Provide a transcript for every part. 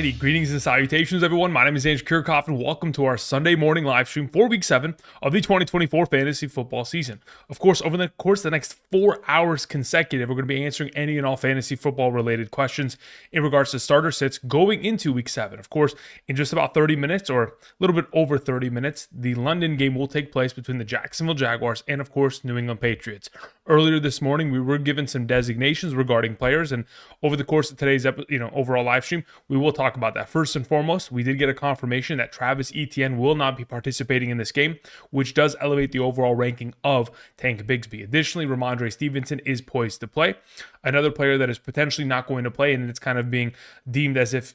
Alrighty, greetings and salutations, everyone. My name is Andrew Kirchhoff, and welcome to our Sunday morning live stream for Week 7 of the 2024 fantasy football season. Of course, over the course of the next 4 hours consecutive, we're going to be answering any and all fantasy football related questions in regards to starter sits going into Week 7. Of course, in just about 30 minutes, or a little bit over 30 minutes, the London game will take place between the Jacksonville Jaguars and, of course, New England Patriots. Earlier this morning, we were given some designations regarding players, and over the course of today's overall live stream, we will talk about that. First and foremost, we did get a confirmation that Travis Etienne will not be participating in this game, which does elevate the overall ranking of Tank Bigsby. Additionally, Ramondre Stevenson is poised to play. Another player that is potentially not going to play, and it's kind of being deemed as if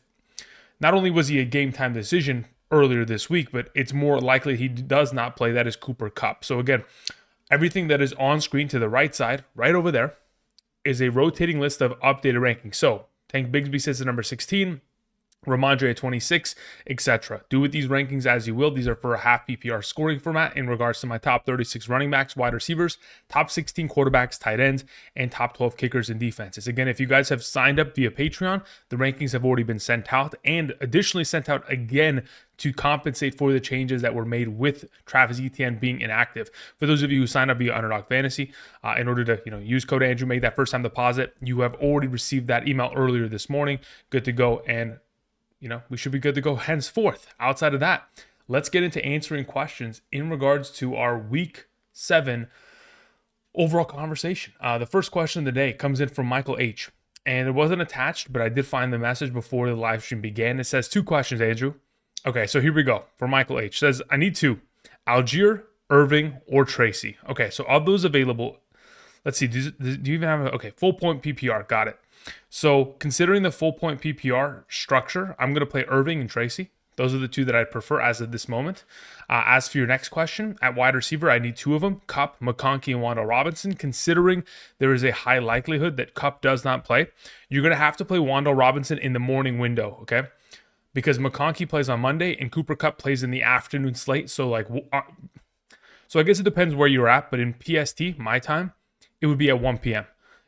not only was he a game time decision earlier this week, but it's more likely he does not play. That is Cooper Kupp. So again, everything that is on screen to the right side, right over there, is a rotating list of updated rankings. So Tank Bigsby sits at number 16, Ramondre at 26, etc. Do with these rankings as you will. These are for a half PPR scoring format in regards to my top 36 running backs, wide receivers, top 16 quarterbacks, tight ends, and top 12 kickers and defenses. Again, if you guys have signed up via Patreon, the rankings have already been sent out, and additionally sent out again to compensate for the changes that were made with Travis Etienne being inactive. For those of you who signed up via Underdog Fantasy, in order to use code Andrew, make that first time deposit, you have already received that email earlier this morning. Good to go, and we should be good to go henceforth. Outside of that, let's get into answering questions in regards to our Week 7 overall conversation. The first question of the day comes in from Michael H. And it wasn't attached, but I did find the message before the live stream began. It says 2 questions, Andrew. Okay, so here we go. For Michael H. Says, I need 2. Algier, Irving, or Tracy. Okay, so of those available, let's see. Do you even have okay, full point PPR. Got it. So considering the full point PPR structure, I'm going to play Irving and Tracy. Those are the 2 that I prefer as of this moment. As for your next question, at wide receiver, I need 2 of them, Kupp, McConkey, and Wan'Dale Robinson. Considering there is a high likelihood that Kupp does not play, you're going to have to play Wan'Dale Robinson in the morning window, okay? Because McConkey plays on Monday and Cooper Kupp plays in the afternoon slate. So I guess it depends where you're at, but in PST, my time, it would be at 1 p.m.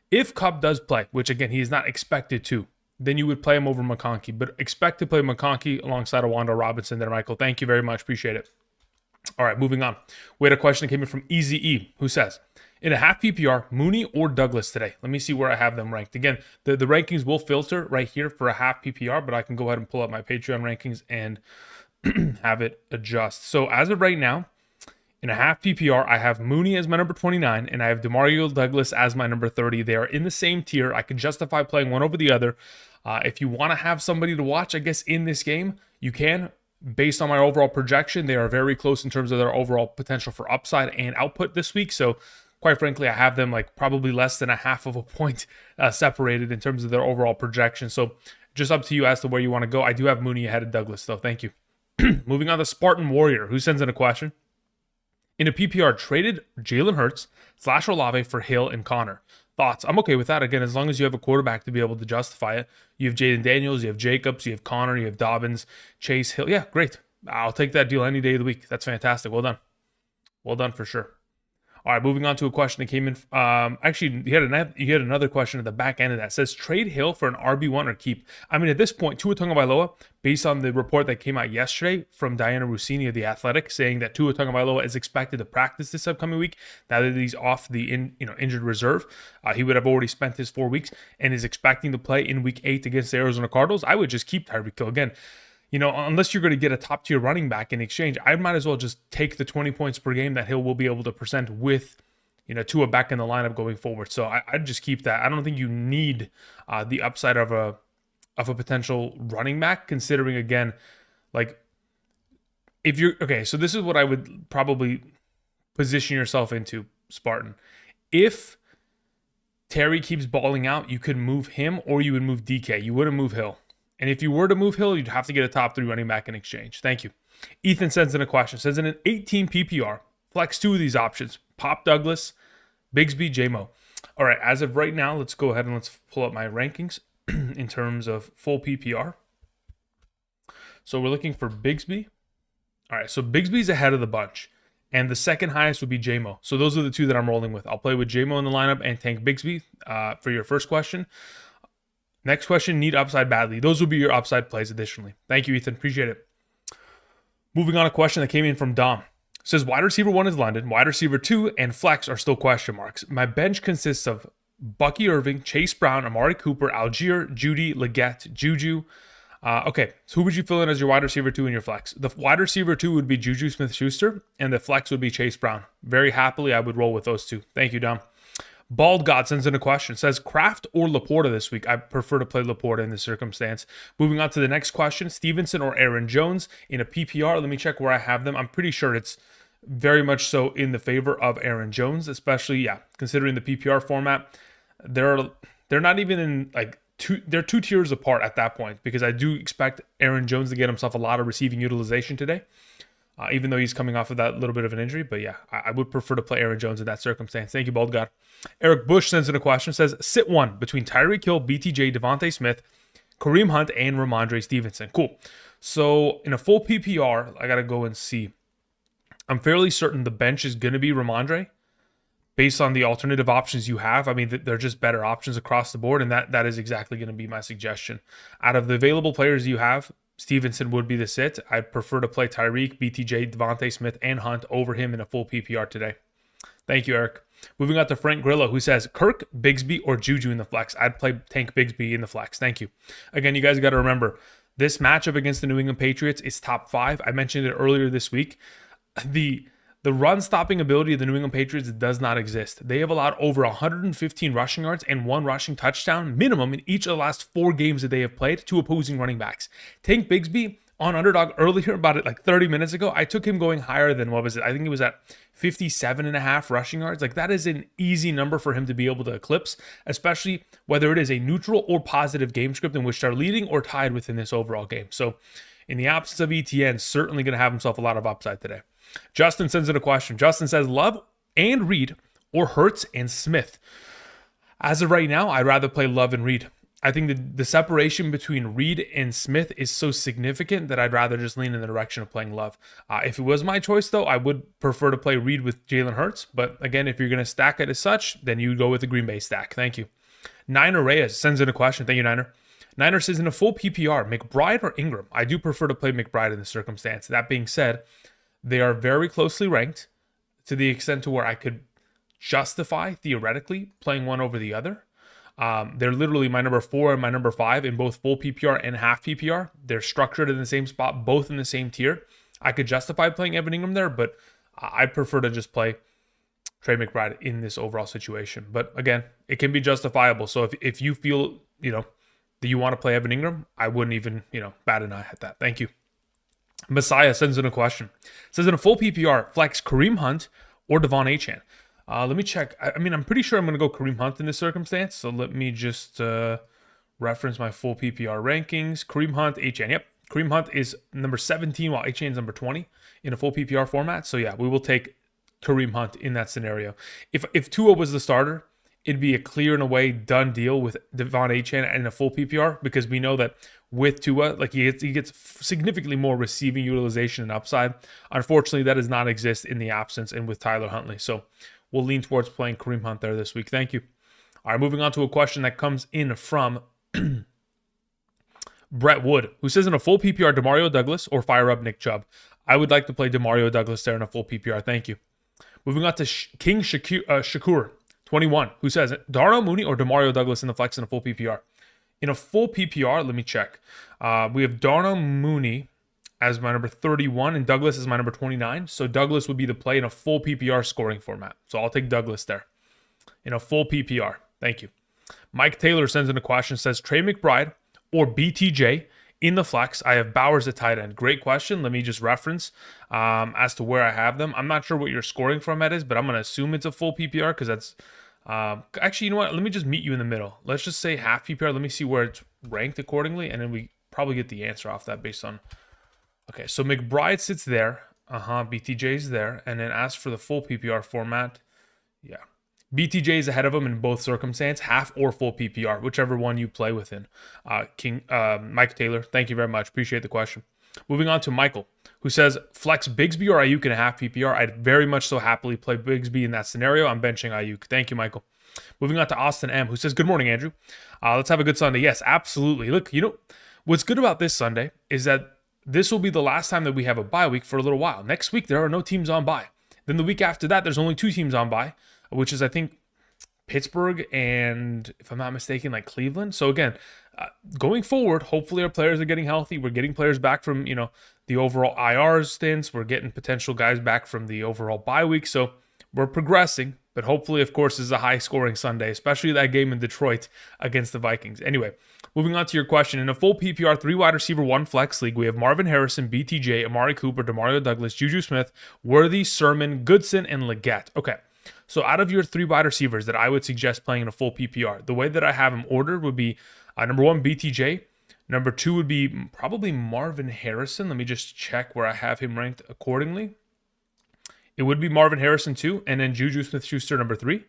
If Kupp does play, which again, he is not expected to, then you would play him over McConkey. But expect to play McConkey alongside of Wan'Dale Robinson there, Michael. Thank you very much. Appreciate it. All right, moving on. We had a question that came in from Easy E, who says, in a half PPR, Mooney or Douglas today? Let me see where I have them ranked. Again, the rankings will filter right here for a half PPR, but I can go ahead and pull up my Patreon rankings and have it adjust. So as of right now, in a half PPR, I have Mooney as my number 29, and I have DeMario Douglas as my number 30. They are in the same tier. I can justify playing one over the other. If you want to have somebody to watch, I guess, in this game, you can. Based on my overall projection, they are very close in terms of their overall potential for upside and output this week. So quite frankly, I have them like probably less than a half of a point separated in terms of their overall projection. So just up to you as to where you want to go. I do have Mooney ahead of Douglas, though. Thank you. Moving on to Spartan Warrior, who sends in a question. In a PPR, traded Jalen Hurts / Olave for Hill and Connor. Thoughts? I'm okay with that. Again, as long as you have a quarterback to be able to justify it. You have Jaden Daniels, you have Jacobs, you have Connor, you have Dobbins, Chase, Hill. Yeah, great. I'll take that deal any day of the week. That's fantastic. Well done. Well done for sure. All right, moving on to a question that came in. Actually, you had another question at the back end of that. It says, trade Hill for an RB1 or keep. I mean, at this point, Tua Tagovailoa, based on the report that came out yesterday from Diana Rossini of The Athletic, saying that Tua Tagovailoa is expected to practice this upcoming week, now that he's off the injured reserve. He would have already spent his 4 weeks and is expecting to play in Week 8 against the Arizona Cardinals. I would just keep Tyreek Hill. Again, unless you're going to get a top-tier running back in exchange, I might as well just take the 20 points per game that Hill will be able to present with, Tua back in the lineup going forward. So I'd just keep that. I don't think you need the upside of a potential running back, considering, again, like, if you're, okay, so this is what I would probably position yourself into, Spartan. If Terry keeps balling out, you could move him or you would move DK. You wouldn't move Hill. And if you were to move Hill, you'd have to get a top 3 running back in exchange. Thank you. Ethan sends in a question. Says in an 18 PPR, flex 2 of these options. Pop Douglas, Bigsby, JMO. All right, as of right now, let's go ahead and let's pull up my rankings in terms of full PPR. So we're looking for Bigsby. All right, so Bigsby's ahead of the bunch. And the second highest would be JMO. So those are the 2 that I'm rolling with. I'll play with JMO in the lineup and Tank Bigsby for your first question. Next question, need upside badly. Those would be your upside plays additionally. Thank you, Ethan. Appreciate it. Moving on, a question that came in from Dom. It says, wide receiver 1 is London, wide receiver 2 and flex are still question marks. My bench consists of Bucky Irving, Chase Brown, Amari Cooper, Algier, Judy, Leggett, Juju. Okay, so who would you fill in as your wide receiver 2 in your flex? The wide receiver 2 would be Juju Smith-Schuster, and the flex would be Chase Brown. Very happily, I would roll with those two. Thank you, Dom. Bald God sends in a question. Says, Kraft or Laporta this week? I prefer to play Laporta in this circumstance. Moving on to the next question. Stevenson or Aaron Jones in a PPR? Let me check where I have them. I'm pretty sure it's very much so in the favor of Aaron Jones, especially, considering the PPR format. They're not even in, they're 2 tiers apart at that point, because I do expect Aaron Jones to get himself a lot of receiving utilization today. Even though he's coming off of that little bit of an injury. But I would prefer to play Aaron Jones in that circumstance. Thank you, Bald God. Eric Bush sends in a question. Says, sit one between Tyreek Hill, BTJ, Devontae Smith, Kareem Hunt, and Ramondre Stevenson. Cool. So in a full PPR, I got to go and see. I'm fairly certain the bench is going to be Ramondre based on the alternative options you have. I mean, they're just better options across the board, and that is exactly going to be my suggestion. Out of the available players you have, Stevenson would be the sit. I'd prefer to play Tyreek, BTJ, Devontae Smith, and Hunt over him in a full PPR today. Thank you, Eric. Moving on to Frank Grillo, who says, Kirk, Bigsby, or Juju in the flex? I'd play Tank Bigsby in the flex. Thank you. Again, you guys got to remember, this matchup against the New England Patriots is top 5. I mentioned it earlier this week. The run-stopping ability of the New England Patriots does not exist. They have allowed over 115 rushing yards and 1 rushing touchdown minimum in each of the last 4 games that they have played to opposing running backs. Tank Bigsby on Underdog earlier, about 30 minutes ago, I took him going higher than, I think it was at 57.5 rushing yards. That is an easy number for him to be able to eclipse, especially whether it is a neutral or positive game script in which they're leading or tied within this overall game. So in the absence of ETN, certainly going to have himself a lot of upside today. Justin sends in a question. Justin says, Love and Reed or Hurts and Smith? As of right now, I'd rather play Love and Reed. I think the separation between Reed and Smith is so significant that I'd rather just lean in the direction of playing Love. If it was my choice, though, I would prefer to play Reed with Jalen Hurts. But again, if you're going to stack it as such, then you go with the Green Bay stack. Thank you. Niner Reyes sends in a question. Thank you, Niner. Niner says, in a full PPR, McBride or Ingram? I do prefer to play McBride in this circumstance. That being said, they are very closely ranked to the extent to where I could justify, theoretically, playing one over the other. They're literally my number 4 and my number 5 in both full PPR and half PPR. They're structured in the same spot, both in the same tier. I could justify playing Evan Ingram there, but I'd prefer to just play Trey McBride in this overall situation. But again, it can be justifiable. So if you feel, that you want to play Evan Ingram, I wouldn't even, bat an eye at that. Thank you. Messiah sends in a question. Says, in a full PPR, flex Kareem Hunt or Devon Achane? Let me check. I'm pretty sure I'm going to go Kareem Hunt in this circumstance. So let me just reference my full PPR rankings. Kareem Hunt, Achane. Yep. Kareem Hunt is number 17 while Achane is number 20 in a full PPR format. So yeah, we will take Kareem Hunt in that scenario. If Tua was the starter, it'd be a clear and away done deal with Devon Achane in a full PPR, because we know that with Tua, he gets significantly more receiving utilization and upside. Unfortunately, that does not exist in the absence and with Tyler Huntley. So we'll lean towards playing Kareem Hunt there this week. Thank you. All right, moving on to a question that comes in from Brett Wood, who says, in a full PPR, DeMario Douglas or fire up Nick Chubb? I would like to play DeMario Douglas there in a full PPR. Thank you. Moving on to King Shakur 21, who says, Darnell Mooney or DeMario Douglas in the flex in a full PPR? In a full PPR, let me check. We have Darnell Mooney as my number 31 and Douglas as my number 29. So Douglas would be the play in a full PPR scoring format. So I'll take Douglas there in a full PPR. Thank you. Mike Taylor sends in a question, says, Trey McBride or BTJ in the flex? I have Bowers at tight end. Great question. Let me just reference as to where I have them. I'm not sure what your scoring format is, but I'm going to assume it's a full PPR because that's actually, you know what? Let me just meet you in the middle. Let's just say half PPR. Let me see where it's ranked accordingly, and then we probably get the answer off that based on. Okay, so McBride sits there. BTJ's there. And then as for the full PPR format, yeah. BTJ is ahead of him in both circumstances, half or full PPR, whichever one you play within. Mike Taylor, thank you very much. Appreciate the question. Moving on to Michael, who says, flex Bigsby or Ayuk in a half PPR? I'd very much so happily play Bigsby in that scenario. I'm benching Ayuk. Thank you, Michael. Moving on to Austin M, who says, good morning, Andrew. Let's have a good Sunday. Yes, absolutely. Look, what's good about this Sunday is that this will be the last time that we have a bye week for a little while. Next week, there are no teams on bye. Then the week after that, there's only 2 teams on bye, which is, I think, Pittsburgh and, if I'm not mistaken, like Cleveland. So again, going forward, hopefully our players are getting healthy. We're getting players back from, the overall IR stints. We're getting potential guys back from the overall bye week. So we're progressing, but hopefully, of course, this is a high-scoring Sunday, especially that game in Detroit against the Vikings. Anyway, moving on to your question. In a full PPR 3 wide receiver 1 flex league, we have Marvin Harrison, BTJ, Amari Cooper, Demario Douglas, Juju Smith, Worthy, Sermon, Goodson, and Leggett. Okay, so out of your 3 wide receivers that I would suggest playing in a full PPR, the way that I have them ordered would be number 1, BTJ. Number 2 would be probably Marvin Harrison. Let me just check where I have him ranked accordingly. It would be Marvin Harrison 2, and then Juju Smith-Schuster number 3.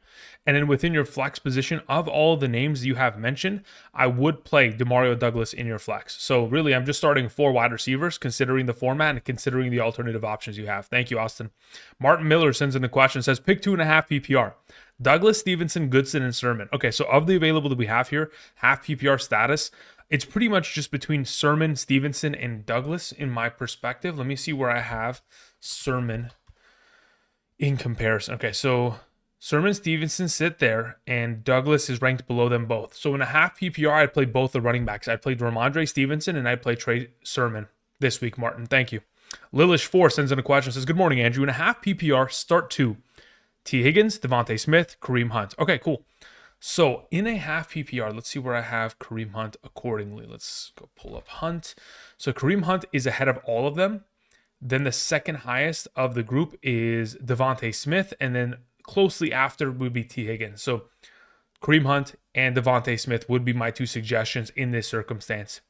And then within your flex position, of all the names you have mentioned, I would play Demario Douglas in your flex. So really, I'm just starting 4 wide receivers, considering the format and considering the alternative options you have. Thank you, Austin. Martin Miller sends in a question, says, pick 2.5 PPR. Douglas, Stevenson, Goodson, and Sermon. Okay, so of the available that we have here, half PPR status, it's pretty much just between Sermon, Stevenson, and Douglas in my perspective. Let me see where I have Sermon in comparison. Okay, so Sermon, Stevenson sit there, and Douglas is ranked below them both. So in a half PPR, I'd play both the running backs. I'd play Ramondre Stevenson, and I'd play Trey Sermon this week, Martin. Thank you. Lilish4 sends in a question, says, good morning, Andrew. In a half PPR, start 2. T. Higgins, Devontae Smith, Kareem Hunt. Okay, cool. So in a half PPR, let's see where I have Kareem Hunt accordingly. Let's go pull up Hunt. So Kareem Hunt is ahead of all of them. Then the second highest of the group is Devontae Smith, and then closely after would be T. Higgins. So Kareem Hunt and Devontae Smith would be my 2 suggestions in this circumstance.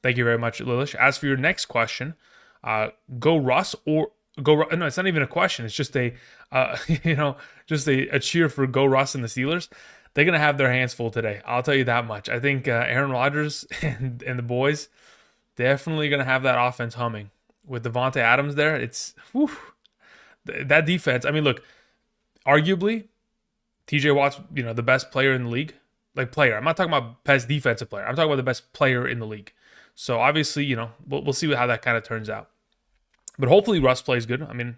Thank you very much, Lilish. As for your next question, go Russ or go. No, it's not even a question. It's just a, just a cheer for go Russ and the Steelers. They're gonna have their hands full today. I'll tell you that much. I think Aaron Rodgers and the boys definitely gonna have that offense humming. With Devontae Adams there, it's that defense. I mean, look, arguably, TJ Watt's the best player in the league. Like player, I'm not talking about best defensive player. I'm talking about the best player in the league. So obviously, we'll see how that kind of turns out. But hopefully Russ plays good. I mean,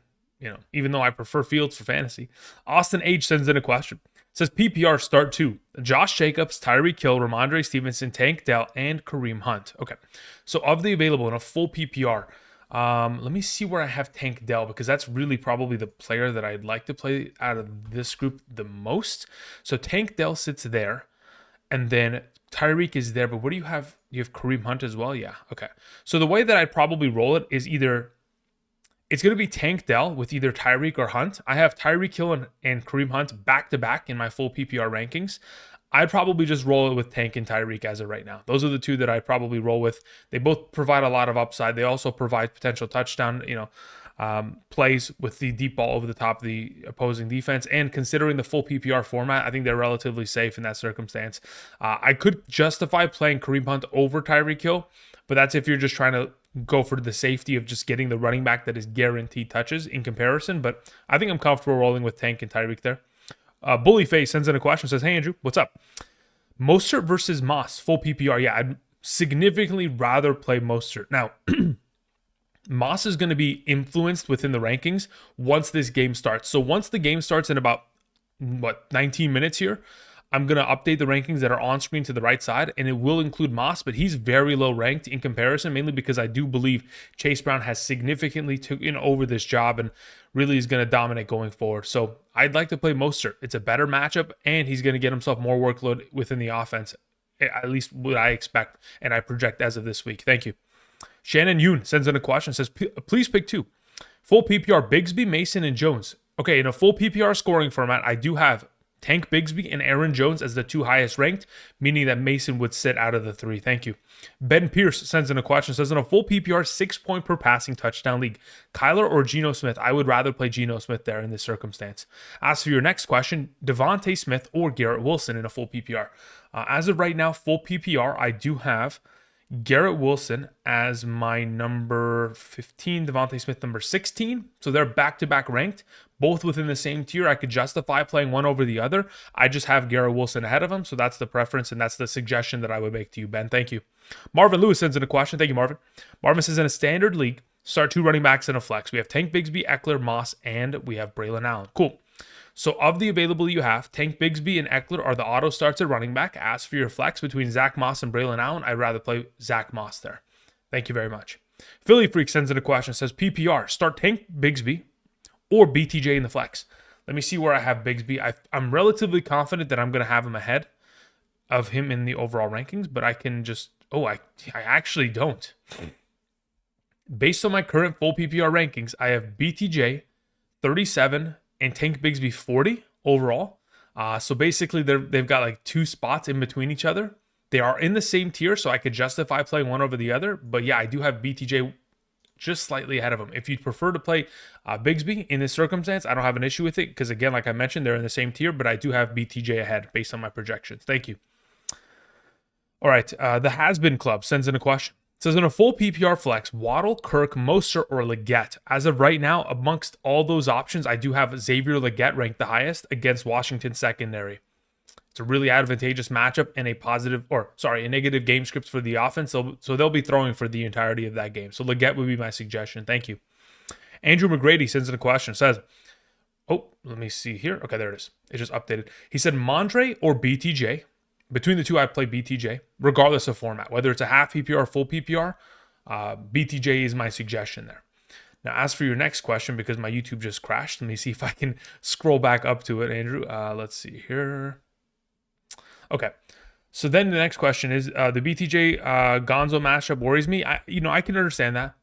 even though I prefer Fields for fantasy. Austin H sends in a question. It says PPR start 2. Josh Jacobs, Tyreek Hill, Ramondre Stevenson, Tank Dell, and Kareem Hunt. Okay, so of the available in a full PPR. Let me see where I have Tank Dell, because that's really probably the player that I'd like to play out of this group the most. So Tank Dell sits there, and then Tyreek is there. But what do you have? You have Kareem Hunt as well? Yeah, okay. So the way that I'd probably roll it is it's going to be Tank Dell with either Tyreek or Hunt. I have Tyreek Hill and Kareem Hunt back-to-back in my full PPR rankings. I'd probably just roll it with Tank and Tyreek as of right now. Those are the 2 that I'd probably roll with. They both provide a lot of upside. They also provide potential touchdown, plays with the deep ball over the top of the opposing defense. And considering the full PPR format, I think they're relatively safe in that circumstance. I could justify playing Kareem Hunt over Tyreek Hill, but that's if you're just trying to go for the safety of just getting the running back that is guaranteed touches in comparison. But I think I'm comfortable rolling with Tank and Tyreek there. Bullyface sends in a question, says, hey, Andrew, what's up? Mostert versus Moss, full PPR. Yeah, I'd significantly rather play Mostert. Now, Moss is going to be influenced within the rankings once this game starts. So once the game starts in about, 19 minutes here, I'm going to update the rankings that are on screen to the right side, and it will include Moss, but he's very low ranked in comparison, mainly because I do believe Chase Brown has significantly taken over this job and really is going to dominate going forward. So I'd like to play Mostert. It's a better matchup, and he's going to get himself more workload within the offense, at least what I expect and I project as of this week. Thank you. Shannon Yoon sends in a question, says, please pick 2. Full PPR, Bigsby, Mason, and Jones. Okay, in a full PPR scoring format, I do have Tank Bigsby and Aaron Jones as the 2 highest ranked, meaning that Mason would sit out of the 3. Thank you. Ben Pierce sends in a question, says, in a full PPR 6-point per passing touchdown league, Kyler or Geno Smith? I would rather play Geno Smith there in this circumstance. As for your next question, Devontae Smith or Garrett Wilson in a full PPR? As of right now, full PPR, I do have Garrett Wilson as my number 15, Devontae Smith number 16. So they're back-to-back ranked, both within the same tier. I could justify playing one over the other. I just have Garrett Wilson ahead of him, so that's the preference, and that's the suggestion that I would make to you, Ben. Thank you. Marvin Lewis sends in a question. Thank you, Marvin. Marvin says, in a standard league, start 2 running backs in a flex. We have Tank Bigsby, Eckler, Moss, and we have Braylon Allen. Cool. So of the available you have, Tank Bigsby and Eckler are the auto starts at running back. As for your flex between Zach Moss and Braylon Allen, I'd rather play Zach Moss there. Thank you very much. Philly Freak sends in a question, says PPR, start Tank Bigsby or BTJ in the flex. Let me see where I have Bigsby. I'm relatively confident that I'm going to have him ahead of him in the overall rankings, but I can just, I actually don't. Based on my current full PPR rankings, I have BTJ 37 and Tank Bigsby 40 overall. So basically they've got like 2 spots in between each other. They are in the same tier, so I could justify playing one over the other. But yeah, I do have BTJ just slightly ahead of him. If you'd prefer to play Bigsby in this circumstance, I don't have an issue with it because, again, like I mentioned, they're in the same tier, but I do have BTJ ahead based on my projections. Thank you. All right, the Has-Been Club sends in a question. It says, in a full PPR flex, Waddle, Kirk, Mostert, or Leggett. As of right now, amongst all those options, I do have Xavier Leggett ranked the highest against Washington secondary. It's a really advantageous matchup and a negative game script for the offense. So they'll be throwing for the entirety of that game. So Leggett would be my suggestion. Thank you. Andrew McGrady sends in a question. Says, let me see here. Okay, there it is. It just updated. He said, Mondre or BTJ. Between the two, I play BTJ, regardless of format. Whether it's a half PPR or full PPR, BTJ is my suggestion there. Now, as for your next question, because my YouTube just crashed, let me see if I can scroll back up to it, Andrew. Let's see here. Okay. So then the next question is, the BTJ Gonzo matchup worries me. I can understand that.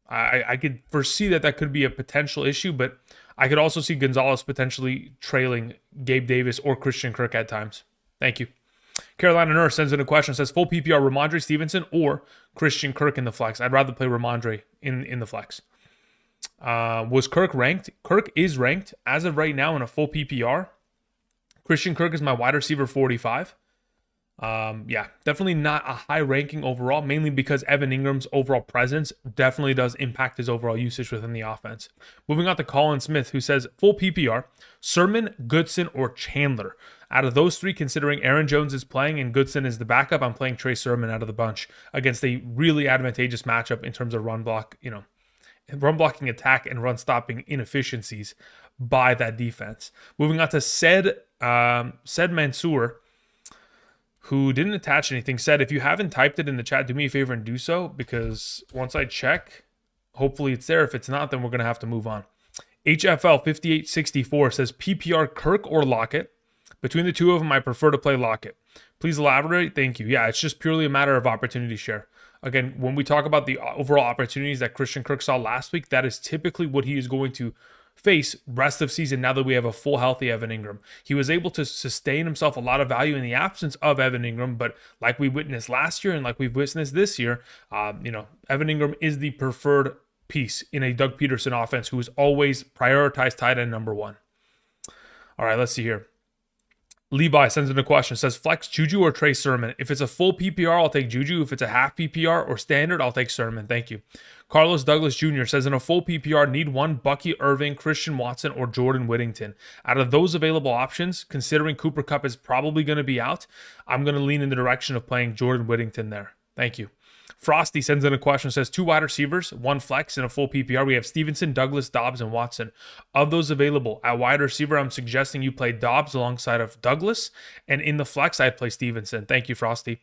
I could foresee that could be a potential issue, but I could also see Gonzalez potentially trailing Gabe Davis or Christian Kirk at times. Thank you. Carolina Nurse sends in a question, says full PPR Ramondre Stevenson or Christian Kirk in the flex. I'd rather play Ramondre in the flex. Was Kirk ranked? Kirk is ranked as of right now in a full PPR. Christian Kirk is my wide receiver 45. Definitely not a high ranking overall, mainly because Evan Ingram's overall presence definitely does impact his overall usage within the offense. Moving on to Colin Smith, who says full PPR, Sermon, Goodson, or Chandler. Out of those 3, considering Aaron Jones is playing and Goodson is the backup, I'm playing Trey Sermon out of the bunch against a really advantageous matchup in terms of run blocking attack and run stopping inefficiencies by that defense. Moving on to Said Mansour, who didn't attach anything, said, if you haven't typed it in the chat, do me a favor and do so, because once I check, hopefully it's there. If it's not, then we're going to have to move on. HFL 5864 says PPR Kirk or Lockett. Between the two of them, I prefer to play Lockett. Please elaborate. Thank you. Yeah, it's just purely a matter of opportunity share. Again, when we talk about the overall opportunities that Christian Kirk saw last week, that is typically what he is going to face rest of season now that we have a full healthy Evan Ingram. He was able to sustain himself a lot of value in the absence of Evan Ingram, but like we witnessed last year and like we've witnessed this year, Evan Ingram is the preferred piece in a Doug Peterson offense who is always prioritized tight end number 1. All right, let's see here. Levi sends in a question, says flex Juju or Trey Sermon. If it's a full PPR, I'll take Juju. If it's a half PPR or standard, I'll take Sermon. Thank you. Carlos Douglas Jr. says in a full PPR, need one Bucky Irving, Christian Watson, or Jordan Whittington. Out of those available options, considering Cooper Kupp is probably going to be out, I'm going to lean in the direction of playing Jordan Whittington there. Thank you. Frosty sends in a question, says 2 wide receivers, 1 flex in a full PPR. We have Stevenson, Douglas, Dobbs, and Watson. Of those available, at wide receiver, I'm suggesting you play Dobbs alongside of Douglas, and in the flex, I'd play Stevenson. Thank you, Frosty.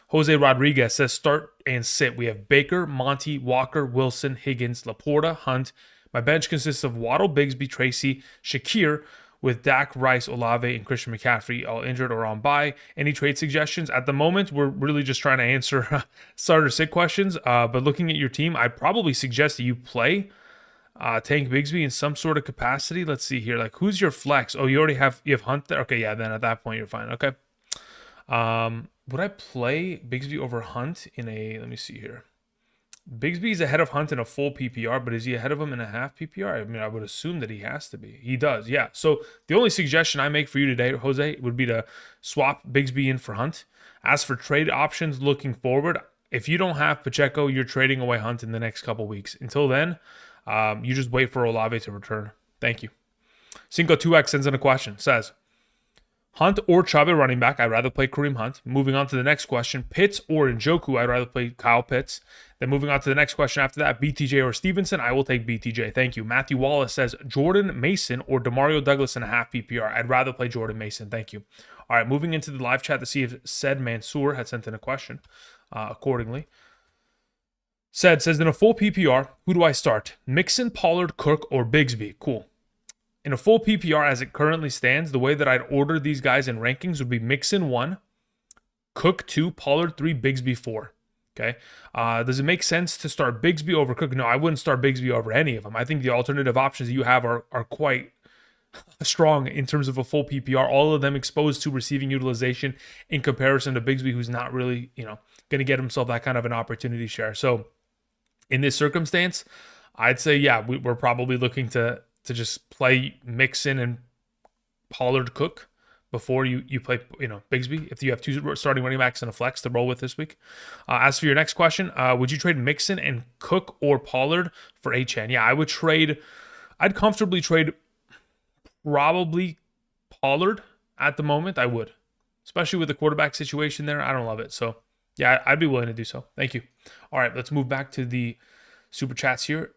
Jose Rodriguez says start and sit. We have Baker, Monty, Walker, Wilson, Higgins, Laporta, Hunt. My bench consists of Waddle, Bigsby, Tracy, Shakir, with Dak, Rice, Olave, and Christian McCaffrey all injured or on bye. Any trade suggestions? At the moment, we're really just trying to answer starter sit questions. But looking at your team, I'd probably suggest that you play Tank Bigsby in some sort of capacity. Let's see here. Like, who's your flex? Oh, you have Hunt there? Okay, yeah, then at that point, you're fine. Okay. Would I play Bigsby over Hunt in a, let me see here. Bigsby is ahead of Hunt in a full PPR, but is he ahead of him in a half PPR? I mean, I would assume that he has to be. He does, yeah. So the only suggestion I make for you today, Jose, would be to swap Bigsby in for Hunt. As for trade options looking forward, if you don't have Pacheco, you're trading away Hunt in the next couple weeks. Until then, you just wait for Olave to return. Thank you. Cinco2X sends in a question. Says, Hunt or Chubb at running back? I'd rather play Kareem Hunt. Moving on to the next question. Pitts or Njoku? I'd rather play Kyle Pitts. Then moving on to the next question after that. BTJ or Stevenson? I will take BTJ. Thank you. Matthew Wallace says, Jordan Mason or Demario Douglas in a half PPR? I'd rather play Jordan Mason. Thank you. All right, moving into the live chat to see if said Mansoor had sent in a question accordingly. Says, in a full PPR, who do I start? Mixon, Pollard, Cook, or Bigsby? Cool. In a full PPR as it currently stands, the way that I'd order these guys in rankings would be Mixon 1, Cook 2, Pollard 3, Bigsby 4. Okay. Does it make sense to start Bigsby over Cook? No, I wouldn't start Bigsby over any of them. I think the alternative options that you have are quite strong in terms of a full PPR. All of them exposed to receiving utilization in comparison to Bigsby, who's not really, going to get himself that kind of an opportunity share. So in this circumstance, I'd say, yeah, we're probably looking to just play Mixon and Pollard Cook before you play, Bigsby, if you have two starting running backs and a flex to roll with this week. As for your next question, would you trade Mixon and Cook or Pollard for Achane? Yeah, I'd comfortably trade probably Pollard at the moment. I would, especially with the quarterback situation there. I don't love it. So yeah, I'd be willing to do so. Thank you. All right, let's move back to the super chats here.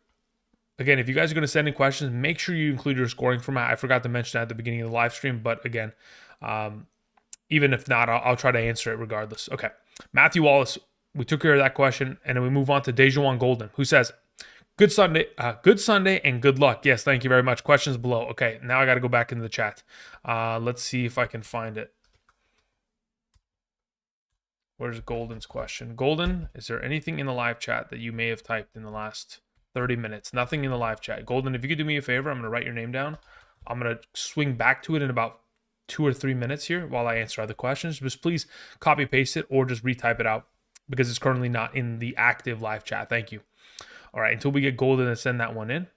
Again, if you guys are going to send in questions, make sure you include your scoring format. I forgot to mention that at the beginning of the live stream, but again, even if not, I'll try to answer it regardless. Okay. Matthew Wallace, we took care of that question, and then we move on to Dejuan Golden, who says, good Sunday and good luck. Yes, thank you very much. Questions below. Okay, now I got to go back into the chat. Let's see if I can find it. Where's Golden's question? Golden, is there anything in the live chat that you may have typed in the last 30 minutes? Nothing in the live chat. Golden, if you could do me a favor, I'm going to write your name down. I'm going to swing back to it in about 2 or 3 minutes here while I answer other questions. Just please copy paste it or just retype it out because it's currently not in the active live chat. Thank you. All right, until we get Golden to send that one in,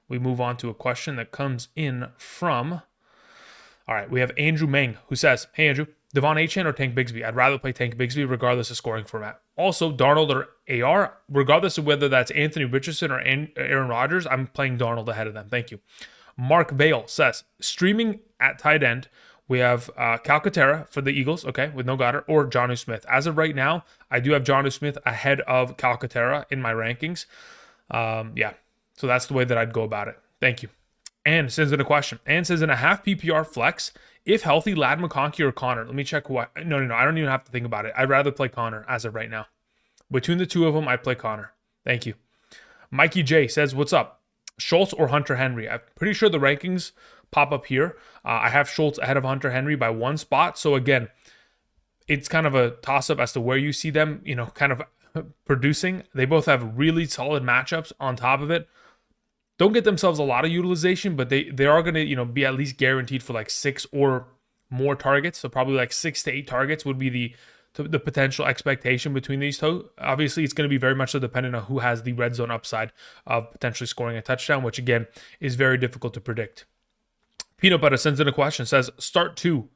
we move on to a question that comes in from, all right, we have Andrew Meng, who says, hey, Andrew, Devon Achane or Tank Bigsby? I'd rather play Tank Bigsby regardless of scoring format. Also, Darnold or AR, regardless of whether that's Anthony Richardson or Aaron Rodgers, I'm playing Darnold ahead of them. Thank you. Mark Vale says, streaming at tight end, we have Calcaterra for the Eagles, okay, with no Goddard, or Jonnu Smith. As of right now, I do have Jonnu Smith ahead of Calcaterra in my rankings. Yeah, so that's the way that I'd go about it. Thank you. And sends in a question. And says, in a half PPR flex, if healthy, Lad McConkey or Connor? Let me check who No, I don't even have to think about it. I'd rather play Connor as of right now. Between the two of them, I'd play Connor. Thank you. Mikey J says, what's up? Schultz or Hunter Henry? I'm pretty sure the rankings pop up here. I have Schultz ahead of Hunter Henry by 1 spot. So again, it's kind of a toss-up as to where you see them, kind of producing. They both have really solid matchups on top of it. Don't get themselves a lot of utilization, but they are going to, be at least guaranteed for like 6 or more targets. So probably like 6 to 8 targets would be the potential expectation between these two. Obviously, it's going to be very much so dependent on who has the red zone upside of potentially scoring a touchdown, which again is very difficult to predict. Peanut Butter sends in a question, says start 3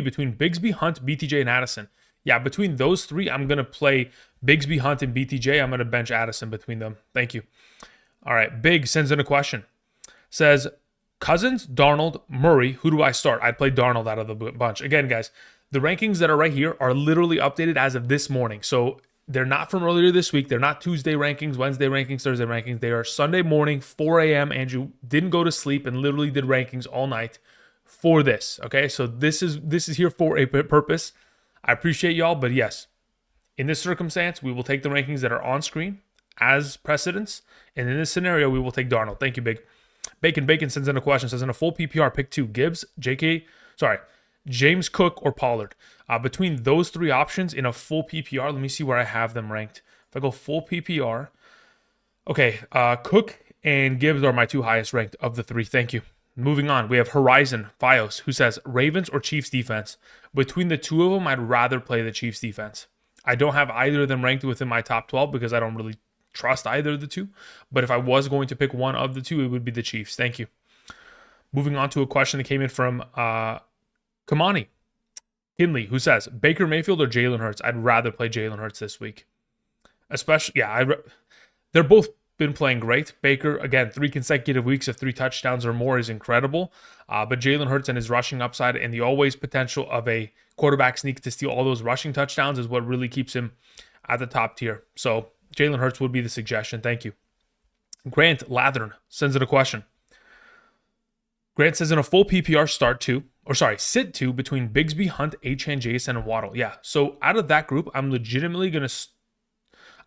between Bigsby, Hunt, BTJ, and Addison. Yeah, between those 3, I'm going to play Bigsby, Hunt, and BTJ. I'm going to bench Addison between them. Thank you. All right, Big sends in a question. Says, Cousins, Darnold, Murray, who do I start? I'd play Darnold out of the bunch. Again, guys, the rankings that are right here are literally updated as of this morning. So they're not from earlier this week. They're not Tuesday rankings, Wednesday rankings, Thursday rankings. They are Sunday morning, 4 a.m. Andrew didn't go to sleep and literally did rankings all night for this. Okay, so this is here for a purpose. I appreciate y'all, but yes, in this circumstance, we will take the rankings that are on screen as precedents, and in this scenario, we will take Darnold. Thank you, Big. Bacon sends in a question, says in a full PPR, pick 2, James Cook or Pollard. Between those 3 options in a full PPR, let me see where I have them ranked. If I go full PPR, okay, Cook and Gibbs are my 2 highest ranked of the 3. Thank you. Moving on, we have Horizon Fios, who says Ravens or Chiefs defense. Between the 2 of them, I'd rather play the Chiefs defense. I don't have either of them ranked within my top 12 because I don't really trust either of the 2. But if I was going to pick one of the 2, it would be the Chiefs. Thank you. Moving on to a question that came in from Kamani Kinley, who says Baker Mayfield or Jalen Hurts. I'd rather play Jalen Hurts this week. Especially, yeah, they're both been playing great. Baker, again, 3 consecutive weeks of 3 touchdowns or more is incredible. But Jalen Hurts and his rushing upside and the always potential of a quarterback sneak to steal all those rushing touchdowns is what really keeps him at the top tier. So Jalen Hurts would be the suggestion. Thank you. Grant Lathern sends in a question. Grant says in a full PPR sit two between Bigsby, Hunt, Achane, JSN, and Waddle. Yeah, so out of that group, I'm legitimately going to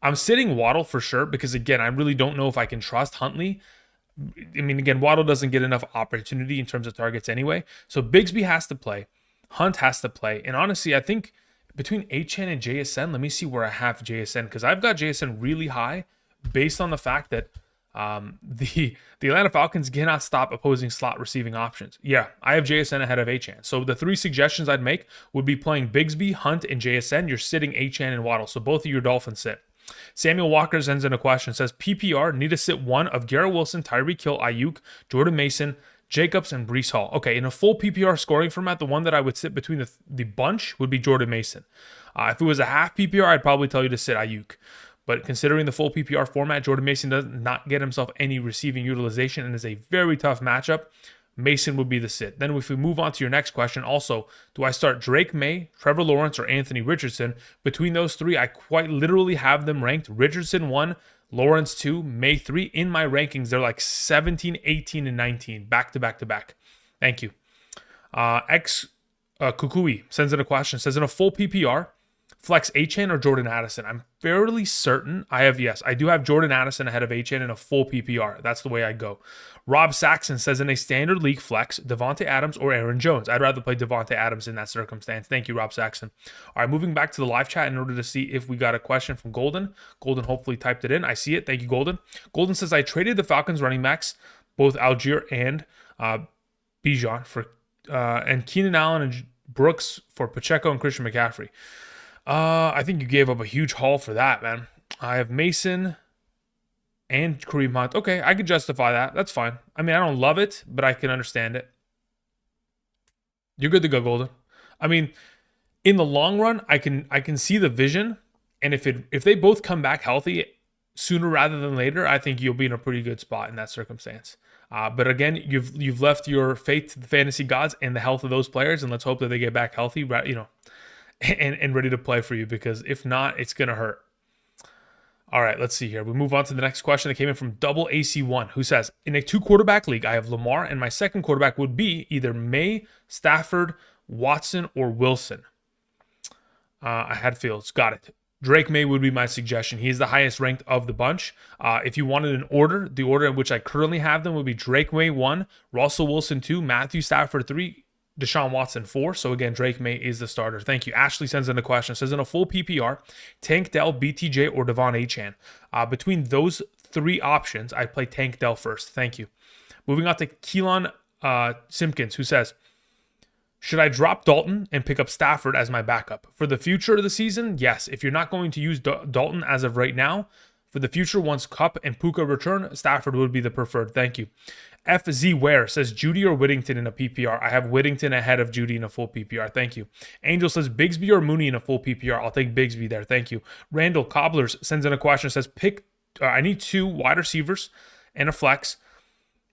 I'm sitting Waddle for sure because, again, I really don't know if I can trust Huntley. I mean, again, Waddle doesn't get enough opportunity in terms of targets anyway. So Bigsby has to play. Hunt has to play. And honestly, I think between Achane and JSN, let me see where I have JSN because I've got JSN really high based on the fact that the Atlanta Falcons cannot stop opposing slot receiving options. Yeah, I have JSN ahead of Achane. So the 3 suggestions I'd make would be playing Bigsby, Hunt, and JSN. You're sitting Achane and Waddle. So both of your Dolphins sit. Samuel Walker sends in a question, says PPR need to sit one of Garrett Wilson, Tyreek Hill, Ayuk, Jordan Mason, Jacobs, and Breece Hall. Okay, in a full PPR scoring format, the one that I would sit between the bunch would be Jordan Mason. If it was a half PPR, I'd probably tell you to sit Ayuk. But considering the full PPR format, Jordan Mason does not get himself any receiving utilization and is a very tough matchup. Mason would be the sit. Then if we move on to your next question, also, do I start Drake May, Trevor Lawrence, or Anthony Richardson? Between those 3, I quite literally have them ranked. Richardson 1, Lawrence 2, May 3. In my rankings, they're like 17, 18, and 19, back to back to back. Thank you. Kukui sends in a question, says in a full PPR, flex Achane or Jordan Addison? I'm fairly certain I do have Jordan Addison ahead of Achane in a full PPR. That's the way I go. Rob Saxon says in a standard league flex, Devontae Adams or Aaron Jones. I'd rather play Devontae Adams in that circumstance. Thank you, Rob Saxon. All right, moving back to the live chat in order to see if we got a question from Golden. Golden hopefully typed it in. I see it. Thank you, Golden. Golden says, I traded the Falcons running backs, both Algier and Bijan, and Keenan Allen and Brooks for Pacheco and Christian McCaffrey. I think you gave up a huge haul for that, man. I have Mason and Kareem Hunt. Okay, I could justify that. That's fine. I mean, I don't love it, but I can understand it. You're good to go, Golden. I mean, in the long run, I can see the vision, and if they both come back healthy sooner rather than later, I think you'll be in a pretty good spot in that circumstance. But again, you've left your faith to the fantasy gods and the health of those players, and let's hope that they get back healthy, and ready to play for you, because if not, it's going to hurt. All right, let's see here. We move on to the next question that came in from Double AC1, who says, in a 2-quarterback league, I have Lamar, and my second quarterback would be either May, Stafford, Watson, or Wilson. I had Fields. Got it. Drake May would be my suggestion. He is the highest ranked of the bunch. If you wanted an order, the order in which I currently have them would be Drake May 1, Russell Wilson 2, Matthew Stafford 3, Deshaun Watson 4. So again, Drake May is the starter. Thank you. Ashley sends in a question. Says in a full PPR, Tank Dell, BTJ, or Devon Achane. Between those 3 options, I play Tank Dell first. Thank you. Moving on to Keelan Simpkins, who says, should I drop Dalton and pick up Stafford as my backup? For the future of the season, yes. If you're not going to use Dalton as of right now, for the future, once Kupp and Puka return, Stafford would be the preferred. Thank you. FZ Ware says Judy or Whittington in a PPR. I have Whittington ahead of Judy in a full PPR. Thank you. Angel says Bigsby or Mooney in a full PPR. I'll take Bigsby there. Thank you. Randall Cobblers sends in a question. Says I need 2 wide receivers and a flex.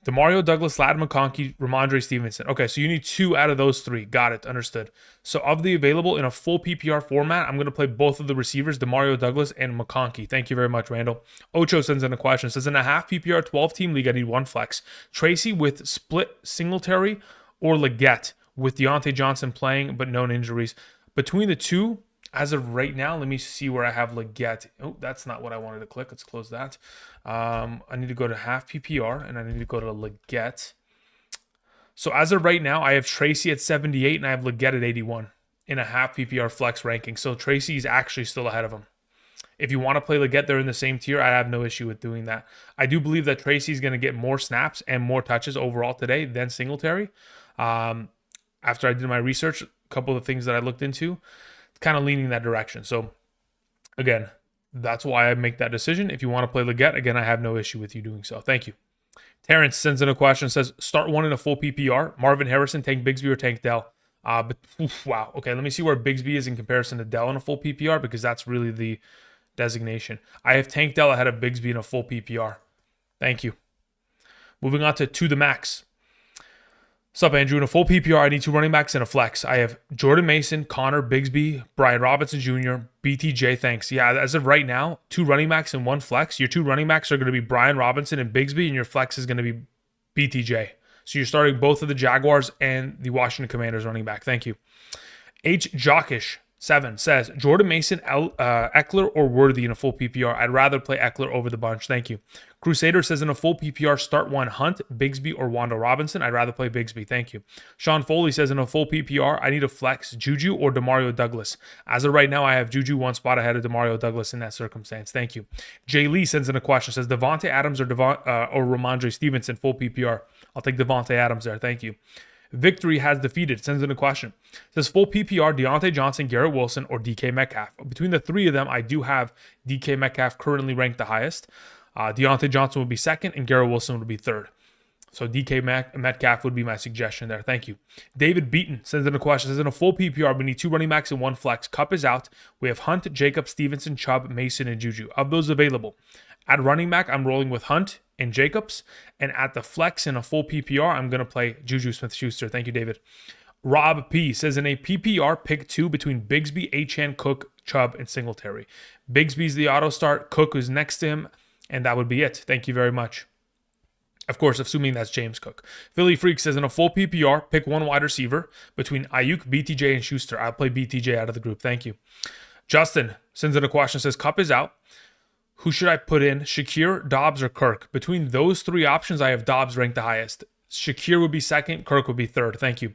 Demario Douglas, Ladd McConkey, Ramondre Stevenson. Okay, so you need 2 out of those 3. Got it. Understood. So of the available in a full PPR format, I'm going to play both of the receivers, Demario Douglas and McConkey. Thank you very much, Randall. Ocho sends in a question. Says in a half PPR 12-team league, I need 1 flex. Tracy with split Singletary or Leggett with Deontay Johnson playing but known injuries. Between the 2, as of right now, let me see where I have Leggett. Oh, that's not what I wanted to click. Let's close that. I need to go to half PPR, and I need to go to Leggett. So as of right now, I have Tracy at 78, and I have Leggett at 81 in a half PPR flex ranking. So Tracy is actually still ahead of him. If you want to play Leggett, they're in the same tier. I have no issue with doing that. I do believe that Tracy is going to get more snaps and more touches overall today than Singletary. After I did my research, a couple of things that I looked into, kind of leaning that direction. So again, that's why I make that decision. If you want to play Leggett, again, I have no issue with you doing so. Thank you. Terrence sends in a question, says, start one in a full PPR. Marvin Harrison, Tank Bigsby, or Tank Dell? Wow. Okay, let me see where Bigsby is in comparison to Dell in a full PPR, because that's really the designation. I have Tank Dell ahead of Bigsby in a full PPR. Thank you. Moving on to the max. What's up, Andrew? In a full PPR, I need 2 running backs and a flex. I have Jordan Mason, Connor, Bigsby, Brian Robinson Jr., BTJ. Thanks. Yeah, as of right now, 2 running backs and 1 flex. Your 2 running backs are going to be Brian Robinson and Bigsby, and your flex is going to be BTJ. So you're starting both of the Jaguars and the Washington Commanders running back. Thank you. H. Jockish 7 says, Jordan Mason, Eckler, or Worthy in a full PPR. I'd rather play Eckler over the bunch. Thank you. Crusader says, in a full PPR, start 1 Hunt, Bigsby, or Wanda Robinson. I'd rather play Bigsby. Thank you. Sean Foley says, in a full PPR, I need a flex Juju or Demario Douglas. As of right now, I have Juju 1 spot ahead of Demario Douglas in that circumstance. Thank you. Jay Lee sends in a question. Says, Devontae Adams or Ramondre Stevenson full PPR. I'll take Devontae Adams there. Thank you. Victory has defeated. Sends in a question. Says full PPR, Deontay Johnson, Garrett Wilson, or DK Metcalf. Between the 3 of them, I do have DK Metcalf currently ranked the highest. Deontay Johnson would be 2nd, and Garrett Wilson would be 3rd. So DK Metcalf would be my suggestion there. Thank you. David Beaton sends in a question. Says in a full PPR, we need 2 running backs and 1 flex. Cup is out. We have Hunt, Jacob, Stevenson, Chubb, Mason, and Juju. Of those available, at running back, I'm rolling with Hunt and Jacobs. And at the flex in a full PPR, I'm going to play Juju Smith-Schuster. Thank you, David. Rob P says, in a PPR, pick 2 between Bigsby, Achane, Cook, Chubb, and Singletary. Bigsby's the auto start. Cook is next to him. And that would be it. Thank you very much. Of course, assuming that's James Cook. Philly Freak says, in a full PPR, pick 1 wide receiver between Ayuk, BTJ, and Schuster. I'll play BTJ out of the group. Thank you. Justin sends in a question. Says, Cup is out. Who should I put in? Shakir, Dobbs, or Kirk? Between those 3 options, I have Dobbs ranked the highest. Shakir would be 2nd. Kirk would be 3rd. Thank you.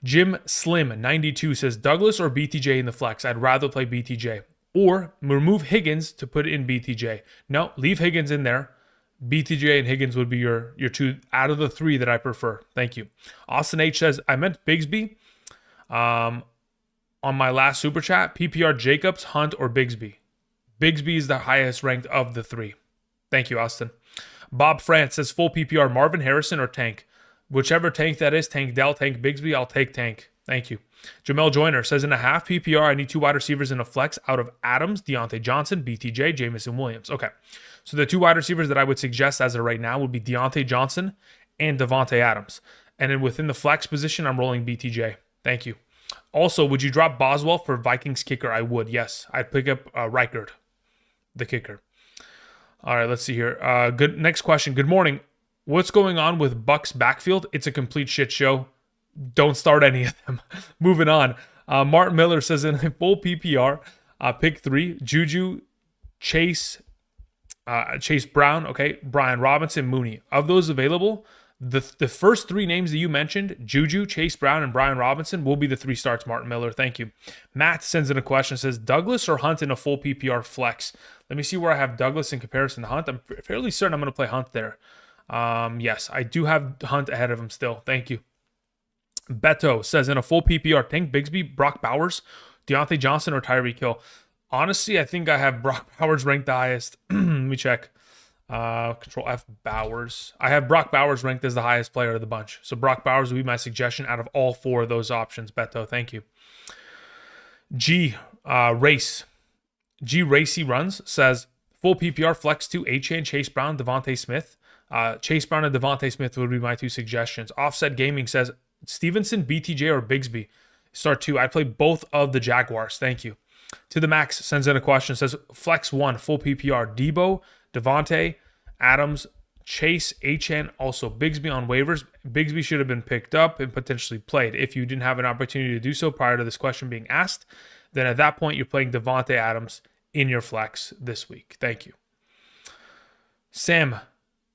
Jim Slim 92 says, Douglas or BTJ in the flex? I'd rather play BTJ. Or remove Higgins to put in BTJ. No, leave Higgins in there. BTJ and Higgins would be your 2 out of the 3 that I prefer. Thank you. Austin H says, I meant Bigsby on my last super chat. PPR Jacobs, Hunt, or Bigsby. Bigsby is the highest ranked of the 3. Thank you, Austin. Bob France says, full PPR Marvin Harrison or Tank. Whichever Tank that is, Tank Dell, Tank Bigsby, I'll take Tank. Thank you. Jamel Joyner says, in a half PPR, I need 2 wide receivers in a flex out of Adams, Deontay Johnson, BTJ, Jameson Williams. Okay. So the 2 wide receivers that I would suggest as of right now would be Deontay Johnson and Devontae Adams. And then within the flex position, I'm rolling BTJ. Thank you. Also, would you drop Boswell for Vikings kicker? I would, yes. I'd pick up Reichard, the kicker. All right, let's see here. Good. Next question. Good morning. What's going on with Bucks backfield? It's a complete shit show. Don't start any of them. Moving on. Martin Miller says, in a full PPR, pick 3, Juju, Chase Brown, okay, Brian Robinson, Mooney. Of those available, the first 3 names that you mentioned, Juju, Chase Brown, and Brian Robinson, will be the 3 starts, Martin Miller. Thank you. Matt sends in a question, says, Douglas or Hunt in a full PPR flex? Let me see where I have Douglas in comparison to Hunt. I'm fairly certain I'm going to play Hunt there. Yes, I do have Hunt ahead of him still. Thank you. Beto says, in a full PPR, Tank Bigsby, Brock Bowers, Deontay Johnson, or Tyreek Hill. Honestly, I think I have Brock Bowers ranked the highest. Let me check. Control F, Bowers. I have Brock Bowers ranked as the highest player of the bunch. So Brock Bowers would be my suggestion out of all 4 of those options, Beto. Thank you. G Racy Runs says, full PPR, flex 2, Achane, Chase Brown, Devontae Smith. Chase Brown and Devontae Smith would be my 2 suggestions. Offset Gaming says, Stevenson, BTJ, or Bigsby. Start 2. I play both of the Jaguars. Thank you. To the Max sends in a question. Says, flex 1, full PPR. Debo, Devontae, Adams, Chase, Achane, also Bigsby on waivers. Bigsby should have been picked up and potentially played. If you didn't have an opportunity to do so prior to this question being asked, then at that point, you're playing Devontae Adams in your flex this week. Thank you. Sam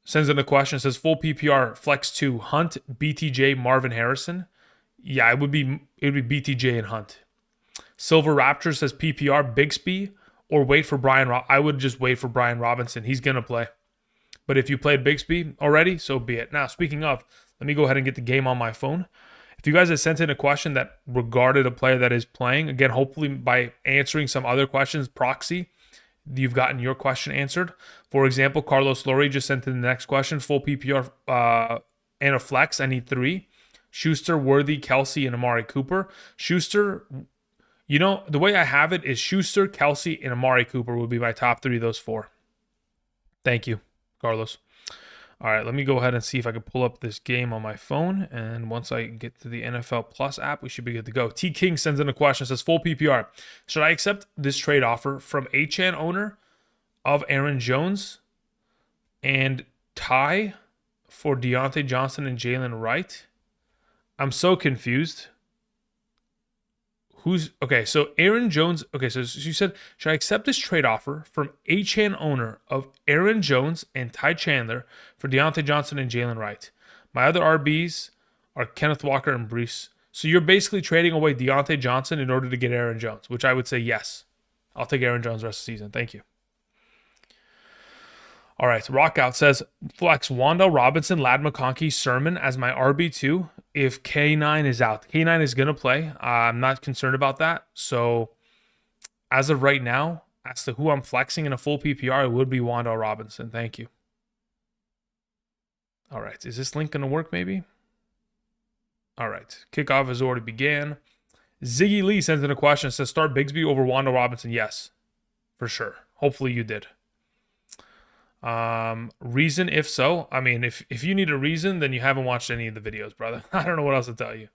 sends in a question. Says, full PPR, flex 2, Hunt, BTJ, Marvin Harrison. Yeah, it would be BTJ and Hunt. Silver Raptor says PPR, Bigsby, or wait for Brian. I would just wait for Brian Robinson. He's going to play. But if you played Bigsby already, so be it. Now, speaking of, let me go ahead and get the game on my phone. If you guys have sent in a question that regarded a player that is playing, again, hopefully by answering some other questions, proxy, you've gotten your question answered. For example, Carlos Laurie just sent in the next question, full PPR and a flex. I need 3. Schuster, Worthy, Kelsey, and Amari Cooper. Schuster, You know, the way I have it is Schuster, Kelsey, and Amari Cooper would be my top 3 of those 4. Thank you, Carlos. All right, let me go ahead and see if I can pull up this game on my phone. And once I get to the NFL Plus app, we should be good to go. T. King sends in a question, says, full PPR. Should I accept this trade offer from Achane owner of Aaron Jones and Ty for Deontay Johnson and Jalen Wright? I'm so confused. Okay, so Aaron Jones. Okay, so you said, should I accept this trade offer from Achane owner of Aaron Jones and Ty Chandler for Deontay Johnson and Jalen Wright? My other RBs are Kenneth Walker and Brees. So you're basically trading away Deontay Johnson in order to get Aaron Jones, which I would say yes. I'll take Aaron Jones the rest of the season. Thank you. All right, Rockout says, flex Wan'Dale Robinson, Lad McConkey, Sermon as my RB2 if K9 is out. K9 is going to play. I'm not concerned about that. So as of right now, as to who I'm flexing in a full PPR, it would be Wan'Dale Robinson. Thank you. All right, is this link going to work maybe? All right, kickoff has already began. Ziggy Lee sends in a question, says, start Bigsby over Wan'Dale Robinson. Yes, for sure. Hopefully you did. Reason if so, I mean, if you need a reason, then you haven't watched any of the videos, brother. I don't know what else to tell you.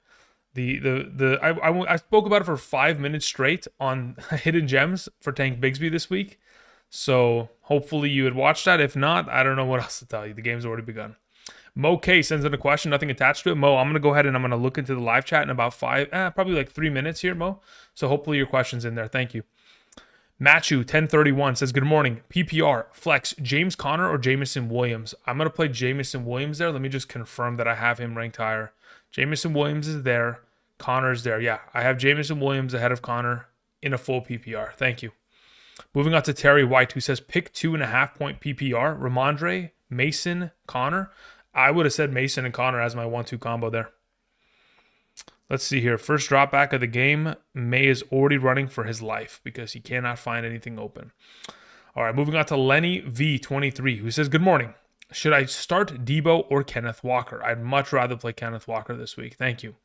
I spoke about it for 5 minutes straight on Hidden Gems for Tank Bigsby this week. So hopefully you had watched that. If not, I don't know what else to tell you. The game's already begun. Mo K sends in a question, nothing attached to it. Mo, I'm going to go ahead and I'm going to look into the live chat in about probably like 3 minutes here, Mo. So hopefully your question's in there. Thank you. Matchu 1031 says, good morning. PPR, flex, James Conner or Jamison Williams? I'm going to play Jamison Williams there. Let me just confirm that I have him ranked higher. Jamison Williams is there. Connor's there. Yeah, I have Jamison Williams ahead of Connor in a full PPR. Thank you. Moving on to Terry White, who says, pick 2.5 point PPR. Ramondre, Mason, Connor. I would have said Mason and Connor as my 1-2 combo there. Let's see here. First drop back of the game. May is already running for his life because he cannot find anything open. All right, moving on to Lenny V23, who says, good morning. Should I start Debo or Kenneth Walker? I'd much rather play Kenneth Walker this week. Thank you.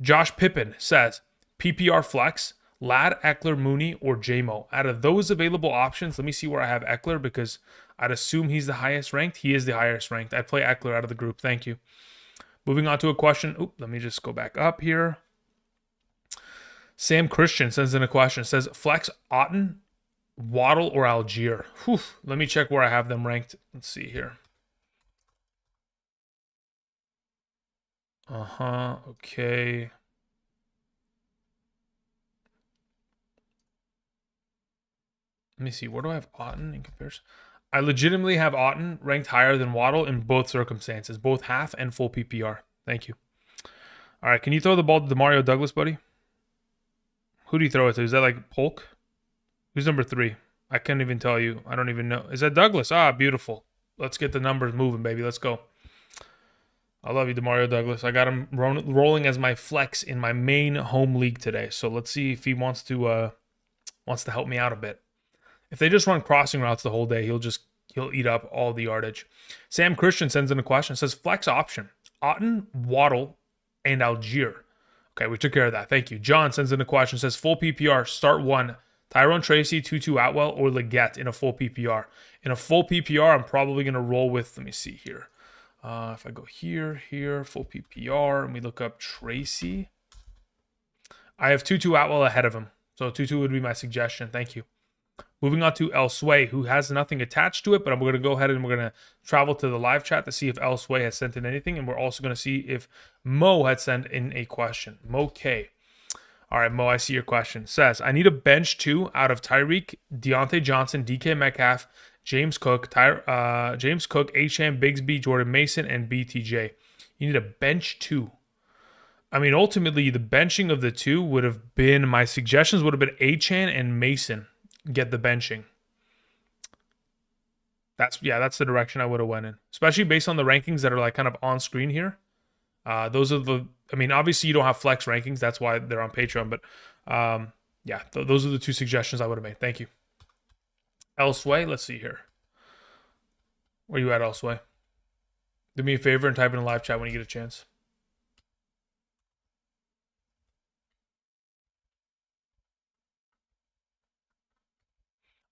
Josh Pippin says, PPR flex, Lad, Eckler, Mooney, or JMO. Out of those available options, let me see where I have Eckler because I'd assume he's the highest ranked. He is the highest ranked. I'd play Eckler out of the group. Thank you. Moving on to a question. Let me just go back up here. Sam Christian sends in a question. Says, flex Otten, Waddle, or Algier? Whew. Let me check where I have them ranked. Let's see here. Okay. Let me see. Where do I have Otten in comparison? I legitimately have Otten ranked higher than Waddle in both circumstances, both half and full PPR. Thank you. All right, can you throw the ball to Mario Douglas, buddy? Who do you throw it to? Is that like Polk? Who's number 3? I can't even tell you. I don't even know. Is that Douglas? Ah, beautiful. Let's get the numbers moving, baby. Let's go. I love you, DeMario Douglas. I got him rolling as my flex in my main home league today. So let's see if he wants to help me out a bit. If they just run crossing routes the whole day, he'll eat up all the yardage. Sam Christian sends in a question. Says, flex option, Otten, Waddle, and Algier. Okay, we took care of that. Thank you. John sends in a question. Says, full PPR, start 1, Tyrone Tracy, Tutu Atwell, or Leggett in a full PPR. In a full PPR, I'm probably going to roll with, let me see here. If I go here, full PPR, and we look up Tracy. I have Tutu Atwell ahead of him. So Tutu would be my suggestion. Thank you. Moving on to El Sway, who has nothing attached to it, but I'm going to go ahead and we're going to travel to the live chat to see if El Sway has sent in anything, and we're also going to see if Mo had sent in a question. Mo K. All right, Mo, I see your question. Says, I need a bench 2 out of Tyreek, Deontay Johnson, DK Metcalf, James Cook, Achane, Bigsby, Jordan Mason, and BTJ. You need a bench 2. I mean, ultimately, the benching of the 2 would have been, my suggestions would have been Achane and Mason. Get the benching. That's the direction I would have went in, especially based on the rankings that are like kind of on screen here. Those are the, I mean, obviously you don't have flex rankings, that's why they're on Patreon, but those are the 2 suggestions I would have made. Thank you. Elseway, let's see here. Where you at, Elseway? Do me a favor and type in a live chat when you get a chance.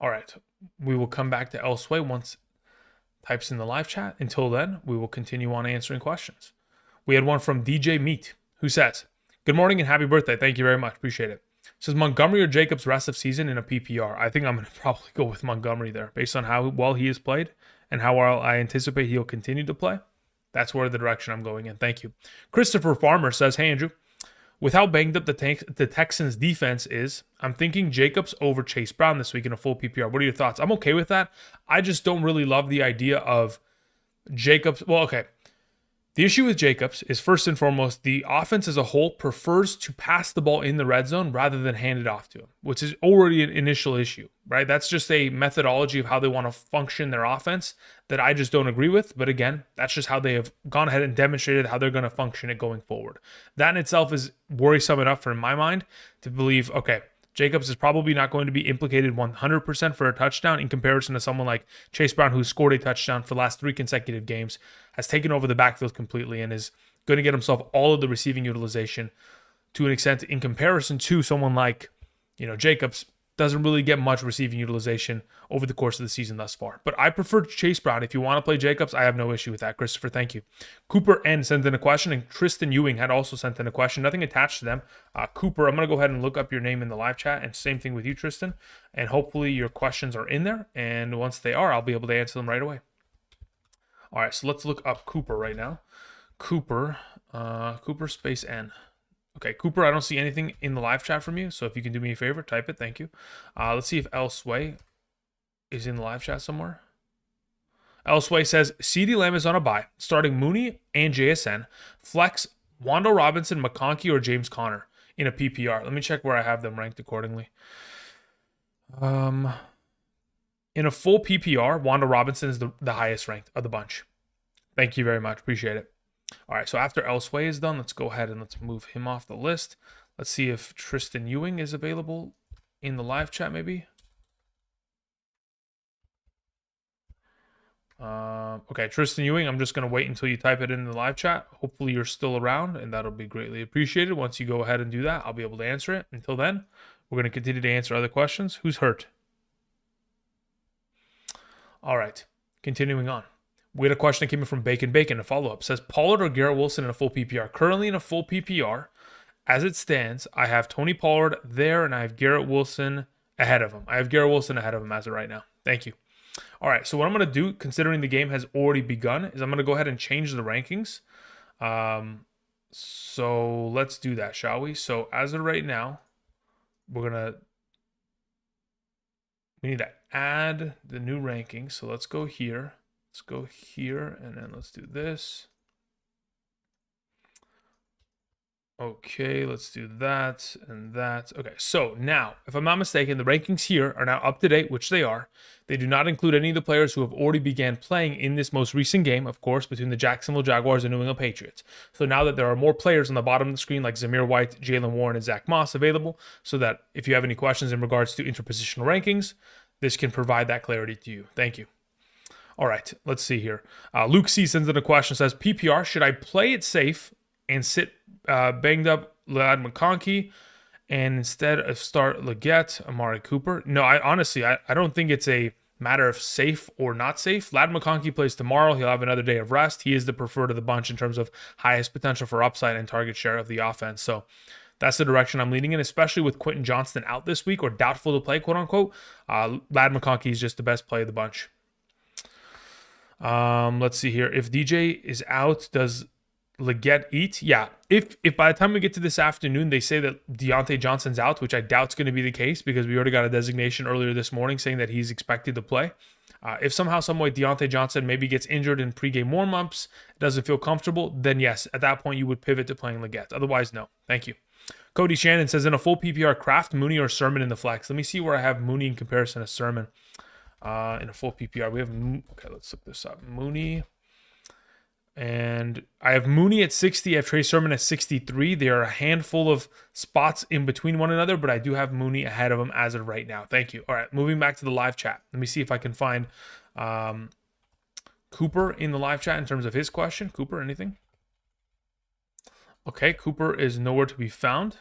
All right. We will come back to Elseway once types in the live chat. Until then, we will continue on answering questions. We had one from DJ Meat who says, "Good morning and happy birthday. Thank you very much. Appreciate it." Says Montgomery or Jacobs rest of season in a PPR. I think I'm going to probably go with Montgomery there based on how well he has played and how well I anticipate he'll continue to play. That's where the direction I'm going in. Thank you. Christopher Farmer says, "Hey, Andrew. With how banged up the Texans defense is, I'm thinking Jacobs over Chase Brown this week in a full PPR. What are your thoughts?" I'm okay with that. I just don't really love the idea of Jacobs. Well, okay. The issue with Jacobs is, first and foremost, the offense as a whole prefers to pass the ball in the red zone rather than hand it off to him, which is already an initial issue, right? That's just a methodology of how they want to function their offense that I just don't agree with. But again, that's just how they have gone ahead and demonstrated how they're going to function it going forward. That in itself is worrisome enough for my mind to believe, okay, Jacobs is probably not going to be implicated 100% for a touchdown in comparison to someone like Chase Brown, who's scored a touchdown for the last 3 consecutive games, has taken over the backfield completely, and is going to get himself all of the receiving utilization to an extent in comparison to someone like, Jacobs. Doesn't really get much receiving utilization over the course of the season thus far. But I prefer Chase Brown. If you want to play Jacobs, I have no issue with that. Christopher, thank you. Cooper N sent in a question, and Tristan Ewing had also sent in a question. Nothing attached to them. Cooper, I'm going to go ahead and look up your name in the live chat, and same thing with you, Tristan. And hopefully your questions are in there, and once they are, I'll be able to answer them right away. All right, so let's look up Cooper right now. Cooper space N. Okay, Cooper, I don't see anything in the live chat from you, so if you can do me a favor, type it. Thank you. Let's see if Elseway is in the live chat somewhere. Elseway says, CeeDee Lamb is on a bye, starting Mooney and JSN, flex Wando Robinson, McConkey, or James Conner in a PPR. Let me check where I have them ranked accordingly. In a full PPR, Wando Robinson is the highest ranked of the bunch. Thank you very much. Appreciate it. All right, so after Elseway is done, let's go ahead and let's move him off the list. Let's see if Tristan Ewing is available in the live chat, maybe. Okay, Tristan Ewing, I'm just going to wait until you type it in the live chat. Hopefully you're still around, and that'll be greatly appreciated. Once you go ahead and do that, I'll be able to answer it. Until then, we're going to continue to answer other questions. Who's hurt? All right, continuing on. We had a question that came in from Bacon, a follow-up. Says, Pollard or Garrett Wilson in a full PPR? Currently in a full PPR, as it stands, I have Tony Pollard there, and I have Garrett Wilson ahead of him. I have Garrett Wilson ahead of him as of right now. Thank you. All right, so what I'm going to do, considering the game has already begun, is I'm going to go ahead and change the rankings. So let's do that, shall we? So as of right now, we need to add the new ranking. So let's go here. Let's go here, and then let's do this. Okay, let's do that and that. Okay, so now, if I'm not mistaken, the rankings here are now up to date, which they are. They do not include any of the players who have already began playing in this most recent game, of course, between the Jacksonville Jaguars and New England Patriots. So now that there are more players on the bottom of the screen, like Zamir White, Jalen Warren, and Zach Moss available, so that if you have any questions in regards to interpositional rankings, this can provide that clarity to you. Thank you. All right, let's see here. Luke C sends in a question, says, PPR, should I play it safe and sit banged up Ladd McConkey and instead of start Leggett, Amari Cooper? No, I honestly don't think it's a matter of safe or not safe. Ladd McConkey plays tomorrow. He'll have another day of rest. He is the preferred of the bunch in terms of highest potential for upside and target share of the offense. So that's the direction I'm leaning in, especially with Quentin Johnston out this week or doubtful to play, quote unquote. Ladd McConkey is just the best play of the bunch. Let's see here. If DJ is out, does Leggett eat? Yeah. If by the time we get to this afternoon, they say that Deontay Johnson's out, which I doubt is going to be the case because we already got a designation earlier this morning saying that he's expected to play. If somehow, some way Deontay Johnson maybe gets injured in pregame warm-ups, doesn't feel comfortable, then yes, at that point you would pivot to playing Leggett. Otherwise, no. Thank you. Cody Shannon says, in a full PPR, Kraft, Mooney, or Sermon in the flex. Let me see where I have Mooney in comparison to Sermon. In a full PPR, we have, okay, let's look this up. Mooney, and I have Mooney at 60. I have Trey Sermon at 63. There are a handful of spots in between one another, but I do have Mooney ahead of him as of right now. Thank you. All right, moving back to the live chat. Let me see if I can find Cooper in the live chat in terms of his question. Cooper, anything? Okay, Cooper is nowhere to be found.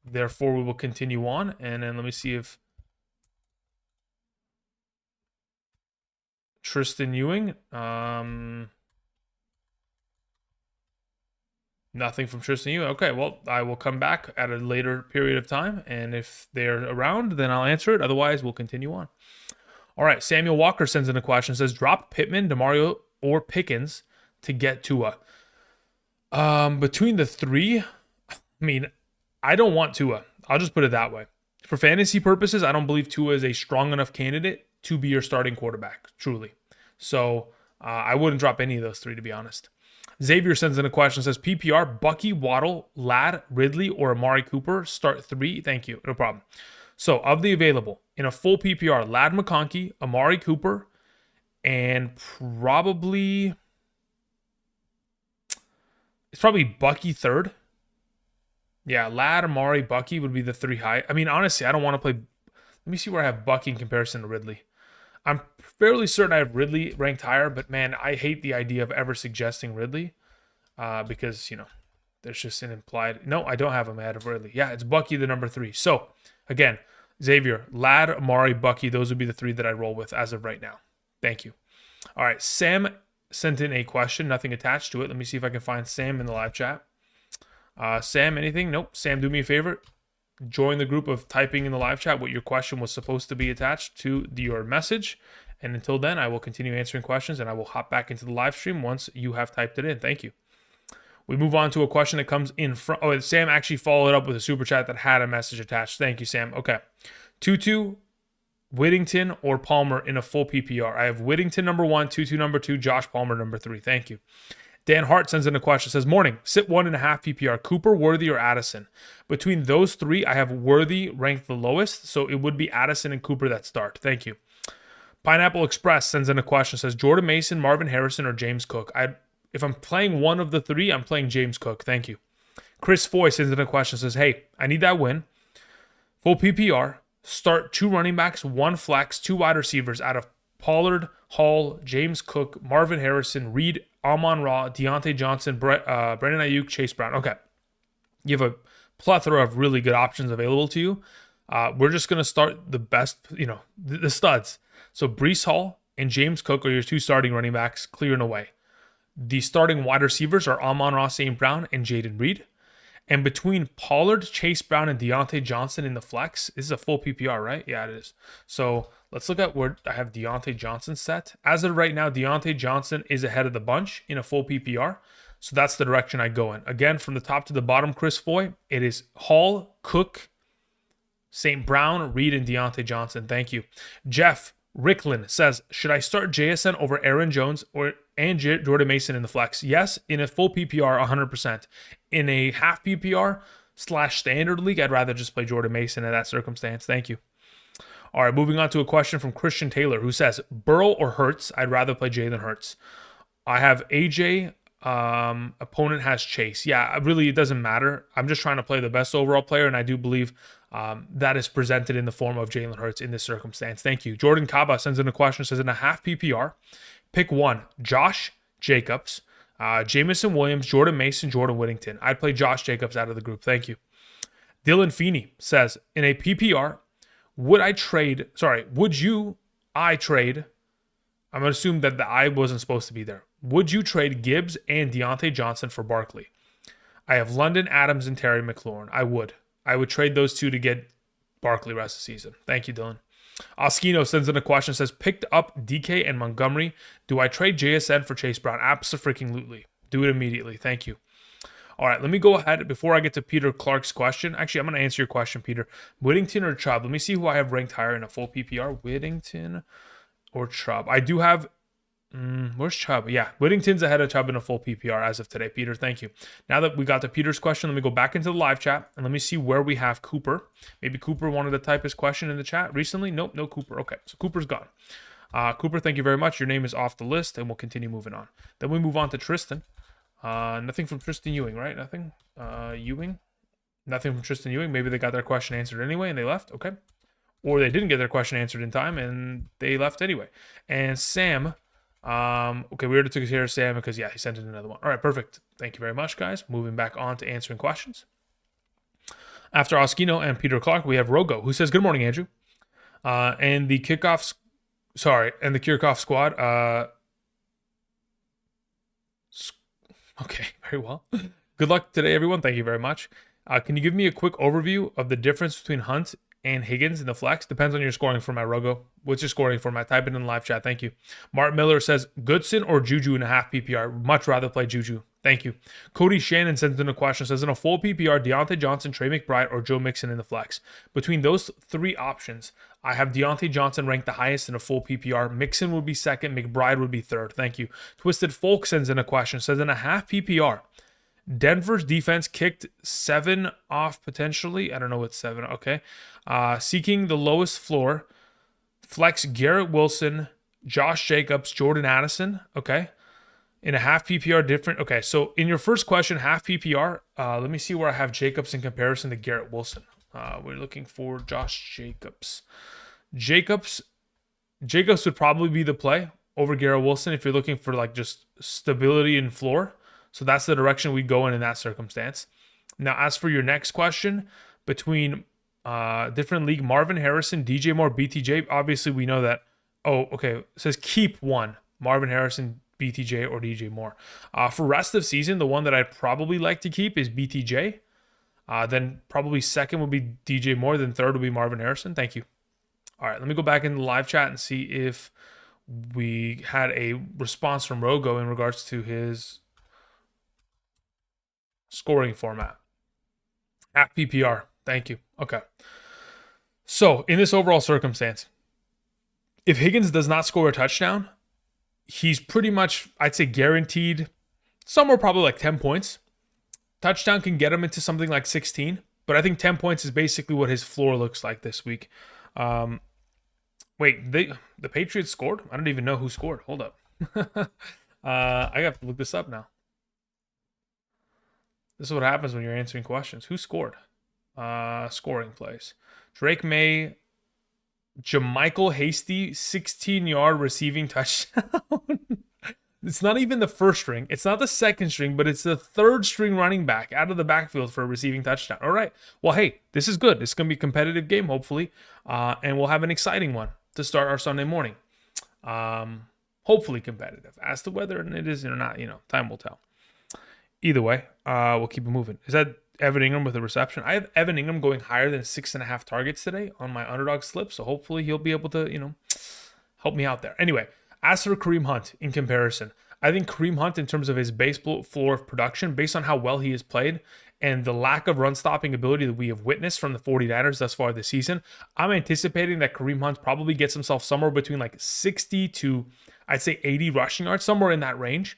Therefore, we will continue on, and then let me see if Tristan Ewing. Nothing from Tristan Ewing. Okay, well, I will come back at a later period of time, and if they're around, then I'll answer it. Otherwise, we'll continue on. All right, Samuel Walker sends in a question. Says, drop Pittman, DeMario, or Pickens to get Tua. Between the three, I mean, I don't want Tua. I'll just put it that way. For fantasy purposes, I don't believe Tua is a strong enough candidate to be your starting quarterback, truly. So I wouldn't drop any of those three, to be honest. Xavier sends in a question, says, PPR, Bucky, Waddle, Ladd, Ridley, or Amari Cooper, start 3. Thank you. No problem. So of the available, in a full PPR, Ladd McConkey, Amari Cooper, and probably, it's probably Bucky third. Yeah, Ladd, Amari, Bucky would be the 3 high. I mean, honestly, I don't want to play. Let me see where I have Bucky in comparison to Ridley. I'm fairly certain I have Ridley ranked higher, but man, I hate the idea of ever suggesting Ridley because, there's just an implied. No, I don't have him ahead of Ridley. Yeah, it's Bucky, the number 3. So, again, Xavier, Ladd, Amari, Bucky, those would be the 3 that I roll with as of right now. Thank you. All right, Sam sent in a question, nothing attached to it. Let me see if I can find Sam in the live chat. Sam, anything? Nope. Sam, do me a favor. Join the group of typing in the live chat what your question was supposed to be attached to your message. And until then, I will continue answering questions and I will hop back into the live stream once you have typed it in. Thank you. We move on to a question that comes in front. Oh, Sam actually followed up with a super chat that had a message attached. Thank you, Sam. Okay. Tutu, Whittington, or Palmer in a full PPR. I have Whittington number 1, Tutu number 2, Josh Palmer number 3. Thank you. Dan Hart sends in a question. Says, morning, sit 1.5 PPR. Cooper, Worthy, or Addison? Between those 3, I have Worthy ranked the lowest, so it would be Addison and Cooper that start. Thank you. Pineapple Express sends in a question. Says, Jordan Mason, Marvin Harrison, or James Cook? If I'm playing one of the 3, I'm playing James Cook. Thank you. Chris Foy sends in a question. Says, hey, I need that win. Full PPR. Start 2 running backs, 1 flex, 2 wide receivers out of Pollard, Hall, James Cook, Marvin Harrison, Reed, Amon-Ra, Deontay Johnson, Brandon Ayuk, Chase Brown. Okay. You have a plethora of really good options available to you. We're just going to start the best, the studs. So Breece Hall and James Cook are your 2 starting running backs, clear and away. The starting wide receivers are Amon-Ra, St. Brown, and Jaden Reed. And between Pollard, Chase Brown, and Deontay Johnson in the flex, this is a full PPR, right? Yeah, it is. So let's look at where I have Deontay Johnson set. As of right now, Deontay Johnson is ahead of the bunch in a full PPR. So that's the direction I go in. Again, from the top to the bottom, Chris Foy, it is Hall, Cook, St. Brown, Reed, and Deontay Johnson. Thank you. Jeff Ricklin says, should I start JSN over Aaron Jones and Jordan Mason in the flex? Yes, in a full PPR, 100%. In a half PPR / standard league, I'd rather just play Jordan Mason in that circumstance. Thank you. All right, moving on to a question from Christian Taylor, who says, Burrow or Hurts? I'd rather play Jalen Hurts. I have AJ. Opponent has Chase. Yeah, really, it doesn't matter. I'm just trying to play the best overall player, and I do believe that is presented in the form of Jalen Hurts in this circumstance. Thank you. Jordan Kaba sends in a question, says, in a half PPR, pick 1, Josh Jacobs, Jamison Williams, Jordan Mason, Jordan Whittington. I'd play Josh Jacobs out of the group. Thank you. Dylan Feeney says, in a PPR, would I trade, I'm going to assume that the I wasn't supposed to be there. Would you trade Gibbs and Deontay Johnson for Barkley? I have London, Adams, and Terry McLaurin. I would trade those 2 to get Barkley rest of the season. Thank you, Dylan. Oskino sends in a question, says, picked up DK and Montgomery. Do I trade JSN for Chase Brown? Abso-freaking-lutely. Do it immediately. Thank you. All right, let me go ahead before I get to Peter Clark's question. Actually, I'm going to answer your question, Peter. Whittington or Chubb? Let me see who I have ranked higher in a full PPR. Whittington or Chubb? I do have... where's Chubb? Yeah, Whittington's ahead of Chubb in a full PPR as of today. Peter, thank you. Now that we got to Peter's question, let me go back into the live chat and let me see where we have Cooper. Maybe Cooper wanted to type his question in the chat recently. Nope, no Cooper. Okay, so Cooper's gone. Cooper, thank you very much. Your name is off the list, and we'll continue moving on. Then we move on to Tristan. Nothing from Tristan Ewing, right? Nothing? Ewing? Nothing from Tristan Ewing. Maybe they got their question answered anyway and they left. Okay. Or they didn't get their question answered in time and they left anyway. And Sam... okay, we already took care of Sam because, yeah, he sent in another one. All right, perfect. Thank you very much, guys. Moving back on to answering questions. After Oskino and Peter Clark, we have Rogo, who says, good morning, Andrew. And the kickoffs Sorry, and the Kirchhoff squad. Okay, very well. Good luck today, everyone. Thank you very much. Can you give me a quick overview of the difference between Hunt and Higgins in the flex? Depends on your scoring format, Rogo. What's your scoring format? Type it in the live chat. Thank you. Mark Miller says Goodson or Juju in a half PPR. Much rather play Juju. Thank you. Cody Shannon sends in a question. Says in a full PPR, Deontay Johnson, Trey McBride, or Joe Mixon in the flex. Between those three options, I have Deontay Johnson ranked the highest in a full PPR. Mixon would be second. McBride would be third. Thank you. Twisted Folk sends in a question. Says in a half PPR, Denver's defense kicked 7 off potentially. I don't know what 7. Okay. Seeking the lowest floor. Flex Garrett Wilson, Josh Jacobs, Jordan Addison. Okay. In a half PPR different. Okay. So in your first question, half PPR, let me see where I have Jacobs in comparison to Garrett Wilson. We're looking for Josh Jacobs. Jacobs would probably be the play over Garrett Wilson if you're looking for like just stability and floor. So that's the direction we go in that circumstance. Now, as for your next question, between different league, Marvin Harrison, DJ Moore, BTJ, obviously we know that. Oh, okay. It says keep one, Marvin Harrison, BTJ, or DJ Moore. For rest of season, the one that I'd probably like to keep is BTJ. Then probably second would be DJ Moore. Then third would be Marvin Harrison. Thank you. All right, let me go back in the live chat and see if we had a response from Rogo in regards to his scoring format. At PPR. Thank you. Okay. So, in this overall circumstance, if Higgins does not score a touchdown, he's pretty much, I'd say, guaranteed somewhere probably like 10 points. Touchdown can get him into something like 16, but I think 10 points is basically what his floor looks like this week. Wait, the Patriots scored? I don't even know who scored. Hold up. I have to look this up now. This is what happens when you're answering questions. Who scored? Scoring plays. Drake May, Jamichael Hasty, 16-yard receiving touchdown. It's not even the first string. It's not the second string, but it's the third string running back out of the backfield for a receiving touchdown. All right. Well, hey, this is good. It's going to be a competitive game, hopefully. And we'll have an exciting one to start our Sunday morning. Hopefully competitive. As to whether it is or not, time will tell. Either way, we'll keep it moving. Is that Evan Ingram with a reception? I have Evan Ingram going higher than 6.5 targets today on my underdog slip. So hopefully he'll be able to, help me out there. Anyway, as for Kareem Hunt in comparison, I think Kareem Hunt in terms of his base floor of production, based on how well he has played and the lack of run-stopping ability that we have witnessed from the 49ers thus far this season, I'm anticipating that Kareem Hunt probably gets himself somewhere between like 60 to, I'd say, 80 rushing yards, somewhere in that range.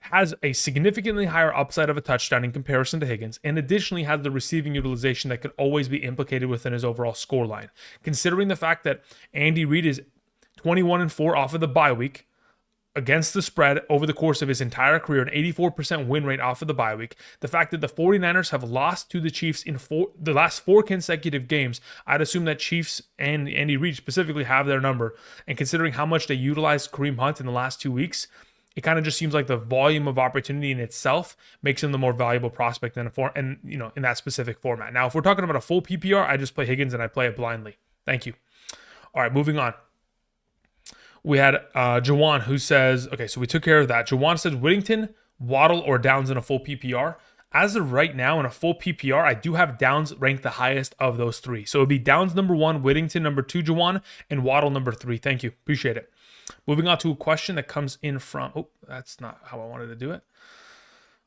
Has a significantly higher upside of a touchdown in comparison to Higgins, and additionally has the receiving utilization that could always be implicated within his overall score line. Considering the fact that Andy Reid is 21-4 off of the bye week against the spread over the course of his entire career, an 84% win rate off of the bye week, the fact that the 49ers have lost to the Chiefs in the last 4 consecutive games, I'd assume that Chiefs and Andy Reid specifically have their number. And considering how much they utilized Kareem Hunt in the last 2 weeks, it kind of just seems like the volume of opportunity in itself makes him the more valuable prospect in in that specific format. Now, if we're talking about a full PPR, I just play Higgins and I play it blindly. Thank you. All right, moving on. We had Jawan who says, okay, so we took care of that. Jawan says Whittington, Waddle, or Downs in a full PPR. As of right now, in a full PPR, I do have Downs ranked the highest of those 3. So it would be Downs number 1, Whittington number 2, Jawan, and Waddle number 3. Thank you. Appreciate it. Moving on to a question that comes in from, that's not how I wanted to do it.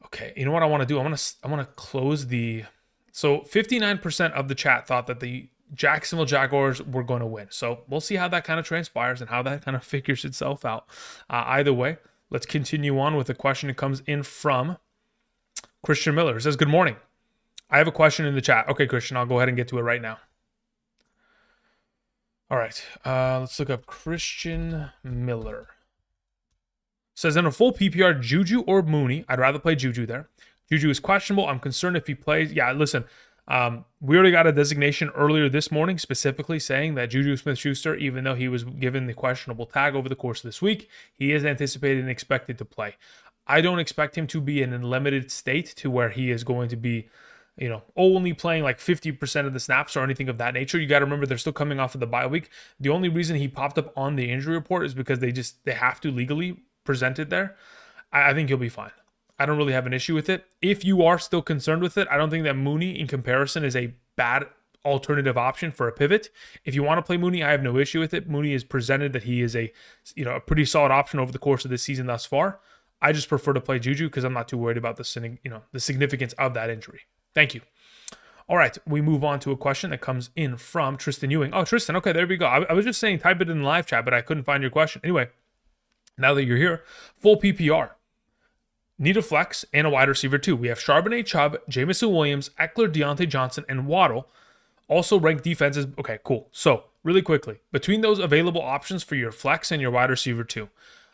Okay, you know what I want to do? I want to close the, so 59% of the chat thought that the Jacksonville Jaguars were going to win. So we'll see how that kind of transpires and how that kind of figures itself out. Either way, let's continue on with a question that comes in from Christian Miller. It says, good morning. I have a question in the chat. Okay, Christian, I'll go ahead and get to it right now. All right, let's look up Christian Miller. Says, in a full PPR, Juju or Mooney? I'd rather play Juju there. Juju is questionable. I'm concerned if he plays. Yeah, listen, we already got a designation earlier this morning specifically saying that Juju Smith-Schuster, even though he was given the questionable tag over the course of this week, he is anticipated and expected to play. I don't expect him to be in a limited state to where he is going to be only playing like 50% of the snaps or anything of that nature. You got to remember they're still coming off of the bye week. The only reason he popped up on the injury report is because they have to legally present it there. I think he'll be fine. I don't really have an issue with it. If you are still concerned with it, I don't think that Mooney in comparison is a bad alternative option for a pivot. If you want to play Mooney, I have no issue with it. Mooney has presented that he is a pretty solid option over the course of this season thus far. I just prefer to play Juju because I'm not too worried about the significance of that injury. Thank you. All right, we move on to a question that comes in from Tristan Ewing. Oh, Tristan, okay, there we go. I was just saying type it in the live chat, but I couldn't find your question. Anyway, now that you're here, full PPR. Need a flex and a wide receiver too. We have Charbonnet, Chubb, Jameson Williams, Eckler, Deontay Johnson, and Waddle. Also ranked defenses. Okay, cool. So really quickly, between those available options for your flex and your wide receiver too,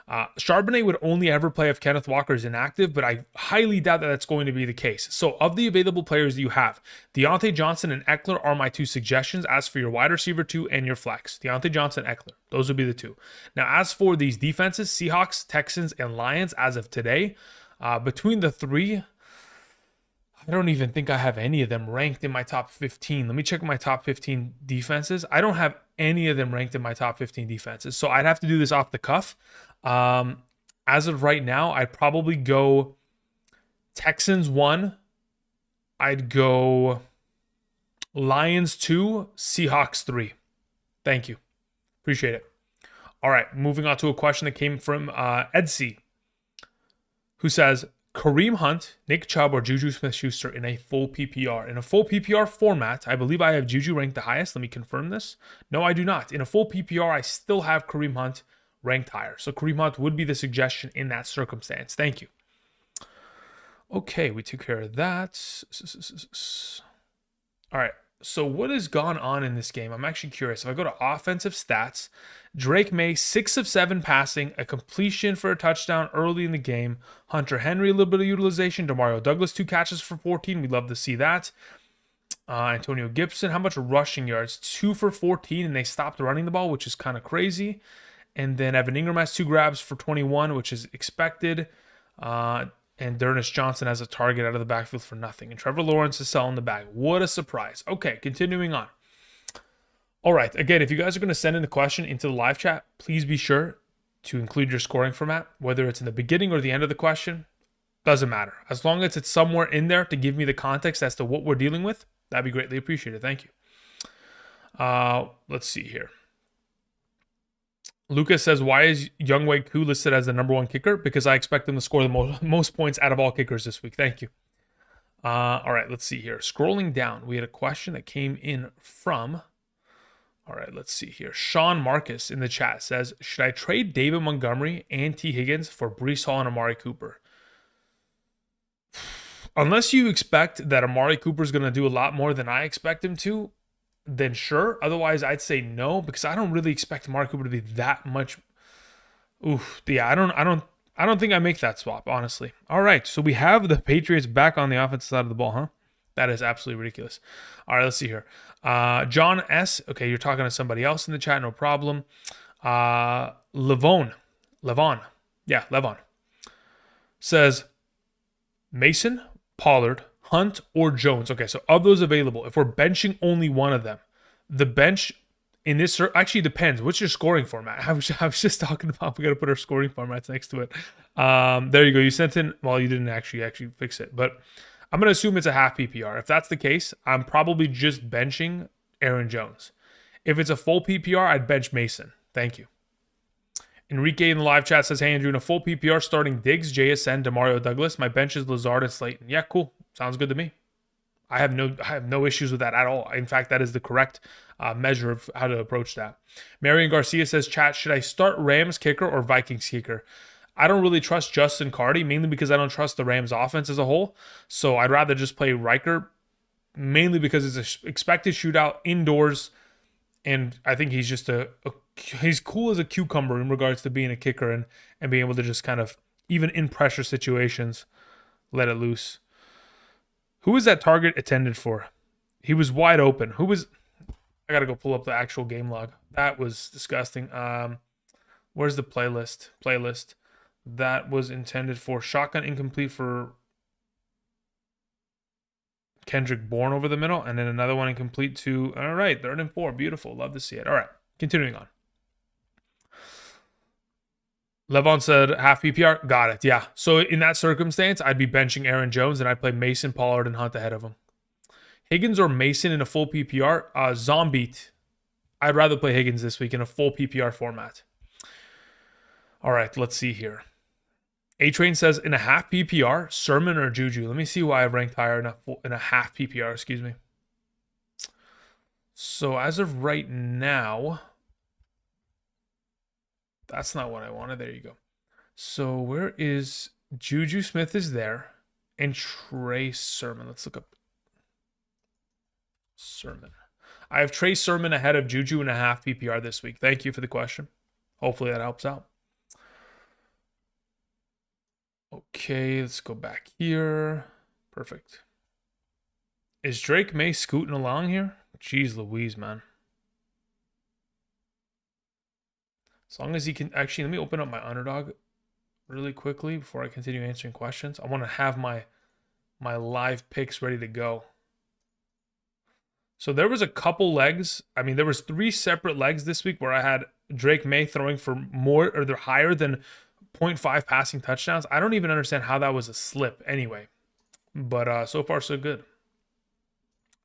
Charbonnet would only ever play if Kenneth Walker is inactive, but I highly doubt that that's going to be the case. So of the available players you have, Deontay Johnson and Eckler are my two suggestions. As for your wide receiver two and your flex, Deontay Johnson, Eckler, those would be the two. Now, as for these defenses, Seahawks, Texans, and Lions, as of today, between the three, I don't even think I have any of them ranked in my top 15. Let me check my top 15 defenses. I don't have any of them ranked in my top 15 defenses. So I'd have to do this off the cuff. As of right now, I'd probably go Texans 1. I'd go Lions 2, Seahawks 3. Thank you. Appreciate it. All right, moving on to a question that came from Edsy, who says, Kareem Hunt, Nick Chubb, or Juju Smith-Schuster in a full PPR. In a full PPR format, I believe I have Juju ranked the highest. Let me confirm this. No, I do not. In a full PPR, I still have Kareem Hunt ranked higher. So Kareem Hunt would be the suggestion in that circumstance. Thank you. Okay, we took care of that. All right. So what has gone on in this game? I'm actually curious. If I go to offensive stats, Drake May, 6 of 7 passing, a completion for a touchdown early in the game. Hunter Henry, a little bit of utilization. Demario Douglas, 2 catches for 14. We'd love to see that. Antonio Gibson, how much rushing yards? 2 for 14, and they stopped running the ball, which is kind of crazy. And then Evan Ingram has 2 grabs for 21, which is expected. And D'Ernest Johnson has a target out of the backfield for nothing. And Trevor Lawrence is selling the bag. What a surprise. Okay, continuing on. All right, again, if you guys are going to send in a question into the live chat, please be sure to include your scoring format, whether it's in the beginning or the end of the question. Doesn't matter. As long as it's somewhere in there to give me the context as to what we're dealing with, that'd be greatly appreciated. Thank you. Let's see here. Lucas says, why is Younghoe Koo listed as the #1 kicker? Because I expect him to score the most points out of all kickers this week. Thank you. All right, let's see here. Scrolling down, we had a question that came in from, all right, let's see here. Sean Marcus in the chat says, should I trade David Montgomery and T. Higgins for Breece Hall and Amari Cooper? Unless you expect that Amari Cooper is going to do a lot more than I expect him to, then sure. Otherwise, I'd say no, because I don't really expect Amari Cooper to be that much. Oof. Yeah, I don't think I make that swap, honestly. All right, so we have the Patriots back on the offensive side of the ball, huh? That is absolutely ridiculous. All right, let's see here. John S. Okay, you're talking to somebody else in the chat, no problem. Levon. Yeah, Levon. Says, Mason, Pollard, Hunt, or Jones. Okay, so of those available, if we're benching only one of them, the bench in this actually depends. What's your scoring format? I was just talking about we got to put our scoring formats next to it. There you go. You sent in. Well, you didn't actually fix it, but I'm gonna assume it's a half PPR. If that's the case, I'm probably just benching Aaron Jones. If it's a full PPR, I'd bench Mason. Thank you. Enrique in the live chat says, hey, Andrew, in a full PPR starting Diggs, JSN, Demario Douglas. My bench is Lazard and Slayton. Yeah, cool. Sounds good to me. I have no issues with that at all. In fact, that is the correct measure of how to approach that. Marion Garcia says, chat, should I start Rams kicker or Vikings kicker? I don't really trust Justin Carty, mainly because I don't trust the Rams offense as a whole. So I'd rather just play Riker, mainly because it's an expected shootout indoors. And I think he's just he's cool as a cucumber in regards to being a kicker and being able to just kind of, even in pressure situations, let it loose. Who was that target intended for? He was wide open. Who was... I got to go pull up the actual game log. That was disgusting. Where's the playlist? That was intended for shotgun incomplete for Kendrick Bourne over the middle, and then another one incomplete to, all right, 3rd and 4. Beautiful. Love to see it. All right, continuing on. Levon said half PPR. Got it. Yeah. So in that circumstance, I'd be benching Aaron Jones, and I'd play Mason, Pollard, and Hunt ahead of him. Higgins or Mason in a full PPR? Zombeat. I'd rather play Higgins this week in a full PPR format. All right, let's see here. A-Train says in a half PPR, Sermon or Juju. Let me see why I ranked higher in a half PPR, excuse me. So as of right now, that's not what I wanted. There you go. So where is Juju Smith is there and Trey Sermon. Let's look up Sermon. I have Trey Sermon ahead of Juju in a half PPR this week. Thank you for the question. Hopefully that helps out. Okay, let's go back here. Perfect. Is Drake May scooting along here? Jeez Louise, man. As long as he can... Actually, let me open up my Underdog really quickly before I continue answering questions. I want to have my live picks ready to go. So there was a couple legs. I mean, there was 3 separate legs this week where I had Drake May throwing for more, or they're higher than 0.5 passing touchdowns. I don't even understand how that was a slip anyway. But so far, so good.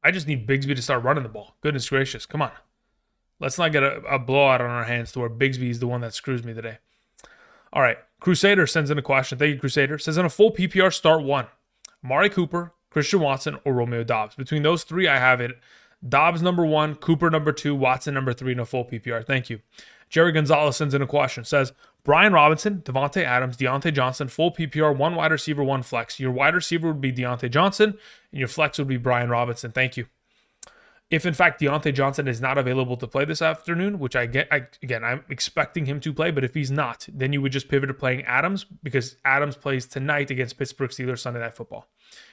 I just need Bigsby to start running the ball. Goodness gracious. Come on. Let's not get a blowout on our hands to where Bigsby is the one that screws me today. All right. Crusader sends in a question. Thank you, Crusader. Says in a full PPR, start 1. Amari Cooper, Christian Watson, or Romeo Doubs. Between those 3, I have it. Dobbs number 1, Cooper number 2, Watson number 3 in a full PPR. Thank you. Jerry Gonzalez sends in a question. Says, Brian Robinson, Devontae Adams, Deontay Johnson, full PPR, 1 wide receiver, 1 flex. Your wide receiver would be Deontay Johnson, and your flex would be Brian Robinson. Thank you. If, in fact, Deontay Johnson is not available to play this afternoon, which I'm expecting him to play, but if he's not, then you would just pivot to playing Adams, because Adams plays tonight against Pittsburgh Steelers Sunday Night Football.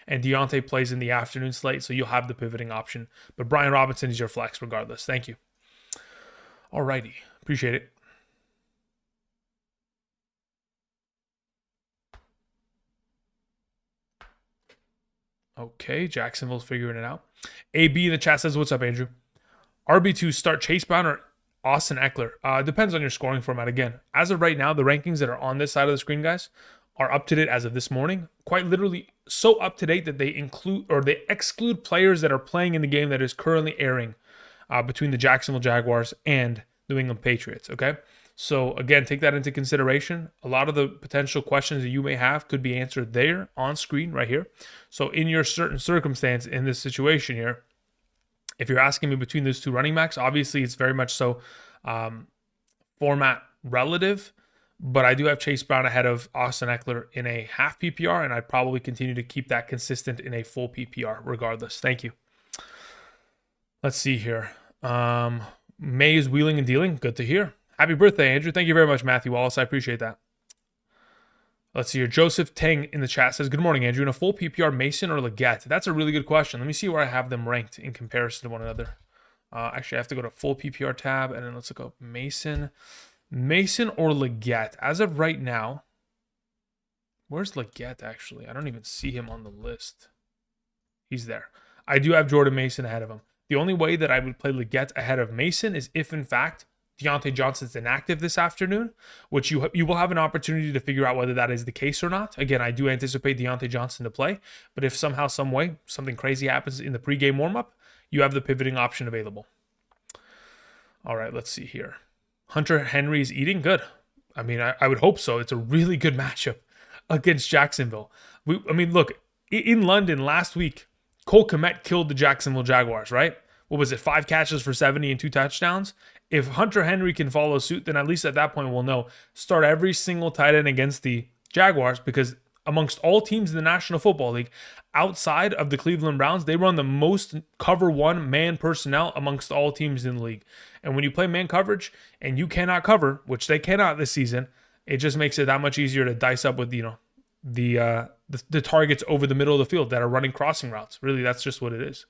And Deontay plays in the afternoon slate, so you'll have the pivoting option. But Brian Robinson is your flex regardless. Thank you. All righty. Appreciate it. Okay, Jacksonville's figuring it out. AB in the chat says, what's up, Andrew? RB2 start Chase Brown or Austin Eckler? Depends on your scoring format. Again, as of right now, the rankings that are on this side of the screen, guys, are up to date as of this morning. Quite literally so up to date that they include, or they exclude, players that are playing in the game that is currently airing between the Jacksonville Jaguars and New England Patriots, okay? So again, take that into consideration. A lot of the potential questions that you may have could be answered there on screen right here. So in your certain circumstance in this situation here, if you're asking me between those 2 running backs, obviously it's very much so format relative, but I do have Chase Brown ahead of Austin Eckler in a half PPR, and I'd probably continue to keep that consistent in a full PPR regardless. Thank you. Let's see here. May is wheeling and dealing. Good to hear. Happy birthday, Andrew. Thank you very much, Matthew Wallace. I appreciate that. Let's see here. Joseph Tang in the chat says, good morning, Andrew. In a full PPR, Mason or Leggett? That's a really good question. Let me see where I have them ranked in comparison to one another. Actually, I have to go to full PPR tab, and then let's look up Mason. Mason or Leggett? As of right now, where's Leggett, actually? I don't even see him on the list. He's there. I do have Jordan Mason ahead of him. The only way that I would play Leggett ahead of Mason is if, in fact, Deontay Johnson's inactive this afternoon, which you will have an opportunity to figure out whether that is the case or not. Again, I do anticipate Deontay Johnson to play, but if somehow, some way, something crazy happens in the pregame warm-up, you have the pivoting option available. All right, let's see here. Hunter Henry is eating good. I mean, I would hope so. It's a really good matchup against Jacksonville. I mean, look, in London last week, Cole Kmet killed the Jacksonville Jaguars, right? What was it, 5 catches for 70 and 2 touchdowns? If Hunter Henry can follow suit, then at least at that point we'll know. Start every single tight end against the Jaguars, because amongst all teams in the National Football League, outside of the Cleveland Browns, they run the most cover 1 man personnel amongst all teams in the league. And when you play man coverage and you cannot cover, which they cannot this season, it just makes it that much easier to dice up with, the targets over the middle of the field that are running crossing routes. Really, that's just what it is.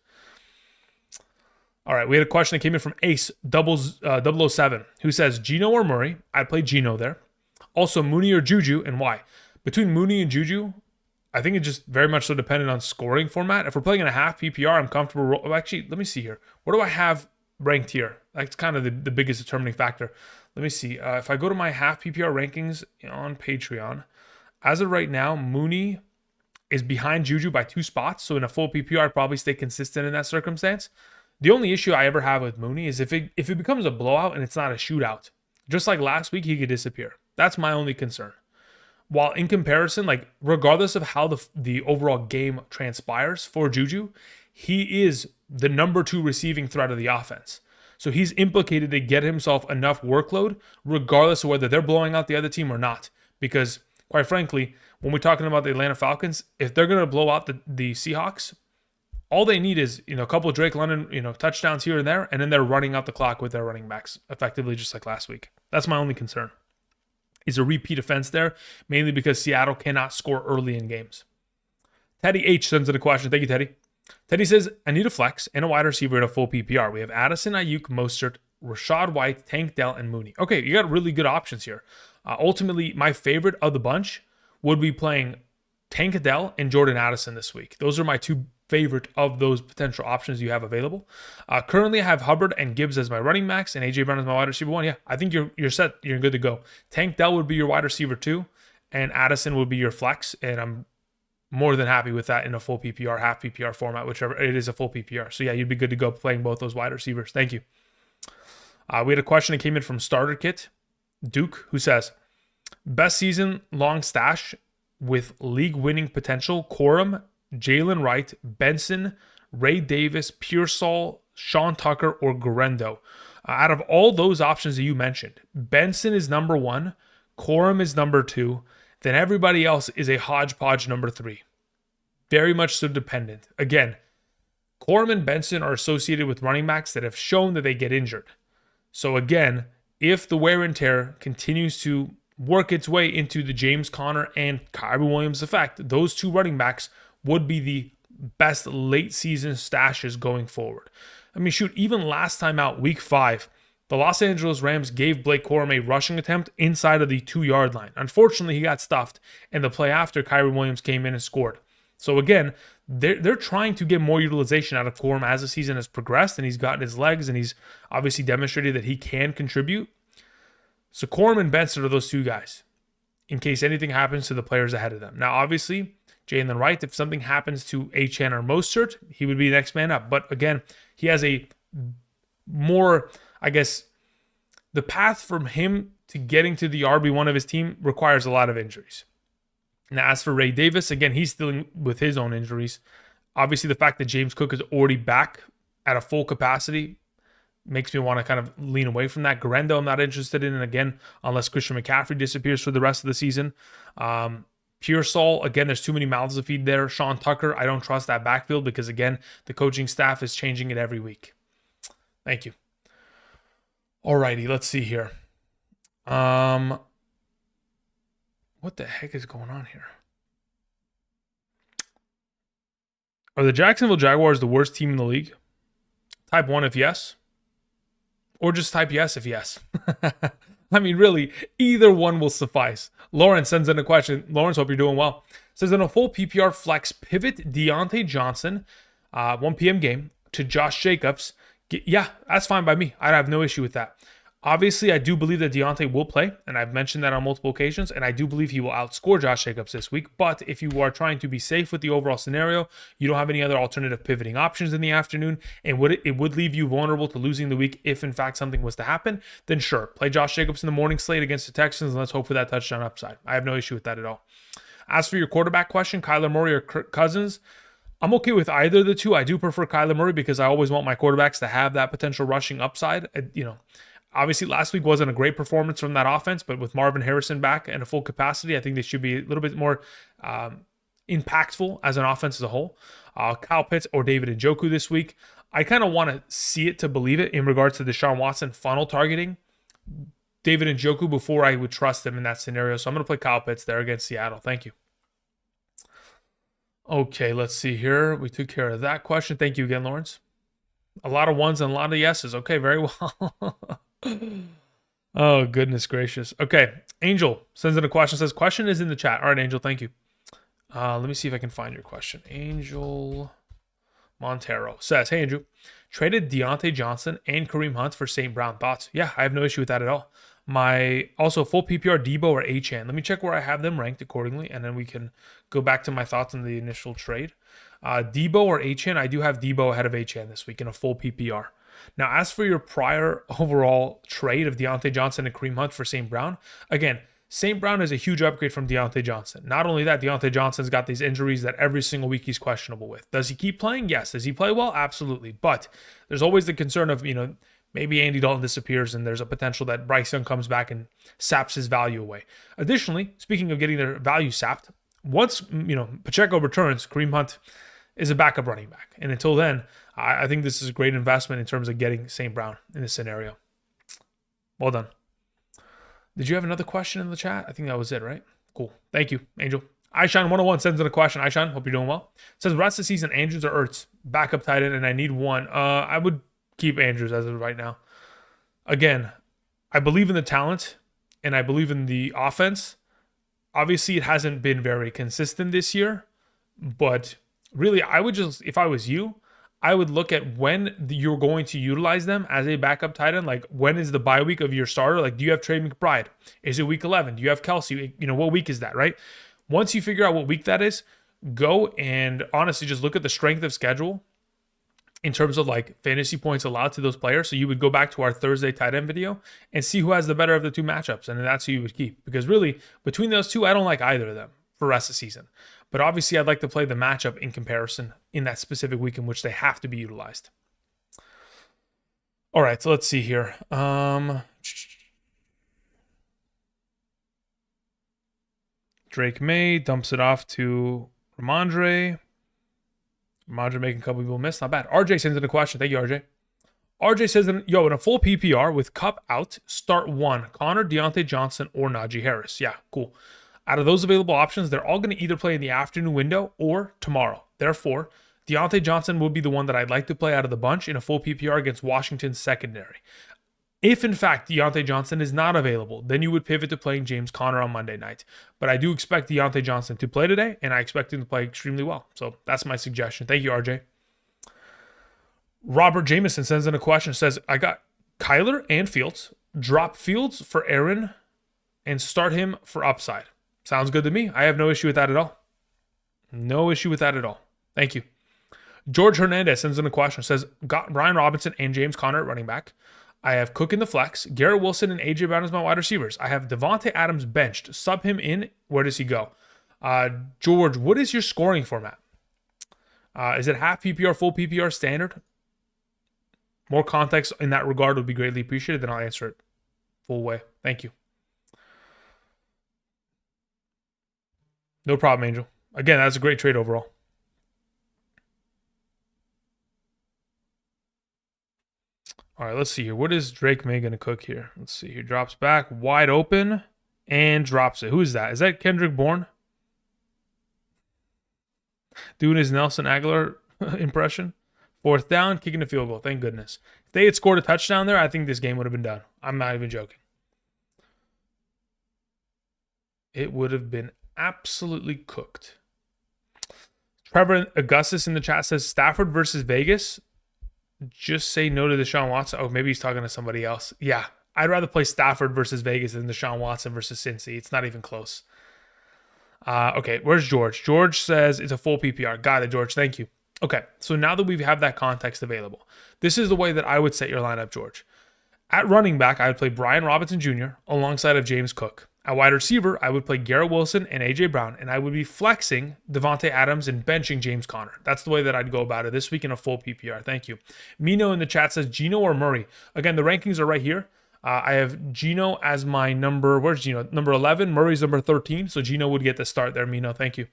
All right, we had a question that came in from Ace 007, who says, Geno or Murray? I'd play Geno there. Also, Mooney or Juju, and why? Between Mooney and Juju, I think it's just very much so dependent on scoring format. If we're playing in a half PPR, I'm comfortable. Actually, let me see here. What do I have ranked here? That's kind of the biggest determining factor. Let me see. If I go to my half PPR rankings on Patreon, as of right now, Mooney is behind Juju by 2 spots. So in a full PPR, I'd probably stay consistent in that circumstance. The only issue I ever have with Mooney is if it becomes a blowout and it's not a shootout. Just like last week, he could disappear. That's my only concern. While in comparison, like regardless of how the overall game transpires for Juju, he is the number 2 receiving threat of the offense. So he's implicated to get himself enough workload, regardless of whether they're blowing out the other team or not. Because quite frankly, when we're talking about the Atlanta Falcons, if they're going to blow out the Seahawks, all they need is, a couple of Drake London, touchdowns here and there, and then they're running out the clock with their running backs effectively, just like last week. That's my only concern. Is a repeat offense there, mainly because Seattle cannot score early in games. Teddy H sends in a question. Thank you, Teddy. Teddy says, I need a flex and a wide receiver in a full PPR. We have Addison, Ayuk, Mostert, Rashad White, Tank Dell, and Mooney. Okay, you got really good options here. Ultimately, my favorite of the bunch would be playing Tank Dell and Jordan Addison this week. Those are my 2 favorite of those potential options you have available. Currently, I have Hubbard and Gibbs as my running backs and AJ Brown as my wide receiver 1. Yeah, I think you're set. You're good to go. Tank Dell would be your wide receiver 2, and Addison would be your flex, and I'm more than happy with that in a full PPR, half PPR format, whichever it is a full PPR. So yeah, you'd be good to go playing both those wide receivers. Thank you. We had a question that came in from Starter Kit Duke, who says, best season long stash with league winning potential: Corum, Jalen Wright, Benson, Ray Davis, Pearsall, Sean Tucker, or Guerrero. Out of all those options that you mentioned, Benson is number 1, Corum is number 2, then everybody else is a hodgepodge number 3. Very much so dependent. Again, Corum and Benson are associated with running backs that have shown that they get injured. So again, if the wear and tear continues to work its way into the James Conner and Kyrie Williams effect, those 2 running backs would be the best late season stashes going forward. I mean, shoot, even last time out, week 5, the Los Angeles Rams gave Blake Corum a rushing attempt inside of the 2-yard line. Unfortunately, he got stuffed, and the play after, Kyrie Williams came in and scored. So again, they're trying to get more utilization out of Corum as the season has progressed, and he's gotten his legs, and he's obviously demonstrated that he can contribute. So Corum and Benson are those 2 guys, in case anything happens to the players ahead of them. Now, obviously, Jalen Wright, if something happens to Achane or Mostert, he would be the next man up. But again, he has a more, I guess, the path from him to getting to the RB1 of his team requires a lot of injuries. Now, as for Ray Davis, again, he's dealing with his own injuries. Obviously, the fact that James Cook is already back at a full capacity makes me want to kind of lean away from that. Guerrero, I'm not interested in, and again, unless Christian McCaffrey disappears for the rest of the season. Pearsall, again, there's too many mouths to feed there. Sean Tucker, I don't trust that backfield because, again, the coaching staff is changing it every week. Thank you. Alrighty, let's see here. What the heck is going on here? Are the Jacksonville Jaguars the worst team in the league? Type 1 if yes. Or just type yes if yes. I mean, really, either one will suffice. Lawrence sends in a question. Lawrence, hope you're doing well. Says, in a full PPR flex, pivot Deontay Johnson, 1 p.m. game, to Josh Jacobs. Yeah, that's fine by me. I have no issue with that. Obviously, I do believe that Deontay will play, and I've mentioned that on multiple occasions, and I do believe he will outscore Josh Jacobs this week. But if you are trying to be safe with the overall scenario, you don't have any other alternative pivoting options in the afternoon, and it would leave you vulnerable to losing the week if, in fact, something was to happen, then sure, play Josh Jacobs in the morning slate against the Texans, and let's hope for that touchdown upside. I have no issue with that at all. As for your quarterback question, Kyler Murray or Kirk Cousins, I'm okay with either of the two. I do prefer Kyler Murray because I always want my quarterbacks to have that potential rushing upside. Obviously, last week wasn't a great performance from that offense, but with Marvin Harrison back and a full capacity, I think they should be a little bit more impactful as an offense as a whole. Kyle Pitts or David Njoku this week. I kind of want to see it to believe it in regards to Deshaun Watson funnel targeting David Njoku before I would trust him in that scenario. So I'm going to play Kyle Pitts there against Seattle. Thank you. Okay, let's see here. We took care of that question. Thank you again, Lawrence. A lot of ones and a lot of yeses. Okay, very well. Oh, goodness gracious. Okay, Angel sends in a question. Says, question is in the chat. All right, Angel, thank you. Let me see if I can find your question. Angel Montero says, hey, Andrew, traded Deontay Johnson and Kareem Hunt for St. Brown. Thoughts? Yeah, I have no issue with that at all. My also full PPR Debo or Achane. Let me check where I have them ranked accordingly, and then we can go back to my thoughts on the initial trade. Debo or Achane, I do have Debo ahead of Achane this week in a full PPR. Now, as for your prior overall trade of Deontay Johnson and Kareem Hunt for St. Brown, again, St. Brown is a huge upgrade from Deontay Johnson. Not only that, Deontay Johnson's got these injuries that every single week he's questionable with. Does he keep playing? Yes. Does he play well? Absolutely. But there's always the concern of, maybe Andy Dalton disappears and there's a potential that Bryce Young comes back and saps his value away. Additionally, speaking of getting their value sapped, once, Pacheco returns, Kareem Hunt is a backup running back. And until then, I think this is a great investment in terms of getting St. Brown in this scenario. Well done. Did you have another question in the chat? I think that was it, right? Cool. Thank you, Angel. Aishan101 sends in a question. Aishan, hope you're doing well. Says, rest of the season, Andrews or Ertz, backup tight end, and I need one. I would keep Andrews as of right now. Again, I believe in the talent, and I believe in the offense. Obviously, it hasn't been very consistent this year, but really, I would just, if I was you, I would look at when you're going to utilize them as a backup tight end. Like, when is the bye week of your starter? Like, do you have Trey McBride? Is it week 11? Do you have Kelsey? What week is that, right? Once you figure out what week that is, go and honestly just look at the strength of schedule in terms of like fantasy points allowed to those players. So you would go back to our Thursday tight end video and see who has the better of the two matchups. And that's who you would keep. Because really, between those two, I don't like either of them for the rest of the season. But obviously, I'd like to play the matchup in comparison in that specific week in which they have to be utilized. All right, so let's see here. Drake May dumps it off to Ramondre. Ramondre making a couple people miss. Not bad. RJ sends in a question. Thank you, RJ. RJ says, in a full PPR with Cup out, start one. Connor, Deontay Johnson, or Najee Harris. Yeah, cool. Out of those available options, they're all going to either play in the afternoon window or tomorrow. Therefore, Deontay Johnson would be the one that I'd like to play out of the bunch in a full PPR against Washington's secondary. If, in fact, Deontay Johnson is not available, then you would pivot to playing James Conner on Monday night. But I do expect Deontay Johnson to play today, and I expect him to play extremely well. So that's my suggestion. Thank you, RJ. Robert Jameson sends in a question. Says, I got Kyler and Fields. Drop Fields for Aaron and start him for upside. Sounds good to me. I have no issue with that at all. No issue with that at all. Thank you. George Hernandez sends in a question. Says, got Brian Robinson and James Conner at running back. I have Cook in the flex. Garrett Wilson and A.J. Brown as my wide receivers. I have Devontae Adams benched. Sub him in. Where does he go? George, what is your scoring format? Is it half PPR, full PPR, standard? More context in that regard would be greatly appreciated. Then I'll answer it full way. Thank you. No problem, Angel. Again, that's a great trade overall. All right, let's see here. What is Drake May going to cook here? Let's see here. Drops back, wide open, and drops it. Who is that? Is that Kendrick Bourne? Doing his Nelson Aguilar impression. 4th down, kicking the field goal. Thank goodness. If they had scored a touchdown there, I think this game would have been done. I'm not even joking. It would have been absolutely cooked. Trevor Augustus in the chat says, Stafford versus Vegas. Just say no to Deshaun Watson. Oh, maybe he's talking to somebody else. Yeah, I'd rather play Stafford versus Vegas than Deshaun Watson versus Cincy. It's not even close. Okay, where's George? George says it's a full PPR. Got it, George. Thank you. Okay, so now that we have that context available, this is the way that I would set your lineup, George. At running back, I would play Brian Robinson Jr. alongside of James Cook. At wide receiver, I would play Garrett Wilson and A.J. Brown, and I would be flexing Devontae Adams and benching James Conner. That's the way that I'd go about it this week in a full PPR. Thank you. Mino in the chat says Gino or Murray. Again, the rankings are right here. I have Gino as my number. Where's Gino? Number 11. Murray's number 13. So Gino would get the start there, Mino. Thank you.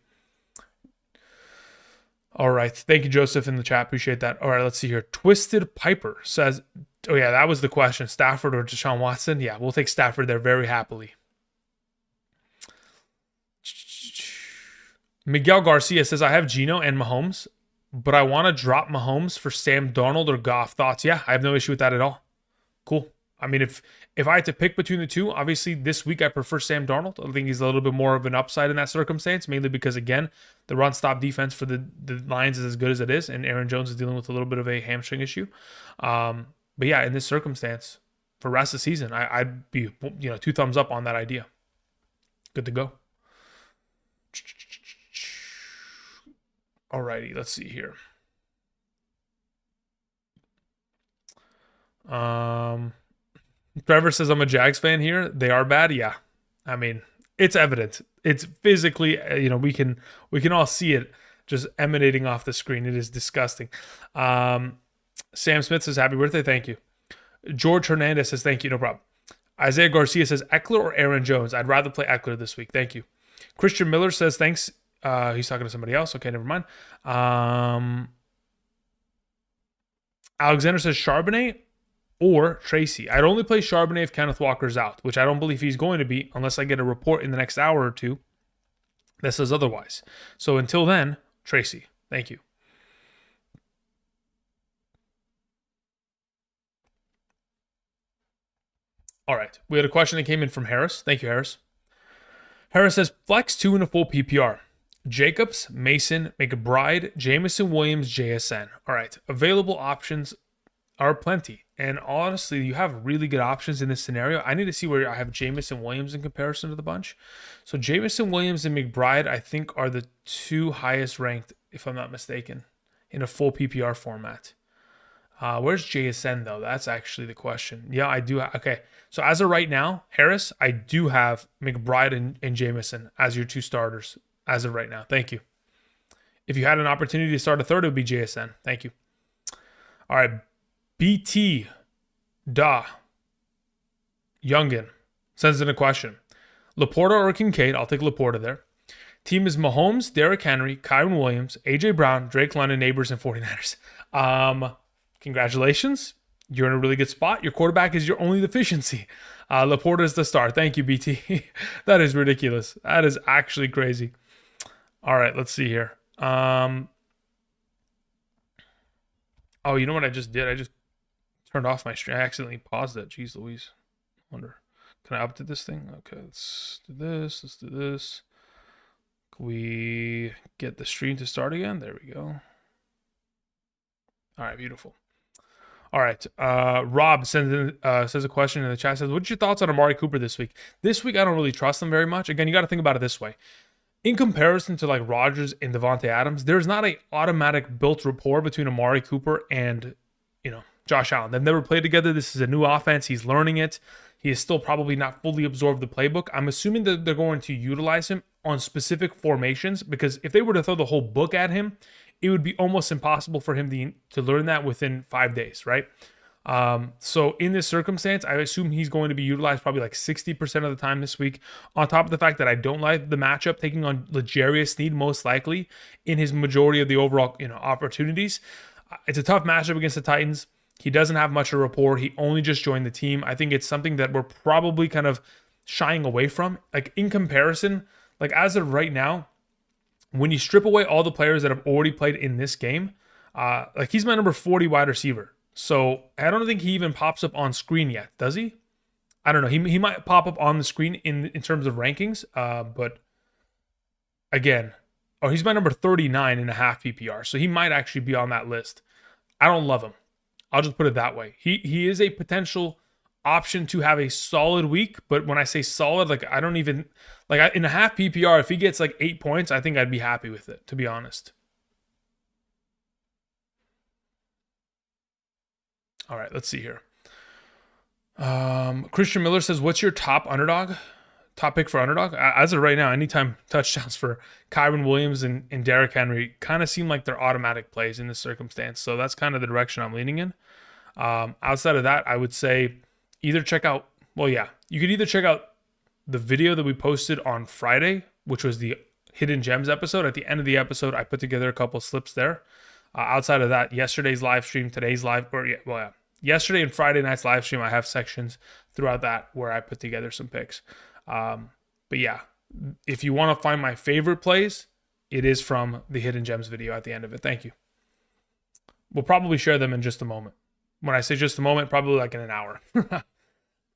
All right. Thank you, Joseph, in the chat. Appreciate that. All right, let's see here. Twisted Piper says, oh, yeah, that was the question. Stafford or Deshaun Watson? Yeah, we'll take Stafford there very happily. Miguel Garcia says, I have Gino and Mahomes, but I want to drop Mahomes for Sam Darnold or Goff. Thoughts? Yeah, I have no issue with that at all. Cool. I mean, if I had to pick between the two, obviously this week I prefer Sam Darnold. I think he's a little bit more of an upside in that circumstance, mainly because again, the run stop defense for the Lions is as good as it is, and Aaron Jones is dealing with a little bit of a hamstring issue. But yeah, in this circumstance, for the rest of the season, I'd be 2 thumbs up on that idea. Good to go. Alrighty, let's see here. Trevor says I'm a Jags fan here. They are bad. Yeah. I mean, it's evident. It's physically, we can all see it just emanating off the screen. It is disgusting. Sam Smith says happy birthday. Thank you. George Hernandez says thank you. No problem. Isaiah Garcia says Eckler or Aaron Jones. I'd rather play Eckler this week. Thank you. Christian Miller says thanks. He's talking to somebody else. Okay, never mind. Alexander says Charbonnet or Tracy. I'd only play Charbonnet if Kenneth Walker's out, which I don't believe he's going to be unless I get a report in the next hour or two that says otherwise. So until then, Tracy. Thank you. All right. We had a question that came in from Harris. Thank you, Harris. Harris says, flex 2 in a full PPR. Jacobs, Mason, McBride, Jamison Williams, JSN. All right. Available options are plenty. And honestly, you have really good options in this scenario. I need to see where I have Jamison Williams in comparison to the bunch. So Jamison Williams and McBride, I think, are the 2 highest ranked, if I'm not mistaken, in a full PPR format. Where's JSN, though? That's actually the question. Yeah, I do. Okay. So as of right now, Harris, I do have McBride and Jamison as your 2 starters as of right now. Thank you. If you had an opportunity to start a third, it would be JSN. Thank you. All right. BT Youngin sends in a question. Laporta or Kincaid? I'll take Laporta there. Team is Mahomes, Derrick Henry, Kyron Williams, A.J. Brown, Drake London, Neighbors, and 49ers. Congratulations. You're in a really good spot. Your quarterback is your only deficiency. Laporta is the star. Thank you, BT. That is ridiculous. That is actually crazy. All right, let's see here. Oh, you know what I just did? I just turned off my stream. I accidentally paused it. Jeez Louise. Wonder, can I update this thing? Okay, let's do this. Let's do this. Can we get the stream to start again? There we go. All right, beautiful. All right, Rob says a question in the chat. Says, what's your thoughts on Amari Cooper this week? This week, I don't really trust him very much. Again, you got to think about it this way. In comparison to like Rodgers and Devontae Adams, there's not an automatic built rapport between Amari Cooper and, Josh Allen. They've never played together. This is a new offense. He's learning it. He is still probably not fully absorbed the playbook. I'm assuming that they're going to utilize him on specific formations because if they were to throw the whole book at him, it would be almost impossible for him to learn that within 5 days, right? So in this circumstance, I assume he's going to be utilized probably like 60% of the time this week. On top of the fact that I don't like the matchup taking on L'Jarius Sneed most likely in his majority of the overall opportunities. It's a tough matchup against the Titans. He doesn't have much of a rapport. He only just joined the team. I think it's something that we're probably kind of shying away from. Like in comparison, like as of right now, when you strip away all the players that have already played in this game, like he's my number 40 wide receiver. So I don't think he even pops up on screen yet, does he? I don't know. He might pop up on the screen in terms of rankings, but again, he's my number 39 and a half PPR. So he might actually be on that list. I don't love him. I'll just put it that way. He is a potential option to have a solid week, but when I say solid, like I don't even like in a half PPR, if he gets like 8 points, I think I'd be happy with it, to be honest. All right, let's see here. Christian Miller says, what's your top pick for underdog? As of right now, anytime touchdowns for Kyron Williams and Derrick Henry kind of seem like they're automatic plays in this circumstance. So that's kind of the direction I'm leaning in. Outside of that, I would say either check out, you could either check out the video that we posted on Friday, which was the Hidden Gems episode. At the end of the episode, I put together a couple slips there. Outside of that, yesterday's live stream, yesterday and Friday night's live stream, I have sections throughout that where I put together some picks. But yeah, if you want to find my favorite plays, it is from the Hidden Gems video at the end of it. Thank you. We'll probably share them in just a moment. When I say just a moment, probably like in an hour.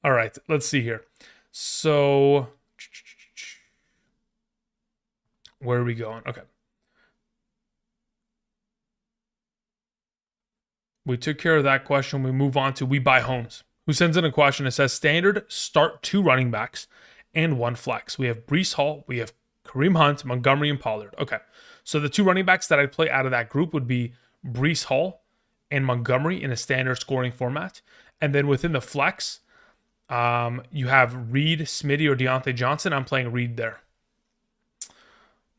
All right, let's see here. So, where are we going? Okay. We took care of that question. We move on to We Buy Homes, who sends in a question. It says, standard start 2 running backs and 1 flex. We have Breece Hall, we have Kareem Hunt, Montgomery, and Pollard. Okay. So the 2 running backs that I'd play out of that group would be Breece Hall and Montgomery in a standard scoring format. And then within the flex, you have Reed, Smitty, or Deontay Johnson. I'm playing Reed there.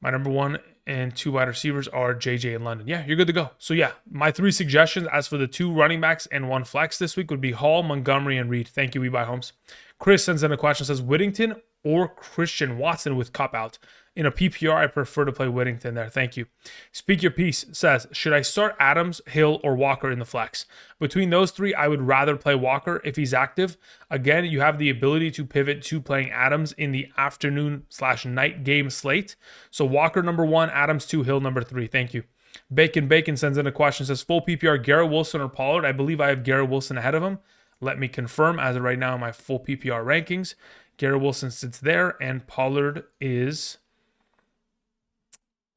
My number 1 and 2 wide receivers are JJ and London. Yeah, you're good to go. So yeah, my 3 suggestions as for the 2 running backs and 1 flex this week would be Hall, Montgomery, and Reed. Thank you, We Buy Homes. Chris sends in a question, says Whittington or Christian Watson with Cup out. In a PPR, I prefer to play Whittington there. Thank you. Speak Your Piece says, should I start Adams, Hill, or Walker in the flex? Between those 3, I would rather play Walker if he's active. Again, you have the ability to pivot to playing Adams in the afternoon/night game slate. So Walker number 1, Adams 2, Hill number 3. Thank you. Bacon sends in a question, says full PPR, Garrett Wilson or Pollard? I believe I have Garrett Wilson ahead of him. Let me confirm as of right now in my full PPR rankings. Garrett Wilson sits there, and Pollard is...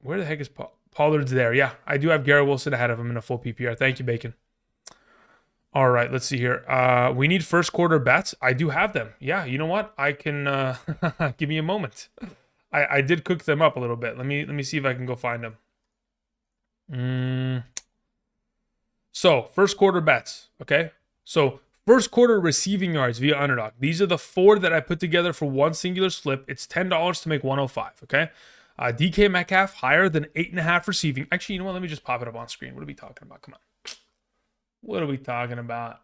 Where the heck is Pollard's there? Yeah, I do have Garrett Wilson ahead of him in a full PPR. Thank you, Bacon. All right, let's see here. We need first quarter bets. I do have them. Yeah, you know what? I can give me a moment. I did cook them up a little bit. Let me see if I can go find them. So first quarter bets. Okay. So first quarter receiving yards via Underdog. These are the 4 that I put together for one singular slip. It's $10 to make 105. Okay. DK Metcalf higher than 8.5 receiving. Actually, you know what? Let me just pop it up on screen. What are we talking about? Come on. What are we talking about?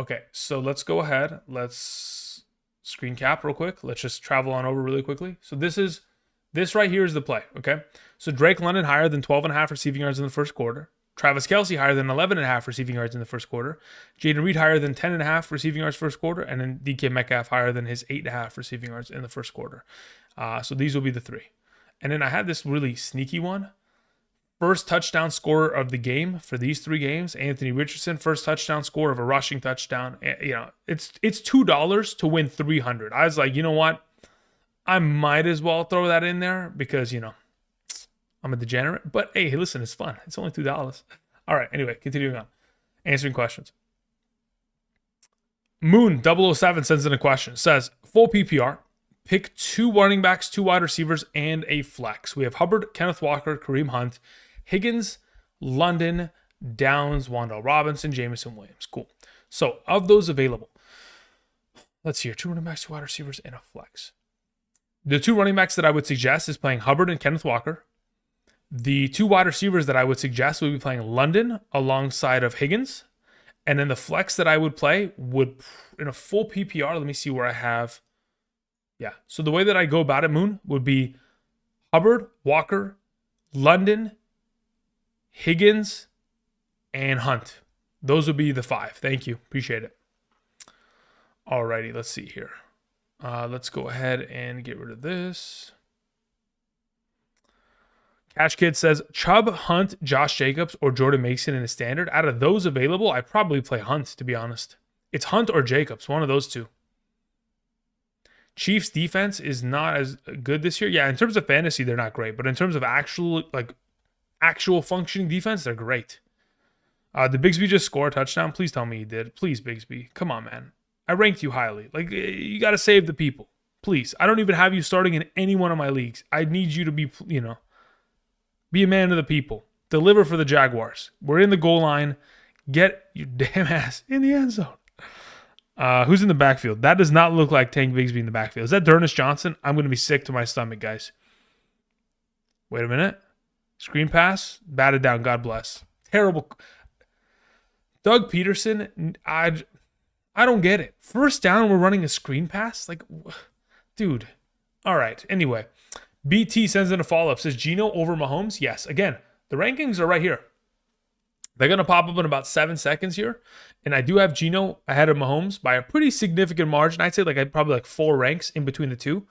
Okay, so let's go ahead. Let's screen cap real quick. Let's just travel on over really quickly. So this right here is the play. Okay, so Drake London higher than 12.5 receiving yards in the first quarter. Travis Kelce higher than 11.5 receiving yards in the first quarter. Jaden Reed higher than 10.5 receiving yards first quarter. And then DK Metcalf higher than his 8.5 receiving yards in the first quarter. So these will be the 3. And then I had this really sneaky one. First touchdown scorer of the game for these 3 games, Anthony Richardson. First touchdown score of a rushing touchdown. You know, it's $2 to win 300. I was like, you know what? I might as well throw that in there because, you know, I'm a degenerate. But hey, listen, it's fun. It's only $2. All right, anyway, continuing on. Answering questions. Moon007 sends in a question. Says, full PPR. Pick 2 running backs, 2 wide receivers, and a flex. We have Hubbard, Kenneth Walker, Kareem Hunt, Higgins, London, Downs, Wan'Dale Robinson, Jameson Williams. Cool. So of those available, let's see here. 2 running backs, 2 wide receivers, and a flex. The 2 running backs that I would suggest is playing Hubbard and Kenneth Walker. The 2 wide receivers that I would suggest would be playing London alongside of Higgins. And then the flex that I would play would, in a full PPR, let me see where I have. Yeah, so the way that I go about it, Moon, would be Hubbard, Walker, London, Higgins, and Hunt. Those would be the 5. Thank you. Appreciate it. Alrighty, let's see here. Let's go ahead and get rid of this. Cash Kid says, Chubb, Hunt, Josh Jacobs, or Jordan Mason in a standard. Out of those available, I'd probably play Hunt, to be honest. It's Hunt or Jacobs, one of those 2. Chiefs defense is not as good this year. Yeah, in terms of fantasy, they're not great. But in terms of actual functioning defense, they're great. Did Bigsby just score a touchdown? Please tell me he did. Please, Bigsby. Come on, man. I ranked you highly. Like, you got to save the people. Please. I don't even have you starting in any one of my leagues. I need you to be, you know, be a man of the people. Deliver for the Jaguars. We're in the goal line. Get your damn ass in the end zone. Who's in the backfield? That does not look like Tank Bigsby in the backfield. Is that Dernis Johnson? I'm going to be sick to my stomach, guys. Wait a minute. Screen pass. Batted down. God bless. Terrible. Doug Peterson. I don't get it. First down, we're running a screen pass? Like, dude. All right. Anyway. BT sends in a follow-up. Says Geno over Mahomes? Yes. Again, the rankings are right here. They're going to pop up in about 7 seconds here. And I do have Geno ahead of Mahomes by a pretty significant margin. I'd say probably 4 ranks in between the 2.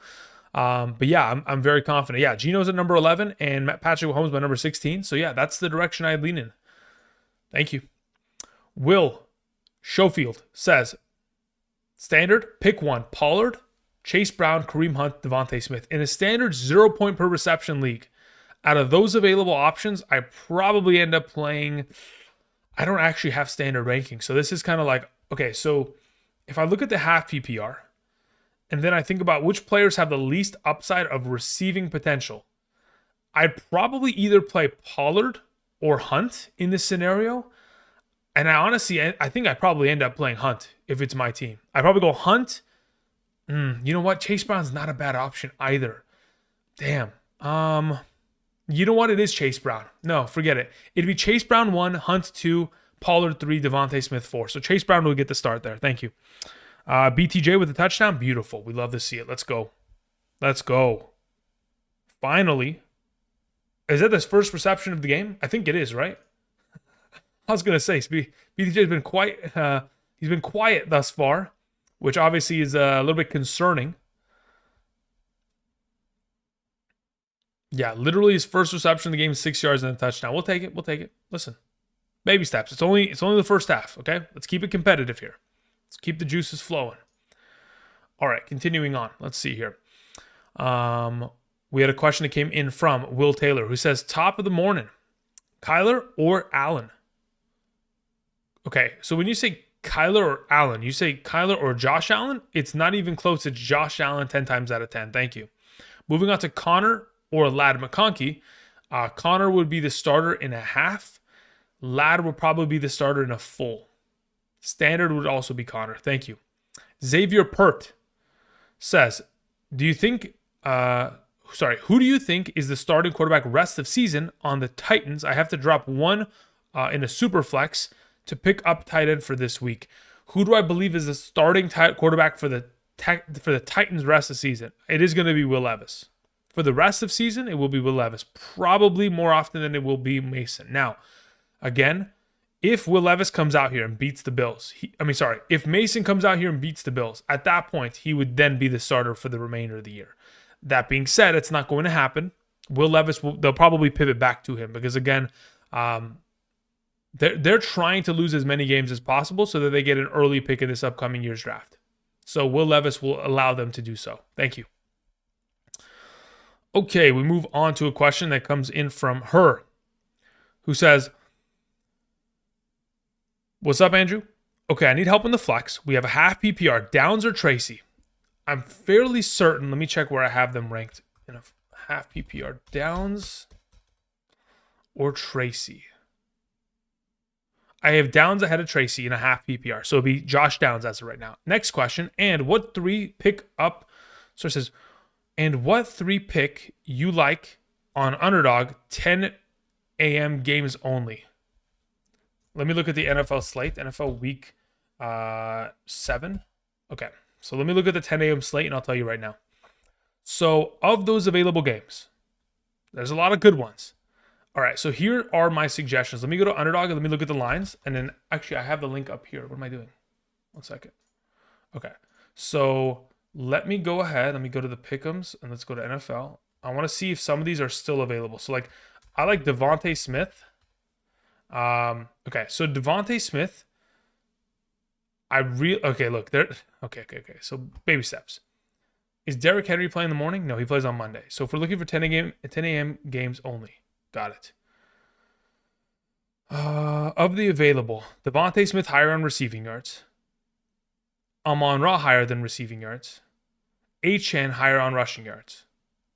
But yeah, I'm very confident. Yeah, Geno's at number 11 and Patrick Mahomes by number 16. So yeah, that's the direction I'd lean in. Thank you. Will Schofield says, Standard, pick one. Pollard, Chase Brown, Kareem Hunt, Devontae Smith. In a standard 0 point per reception league, out of those available options, I probably end up playing. I don't actually have standard ranking. So this is kind of like, okay, so if I look at the half PPR, and then I think about which players have the least upside of receiving potential, I'd probably either play Pollard or Hunt in this scenario. And I think I'd probably end up playing Hunt if it's my team. I'd probably go Hunt. You know what? Chase Brown's not a bad option either. Damn. You know what? It is Chase Brown. No, forget it. It'd be Chase Brown 1, Hunt 2, Pollard 3, Devontae Smith 4. So Chase Brown will get the start there. Thank you. BTJ with a touchdown. Beautiful. We love to see it. Let's go. Let's go. Finally. Is that his first reception of the game? I think it is, right? I was going to say, BTJ's been he's been quiet thus far, which obviously is a little bit concerning. Yeah, literally his first reception of the game is 6 yards and a touchdown. We'll take it. We'll take it. Listen, baby steps. It's only the first half, okay? Let's keep it competitive here. Let's keep the juices flowing. All right, continuing on. Let's see here. We had a question that came in from Will Taylor, who says, top of the morning, Kyler or Allen? Okay, so when you say Kyler or Allen, you say Kyler or Josh Allen? It's not even close. It's Josh Allen 10 times out of 10. Thank you. Moving on to Connor or Ladd McConkey. Connor would be the starter in a half. Ladd would probably be the starter in a full. Standard would also be Connor. Thank you. Xavier Pert says, who do you think is the starting quarterback rest of season on the Titans? I have to drop one in a super flex to pick up tight end for this week. Who do I believe is the starting quarterback for the Titans rest of season? It is going to be Will Levis. For the rest of season, it will be Will Levis. Probably more often than it will be Mason. Now, again, if Will Levis comes out here and beats the Bills, if Mason comes out here and beats the Bills, at that point, he would then be the starter for the remainder of the year. That being said, it's not going to happen. Will Levis, they'll probably pivot back to him because, again, they're trying to lose as many games as possible so that they get an early pick in this upcoming year's draft. So Will Levis will allow them to do so. Thank you. Okay, we move on to a question that comes in from her, who says, what's up, Andrew? Okay, I need help in the flex. We have a half PPR. Downs or Tracy? I'm fairly certain. Let me check where I have them ranked in a half PPR. Downs or Tracy? I have Downs ahead of Tracy in a half PPR. So it'll be Josh Downs as of right now. Next question. And what three pick you like on Underdog 10 a.m. games only? Let me look at the NFL slate. NFL week 7. Okay. So let me look at the 10 a.m. slate and I'll tell you right now. So of those available games, there's a lot of good ones. All right, so here are my suggestions. Let me go to Underdog and let me look at the lines. And then actually I have the link up here. What am I doing? 1 second. Okay, so let me go ahead. Let me go to the pick'ems and let's go to NFL. I want to see if some of these are still available. So like, I like Devontae Smith. Okay, so Devontae Smith. Okay. So baby steps. Is Derrick Henry playing in the morning? No, he plays on Monday. So if we're looking for 10 a.m. games only, got it. Of the available, Devontae Smith higher on receiving yards. Amon-Ra higher than receiving yards. Achane higher on rushing yards.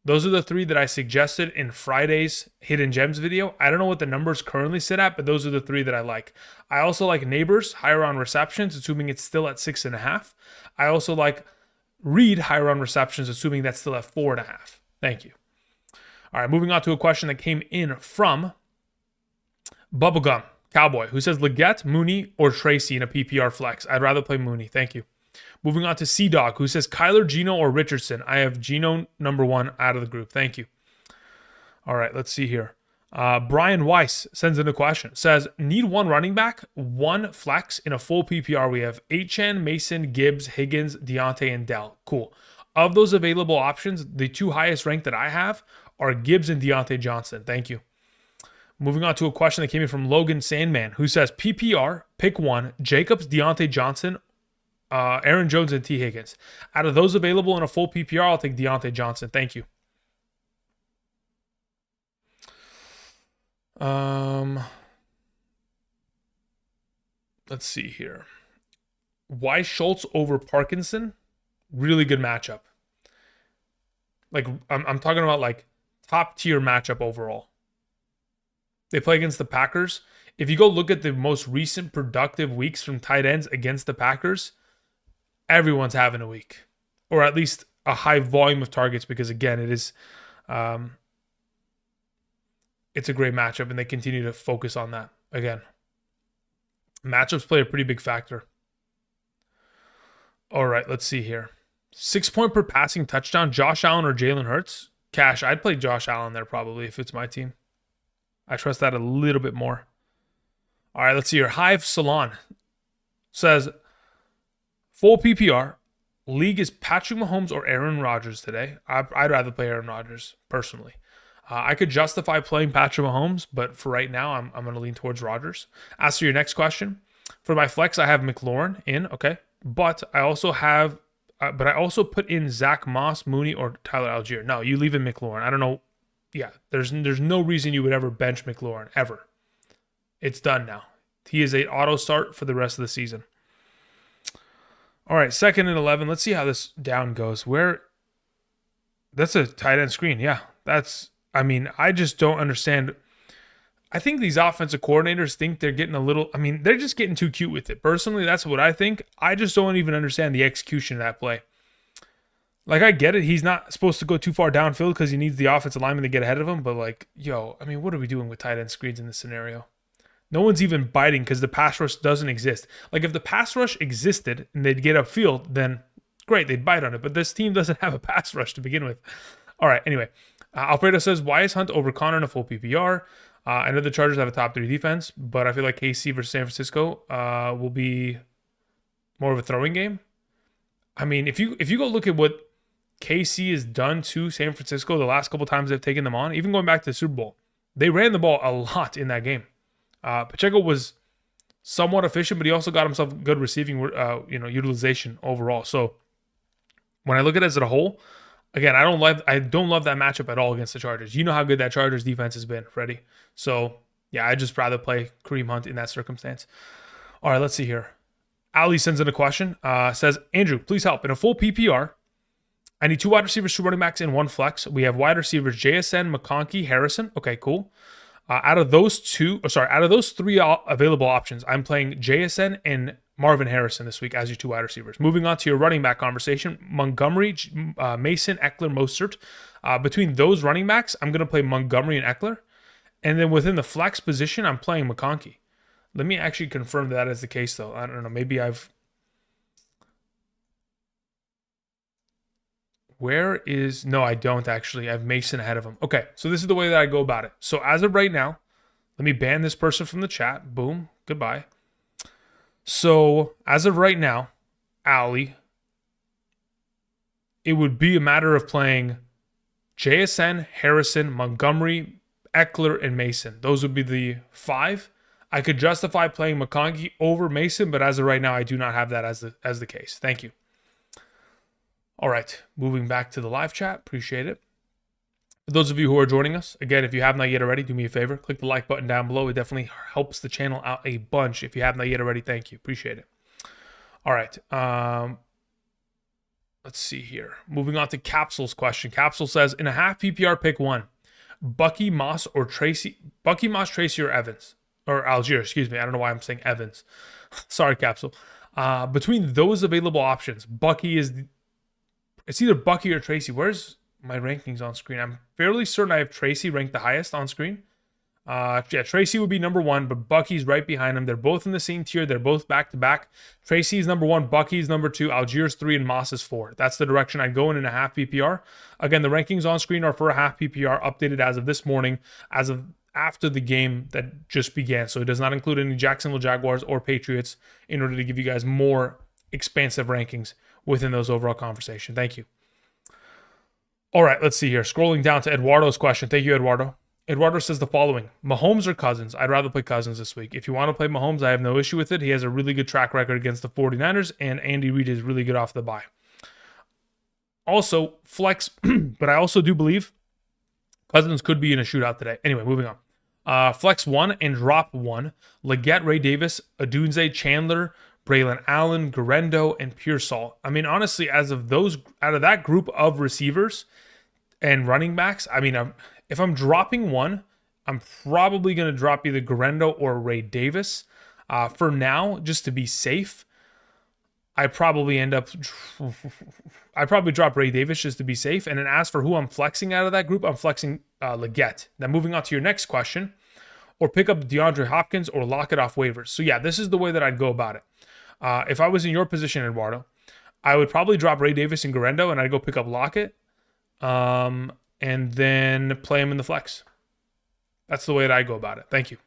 Those are the three that I suggested in Friday's Hidden Gems video. I don't know what the numbers currently sit at, but those are the three that I like. I also like Neighbors higher on receptions, assuming it's still at 6.5. I also like Reed higher on receptions, assuming that's still at 4.5. Thank you. All right, moving on to a question that came in from Bubblegum Cowboy, who says Leggett, Mooney, or Tracy in a PPR flex. I'd rather play Mooney. Thank you. Moving on to C-Dog, who says Kyler, Geno, or Richardson. I have Geno number 1 out of the group. Thank you. All right, let's see here. Brian Weiss sends in a question. Says, need one running back, one flex in a full PPR. We have Achane, Mason, Gibbs, Higgins, Deontay, and Dell. Cool. Of those available options, the two highest ranked that I have are Gibbs and Deontay Johnson. Thank you. Moving on to a question that came in from Logan Sandman, who says PPR, pick one, Jacobs, Deontay Johnson, Aaron Jones and T. Higgins. Out of those available in a full PPR, I'll take Deontay Johnson. Thank you. Let's see here. Why Schultz over Parkinson? Really good matchup. Like, I'm talking about like top tier matchup overall. They play against the Packers. If you go look at the most recent productive weeks from tight ends against the Packers, everyone's having a week, or at least a high volume of targets, because again, it's a great matchup, and they continue to focus on that. Again, matchups play a pretty big factor. All right, let's see here. 6 point per passing touchdown, Josh Allen or Jalen Hurts? Cash, I'd play Josh Allen there probably if it's my team. I trust that a little bit more. All right, let's see here. Hive Salon says, full PPR, league is Patrick Mahomes or Aaron Rodgers today. I'd rather play Aaron Rodgers, personally. I could justify playing Patrick Mahomes, but for right now, I'm going to lean towards Rodgers. As for your next question, for my flex, I have McLaurin in, okay. But I also put in Zach Moss, Mooney, or Tyler Algier. No, you leave in McLaurin. I don't know. Yeah, there's no reason you would ever bench McLaurin, ever. It's done now. He is an auto start for the rest of the season. All right, 2nd and 11. Let's see how this down goes. That's a tight end screen. Yeah, I just don't understand. I think these offensive coordinators think they're getting they're just getting too cute with it. Personally, that's what I think. I just don't even understand the execution of that play. Like, I get it. He's not supposed to go too far downfield because he needs the offensive lineman to get ahead of him. But, like, what are we doing with tight end screens in this scenario? No one's even biting because the pass rush doesn't exist. Like, if the pass rush existed and they'd get upfield, then great, they'd bite on it. But this team doesn't have a pass rush to begin with. All right, anyway. Alfredo says, why is Hunt over Connor in a full PPR? I know the Chargers have a top 3 defense, but I feel like KC versus San Francisco will be more of a throwing game. I mean, if you go look at what KC has done to San Francisco the last couple times they've taken them on, even going back to the Super Bowl, they ran the ball a lot in that game. Pacheco was somewhat efficient, but he also got himself good receiving utilization overall. So when I look at it as a whole, again, I don't love that matchup at all against the Chargers. You know how good that Chargers defense has been, Freddie. So yeah, I'd just rather play Kareem Hunt in that circumstance. All right, let's see here. Ali sends in a question. Says, Andrew, please help. In a full PPR, I need 2 wide receivers, 2 running backs, and 1 flex. We have wide receivers JSN, McConkey, Harrison. Okay, cool. Out of those 3 available options, I'm playing JSN and Marvin Harrison this week as your 2 wide receivers. Moving on to your running back conversation, Montgomery, Mason, Eckler, Mostert. Between those running backs, I'm going to play Montgomery and Eckler. And then within the flex position, I'm playing McConkey. Let me actually confirm that is the case, though. I don't know. Maybe no, I don't actually. I have Mason ahead of him. Okay, so this is the way that I go about it. So as of right now, let me ban this person from the chat. Boom. Goodbye. So as of right now, Ali, it would be a matter of playing JSN, Harrison, Montgomery, Eckler, and Mason. Those would be the 5. I could justify playing McConkey over Mason, but as of right now, I do not have that as the case. Thank you. All right, moving back to the live chat. Appreciate it. For those of you who are joining us, again, if you have not yet already, do me a favor. Click the like button down below. It definitely helps the channel out a bunch. If you have not yet already, thank you. Appreciate it. All right. Let's see here. Moving on to Capsule's question. Capsule says, in a half PPR, pick 1. Bucky Moss, Tracy, or Evans. Or Algier, excuse me. I don't know why I'm saying Evans. Sorry, Capsule. Between those available options, it's either Bucky or Tracy. Where's my rankings on screen? I'm fairly certain I have Tracy ranked the highest on screen. Tracy would be number 1, but Bucky's right behind him. They're both in the same tier. They're both back-to-back. Tracy's number 1, Bucky's number 2, Algier's 3, and Moss is 4. That's the direction I'd go in a half PPR. Again, the rankings on screen are for a half PPR, updated as of this morning, as of after the game that just began. So it does not include any Jacksonville Jaguars or Patriots in order to give you guys more expansive rankings within those overall conversation. Thank you. All right, let's see here. Scrolling down to Eduardo's question. Thank you, Eduardo. Eduardo says the following: Mahomes or Cousins? I'd rather play Cousins this week. If you want to play Mahomes, I have no issue with it. He has a really good track record against the 49ers, and Andy Reid is really good off the bye. Also, flex, but I also do believe Cousins could be in a shootout today. Anyway, moving on. Flex 1 and drop 1. Leggett, Ray Davis, Adunze, Chandler, Braylon Allen, Garendo, and Pearsall. I mean, honestly, out of that group of receivers and running backs, I mean, if I'm dropping one, I'm probably going to drop either Garendo or Ray Davis. For now, just to be safe, I probably drop Ray Davis just to be safe. And then as for who I'm flexing out of that group, I'm flexing Leggett. Now moving on to your next question, or pick up DeAndre Hopkins or lock it off waivers. So yeah, this is the way that I'd go about it. If I was in your position, Eduardo, I would probably drop Ray Davis and Garendo, and I'd go pick up Lockett, and then play him in the flex. That's the way that I go about it. Thank you.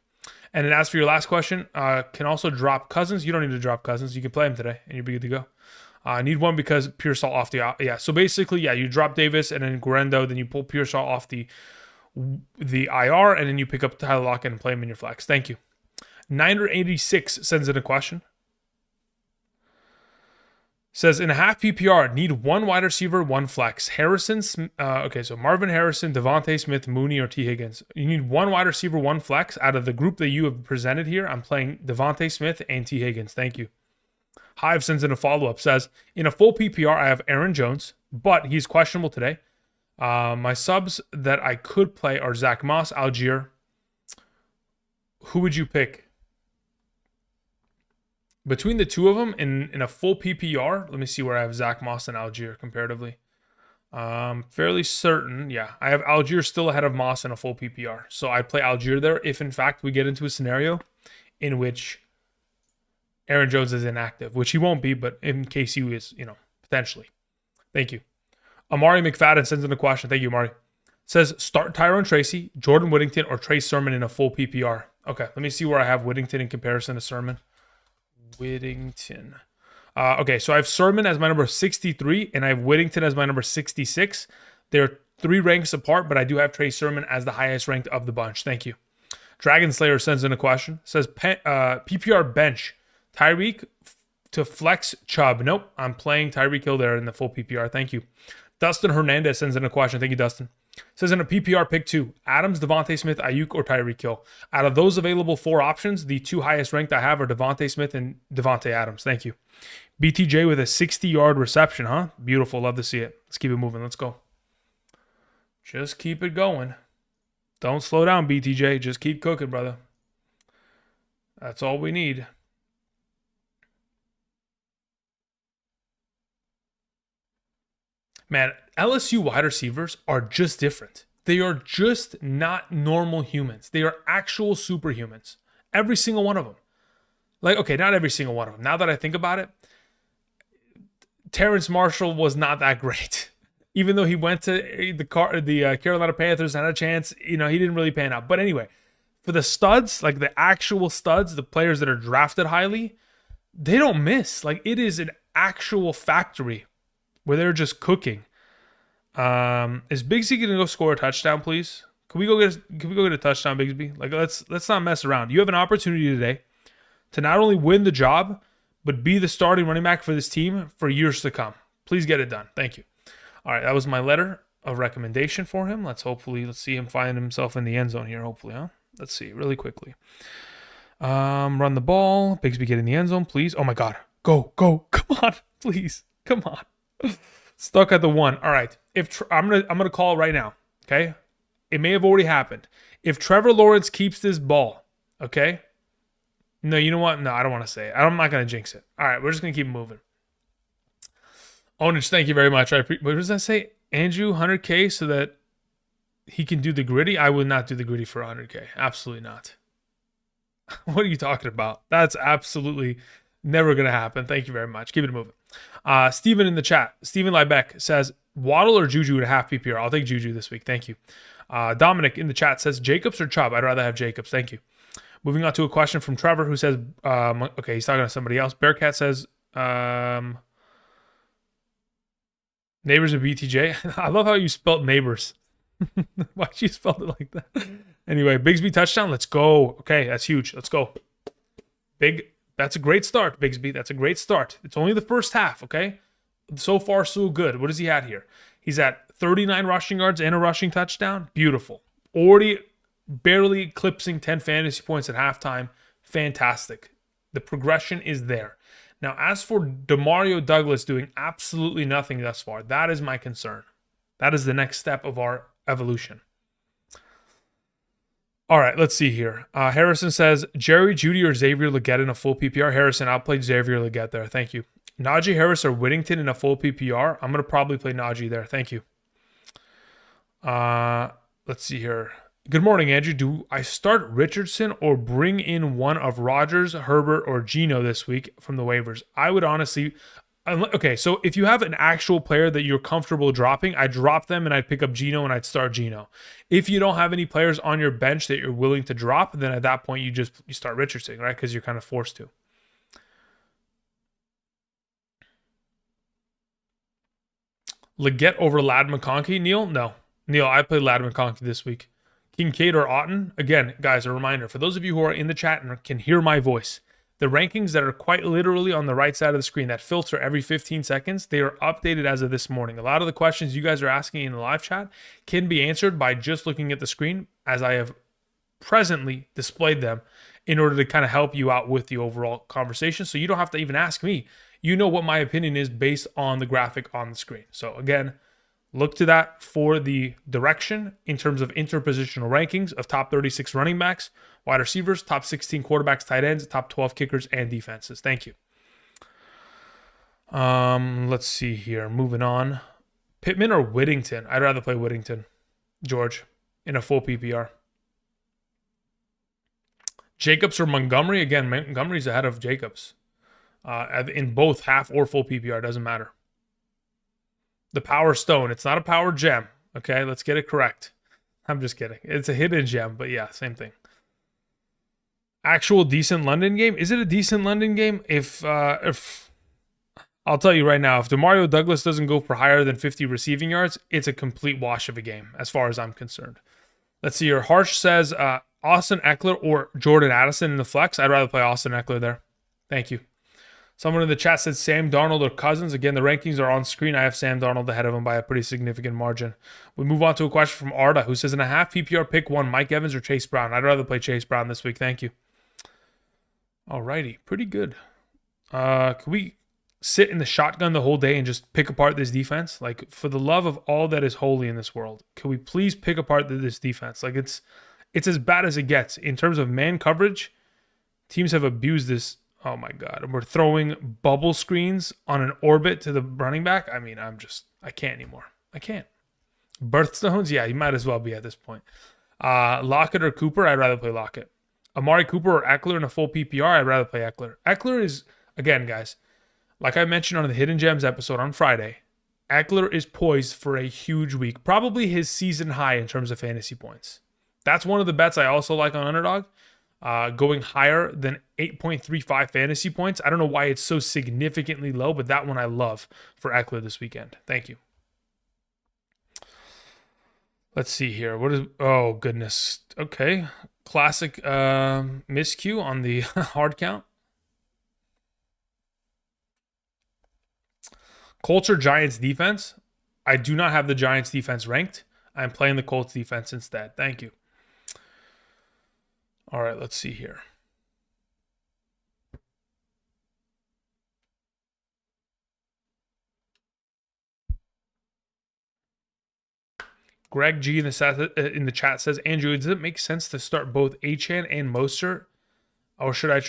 And then as for your last question, can also drop Cousins. You don't need to drop Cousins. You can play him today, and you'll be good to go. I need one because Pearsall off the yeah. So basically, yeah, you drop Davis and then Garendo, then you pull Pearsall off the IR, and then you pick up Tyler Lockett and play him in your flex. Thank you. 986 sends in a question. Says, in a half PPR, need one wide receiver, one flex. So Marvin Harrison, Devontae Smith, Mooney, or T. Higgins. You need one wide receiver, one flex. Out of the group that you have presented here, I'm playing Devontae Smith and T. Higgins. Thank you. Hive sends in a follow-up. Says, in a full PPR, I have Aaron Jones, but he's questionable today. My subs that I could play are Zach Moss, Algier. Who would you pick? Between the two of them in a full PPR, let me see where I have Zach Moss and Algier comparatively. Fairly certain, yeah. I have Algier still ahead of Moss in a full PPR. So I'd play Algier there if, in fact, we get into a scenario in which Aaron Jones is inactive, which he won't be, but in case he is, potentially. Thank you. Amari McFadden sends in a question. Thank you, Amari. Says, start Tyrone Tracy, Jordan Whittington, or Trey Sermon in a full PPR. Okay, let me see where I have Whittington in comparison to Sermon. Whittington. Okay, so I have Sermon as my number 63, and I have Whittington as my number 66. They're 3 ranks apart, but I do have Trey Sermon as the highest ranked of the bunch. Thank you. Dragon Slayer sends in a question. Says, PPR bench, Tyreek to flex Chubb. Nope, I'm playing Tyreek Hill there in the full PPR. Thank you. Dustin Hernandez sends in a question. Thank you, Dustin. Says in a PPR pick 2, Adams, Devontae Smith, Ayuk, or Tyreek Hill. Out of those available 4 options, the 2 highest ranked I have are Devontae Smith and Devontae Adams. Thank you. BTJ with a 60-yard reception, huh? Beautiful. Love to see it. Let's keep it moving. Let's go. Just keep it going. Don't slow down, BTJ. Just keep cooking, brother. That's all we need. Man, LSU wide receivers are just different. They are just not normal humans. They are actual superhumans. Every single one of them. Like, okay, not every single one of them. Now that I think about it, Terrence Marshall was not that great. Even though he went to the Carolina Panthers and had a chance, he didn't really pan out. But anyway, for the studs, like the actual studs, the players that are drafted highly, they don't miss. Like, it is an actual factory where they're just cooking. Is Bigsby gonna go score a touchdown, please? Can we go get a touchdown, Bigsby? Like, let's not mess around. You have an opportunity today to not only win the job, but be the starting running back for this team for years to come. Please get it done. Thank you. All right, that was my letter of recommendation for him. Let's see him find himself in the end zone here, hopefully, huh? Let's see, really quickly. Run the ball. Bigsby get in the end zone, please. Oh my God. Go. Come on, please. Come on. Stuck at the 1. All right. I'm gonna call it right now. Okay. It may have already happened. If Trevor Lawrence keeps this ball, okay. No, you know what? No, I don't want to say it. I'm not gonna jinx it. All right, we're just gonna keep moving. Onage, thank you very much. What does that say? Andrew, 100K so that he can do the gritty. I would not do the gritty for 100K. Absolutely not. What are you talking about? That's absolutely never going to happen. Thank you very much. Keep it moving. Steven in the chat. Steven Liebeck says, Waddle or Juju at a half PPR? I'll take Juju this week. Thank you. Dominic in the chat says, Jacobs or Chubb? I'd rather have Jacobs. Thank you. Moving on to a question from Trevor who says, okay, he's talking to somebody else. Bearcat says, neighbors of BTJ. I love how you spelled neighbors. Why'd you spell it like that? Anyway, Bigsby touchdown. Let's go. Okay, that's huge. Let's go. That's a great start, Bigsby. That's a great start. It's only the first half, okay? So far, so good. What is he at here? He's at 39 rushing yards and a rushing touchdown. Beautiful. Already barely eclipsing 10 fantasy points at halftime. Fantastic. The progression is there. Now, as for Demario Douglas doing absolutely nothing thus far, that is my concern. That is the next step of our evolution. All right, let's see here. Harrison says, Jerry Jeudy or Xavier Legette in a full PPR. Harrison, I'll play Xavier Legette there. Thank you. Najee Harris or Whittington in a full PPR. I'm going to probably play Najee there. Thank you. Let's see here. Good morning, Andrew. Do I start Richardson or bring in one of Rodgers, Herbert, or Geno this week from the waivers? I would honestly... Okay, so if you have an actual player that you're comfortable dropping, I'd drop them and I'd pick up Geno and I'd start Geno. If you don't have any players on your bench that you're willing to drop, then at that point you start Richardson, right? Because you're kind of forced to. Legette over Lad McConkey, Neil? No. Neil, I played Lad McConkey this week. Kincaid or Otten? Again, guys, a reminder. For those of you who are in the chat and can hear my voice, the rankings that are quite literally on the right side of the screen that filter every 15 seconds, they are updated as of this morning. A lot of the questions you guys are asking in the live chat can be answered by just looking at the screen as I have presently displayed them in order to kind of help you out with the overall conversation. So you don't have to even ask me. You know what my opinion is based on the graphic on the screen. So again, look to that for the direction in terms of interpositional rankings of top 36 running backs, wide receivers, top 16 quarterbacks, tight ends, top 12 kickers, and defenses. Thank you. Let's see here. Moving on. Pittman or Whittington? I'd rather play Whittington, George, in a full PPR. Jacobs or Montgomery? Again, Montgomery's ahead of Jacobs. In both half or full PPR, doesn't matter. The Power Stone. It's not a Power Gem. Okay, let's get it correct. I'm just kidding. It's a hidden gem, but yeah, same thing. Actual decent London game. Is it a decent London game? If I'll tell you right now, if Demario Douglas doesn't go for higher than 50 receiving yards, it's a complete wash of a game as far as I'm concerned. Let's see here. Harsh says Austin Eckler or Jordan Addison in the flex. I'd rather play Austin Eckler there. Thank you. Someone in the chat said Sam Darnold or Cousins. Again, the rankings are on screen. I have Sam Darnold ahead of him by a pretty significant margin. We move on to a question from Arda, who says, in a half PPR, pick one, Mike Evans or Chase Brown. I'd rather play Chase Brown this week. Thank you. Alrighty, pretty good. Can we sit in the shotgun the whole day and just pick apart this defense? Like, for the love of all that is holy in this world, can we please pick apart this defense? Like, it's as bad as it gets. In terms of man coverage, teams have abused this. Oh my God. And we're throwing bubble screens on an orbit to the running back. I mean, I can't anymore. I can't. Birthstones? Yeah, you might as well be at this point. Lockett or Cooper? I'd rather play Lockett. Amari Cooper or Eckler in a full PPR? I'd rather play Eckler. Eckler is, again, guys, like I mentioned on the Hidden Gems episode on Friday, Eckler is poised for a huge week. Probably his season high in terms of fantasy points. That's one of the bets I also like on Underdog. Going higher than 8.35 fantasy points. I don't know why it's so significantly low, but that one I love for Eckler this weekend. Thank you. Let's see here. What is... Oh, goodness. Okay. Classic miscue on the hard count. Colts or Giants defense? I do not have the Giants defense ranked. I'm playing the Colts defense instead. Thank you. All right, let's see here. Greg G in the chat says, Andrew, does it make sense to start both Achane and Mostert? Or should I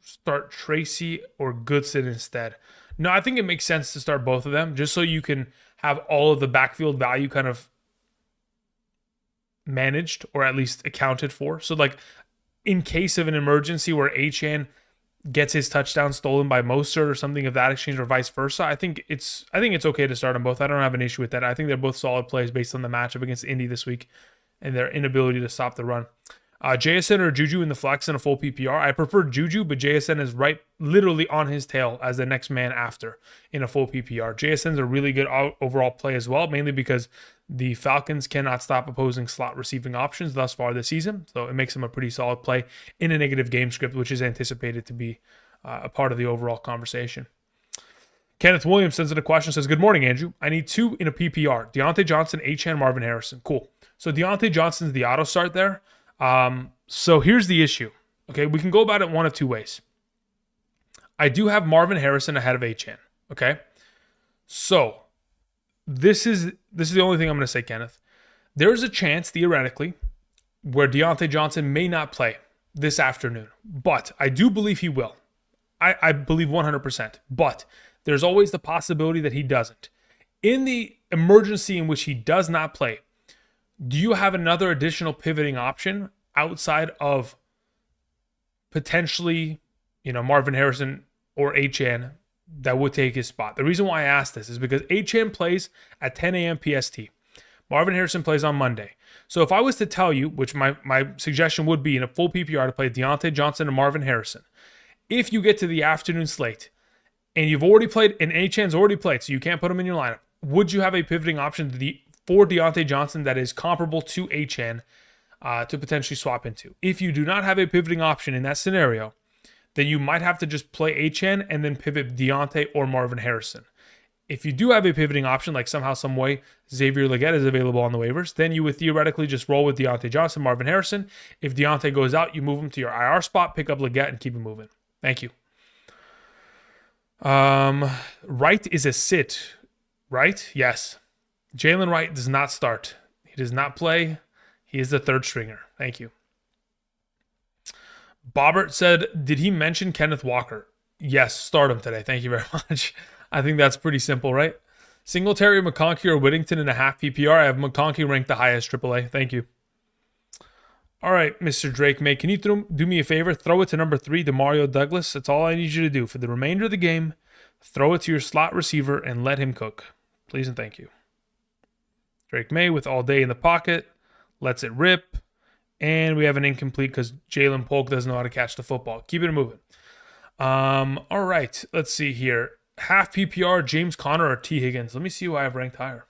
start Tracy or Goodson instead? No, I think it makes sense to start both of them just so you can have all of the backfield value kind of managed or at least accounted for. So like in case of an emergency where Achane gets his touchdown stolen by Mostert or something of that exchange or vice versa, I think it's okay to start them both. I don't have an issue with that. I think they're both solid plays based on the matchup against Indy this week and their inability to stop the run. JSN or Juju in the flex in a full PPR. I prefer Juju, but JSN is right literally on his tail as the next man after in a full PPR. JSN's a really good overall play as well, mainly because the Falcons cannot stop opposing slot receiving options thus far this season. So it makes him a pretty solid play in a negative game script, which is anticipated to be a part of the overall conversation. Kenneth Williams sends in a question, says, good morning, Andrew. I need 2 in a PPR. Deontay Johnson, Achane, Marvin Harrison. Cool. So Deontay Johnson's the auto start there. So here's the issue. Okay, we can go about it one of 2 ways. I do have Marvin Harrison ahead of Achane. Okay. So this is the only thing I'm going to say, Kenneth. There's a chance, theoretically, where Deontay Johnson may not play this afternoon, but I do believe he will. I believe 100%, but there's always the possibility that he doesn't. In the emergency in which he does not play, do you have another additional pivoting option outside of potentially, Marvin Harrison or Achane that would take his spot? The reason why I asked this is because Achane plays at 10 a.m. PST. Marvin Harrison plays on Monday. So if I was to tell you, which my suggestion would be in a full PPR to play Deontay Johnson and Marvin Harrison, if you get to the afternoon slate and you've already played and Achane's already played, so you can't put him in your lineup, would you have a pivoting option for Deontay Johnson that is comparable to Achane to potentially swap into? If you do not have a pivoting option in that scenario, then you might have to just play Achane and then pivot Deontay or Marvin Harrison. If you do have a pivoting option, like somehow, some way, Xavier Legette is available on the waivers, then you would theoretically just roll with Deontay Johnson, Marvin Harrison. If Deontay goes out, you move him to your IR spot, pick up Legette, and keep him moving. Thank you. Wright is a sit, right? Yes. Jalen Wright does not start. He does not play. He is the third stringer. Thank you. Bobbert said, did he mention Kenneth Walker? Yes, start him today. Thank you very much. I think that's pretty simple, right? Singletary, McConkey, or Whittington in a half PPR. I have McConkey ranked the highest AAA. Thank you. All right, Mr. Drake May, can you do me a favor? Throw it to number 3, Demario Douglas. That's all I need you to do for the remainder of the game. Throw it to your slot receiver and let him cook. Please and thank you. Drake May with all day in the pocket. Lets it rip. And we have an incomplete because Jalen Polk doesn't know how to catch the football. Keep it moving. All right, let's see here. Half PPR, James Conner or T. Higgins. Let me see who I have ranked higher.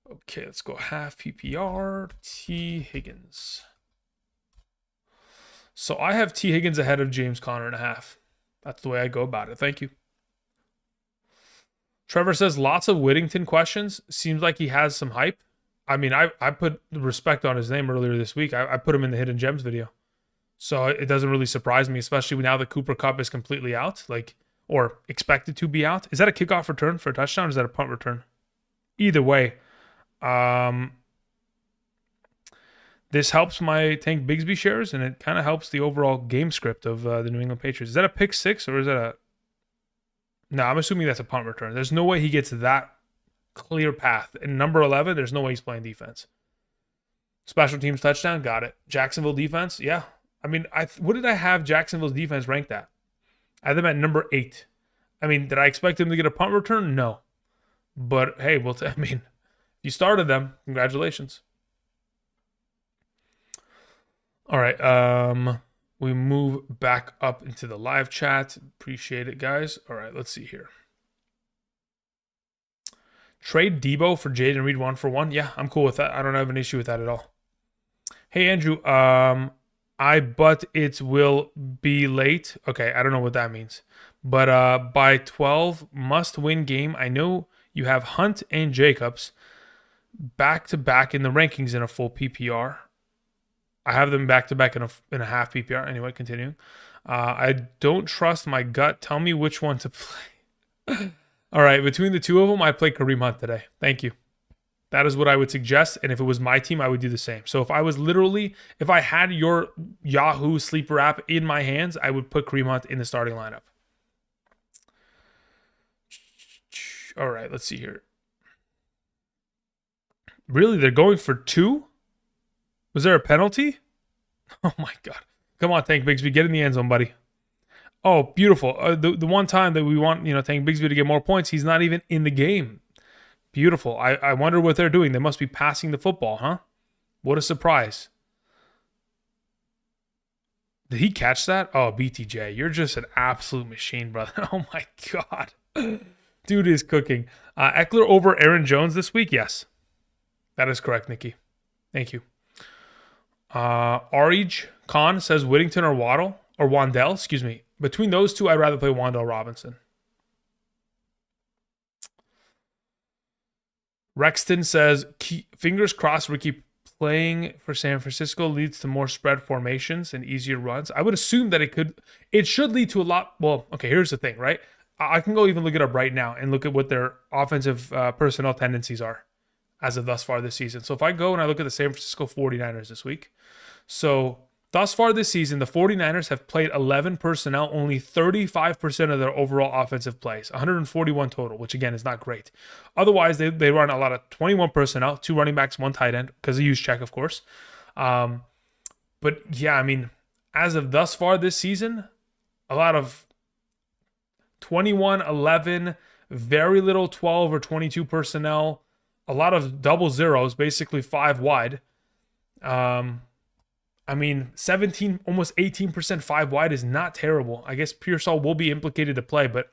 Okay, let's go half PPR, T. Higgins. So I have T. Higgins ahead of James Conner and a half. That's the way I go about it. Thank you. Trevor says, lots of Whittington questions. Seems like he has some hype. I mean, I put respect on his name earlier this week. I put him in the Hidden Gems video. So it doesn't really surprise me, especially now that Cooper Kupp is completely out, or expected to be out. Is that a kickoff return for a touchdown, or is that a punt return? Either way, this helps my Tank Bigsby shares, and it kind of helps the overall game script of the New England Patriots. Is that a pick 6, or is that a... No, I'm assuming that's a punt return. There's no way he gets that clear path. In number 11, there's no way he's playing defense. Special teams touchdown, got it. Jacksonville defense, yeah. I mean, what did I have Jacksonville's defense ranked at? I had them at number 8. I mean, did I expect him to get a punt return? No. But, hey, if you started them, congratulations. All right, we move back up into the live chat. Appreciate it, guys. All right, let's see here. Trade Debo for Jaden Reed 1-for-1. Yeah, I'm cool with that. I don't have an issue with that at all. Hey, Andrew, but it will be late. Okay, I don't know what that means. But by 12, must-win game. I know you have Hunt and Jacobs back-to-back in the rankings in a full PPR. I have them back-to-back in a half PPR. Anyway, continuing. I don't trust my gut. Tell me which one to play. All right, between the two of them, I play Kareem Hunt today. Thank you. That is what I would suggest, and if it was my team, I would do the same. So if I had your Yahoo sleeper app in my hands, I would put Kareem Hunt in the starting lineup. All right, let's see here. Really, they're going for 2? Was there a penalty? Oh my God. Come on, Tank Bigsby, get in the end zone, buddy. Oh, beautiful. The one time that we want, Tank Bigsby to get more points, he's not even in the game. Beautiful. I wonder what they're doing. They must be passing the football, huh? What a surprise. Did he catch that? Oh, BTJ, you're just an absolute machine, brother. Oh my God. Dude is cooking. Eckler over Aaron Jones this week? Yes. That is correct, Nikki. Thank you. Arij Khan says Whittington or Waddle or Wandell, excuse me. Between those two, I'd rather play Wandell Robinson. Rexton says, fingers crossed Ricky playing for San Francisco leads to more spread formations and easier runs. I would assume that it should lead to a lot. Well, okay, here's the thing, right? I can go even look it up right now and look at what their offensive personnel tendencies are as of thus far this season. So if I go and I look at the San Francisco 49ers this week, so thus far this season, the 49ers have played 11 personnel, only 35% of their overall offensive plays, 141 total, which again is not great. Otherwise, they run a lot of 21 personnel, 2 running backs, 1 tight end, because they use check, of course. But yeah, I mean, as of thus far this season, a lot of 21, 11, very little 12 or 22 personnel, a lot of double zeros, basically 5 wide. I mean, 17, almost 18% 5 wide is not terrible. I guess Pearsall will be implicated to play, but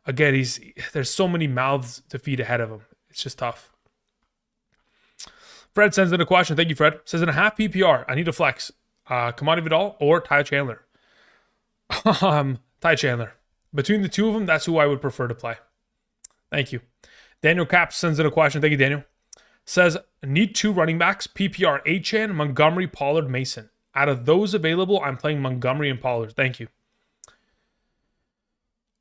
again, there's so many mouths to feed ahead of him. It's just tough. Fred sends in a question. Thank you, Fred. Says in a half PPR, I need a flex. Kamani Vidal or Ty Chandler? Ty Chandler. Between the two of them, that's who I would prefer to play. Thank you. Daniel Caps sends in a question. Thank you, Daniel. Says, need 2 running backs, PPR, Achane, Montgomery, Pollard, Mason. Out of those available, I'm playing Montgomery and Pollard. Thank you.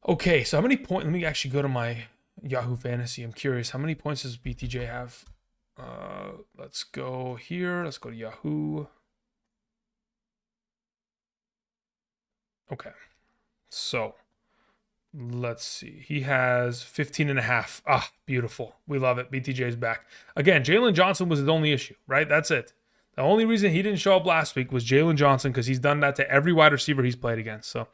Okay, so how many points? Let me actually go to my Yahoo Fantasy. I'm curious. How many points does BTJ have? Let's go here. Let's go to Yahoo. Okay. So, let's see. He has 15 and a half. Ah, beautiful. We love it. BTJ's back. Again, Jalen Johnson was his only issue, right? That's it. The only reason he didn't show up last week was Jalen Johnson because he's done that to every wide receiver he's played against. So,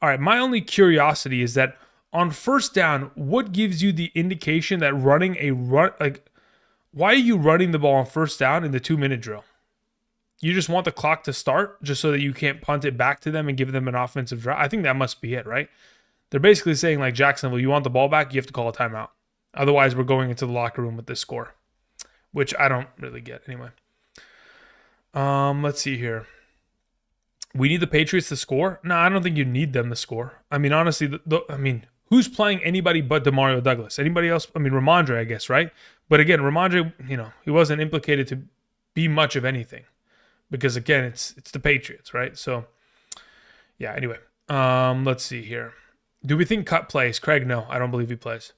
all right, my only curiosity is that on first down, what gives you the indication that running a run, like, why are you running the ball on first down in the 2-minute drill? You just want the clock to start just so that you can't punt it back to them and give them an offensive drive? I think that must be it, right? They're basically saying, like, Jacksonville, you want the ball back, you have to call a timeout. Otherwise, we're going into the locker room with this score, which I don't really get anyway. Let's see here. We need the Patriots to score? No, I don't think you need them to score. I mean, honestly, who's playing anybody but Demario Douglas? Anybody else? I mean, Ramondre, I guess, right? But again, Ramondre, he wasn't implicated to be much of anything because, again, it's the Patriots, right? So, yeah, anyway. Let's see here. Do we think Cut plays? Craig, no, I don't believe he plays.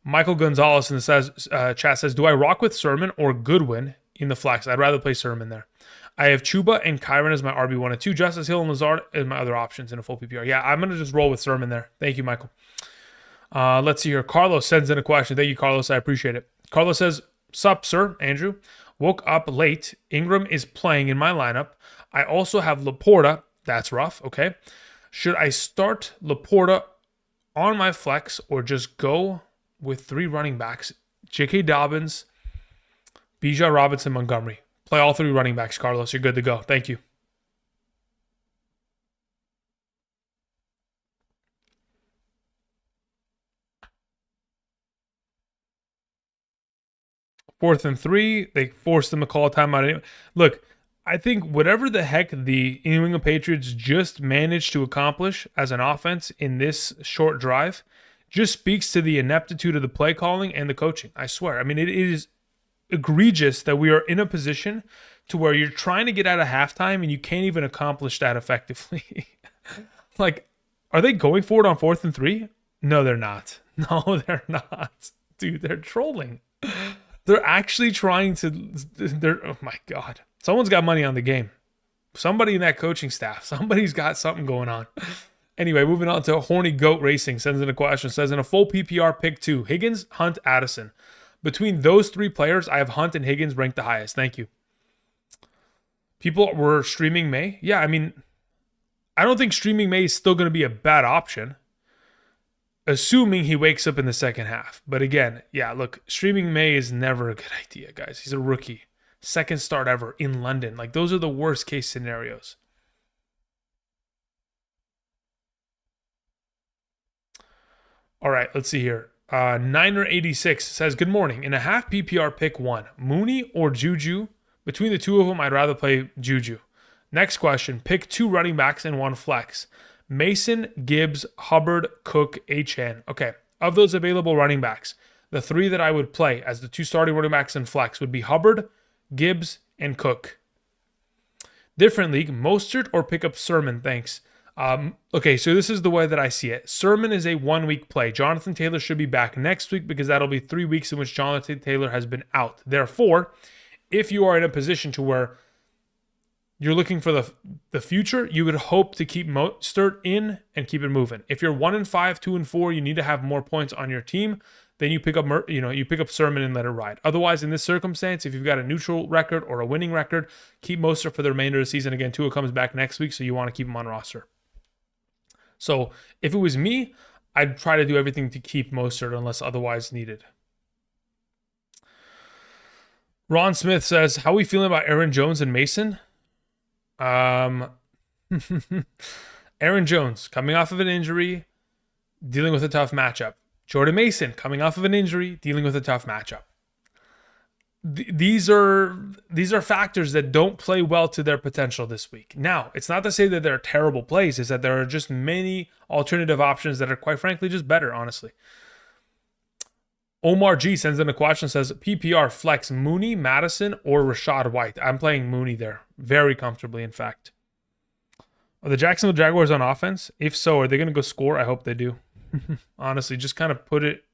Michael Gonzalez in the chat says, do I rock with Sermon or Goodwin in the flex? I'd rather play Sermon there. I have Chuba and Kyron as my RB1 and 2. Justice Hill and Lazard as my other options in a full PPR. Yeah, I'm going to just roll with Sermon there. Thank you, Michael. Let's see here. Carlos sends in a question. Thank you, Carlos. I appreciate it. Carlos says, sup, sir, Andrew. Woke up late. Ingram is playing in my lineup. I also have Laporta. That's rough. Okay. Should I start Laporta on my flex or just go with 3 running backs? J.K. Dobbins, Bijan Robinson, Montgomery. Play all 3 running backs, Carlos. You're good to go. Thank you. Fourth and 3. They forced them to call a timeout anyway. Look, I think whatever the heck the New England Patriots just managed to accomplish as an offense in this short drive just speaks to the ineptitude of the play calling and the coaching. I swear. I mean, it is egregious that we are in a position to where you're trying to get out of halftime and you can't even accomplish that effectively. Like, are they going for it on 4th and 3? No, they're not. No, they're not. Dude, they're trolling. They're actually trying to... oh, my God. Someone's got money on the game. Somebody in that coaching staff. Somebody's got something going on. Anyway, moving on to Horny Goat Racing. Sends in a question. Says, in a full PPR, pick 2. Higgins, Hunt, Addison. Between those 3 players, I have Hunt and Higgins ranked the highest. Thank you. People were streaming May. Yeah, I mean, I don't think streaming May is still going to be a bad option, assuming he wakes up in the second half. But again, yeah, look, streaming May is never a good idea, guys. He's a rookie. Second start ever in London. Like, those are the worst case scenarios. All right, let's see here. Niner86 says, good morning. In a half PPR, pick one, Mooney or Juju. Between the two of them, I'd rather play Juju. Next question, pick two running backs and one flex. Mason, Gibbs, Hubbard, Cook, HN. Okay, of those available running backs, the three that I would play as the two starting running backs in flex would be Hubbard, Gibbs, and Cook. Different league, Mostert or pick up Sermon, thanks. Okay, so this is the way that I see it. Sermon is a 1 week play. Jonathan Taylor should be back next week because that'll be 3 weeks in which Jonathan Taylor has been out. Therefore, if you are in a position to where you're looking for the future, you would hope to keep Mostert in and keep it moving. If you're 1-5, 2-4, you need to have more points on your team. Then you pick up, you pick up Sermon and let it ride. Otherwise, in this circumstance, if you've got a neutral record or a winning record, keep Mostert for the remainder of the season. Again, Tua comes back next week, so you want to keep him on roster. So if it was me, I'd try to do everything to keep Mostert unless otherwise needed. Ron Smith says, how are we feeling about Aaron Jones and Mason? Aaron Jones coming off of an injury, dealing with a tough matchup. Jordan Mason coming off of an injury, dealing with a tough matchup. These are factors that don't play well to their potential this week. Now, it's not to say that they're terrible plays, it's that there are just many alternative options that are quite frankly just better, honestly. Omar G sends in a question, says, PPR flex Mooney, Madison, or Rashad White. I'm playing Mooney there, very comfortably, in fact. Are the Jacksonville Jaguars on offense? If so, are they going to go score? I hope they do. Honestly, just kind of put it.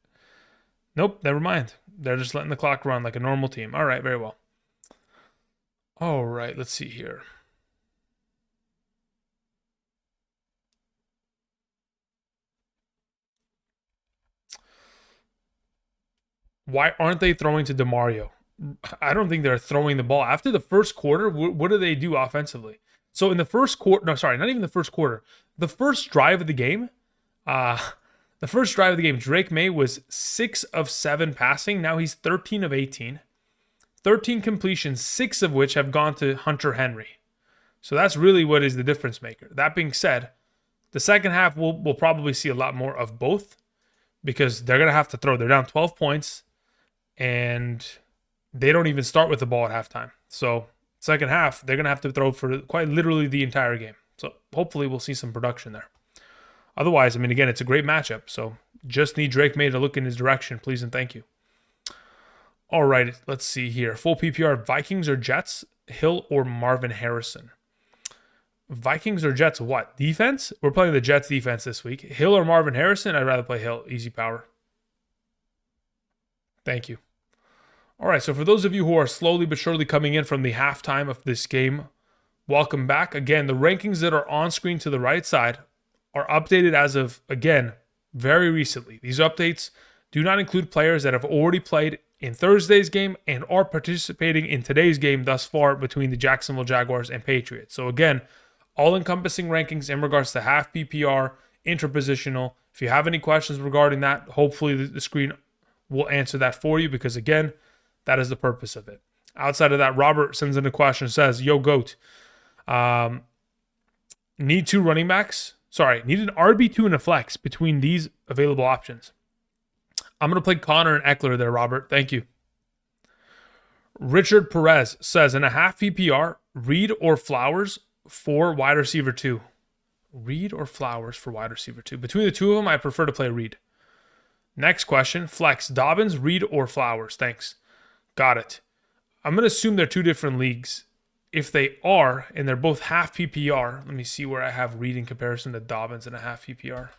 Nope, never mind. They're just letting the clock run like a normal team. All right, very well. All right, let's see here. Why aren't they throwing to DeMario? I don't think they're throwing the ball. After the first quarter, what do they do offensively? So in the first quarter, no, sorry, not even the first quarter. The first drive of the game, Drake May was 6 of 7 passing. Now he's 13 of 18. 13 completions, 6 of which have gone to Hunter Henry. So that's really what is the difference maker. That being said, the second half we'll probably see a lot more of both because they're going to have to throw. They're down 12 points and they don't even start with the ball at halftime. So second half, they're going to have to throw for quite literally the entire game. So hopefully we'll see some production there. Otherwise, I mean, again, it's a great matchup. So just need Drake May to look in his direction, please and thank you. All right, let's see here. Full PPR, Vikings or Jets, Hill or Marvin Harrison? Vikings or Jets what? Defense? We're playing the Jets defense this week. Hill or Marvin Harrison? I'd rather play Hill. Easy power. Thank you. All right, so for those of you who are slowly but surely coming in from the halftime of this game, welcome back. Again, the rankings that are on screen to the right side are updated as of, again, very recently. These updates do not include players that have already played in Thursday's game and are participating in today's game thus far between the Jacksonville Jaguars and Patriots. So again, all-encompassing rankings in regards to half PPR, interpositional. If you have any questions regarding that, hopefully the screen will answer that for you because, again, that is the purpose of it. Outside of that, Robert sends in a question, says, yo, GOAT, need two running backs? Sorry, need an RB2 and a flex between these available options. I'm going to play Connor and Eckler there, Robert. Thank you. Richard Perez says, in a half PPR, Reed or Flowers for wide receiver 2. Reed or Flowers for wide receiver 2. Between the two of them, I prefer to play Reed. Next question, flex, Dobbins, Reed, or Flowers? Thanks. Got it. I'm going to assume they're two different leagues. If they are, and they're both half PPR, let me see where I have Reed in comparison to Dobbins in a half PPR.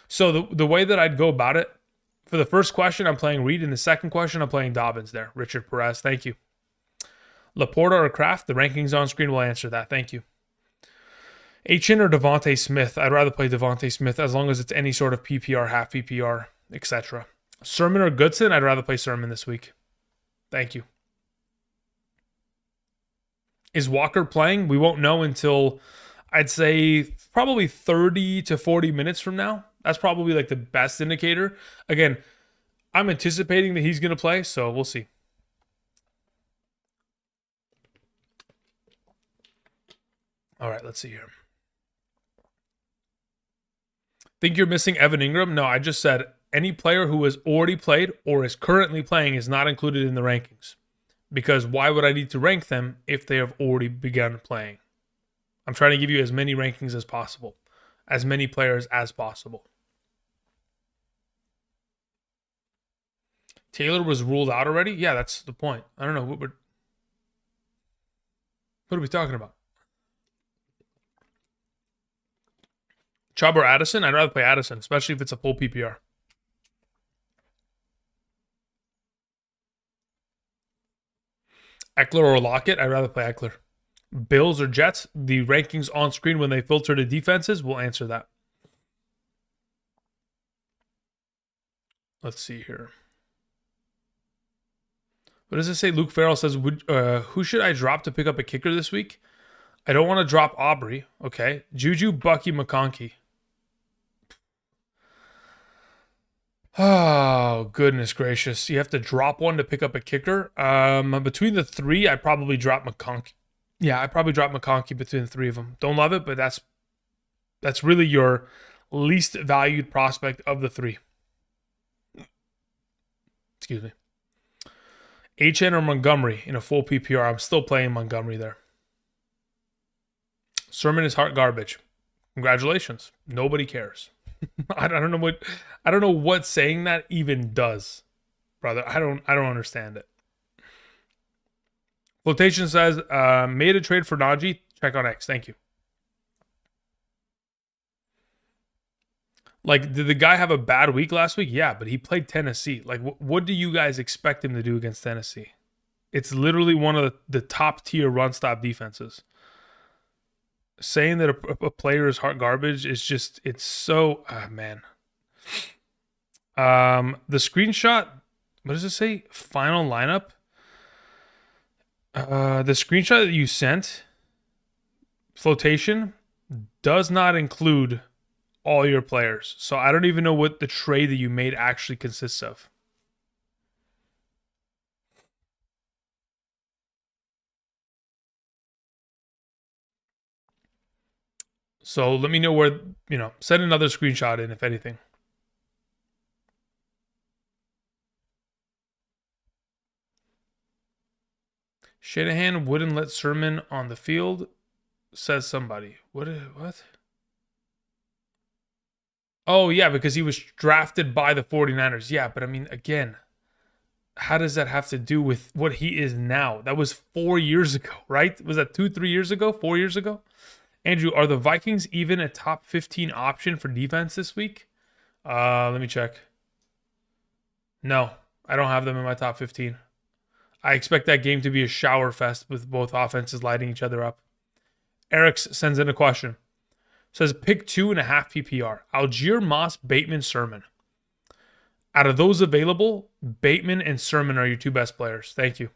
So the way that I'd go about it, for the first question, I'm playing Reed. In the second question, I'm playing Dobbins there. Richard Perez, thank you. Laporta or Kraft, the rankings on screen will answer that. Thank you. HN or Devontae Smith? I'd rather play Devontae Smith as long as it's any sort of PPR, half PPR, etc. Sermon or Goodson? I'd rather play Sermon this week. Thank you. Is Walker playing? We won't know until, I'd say, probably 30 to 40 minutes from now. That's probably like the best indicator. Again, I'm anticipating that he's going to play, so we'll see. All right, let's see here. Think you're missing Evan Ingram? No, I just said any player who has already played or is currently playing is not included in the rankings. Because why would I need to rank them if they have already begun playing? I'm trying to give you as many rankings as possible, as many players as possible. Taylor was ruled out already? Yeah, that's the point. I don't know. What are we talking about? Chubb or Addison? I'd rather play Addison, especially if it's a full PPR. Eckler or Lockett? I'd rather play Eckler. Bills or Jets? The rankings on screen when they filter the defenses will answer that. Let's see here. What does it say? Luke Farrell says, who should I drop to pick up a kicker this week? I don't want to drop Aubrey. Okay. Juju, Bucky, McConkey. Oh, goodness gracious. You have to drop one to pick up a kicker. Between the three, I'd probably drop McConkey. Yeah, I'd probably drop McConkey between the three of them. Don't love it, but that's really your least valued prospect of the three. Excuse me. HN or Montgomery in a full PPR. I'm still playing Montgomery there. Sermon is heart garbage. Congratulations. Nobody cares. I don't know what saying that even does, brother. I don't understand it. Flotation says, made a trade for Najee. Check on X. Thank you. Like, did the guy have a bad week last week? Yeah, but he played Tennessee. Like, what do you guys expect him to do against Tennessee? It's literally one of the top tier run stop defenses. Saying that a player is heart garbage is just, it's so, man. The screenshot, what does it say? Final lineup. The screenshot that you sent, Flotation, does not include all your players. So I don't even know what the trade that you made actually consists of. So let me know where, send another screenshot in if anything. Shanahan wouldn't let Sermon on the field, says somebody. What? Oh, yeah, because he was drafted by the 49ers. Yeah, but I mean, again, how does that have to do with what he is now? That was 4 years ago, right? Was that 2-3 years ago? 4 years ago? Andrew, are the Vikings even a top 15 option for defense this week? Let me check. No, I don't have them in my top 15. I expect that game to be a shower fest with both offenses lighting each other up. Eric sends in a question. Says pick 2.5 PPR. Algier, Moss, Bateman, Sermon. Out of those available, Bateman and Sermon are your two best players. Thank you.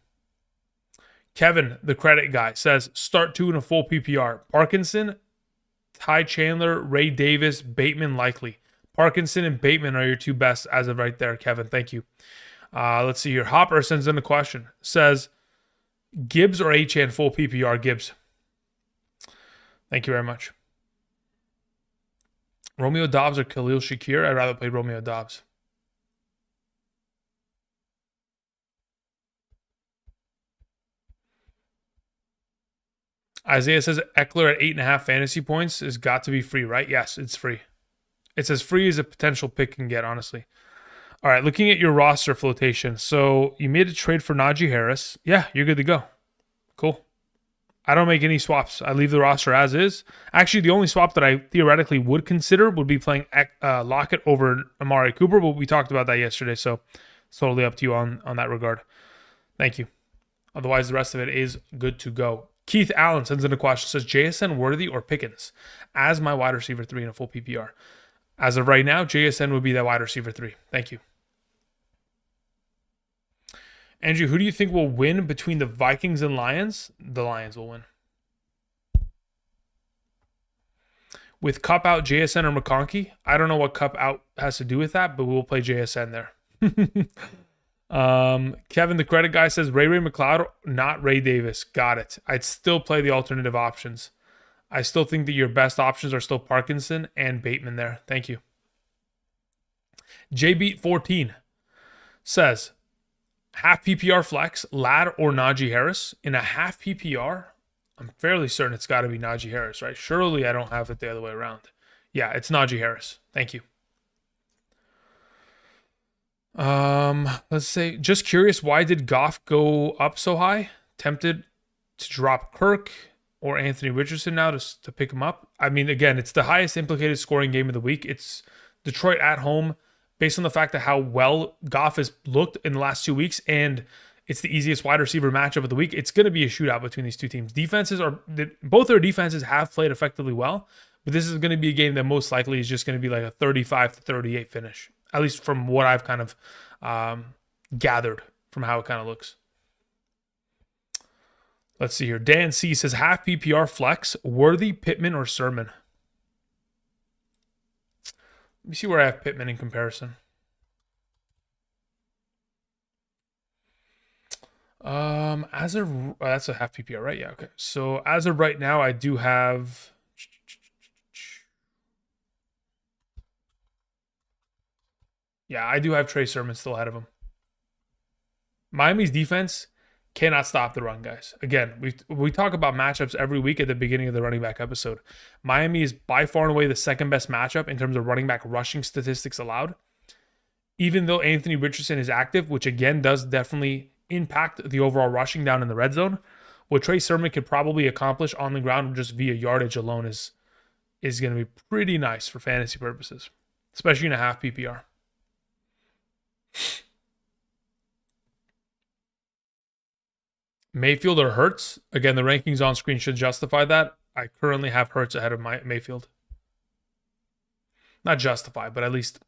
Kevin, the credit guy, says start 2 in a full PPR. Parkinson, Ty Chandler, Ray Davis, Bateman likely. Parkinson and Bateman are your two best as of right there, Kevin. Thank you. Let's see here. Hopper sends in a question. Says Gibbs or HN full PPR? Gibbs. Thank you very much. Romeo Dobbs or Khalil Shakir? I'd rather play Romeo Dobbs. Isaiah says Eckler at 8.5 fantasy points has got to be free, right? Yes, it's free. It's as free as a potential pick can get, honestly. All right, looking at your roster Flotation. So you made a trade for Najee Harris. Yeah, you're good to go. Cool. I don't make any swaps. I leave the roster as is. Actually, the only swap that I theoretically would consider would be playing Lockett over Amari Cooper, but we talked about that yesterday, so it's totally up to you on that regard. Thank you. Otherwise, the rest of it is good to go. Keith Allen sends in a question. Says JSN Worthy or Pickens as my wide receiver 3 in a full PPR. As of right now, JSN would be that wide receiver 3. Thank you. Andrew, who do you think will win between the Vikings and Lions? The Lions will win. With Cup out, JSN or McConkey? I don't know what Cup out has to do with that, but we'll play JSN there. Kevin, the credit guy, says Ray McLeod, not Ray Davis. Got it. I'd still play the alternative options. I still think that your best options are still Parkinson and Bateman there. Thank you. JBeat14 says, half PPR flex, Ladd or Najee Harris. In a half PPR, I'm fairly certain it's got to be Najee Harris, right? Surely I don't have it the other way around. Yeah, it's Najee Harris. Thank you. Let's say, just curious, why did Goff go up so high? Tempted to drop Kirk or Anthony Richardson now to pick him up. I mean, again, it's the highest implicated scoring game of the week. It's Detroit at home, based on the fact that how well Goff has looked in the last 2 weeks, and it's the easiest wide receiver matchup of the week. It's going to be a shootout between these two teams. Both their defenses have played effectively well, but this is going to be a game that most likely is just going to be like a 35-38 finish, at least from what I've kind of gathered from how it kind of looks. Let's see here. Dan C says, half PPR flex, Worthy, Pittman, or Sermon? Let me see where I have Pittman in comparison. That's a half PPR, right? Yeah, okay. So as of right now, I do have... Yeah, I do have Trey Sermon still ahead of him. Miami's defense cannot stop the run, guys. Again, we talk about matchups every week at the beginning of the running back episode. Miami is by far and away the second best matchup in terms of running back rushing statistics allowed. Even though Anthony Richardson is active, which again does definitely impact the overall rushing down in the red zone, what Trey Sermon could probably accomplish on the ground just via yardage alone is going to be pretty nice for fantasy purposes, especially in a half PPR. Mayfield or Hurts? Again, the rankings on screen should justify that. I currently have Hurts ahead of Mayfield. Not justify, but at least...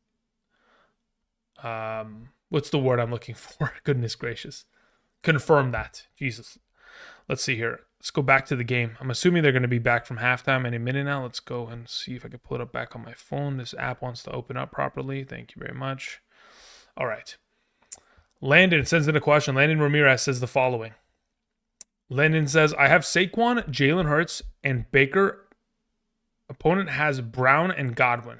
what's the word I'm looking for? Goodness gracious. Confirm that. Jesus. Let's see here. Let's go back to the game. I'm assuming they're going to be back from halftime any minute now. Let's go and see if I can pull it up back on my phone. This app wants to open up properly. Thank you very much. All right. Landon sends in a question. Landon Ramirez says the following. Landon says, I have Saquon, Jalen Hurts, and Baker. Opponent has Brown and Godwin.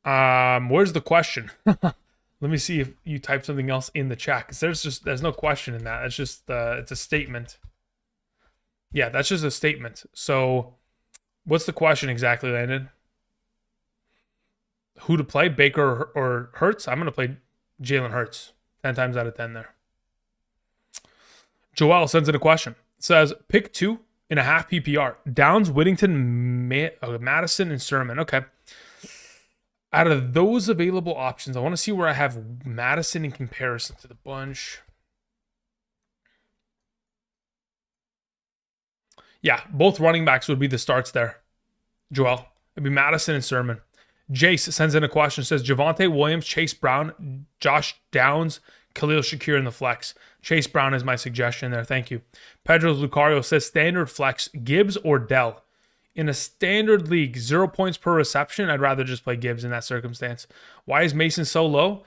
Where's the question? Let me see if you type something else in the chat, because there's no question in that. It's just it's a statement. Yeah, that's just a statement. So what's the question exactly, Landon? Who to play, Baker or Hurts? I'm going to play Jalen Hurts 10 times out of 10 there. Joel sends in a question. Says, pick 2 in a half PPR. Downs, Whittington, Madison, and Sermon. Okay. Out of those available options, I want to see where I have Madison in comparison to the bunch. Yeah, both running backs would be the starts there, Joel. It'd be Madison and Sermon. Jace sends in a question. Says, Javonte Williams, Chase Brown, Josh Downs, Khalil Shakir in the flex. Chase Brown is my suggestion there. Thank you. Pedro Lucario says, standard flex, Gibbs or Dell? In a standard league, 0 points per reception, I'd rather just play Gibbs in that circumstance. Why is Mason so low?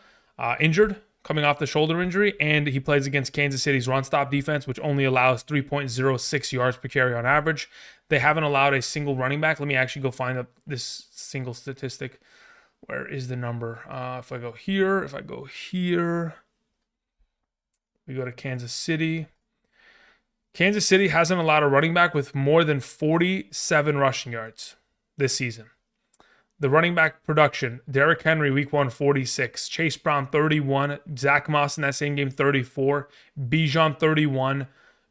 Injured, coming off the shoulder injury, and he plays against Kansas City's run-stop defense, which only allows 3.06 yards per carry on average. They haven't allowed a single running back. Let me actually go find this single statistic. Where is the number? If I go here, we go to Kansas City. Kansas City hasn't allowed a running back with more than 47 rushing yards this season. The running back production, Derrick Henry, week 1, 46. Chase Brown, 31. Zach Moss in that same game, 34. Bijan, 31.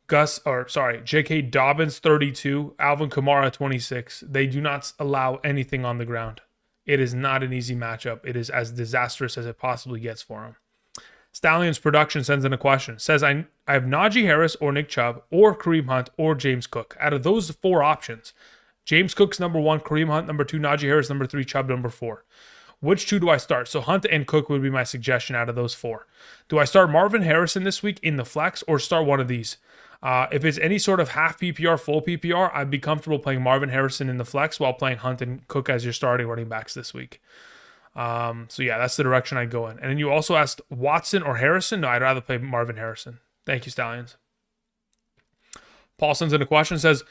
J.K. Dobbins, 32. Alvin Kamara, 26. They do not allow anything on the ground. It is not an easy matchup. It is as disastrous as it possibly gets for them. Stallion's production sends in a question. Says, I have Najee Harris or Nick Chubb or Kareem Hunt or James Cook. Out of those 4 options, James Cook's number 1, Kareem Hunt number 2, Najee Harris number 3, Chubb number 4. Which 2 do I start? So Hunt and Cook would be my suggestion out of those 4. Do I start Marvin Harrison this week in the flex or start one of these? If it's any sort of half PPR, full PPR, I'd be comfortable playing Marvin Harrison in the flex while playing Hunt and Cook as your starting running backs this week. So yeah, that's the direction I'd go in. And then you also asked Watson or Harrison. No, I'd rather play Marvin Harrison. Thank you, Stallions. Paul sends in a question, says,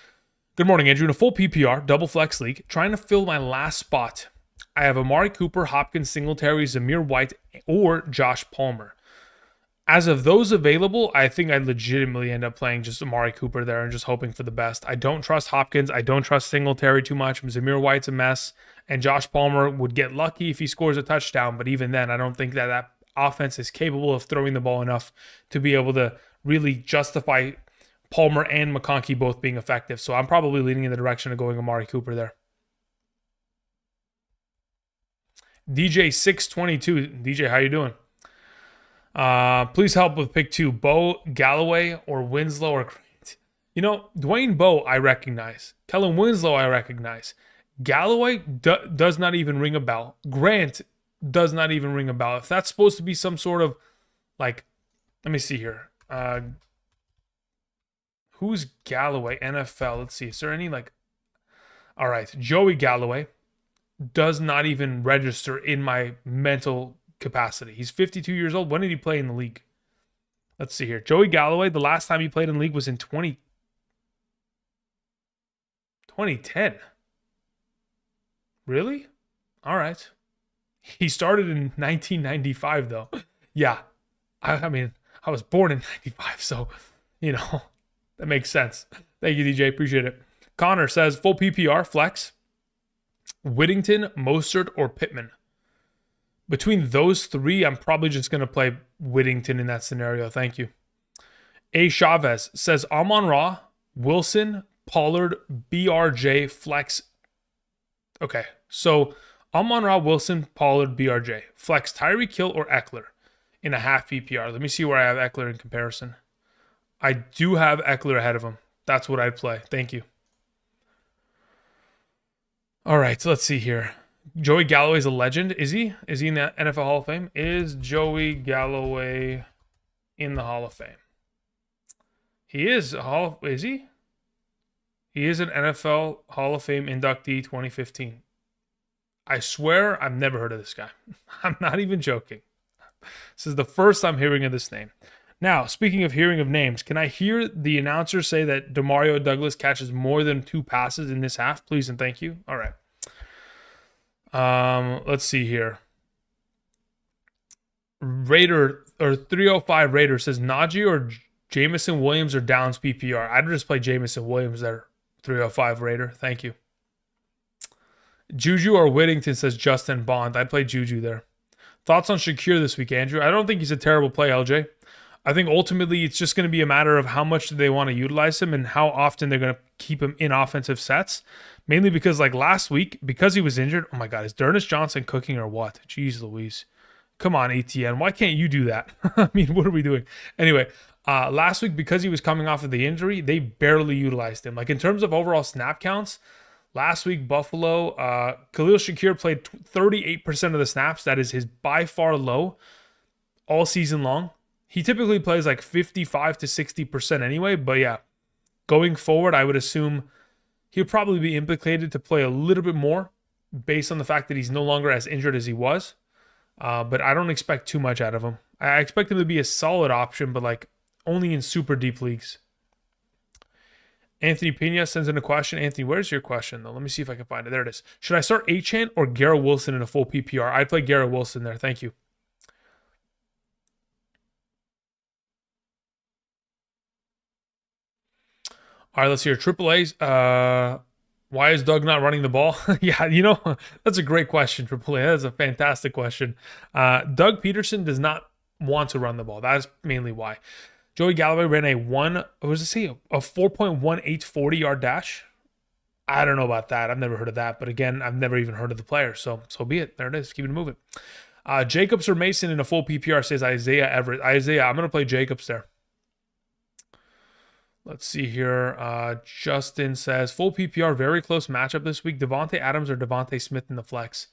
good morning, Andrew. In a full PPR, double flex league, trying to fill my last spot. I have Amari Cooper, Hopkins, Singletary, Zamir White, or Josh Palmer. As of those available, I think I'd legitimately end up playing just Amari Cooper there and just hoping for the best. I don't trust Hopkins. I don't trust Singletary too much. Zamir White's a mess. And Josh Palmer would get lucky if he scores a touchdown. But even then, I don't think that offense is capable of throwing the ball enough to be able to really justify Palmer and McConkey both being effective. So I'm probably leaning in the direction of going Amari Cooper there. DJ622. DJ, how you doing? Please help with pick 2. Bo, Galloway, or Winslow or Grant. You know, Dwayne Bowe, I recognize. Kellen Winslow, I recognize. Galloway does not even ring a bell. Grant does not even ring a bell. If that's supposed to be some sort of, like, let me see here. Who's Galloway? NFL. Let's see. Is there any, like, all right. Joey Galloway does not even register in my mental capacity. He's 52 years old. When did he play in the league? Let's see here. Joey Galloway, the last time he played in the league was in 2010. Really? All right. He started in 1995, though. Yeah. I mean, I was born in 95, so, you know, that makes sense. Thank you, DJ. Appreciate it. Connor says, full PPR, flex, Whittington, Mostert, or Pittman. Between those three, I'm probably just going to play Whittington in that scenario. Thank you. A. Chavez says, Amon-Ra, Wilson, Pollard, BRJ, flex. Okay, so Amon-Ra, Wilson, Pollard, BRJ. Flex Tyreek Hill or Eckler in a half PPR. Let me see where I have Eckler in comparison. I do have Eckler ahead of him. That's what I'd play. Thank you. All right, so let's see here. Joey Galloway's a legend. Is he? Is he in the NFL Hall of Fame? Is Joey Galloway in the Hall of Fame? He is. Is he? He is an NFL Hall of Fame inductee 2015. I swear I've never heard of this guy. I'm not even joking. This is the first I'm hearing of this name. Now, speaking of hearing of names, can I hear the announcer say that Demario Douglas catches more than 2 passes in this half? Please and thank you. All right. Let's see here. Raider or 305 Raider says Najee or Jamison Williams or Downs PPR. I'd just play Jamison Williams there. 305 Raider. Thank you. Juju or Whittington says Justin Bond. I'd play Juju there. Thoughts on Shakir this week, Andrew? I don't think he's a terrible play, LJ. I think ultimately it's just going to be a matter of how much they want to utilize him and how often they're going to keep him in offensive sets. Mainly because, like last week, because he was injured, oh my God, is D'Ernest Johnson cooking or what? Jeez Louise. Come on, ATN. Why can't you do that? I mean, what are we doing? Anyway, last week, because he was coming off of the injury, they barely utilized him. Like in terms of overall snap counts, last week, Buffalo, Khalil Shakir played 38% of the snaps. That is his by far low all season long. He typically plays like 55 to 60% anyway. But yeah, going forward, I would assume he'll probably be implicated to play a little bit more based on the fact that he's no longer as injured as he was. But I don't expect too much out of him. I expect him to be a solid option, but like only in super deep leagues. Anthony Pena sends in a question. Anthony, where's your question, though? Let me see if I can find it. There it is. Should I start Achane or Garrett Wilson in a full PPR? I'd play Garrett Wilson there. Thank you. All right, let's hear Triple A's. Why is Doug not running the ball? Yeah, you know, that's a great question, Triple A. That's a fantastic question. Doug Peterson does not want to run the ball. That's mainly why. Joey Galloway ran a 4.18 40-yard dash. I don't know about that. I've never heard of that. But again, I've never even heard of the player. So be it. There it is. Keep it moving. Jacobs or Mason in a full PPR says Isaiah Everett. Isaiah, I'm going to play Jacobs there. Let's see here. Justin says, full PPR, very close matchup this week. Devontae Adams or Devontae Smith in the flex.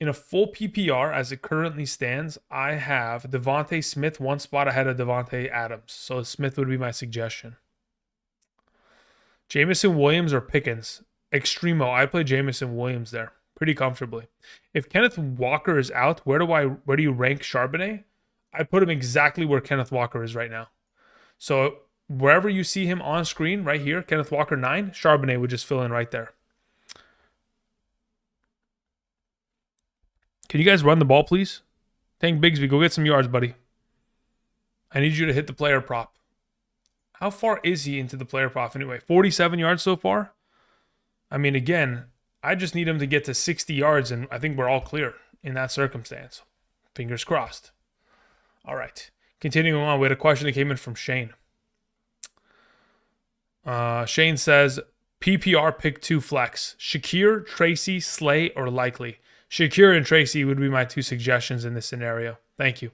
In a full PPR, as it currently stands, I have Devontae Smith one spot ahead of Devontae Adams. So Smith would be my suggestion. Jamison Williams or Pickens? Extremo. I play Jamison Williams there pretty comfortably. If Kenneth Walker is out, where do you rank Charbonnet? I put him exactly where Kenneth Walker is right now. So wherever you see him on screen, right here, Kenneth Walker 9, Charbonnet would just fill in right there. Can you guys run the ball, please? Tank Bigsby, go get some yards, buddy. I need you to hit the player prop. How far is he into the player prop anyway? 47 yards so far? I mean, again, I just need him to get to 60 yards, and I think we're all clear in that circumstance. Fingers crossed. All right. Continuing on, we had a question that came in from Shane. Shane says, PPR pick 2 flex. Shakir, Tracy, Slay, or Likely? Shakir and Tracy would be my 2 suggestions in this scenario. Thank you.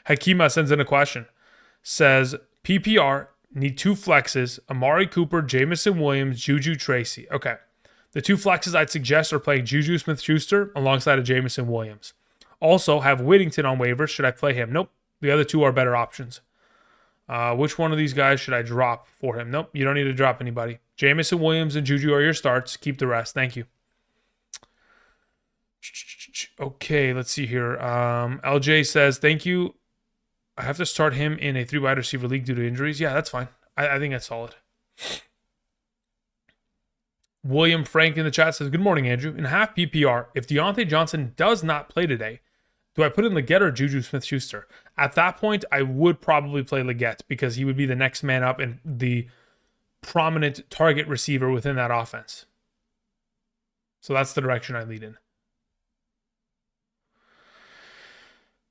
Hakima sends in a question. Says, PPR, need 2 flexes. Amari Cooper, Jamison Williams, Juju, Tracy. Okay. The 2 flexes I'd suggest are playing Juju Smith-Schuster alongside of Jamison Williams. Also, have Whittington on waivers. Should I play him? Nope. The other 2 are better options. Which one of these guys should I drop for him? Nope. You don't need to drop anybody. Jamison Williams and Juju are your starts. Keep the rest. Thank you. Okay, let's see here. LJ says, thank you. I have to start him in a 3-wide receiver league due to injuries. Yeah, that's fine. I think that's solid. William Frank in the chat says, good morning, Andrew. In half PPR, if Deontay Johnson does not play today, do I put in Leggett or Juju Smith-Schuster? At that point, I would probably play Leggett because he would be the next man up and the prominent target receiver within that offense. So that's the direction I lead in.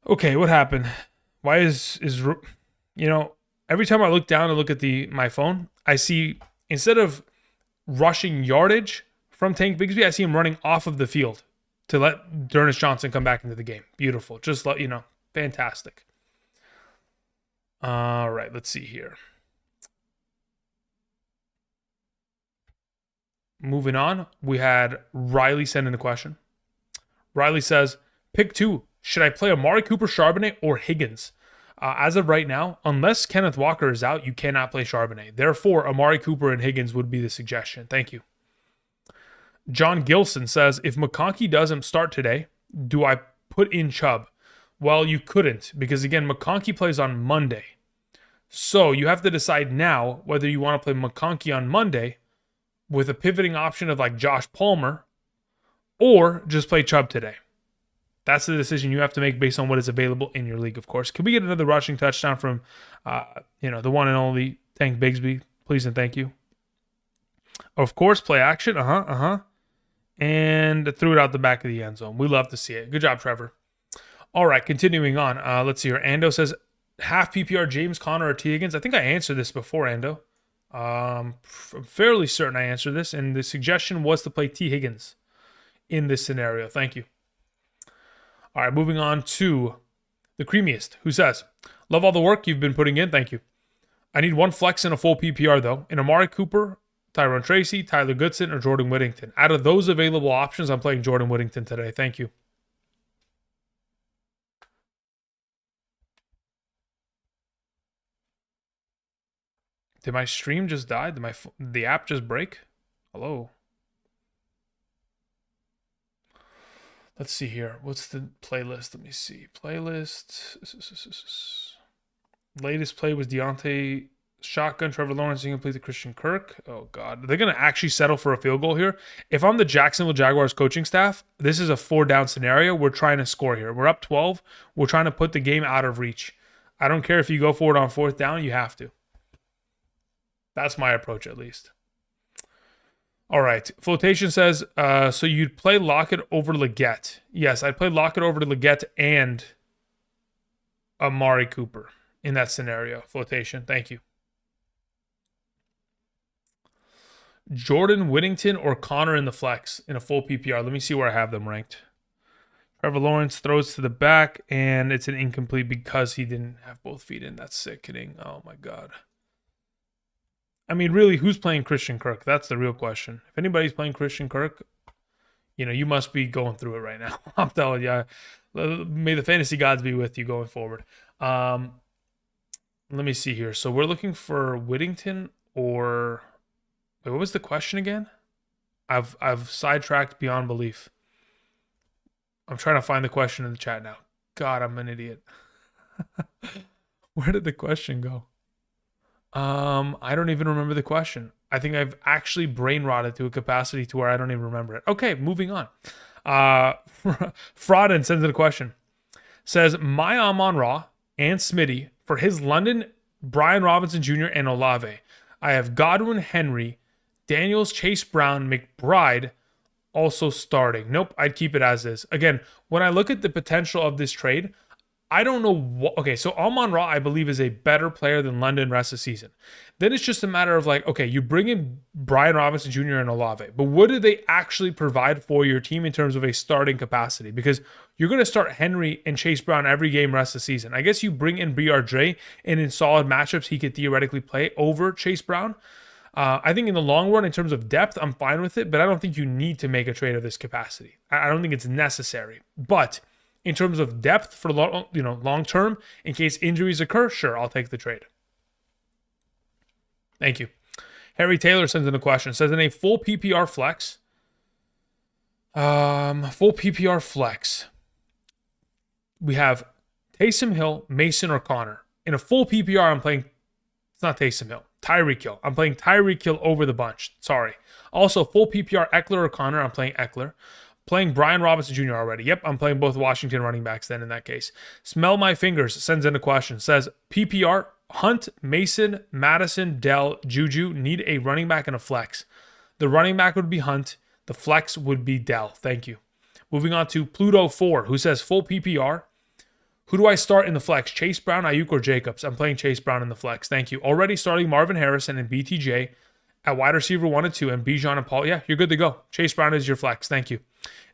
Okay, what happened? Why is every time I look down and look at my phone, I see, instead of rushing yardage from Tank Bigsby, I see him running off of the field to let D'Ernest Johnson come back into the game. Beautiful. Just let you know. Fantastic. All right, let's see here. Moving on, we had Riley send in a question. Riley says, pick 2. Should I play Amari Cooper, Charbonnet, or Higgins? As of right now, unless Kenneth Walker is out, you cannot play Charbonnet. Therefore, Amari Cooper and Higgins would be the suggestion. Thank you. John Gilson says, if McConkey doesn't start today, do I put in Chubb? Well, you couldn't, because again, McConkey plays on Monday. So you have to decide now whether you want to play McConkey on Monday with a pivoting option of like Josh Palmer, or just play Chubb today. That's the decision you have to make based on what is available in your league, of course. Can we get another rushing touchdown from, the one and only Tank Bigsby? Please and thank you. Of course, play action. And threw it out the back of the end zone. We love to see it. Good job, Trevor. All right, continuing on. Let's see here. Ando says, half PPR, James Conner or T. Higgins. I think I answered this before, Ando. I'm fairly certain I answered this, and the suggestion was to play T. Higgins in this scenario. Thank you. All right, moving on to the creamiest, who says, love all the work you've been putting in. Thank you. I need 1 flex in a full PPR, though. In Amari Cooper, Tyrone Tracy, Tyler Goodson, or Jordan Whittington. Out of those available options, I'm playing Jordan Whittington today. Thank you. Did my stream just die? Did the app just break? Hello? Let's see here. What's the playlist? Let me see. Playlist. Latest play was Deontay shotgun, Trevor Lawrence incomplete to Christian Kirk. Oh, God. They're going to actually settle for a field goal here. If I'm the Jacksonville Jaguars coaching staff, this is a 4-down scenario. We're trying to score here. We're up 12. We're trying to put the game out of reach. I don't care if you go for it on 4th down. You have to. That's my approach, at least. All right. Flotation says, so you'd play Lockett over Leggett. Yes, I'd play Lockett over to Leggett and Amari Cooper in that scenario. Flotation, thank you. Jordan Whittington or Connor in the flex in a full PPR. Let me see where I have them ranked. Trevor Lawrence throws to the back, and it's an incomplete because he didn't have both feet in. That's sickening. Oh, my God. I mean, really, who's playing Christian Kirk? That's the real question. If anybody's playing Christian Kirk, you must be going through it right now. I'm telling you. May the fantasy gods be with you going forward. Let me see here. So we're looking for Whittington or... Wait, what was the question again? I've sidetracked beyond belief. I'm trying to find the question in the chat now. God, I'm an idiot. Where did the question go? I don't even remember the question. I think I've actually brain rotted to a capacity to where I don't even remember it. Okay, moving on. Frauden sends in a question. Says, my Amon-Ra and Smitty for his London, Brian Robinson Jr. and Olave. I have Godwin, Henry, Daniels, Chase Brown, McBride also starting. Nope, I'd keep it as is. Again, when I look at the potential of this trade, I don't know what. Okay, so Amon-Ra, I believe, is a better player than London rest of the season. Then it's just a matter of like, okay, you bring in Brian Robinson Jr. and Olave, but what do they actually provide for your team in terms of a starting capacity? Because you're going to start Henry and Chase Brown every game rest of the season. I guess you bring in BRJ, and in solid matchups, he could theoretically play over Chase Brown. I think in the long run, in terms of depth, I'm fine with it, but I don't think you need to make a trade of this capacity. I don't think it's necessary. But in terms of depth for long term, in case injuries occur, sure, I'll take the trade. Thank you. Harry Taylor sends in a question. Says in a full PPR flex, we have Taysom Hill, Mason, or Connor. In a full PPR, I'm playing. It's not Taysom Hill. Tyreek Hill. I'm playing Tyreek Hill over the bunch. Sorry. Also, full PPR, Eckler or Connor. I'm playing Eckler. Playing Brian Robinson Jr. already. Yep, I'm playing both Washington running backs then in that case. Smell My Fingers sends in a question. Says, PPR, Hunt, Mason, Madison, Dell, Juju need a running back and a flex. The running back would be Hunt. The flex would be Dell. Thank you. Moving on to Pluto 4, who says, full PPR. Who do I start in the flex? Chase Brown, Ayuk, or Jacobs? I'm playing Chase Brown in the flex. Thank you. Already starting Marvin Harrison and BTJ at wide receiver 1 and 2, and Bijan and Paul. Yeah, you're good to go. Chase Brown is your flex. Thank you.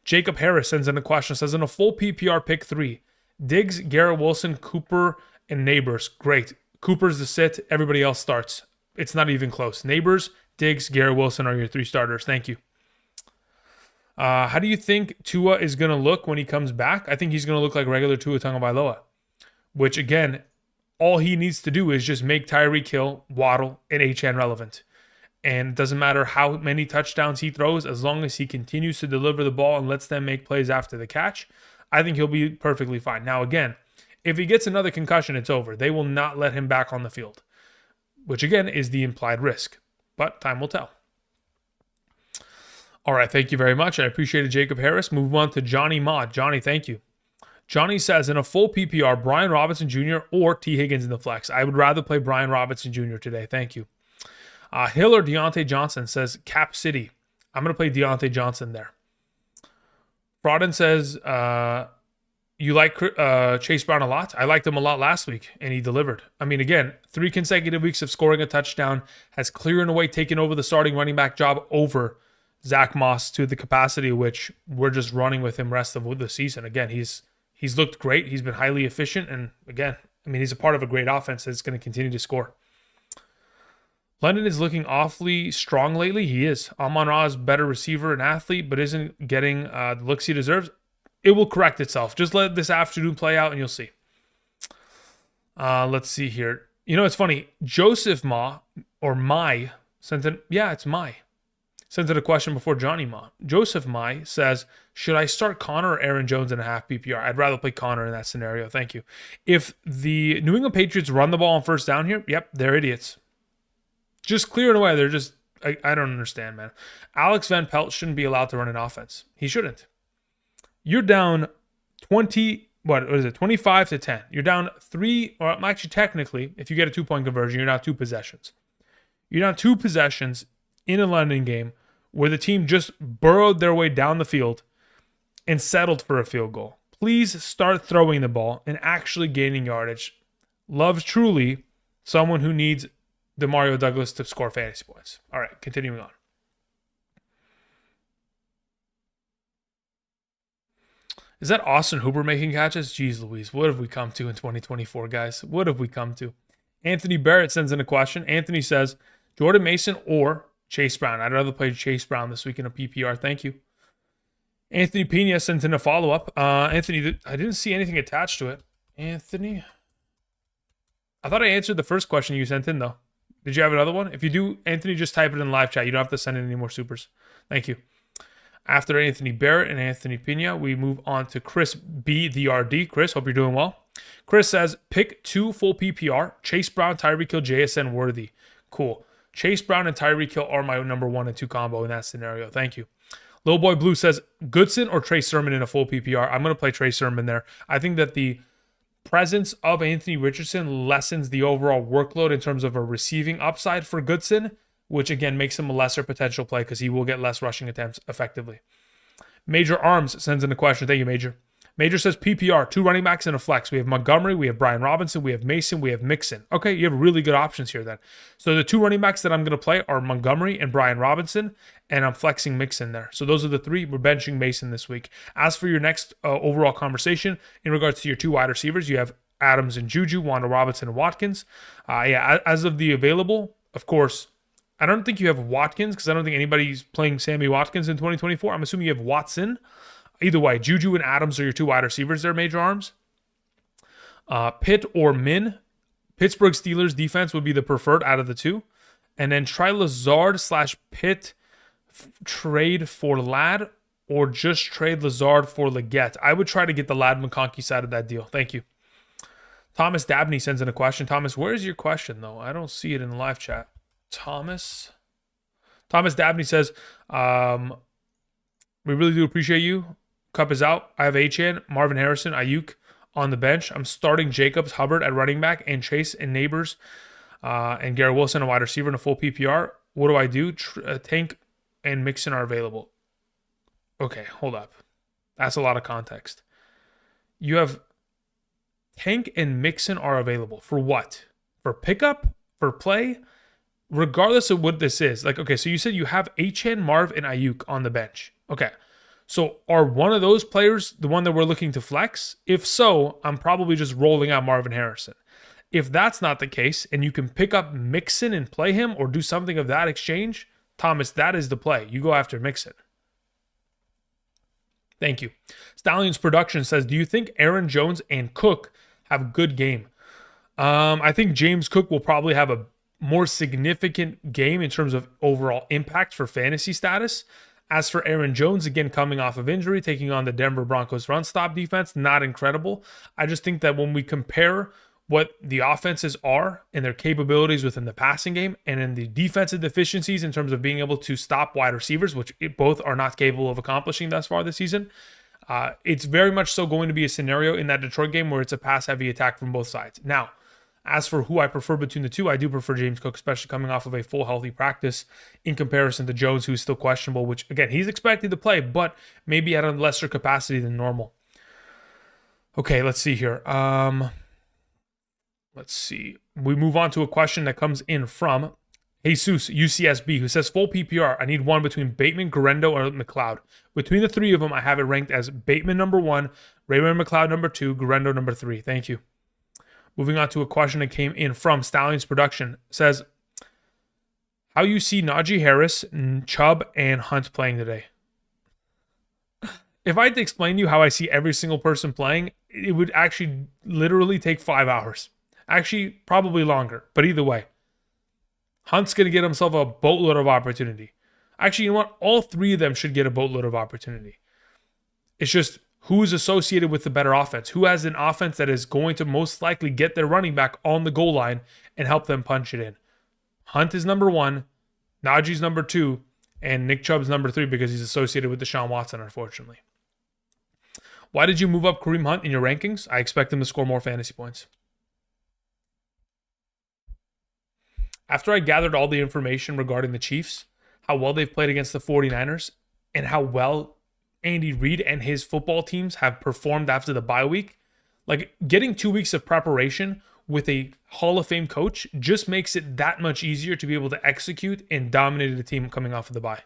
Jacob Harris sends in a question. Says, in a full PPR, pick 3. Diggs, Garrett Wilson, Cooper, and Neighbors. Great. Cooper's the sit. Everybody else starts. It's not even close. Neighbors, Diggs, Garrett Wilson are your 3 starters. Thank you. How do you think Tua is going to look when he comes back? I think he's going to look like regular Tua Tagovailoa, which, again, all he needs to do is just make Tyreek Hill, Waddle, and HN relevant. And it doesn't matter how many touchdowns he throws, as long as he continues to deliver the ball and lets them make plays after the catch, I think he'll be perfectly fine. Now, again, if he gets another concussion, it's over. They will not let him back on the field, which, again, is the implied risk. But time will tell. All right, thank you very much. I appreciate it, Jacob Harris. Move on to Johnny Mott. Johnny, thank you. Johnny says, in a full PPR, Brian Robinson Jr. or T. Higgins in the flex. I would rather play Brian Robinson Jr. today. Thank you. Hill or Deontay Johnson says, Cap City. I'm going to play Deontay Johnson there. Frauden says, you like Chase Brown a lot? I liked him a lot last week, and he delivered. I mean, again, 3 consecutive weeks of scoring a touchdown, has clear and away taken over the starting running back job over Zach Moss to the capacity which we're just running with him rest of the season. Again, he's looked great. He's been highly efficient. And again, I mean, he's a part of a great offense that's going to continue to score. London is looking awfully strong lately. He is. Amon-Ra is better receiver and athlete, but isn't getting the looks he deserves. It will correct itself. Just let this afternoon play out and you'll see. Let's see here. You know, it's funny. Joseph Ma, or Mai, sent in, yeah, it's Mai. Sent in a question before Johnny Ma. Joseph Mai says, should I start Connor or Aaron Jones in a half PPR? I'd rather play Connor in that scenario. Thank you. If the New England Patriots run the ball on first down here, yep, they're idiots. Just clearing away. They're just, I don't understand, man. Alex Van Pelt shouldn't be allowed to run an offense. He shouldn't. You're down 25 to 10. You're down 3, or actually technically, if you get a 2-point conversion, you're down 2 possessions. You're down 2 possessions in a London game where the team just burrowed their way down the field and settled for a field goal. Please start throwing the ball and actually gaining yardage. Love truly someone who needs Demario Douglas to score fantasy points. All right, continuing on. Is that Austin Hooper making catches? Jeez Louise, what have we come to in 2024, guys? What have we come to? Anthony Barrett sends in a question. Anthony says, Jordan Mason or Chase Brown? I'd rather play Chase Brown this week in a PPR. Thank you. Anthony Pena sent in a follow-up. Anthony, I didn't see anything attached to it. Anthony? I thought I answered the first question you sent in, though. Did you have another one? If you do, Anthony, just type it in live chat. You don't have to send in any more supers. Thank you. After Anthony Barrett and Anthony Pena, we move on to Chris B. the RD. Chris, hope you're doing well. Chris says, pick 2 full PPR, Chase Brown, Tyreek Hill, JSN Worthy. Cool. Chase Brown and Tyreek Hill are my number 1 and 2 combo in that scenario. Thank you. Lil Boy Blue says, Goodson or Trey Sermon in a full PPR. I'm going to play Trey Sermon there. I think that the presence of Anthony Richardson lessens the overall workload in terms of a receiving upside for Goodson, which again makes him a lesser potential play because he will get less rushing attempts effectively. Major Arms sends in a question. Thank you, Major. Major says PPR, 2 running backs and a flex. We have Montgomery, we have Brian Robinson, we have Mason, we have Mixon. Okay, you have really good options here then. So the 2 running backs that I'm going to play are Montgomery and Brian Robinson, and I'm flexing Mixon there. So those are the 3. We're benching Mason this week. As for your next overall conversation, in regards to your 2 wide receivers, you have Adams and Juju, Wanda Robinson and Watkins. As of the available, of course, I don't think you have Watkins because I don't think anybody's playing Sammy Watkins in 2024. I'm assuming you have Watson. Either way, Juju and Adams are your 2 wide receivers there, Major Arms. Pitt or Min. Pittsburgh Steelers defense would be the preferred out of the 2. And then try Lazard/Pitt trade for Ladd or just trade Lazard for Leggett. I would try to get the Ladd McConkey side of that deal. Thank you. Thomas Dabney sends in a question. Thomas, where is your question, though? I don't see it in the live chat. Thomas Dabney says, we really do appreciate you. Cup is out. I have Achane, Marvin Harrison, Ayuk on the bench. I'm starting Jacobs, Hubbard at running back, and Chase and Neighbors and Garrett Wilson, a wide receiver in a full PPR. What do I do? Tank and Mixon are available. Okay, hold up. That's a lot of context. You have Tank and Mixon are available. For what? For pickup? For play? Regardless of what this is. Like, okay, so you said you have Achane, Marv, and Ayuk on the bench. Okay. So are one of those players the one that we're looking to flex? If so, I'm probably just rolling out Marvin Harrison. If that's not the case, and you can pick up Mixon and play him or do something of that exchange, Thomas, that is the play. You go after Mixon. Thank you. Stallions Production says, do you think Aaron Jones and Cook have a good game? I think James Cook will probably have a more significant game in terms of overall impact for fantasy status. As for Aaron Jones, again, coming off of injury, taking on the Denver Broncos run stop defense, not incredible. I just think that when we compare what the offenses are and their capabilities within the passing game and in the defensive deficiencies in terms of being able to stop wide receivers, which both are not capable of accomplishing thus far this season, it's very much so going to be a scenario in that Detroit game where it's a pass-heavy attack from both sides. Now, as for who I prefer between the 2, I do prefer James Cook, especially coming off of a full healthy practice in comparison to Jones, who's still questionable, which, again, he's expected to play, but maybe at a lesser capacity than normal. Okay, let's see here. Let's see. We move on to a question that comes in from Jesus, UCSB, who says, full PPR, I need one between Bateman, Garendo, or McLeod. Between the 3 of them, I have it ranked as Bateman number 1, Raymond McLeod number 2, Garendo number 3. Thank you. Moving on to a question that came in from Stallions Production. Says, how you see Najee Harris, Chubb, and Hunt playing today? If I had to explain to you how I see every single person playing, it would actually literally take 5 hours. Actually, probably longer. But either way, Hunt's going to get himself a boatload of opportunity. Actually, you know what? All 3 of them should get a boatload of opportunity. It's just who's associated with the better offense? Who has an offense that is going to most likely get their running back on the goal line and help them punch it in? Hunt is number 1, Najee's number 2, and Nick Chubb's number 3 because he's associated with Deshaun Watson, unfortunately. Why did you move up Kareem Hunt in your rankings? I expect him to score more fantasy points. After I gathered all the information regarding the Chiefs, how well they've played against the 49ers, and how well Andy Reid and his football teams have performed after the bye week, like getting 2 weeks of preparation with a Hall of Fame coach just makes it that much easier to be able to execute and dominate a team coming off of the bye.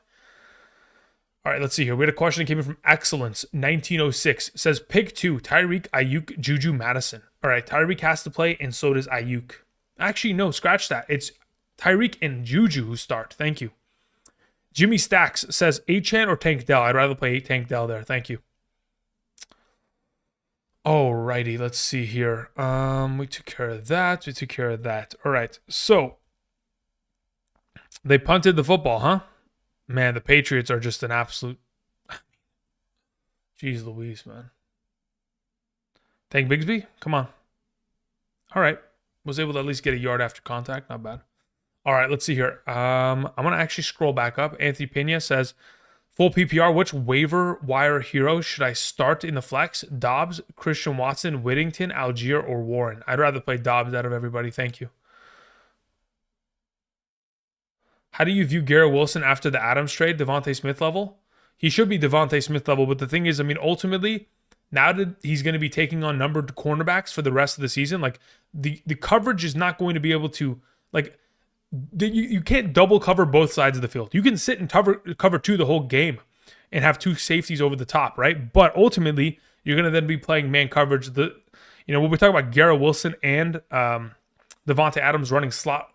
All right, let's see here. We had a question that came in from Excellence 1906. It says, pick 2, Tyreek, Ayuk, Juju, Madison. All right, Tyreek has to play, and so does Ayuk. Actually, no, scratch that. It's Tyreek and Juju who start. Thank you. Jimmy Stacks says, Achane or Tank Dell? I'd rather play Tank Dell there. Thank you. Alrighty, let's see here. We took care of that. All right, so they punted the football, huh? Man, the Patriots are just an absolute... Jeez Louise, man. Tank Bigsby, come on. All right. Was able to at least get a yard after contact. Not bad. All right, let's see here. I'm going to actually scroll back up. Anthony Pena says, full PPR, which waiver wire hero should I start in the flex? Dobbs, Christian Watson, Whittington, Algier, or Warren? I'd rather play Dobbs out of everybody. Thank you. How do you view Garrett Wilson after the Adams trade, Devontae Smith level? He should be Devontae Smith level, but the thing is, I mean, ultimately, now that he's going to be taking on numbered cornerbacks for the rest of the season, like the coverage is not going to be able to, like, you can't double cover both sides of the field. You can sit and cover two the whole game and have two safeties over the top, right? But ultimately, you're going to then be playing man coverage. When we talk about Garrett Wilson and Devontae Adams running slot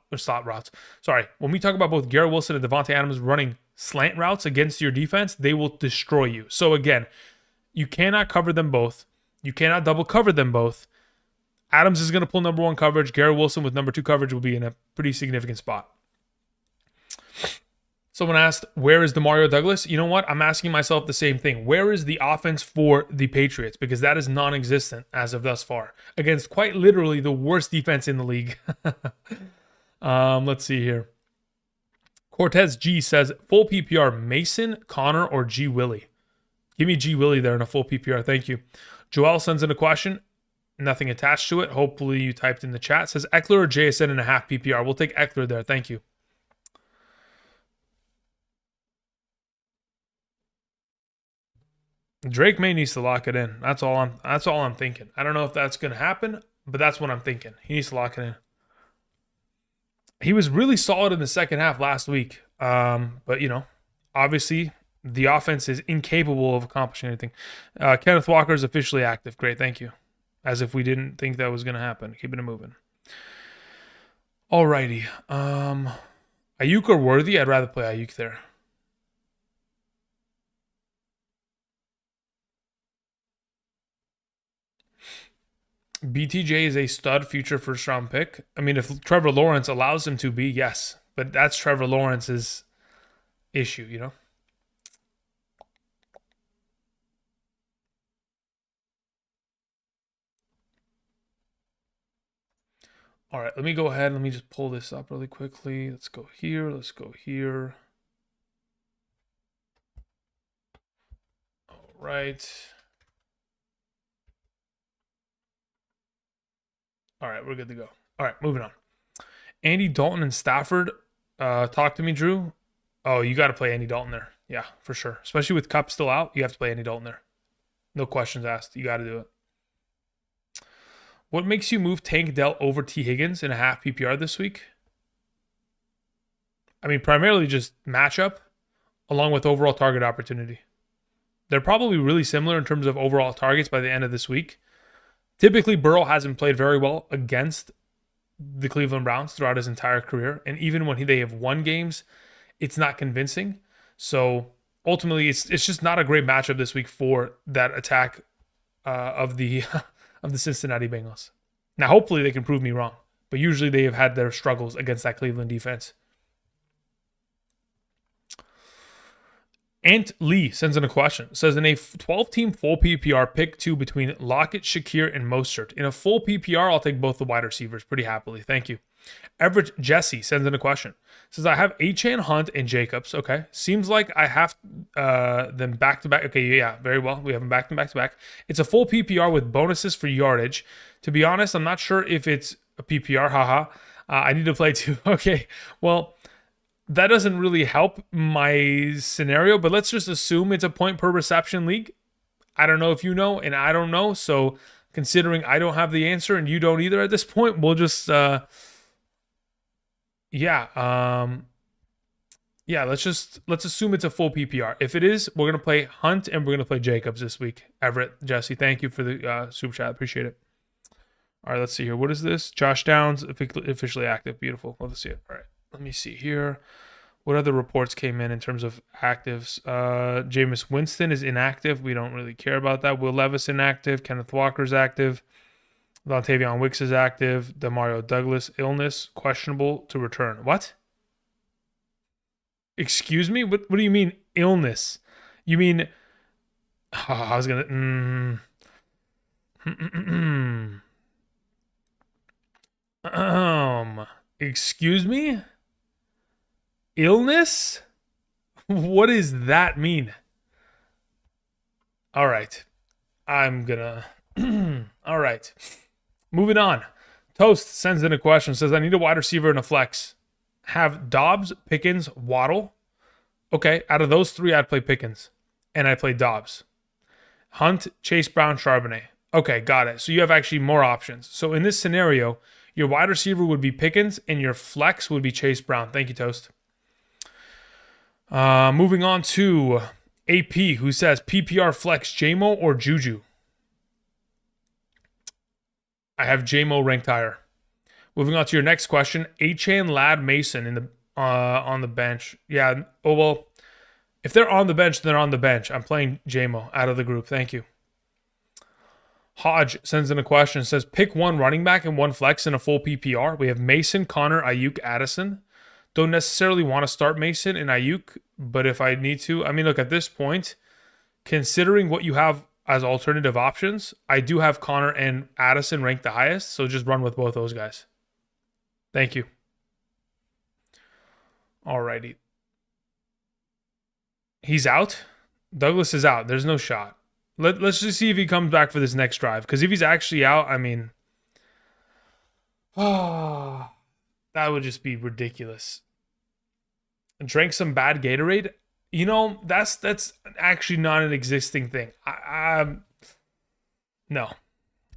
routes. Sorry, when we talk about both Garrett Wilson and Devontae Adams running slant routes against your defense, they will destroy you. So again, you cannot cover them both. You cannot double cover them both. Adams is going to pull number one coverage. Garrett Wilson with number two coverage will be in a pretty significant spot. Someone asked, where is Demario Douglas? You know what? I'm asking myself the same thing. Where is the offense for the Patriots? Because that is non-existent as of thus far against quite literally the worst defense in the league. Let's see here. Cortez G says, full PPR, Mason, Connor, or G. Willie? Give me G. Willie there in a full PPR. Thank you. Joel sends in a question. Nothing attached to it. Hopefully you typed in the chat. Says Eckler or JSN in a half PPR. We'll take Eckler there. Thank you. Drake May needs to lock it in. That's all I'm thinking. I don't know if that's going to happen, but that's what I'm thinking. He needs to lock it in. He was really solid in the second half last week. But obviously the offense is incapable of accomplishing anything. Kenneth Walker is officially active. Great. Thank you. As if we didn't think that was going to happen. Keeping it moving. Alrighty. Ayuk or Worthy? I'd rather play Ayuk there. BTJ is a stud future first round pick. I mean, if Trevor Lawrence allows him to be, yes. But that's Trevor Lawrence's issue, All right, let me go ahead. Let me just pull this up really quickly. Let's go here. Let's go here. All right. All right, we're good to go. All right, moving on. Andy Dalton and Stafford. Talk to me, Drew. Oh, you got to play Andy Dalton there. Yeah, for sure. Especially with Kupp still out, you have to play Andy Dalton there. No questions asked. You got to do it. What makes you move Tank Dell over T. Higgins in a half PPR this week? I mean, primarily just matchup along with overall target opportunity. They're probably really similar in terms of overall targets by the end of this week. Typically, Burrow hasn't played very well against the Cleveland Browns throughout his entire career. And even when they have won games, it's not convincing. So ultimately, it's just not a great matchup this week for that attack of the of the Cincinnati Bengals. Now, hopefully they can prove me wrong, but usually they have had their struggles against that Cleveland defense. Ant Lee sends in a question. Says, in a 12-team full PPR, pick two between Lockett, Shakir, and Mostert. In a full PPR, I'll take both the wide receivers pretty happily. Thank you. Everett Jesse sends in a question. Says, I have Achane, Hunt, and Jacobs. Okay. Seems like I have them back-to-back. Okay, yeah, very well. We have them back-to-back. It's a full PPR with bonuses for yardage. To be honest, I'm not sure if it's a PPR. Haha. I need to play two. Okay, well, that doesn't really help my scenario, but let's just assume it's a point per reception league. I don't know if you know, and I don't know. So considering I don't have the answer and you don't either at this point, we'll just, let's assume it's a full PPR. If it is, we're going to play Hunt and we're going to play Jacobs this week. Everett, Jesse, thank you for the super chat. Appreciate it. All right, let's see here. What is this? Josh Downs, officially active. Beautiful. Love to see it. All right. Let me see here. What other reports came in terms of actives? Jameis Winston is inactive. We don't really care about that. Will Levis inactive. Kenneth Walker's active. Dontavion Wicks is active. Demario Douglas, illness, questionable to return. What? Excuse me? What do you mean illness? You mean... I was going to... Excuse me? Illness? What does that mean? All right. I'm gonna. All right. Moving on. Toast sends in a question. Says, I need a wide receiver and a flex. Have Dobbs, Pickens, Waddle. Okay. Out of those three, I'd play Pickens. And I'd play Dobbs. Hunt, Chase Brown, Charbonnet. Okay. Got it. So you have actually more options. So in this scenario, your wide receiver would be Pickens and your flex would be Chase Brown. Thank you, Toast. Moving on to AP, who says PPR flex JMO or Juju. I have JMO ranked higher. Moving on to your next question, Achane, Ladd, Mason in the on the bench. Yeah. Oh well, if they're on the bench, they're on the bench. I'm playing JMO out of the group. Thank you. Hodge sends in a question. Says pick one running back and one flex in a full PPR. We have Mason, Connor, Ayuk, Addison. Don't necessarily want to start Mason and Ayuk, but if I need to, I mean, look, at this point, considering what you have as alternative options, I do have Connor and Addison ranked the highest, so just run with both those guys. Thank you. Alrighty. He's out. Douglas is out. There's no shot. Let's just see if he comes back for this next drive, because if he's actually out, I mean, that would just be ridiculous. Drank some bad Gatorade. You know, that's actually not an existing thing. No.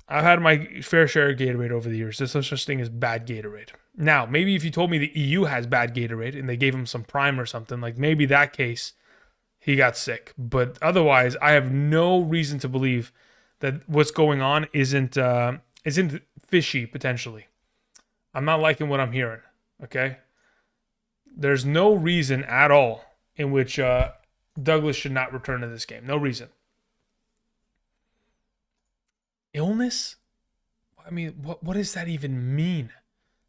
I've had my fair share of Gatorade over the years. There's no such thing as bad Gatorade. Now, maybe if you told me the EU has bad Gatorade and they gave him some prime or something, like maybe that case he got sick. But otherwise, I have no reason to believe that what's going on isn't fishy potentially. I'm not liking what I'm hearing, okay? There's no reason at all in which Douglas should not return to this game. No reason. Illness? I mean, what does that even mean?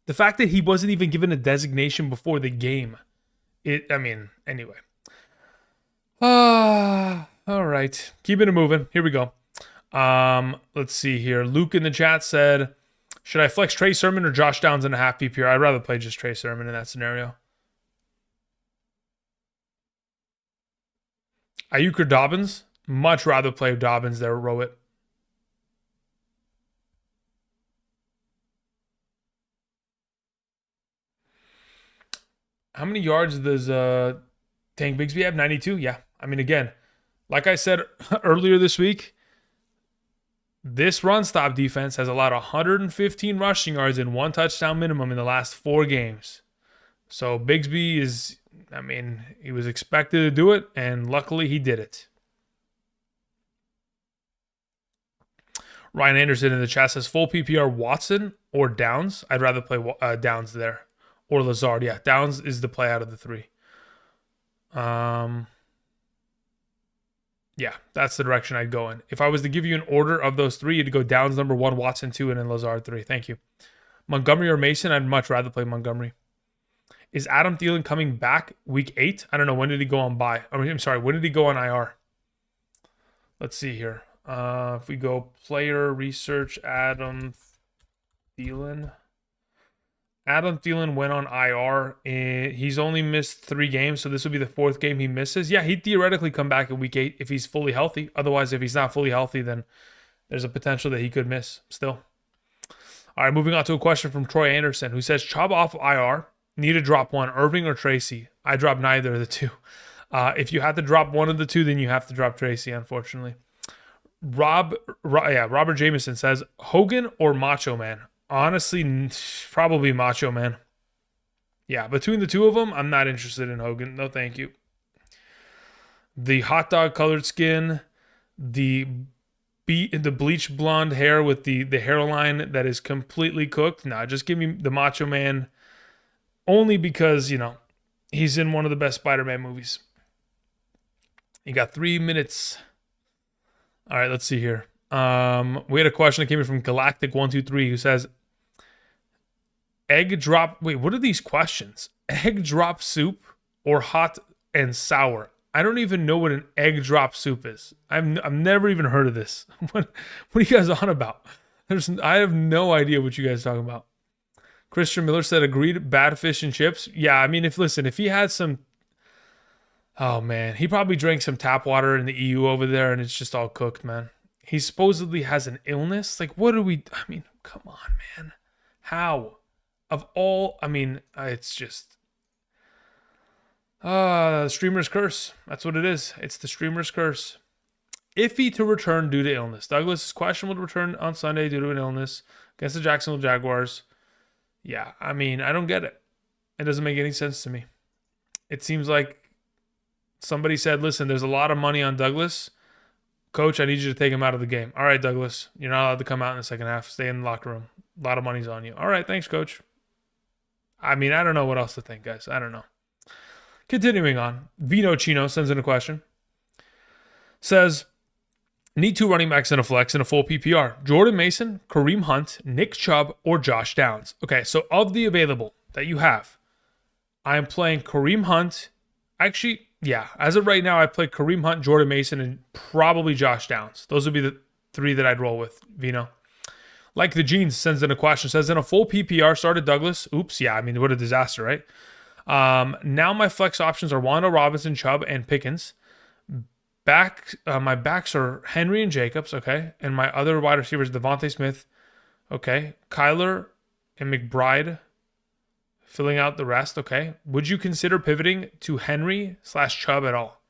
The fact that he wasn't even given a designation before the game. Anyway. All right. Keeping it moving. Here we go. Let's see here. Luke in the chat said, should I flex Trey Sermon or Josh Downs in a half PPR? I'd rather play just Trey Sermon in that scenario. Ayuk or Dobbins? Much rather play Dobbins there, Rowett. How many yards does Tank Bigsby have? 92? Yeah. I mean, again, like I said earlier this week, this run stop defense has allowed 115 rushing yards and 1 touchdown minimum in the last 4 games. So Bigsby is, he was expected to do it, and luckily he did it. Ryan Anderson in the chat says full PPR Watson or Downs. I'd rather play Downs there. Or Lazard. Yeah, Downs is the play out of the 3. Yeah, that's the direction I'd go in. If I was to give you an order of those 3, you'd go Downs number 1, Watson 2, and then Lazard 3. Thank you. Montgomery or Mason? I'd much rather play Montgomery. Is Adam Thielen coming back week 8? I don't know. When did he go on bye? When did he go on IR? Let's see here. If we go player research, Adam Thielen. Adam Thielen went on IR, and he's only missed 3 games, so this will be the 4th game he misses. Yeah, he'd theoretically come back in week 8 if he's fully healthy. Otherwise, if he's not fully healthy, then there's a potential that he could miss still. All right, moving on to a question from Troy Anderson, who says, Chubb off IR, need to drop one, Irving or Tracy? I dropped neither of the 2. If you had to drop one of the 2, then you have to drop Tracy, unfortunately. Robert Jameson says, Hogan or Macho Man? Honestly, probably Macho Man. Yeah, between the 2 of them, I'm not interested in Hogan. No, thank you. The hot dog colored skin, the bleach blonde hair with the hairline that is completely cooked. Nah, just give me the Macho Man. Only because, he's in one of the best Spider-Man movies. You got 3 minutes. All right, let's see here. We had a question that came in from Galactic123 who says, egg drop. Wait, what are these questions? Egg drop soup or hot and sour? I don't even know what an egg drop soup is. I've never even heard of this. What are you guys on about? I have no idea what you guys are talking about. Christian Miller said, agreed, bad fish and chips. Yeah, I mean, if he had some, oh man, he probably drank some tap water in the EU over there and it's just all cooked, man. He supposedly has an illness. Like, what are we, I mean, come on, man. How? Of all, I mean, it's just, streamer's curse. That's what it is. It's the streamer's curse. Iffy to return due to illness. Douglas is questionable to return on Sunday due to an illness against the Jacksonville Jaguars. Yeah, I mean, I don't get it. It doesn't make any sense to me. It seems like somebody said, listen, there's a lot of money on Douglas. Coach, I need you to take him out of the game. All right, Douglas, you're not allowed to come out in the second half. Stay in the locker room. A lot of money's on you. All right, thanks, Coach. I mean, I don't know what else to think, guys. I don't know. Continuing on, Vino Chino sends in a question. Says, need 2 running backs in a flex in a full PPR. Jordan Mason, Kareem Hunt, Nick Chubb, or Josh Downs. Okay, so of the available that you have, I am playing Kareem Hunt. Actually, yeah, as of right now, I play Kareem Hunt, Jordan Mason, and probably Josh Downs. Those would be the 3 that I'd roll with, Vino. Like the Jeans sends in a question. Says, in a full PPR, started Douglas. Oops, yeah, I mean, what a disaster, right? Now my flex options are Wanda Robinson, Chubb, and Pickens. My backs are Henry and Jacobs, okay? And my other wide receivers, Devontae Smith, okay? Kyler and McBride filling out the rest, okay? Would you consider pivoting to Henry/Chubb at all?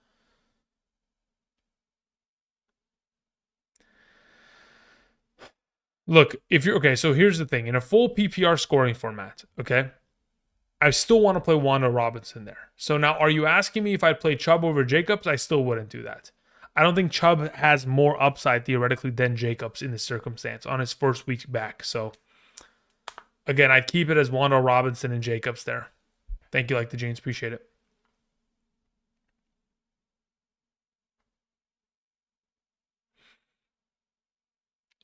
Look, if you're, okay, so here's the thing. In a full PPR scoring format, okay? I still want to play Wanda Robinson there. So now, are you asking me if I'd play Chubb over Jacobs? I still wouldn't do that. I don't think Chubb has more upside theoretically than Jacobs in this circumstance on his first week back. So again, I'd keep it as Wanda Robinson and Jacobs there. Thank you, like the Jeans. Appreciate it.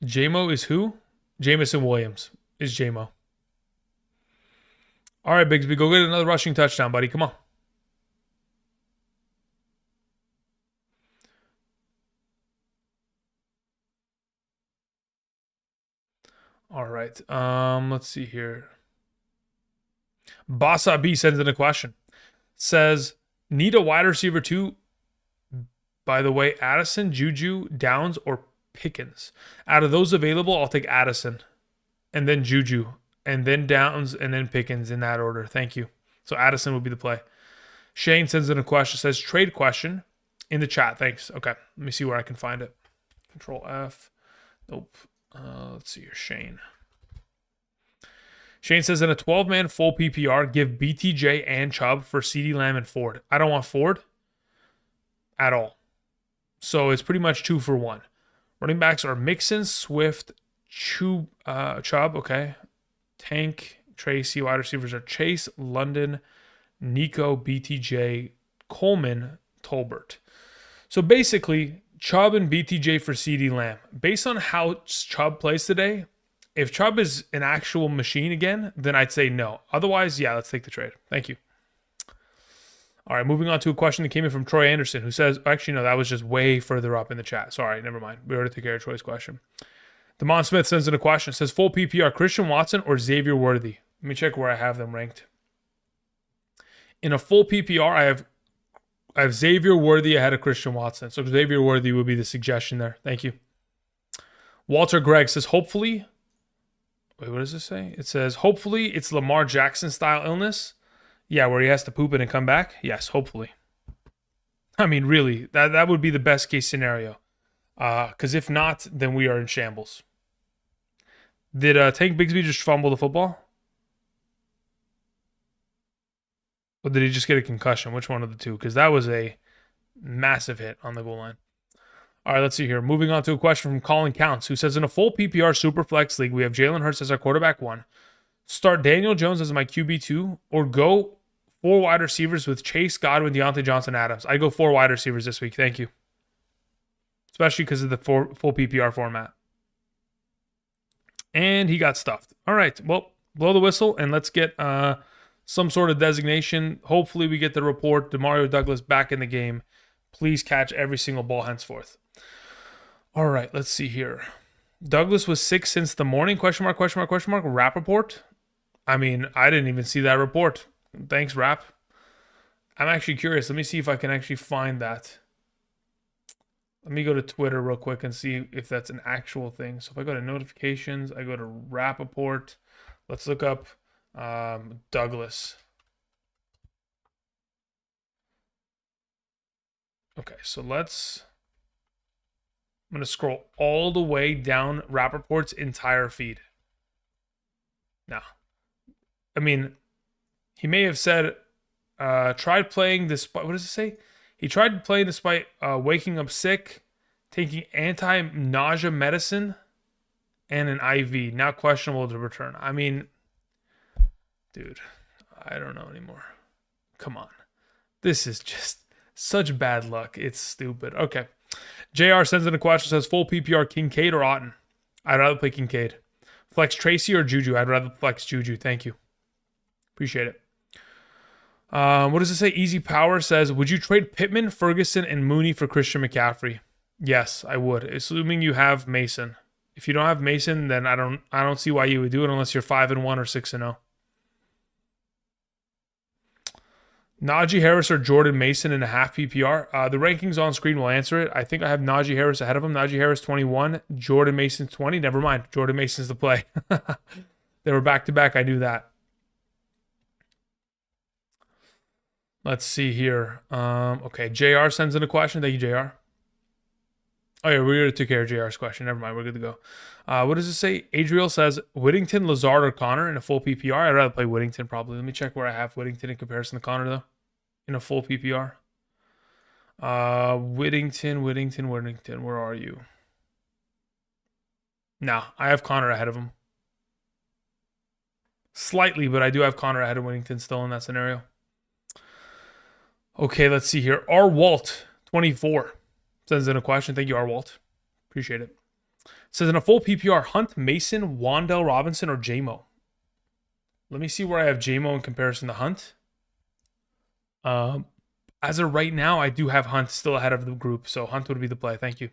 JMO is who? Jameson Williams is JMO. All right, Bigsby, go get another rushing touchdown, buddy. Come on. All right. Let's see here. Bossa B sends in a question. Says, need a wide receiver too? By the way, Addison, Juju, Downs, or Pickens. Out of those available, I'll take Addison. And then Juju. And then Downs, and then Pickens in that order. Thank you. So Addison would be the play. Shane sends in a question. Says, trade question in the chat. Thanks. Okay. Let me see where I can find it. Control F. Nope. Let's see here. Shane. Shane says, in a 12-man full PPR, give BTJ and Chubb for CeeDee Lamb and Ford. I don't want Ford at all. So it's pretty much 2 for 1. Running backs are Mixon, Swift, Chubb, okay. Tank, Tracy. Wide receivers are Chase, London, Nico, BTJ, Coleman, Tolbert. So basically, Chubb and BTJ for CeeDee Lamb. Based on how Chubb plays today, if Chubb is an actual machine again, then I'd say no. Otherwise, yeah, let's take the trade. Thank you. All right, moving on to a question that came in from Troy Anderson, who says, actually, no, that was just way further up in the chat. Sorry, never mind. We already took care of Troy's question. Damon Smith sends in a question. Says, full PPR, Christian Watson or Xavier Worthy? Let me check where I have them ranked. In a full PPR, I have Xavier Worthy ahead of Christian Watson. So Xavier Worthy would be the suggestion there. Thank you. Walter Gregg says, hopefully, wait, what does this say? It says, hopefully it's Lamar Jackson style illness. Yeah, where he has to poop it and come back. Yes, hopefully. I mean, really, that would be the best case scenario. Because if not, then we are in shambles. Did Tank Bigsby just fumble the football? Or did he just get a concussion? Which one of the two? Because that was a massive hit on the goal line. All right, let's see here. Moving on to a question from Colin Counts, who says, in a full PPR Superflex league, we have Jalen Hurts as our quarterback 1. Start Daniel Jones as my QB2, or go 4 wide receivers with Chase, Godwin, Deontay Johnson, Adams. I go 4 wide receivers this week. Thank you. Especially because of the full PPR format. And he got stuffed. All right, well, blow the whistle and let's get some sort of designation. Hopefully we get the report. Demario Douglas back in the game. Please catch every single ball henceforth. All right, let's see here. Douglas was sick since the morning, question mark, question mark, question mark. Rappaport? I mean, I didn't even see that report. Thanks, Rap. I'm actually curious. Let me see if I can actually find that. Let me go to Twitter real quick and see if that's an actual thing. So if I go to notifications, I go to Rappaport. Let's look up Douglas. Okay, so I'm going to scroll all the way down Rappaport's entire feed. Now, I mean, he may have said, tried playing despite, what does it say? He tried playing despite waking up sick, taking anti-nausea medicine, and an IV. Now questionable to return. I mean, dude, I don't know anymore. Come on. This is just such bad luck. It's stupid. Okay. JR sends in a question, says full PPR Kincaid or Otten? I'd rather play Kincaid. Flex Tracy or Juju? I'd rather flex Juju. Thank you. Appreciate it. What does it say? Easy Power says, would you trade Pittman, Ferguson, and Mooney for Christian McCaffrey? Yes, I would, assuming you have Mason. If you don't have Mason, then I don't see why you would do it unless you're 5-1 or 6-0. Najee Harris or Jordan Mason in a half PPR. The rankings on screen will answer it. I think I have Najee Harris ahead of him. Najee Harris 21, Jordan Mason 20. Never mind. Jordan Mason's the play. They were back-to-back. I knew that. Let's see here. Okay, JR sends in a question. Thank you, JR. Oh, yeah, we already took care of JR's question. Never mind. We're good to go. What does it say? Adriel says, Whittington, Lazard, or Connor in a full PPR? I'd rather play Whittington, probably. Let me check where I have Whittington in comparison to Connor, though, in a full PPR. Whittington. Where are you? No, I have Connor ahead of him. Slightly, but I do have Connor ahead of Whittington still in that scenario. Okay, let's see here. R. Walt, 24, sends in a question. Thank you, R. Walt. Appreciate it. Says in a full PPR, Hunt, Mason, Wandell Robinson, or JMO? Let me see where I have JMO in comparison to Hunt. As of right now, I do have Hunt still ahead of the group, so Hunt would be the play. Thank you.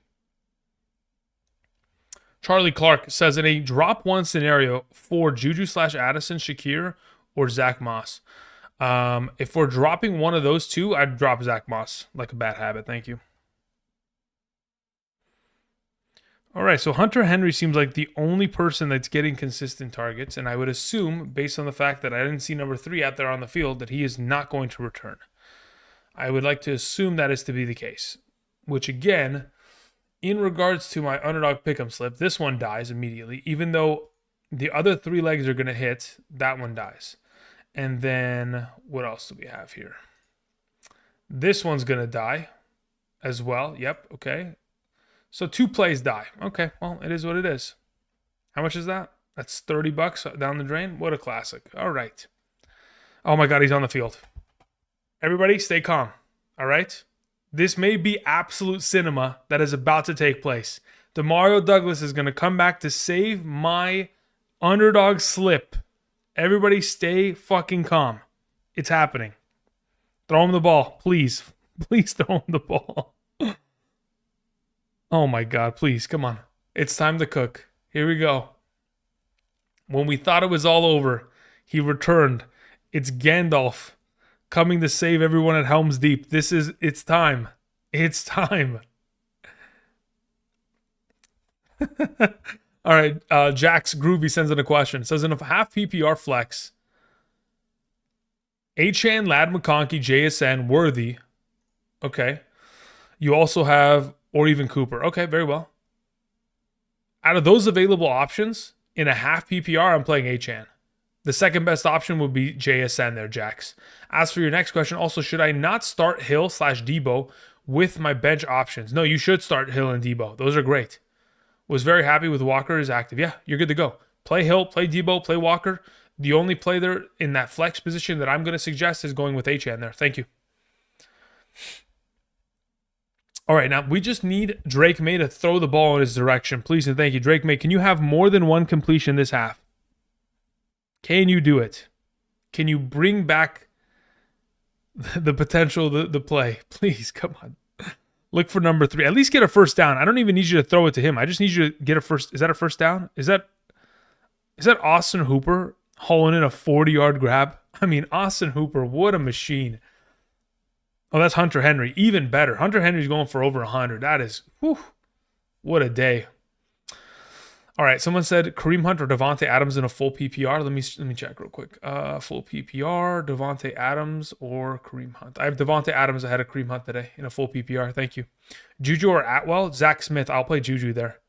Charlie Clark says in a drop one scenario for Juju / Addison, Shakir, or Zach Moss. If we're dropping one of those two, I'd drop Zach Moss like a bad habit. Thank you. All right, so Hunter Henry seems like the only person that's getting consistent targets, and I would assume, based on the fact that I didn't see number 3 out there on the field, that he is not going to return. I would like to assume that is to be the case, which again, in regards to my underdog pick'em slip, this one dies immediately, even though the other 3 legs are going to hit, that one dies. And then what else do we have here? This one's going to die as well. Yep, okay. So 2 plays die. Okay, well, it is what it is. How much is that? That's $30 down the drain. What a classic. All right. Oh my God, he's on the field. Everybody stay calm. All right? This may be absolute cinema that is about to take place. Demario Douglas is going to come back to save my underdog slip. Everybody stay fucking calm. It's happening. Throw him the ball, please. Please throw him the ball. Oh my God, please, come on. It's time to cook. Here we go. When we thought it was all over, he returned. It's Gandalf coming to save everyone at Helm's Deep. It's time. It's time. All right, Jax Groovy sends in a question. Says in a half PPR flex, Achane, Lad McConkey, JSN, Worthy. Okay. You also have, or even Cooper. Okay, very well. Out of those available options, in a half PPR, I'm playing Achane. The second best option would be JSN there, Jax. As for your next question, also, should I not start Hill / Debo with my bench options? No, you should start Hill and Debo. Those are great. Was very happy with Walker is active. Yeah, you're good to go. Play Hill, play Debo, play Walker. The only play there in that flex position that I'm going to suggest is going with Achane there. Thank you. All right, now we just need Drake May to throw the ball in his direction. Please and thank you. Drake May, can you have more than one completion this half? Can you do it? Can you bring back the potential, the play? Please, come on. Look for number 3. At least get a first down. I don't even need you to throw it to him. I just need you to get a first. Is that a first down? Is that Austin Hooper hauling in a 40-yard grab? I mean, Austin Hooper, what a machine. Oh, that's Hunter Henry. Even better. Hunter Henry's going for over 100. That is, whew, what a day. All right, someone said Kareem Hunt or Devontae Adams in a full PPR. Let me check real quick. Full PPR, Devontae Adams or Kareem Hunt. I have Devontae Adams ahead of Kareem Hunt today in a full PPR. Thank you. Juju or Atwell? Zach Smith. I'll play Juju there.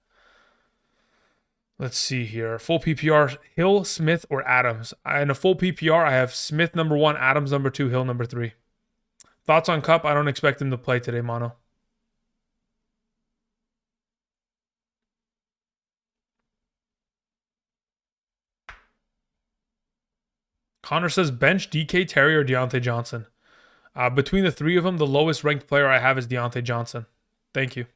Let's see here. Full PPR, Hill, Smith, or Adams. In a full PPR, I have Smith number 1, Adams number 2, Hill number 3. Thoughts on Kupp? I don't expect him to play today, Mono. Connor says bench DK Terry or Deontay Johnson. Between the 3 of them, the lowest ranked player I have is Deontay Johnson. Thank you.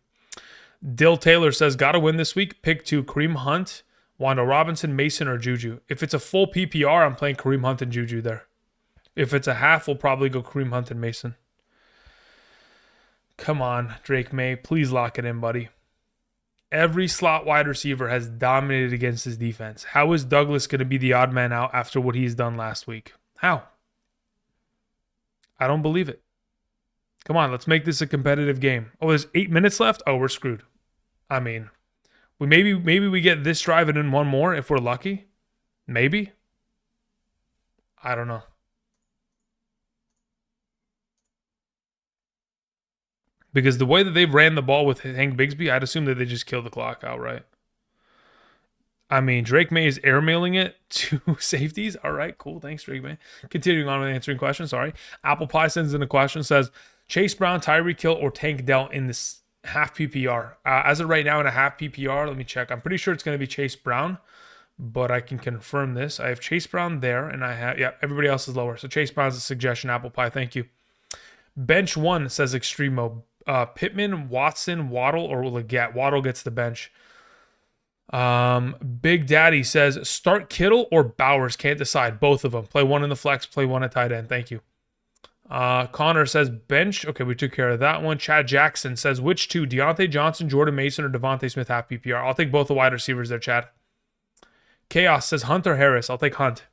Dill Taylor says, gotta win this week. Pick 2, Kareem Hunt, Wando Robinson, Mason, or Juju. If it's a full PPR, I'm playing Kareem Hunt and Juju there. If it's a half, we'll probably go Kareem Hunt and Mason. Come on, Drake May. Please lock it in, buddy. Every slot wide receiver has dominated against his defense. How is Douglas going to be the odd man out after what he's done last week? How? I don't believe it. Come on, let's make this a competitive game. Oh, there's 8 minutes left? Oh, we're screwed. I mean, maybe we get this drive and then one more if we're lucky. Maybe. I don't know. Because the way that they've ran the ball with Hank Bigsby, I'd assume that they just kill the clock outright. I mean, Drake May is airmailing it to safeties. All right, cool. Thanks, Drake May. Continuing on with answering questions. Sorry. Apple Pie sends in a question. Says, Chase Brown, Tyreek Hill, or Tank Dell in this half PPR? As of right now in a half PPR, let me check. I'm pretty sure it's going to be Chase Brown, but I can confirm this. I have Chase Brown there, and I have, everybody else is lower. So Chase Brown's a suggestion, Apple Pie. Thank you. Bench 1 says Extremo. Pittman, Watson, Waddle, or Leggett. Waddle gets the bench. Big Daddy says start Kittle or Bowers. Can't decide. Both of them. Play one in the flex. Play one at tight end. Thank you. Connor says bench. Okay, we took care of that one. Chad Jackson says which 2? Deontay Johnson, Jordan Mason, or Devontae Smith half PPR? I'll take both the wide receivers there, Chad. Chaos says Hunter Harris. I'll take Hunt.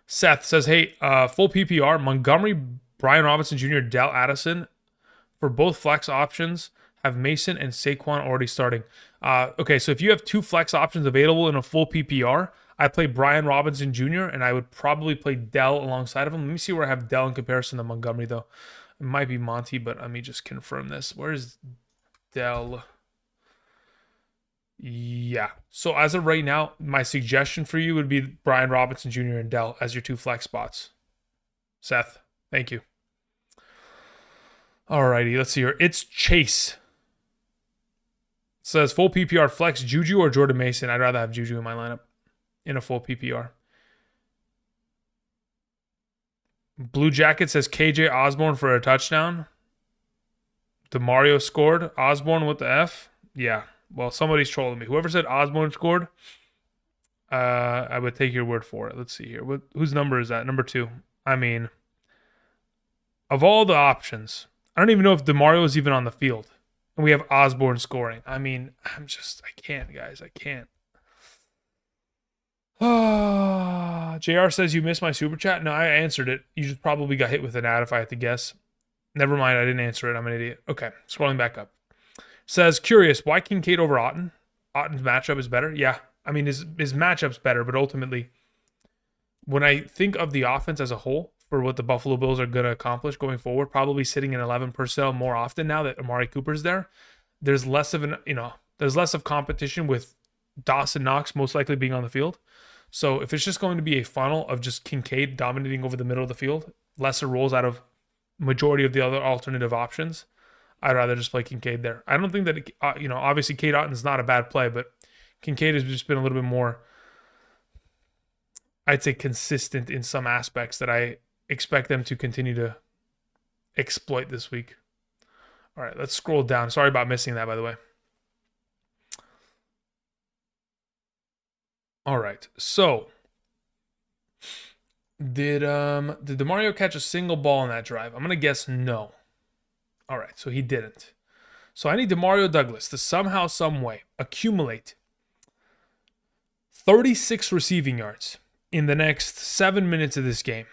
Seth says, hey, full PPR, Montgomery, Brian Robinson Jr., Dell Addison. For both flex options, have Mason and Saquon already starting. Okay, so if you have 2 flex options available in a full PPR, I play Brian Robinson Jr., and I would probably play Dell alongside of him. Let me see where I have Dell in comparison to Montgomery, though. It might be Monty, but let me just confirm this. Where's Dell? Yeah. So as of right now, my suggestion for you would be Brian Robinson Jr. and Dell as your 2 flex spots. Seth, thank you. Alrighty, let's see here. It's Chase. It says full PPR flex, Juju or Jordan Mason. I'd rather have Juju in my lineup in a full PPR. Blue Jacket says KJ Osborne for a touchdown. DeMario scored. Osborne with the F. Yeah. Well, somebody's trolling me. Whoever said Osborne scored, I would take your word for it. Let's see here. Whose number is that? Number 2. I mean, of all the options, I don't even know if DeMario is even on the field. And we have Osborne scoring. I mean, I can't, guys. I can't. JR says you missed my super chat. No, I answered it. You just probably got hit with an ad if I had to guess. Never mind. I didn't answer it. I'm an idiot. Okay. Scrolling back up. Says, curious, why Kincaid over Otton? Otton's matchup is better? Yeah. I mean, his matchup's better, but ultimately, when I think of the offense as a whole, for what the Buffalo Bills are going to accomplish going forward, probably sitting in 11 personnel more often now that Amari Cooper's there, there's less of competition with Dawson Knox most likely being on the field. So if it's just going to be a funnel of just Kincaid dominating over the middle of the field, lesser roles out of majority of the other alternative options, I'd rather just play Kincaid there. I don't think that, obviously Cade Otton's not a bad play, but Kincaid has just been a little bit more, I'd say, consistent in some aspects that I expect them to continue to exploit this week. All right, let's scroll down. Sorry about missing that, by the way. All right, so Did DeMario catch a single ball in that drive? I'm gonna guess no. All right, so he didn't. So I need Demario Douglas to somehow, some way accumulate 36 receiving yards in the next 7 minutes of this game.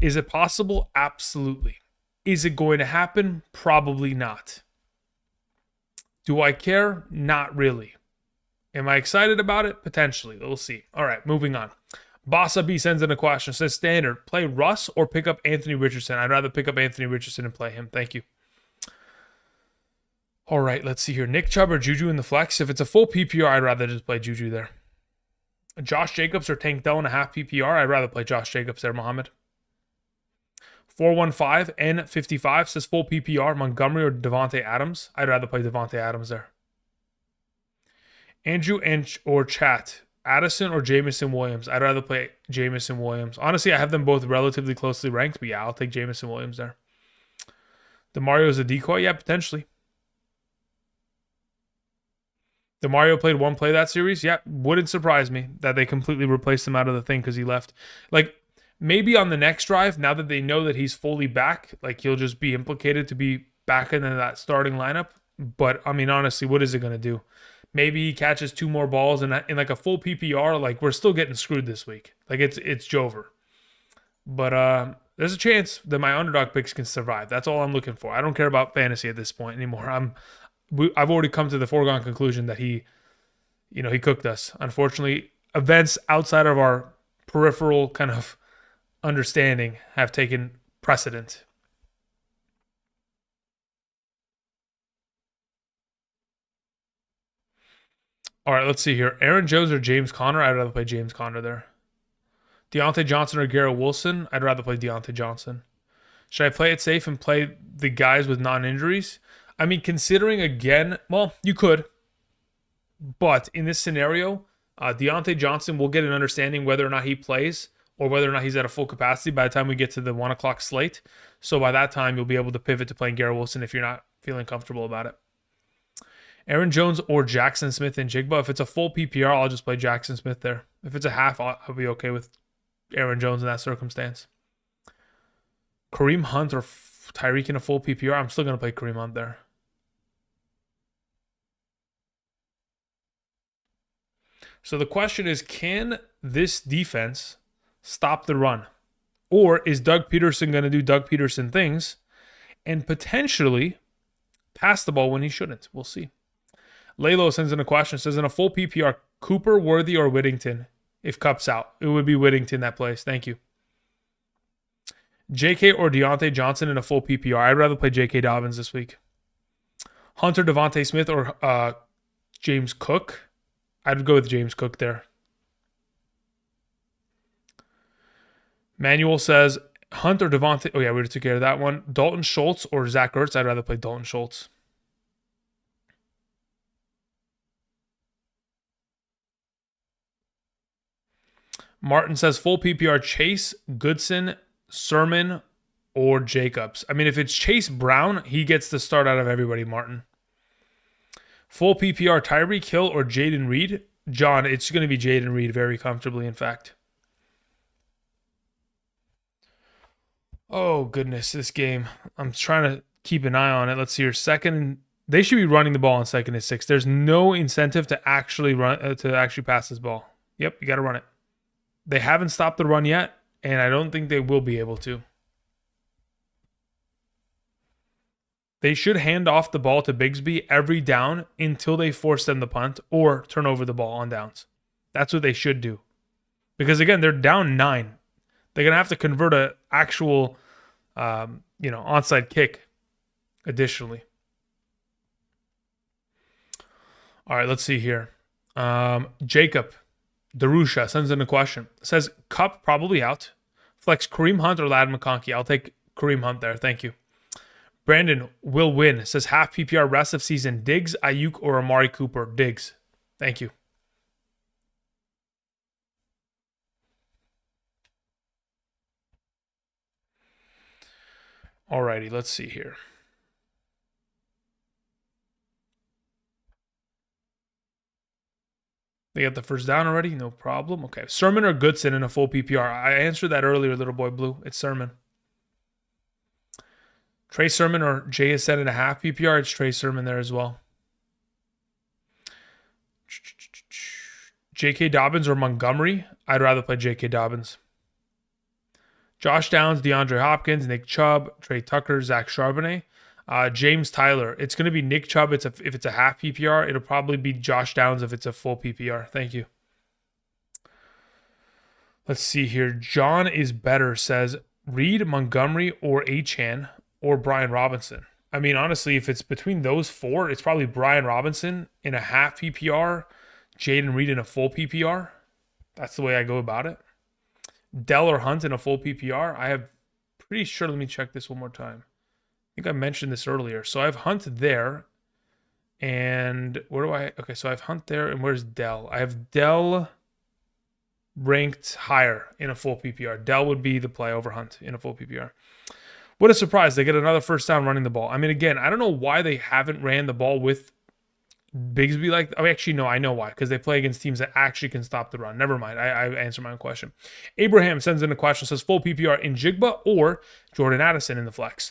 Is it possible? Absolutely. Is it going to happen? Probably not. Do I care? Not really. Am I excited about it? Potentially. We'll see. All right, moving on. Bossa B sends in a question. Says standard, play Russ or pick up Anthony Richardson? I'd rather pick up Anthony Richardson and play him. Thank you. All right, let's see here. Nick Chubb or Juju in the flex? If it's a full PPR, I'd rather just play Juju there. Josh Jacobs or Tank Dell in a half PPR? I'd rather play Josh Jacobs there, Mohammed. 415 N55 says full PPR, Montgomery or Devontae Adams? I'd rather play Devontae Adams there. Andrew or Chat, Addison or Jamison Williams? I'd rather play Jamison Williams. Honestly, I have them both relatively closely ranked, but yeah, I'll take Jamison Williams there. DeMario is a decoy? Yeah, potentially. DeMario played one play that series? Yeah, wouldn't surprise me that they completely replaced him out of the thing because he left. Like, maybe on the next drive, now that they know that he's fully back, like he'll just be implicated to be back into that starting lineup. But, I mean, honestly, what is it going to do? Maybe he catches 2 more balls and in like a full PPR, like we're still getting screwed this week. Like it's Jover. But there's a chance that my underdog picks can survive. That's all I'm looking for. I don't care about fantasy at this point anymore. I've already come to the foregone conclusion that he cooked us. Unfortunately, events outside of our peripheral kind of understanding have taken precedent. All right, let's see here. Aaron Jones or James Conner? I'd rather play James Conner there. Deontay Johnson or Garrett Wilson? I'd rather play Deontay Johnson. Should I play it safe and play the guys with non-injuries? I mean, considering again, well, you could. But in this scenario, Deontay Johnson will get an understanding whether or not he plays or whether or not he's at a full capacity by the time we get to the 1 o'clock slate. So by that time, you'll be able to pivot to playing Garrett Wilson if you're not feeling comfortable about it. Aaron Jones or Jackson Smith and Jigba. If it's a full PPR, I'll just play Jackson Smith there. If it's a half, I'll be okay with Aaron Jones in that circumstance. Kareem Hunt or Tyreek in a full PPR. I'm still going to play Kareem Hunt there. So the question is, can this defense stop the run? Or is Doug Peterson going to do Doug Peterson things and potentially pass the ball when he shouldn't? We'll see. Lalo sends in a question, says, in a full PPR, Cooper, Worthy, or Whittington? If Cup's out, it would be Whittington that plays. Thank you. JK or Deontay Johnson in a full PPR? I'd rather play JK Dobbins this week. Hunter, Devontae Smith, or James Cook? I'd go with James Cook there. Manuel says, Hunt or Devontae? Oh, yeah, we already took care of that one. Dalton Schultz or Zach Ertz? I'd rather play Dalton Schultz. Martin says, full PPR, Chase, Goodson, Sermon, or Jacobs. I mean, if it's Chase Brown, he gets the start out of everybody, Martin. Full PPR, Tyreek Hill or Jaden Reed? John, it's going to be Jaden Reed very comfortably, in fact. Oh, goodness, this game. I'm trying to keep an eye on it. Let's see here. They should be running the ball on 2nd and 6. There's no incentive to actually pass this ball. Yep, you got to run it. They haven't stopped the run yet, and I don't think they will be able to. They should hand off the ball to Bigsby every down until they force them to punt or turn over the ball on downs. That's what they should do. Because, again, they're down 9. They're going to have to convert an actual, onside kick additionally. All right, let's see here. Jacob Darusha sends in a question. Says, Cup probably out. Flex Kareem Hunt or Ladd McConkey. I'll take Kareem Hunt there. Thank you. Brandon will win. Says half PPR rest of season. Diggs, Ayuk, or Amari Cooper. Diggs. Thank you. Alrighty, let's see here. They got the first down already. No problem. Okay. Sermon or Goodson in a full PPR? I answered that earlier, little boy blue. It's Sermon. Trey Sermon or JSN in a half PPR? It's Trey Sermon there as well. J.K. Dobbins or Montgomery? I'd rather play J.K. Dobbins. Josh Downs, DeAndre Hopkins, Nick Chubb, Trey Tucker, Zach Charbonnet. James Tyler. It's going to be Nick Chubb if it's a half PPR. It'll probably be Josh Downs if it's a full PPR. Thank you. Let's see here. John is better says Reed, Montgomery, or Achane, or Brian Robinson. I mean, honestly, if it's between those four, it's probably Brian Robinson in a half PPR, Jaden Reed in a full PPR. That's the way I go about it. Dell or Hunt in a full PPR. I have pretty sure. Let me check this one more time. I think I mentioned this earlier. So I have Hunt there. And where do I? Okay, so I have Hunt there. And where's Dell? I have Dell ranked higher in a full PPR. Dell would be the play over Hunt in a full PPR. What a surprise. They get another first down running the ball. I mean, again, I don't know why they haven't ran the ball with Bigsby like. Oh, actually, no, I know why. Because they play against teams that actually can stop the run. Never mind. I answered my own question. Abraham sends in a question. Says full PPR in Jigba or Jordan Addison in the flex.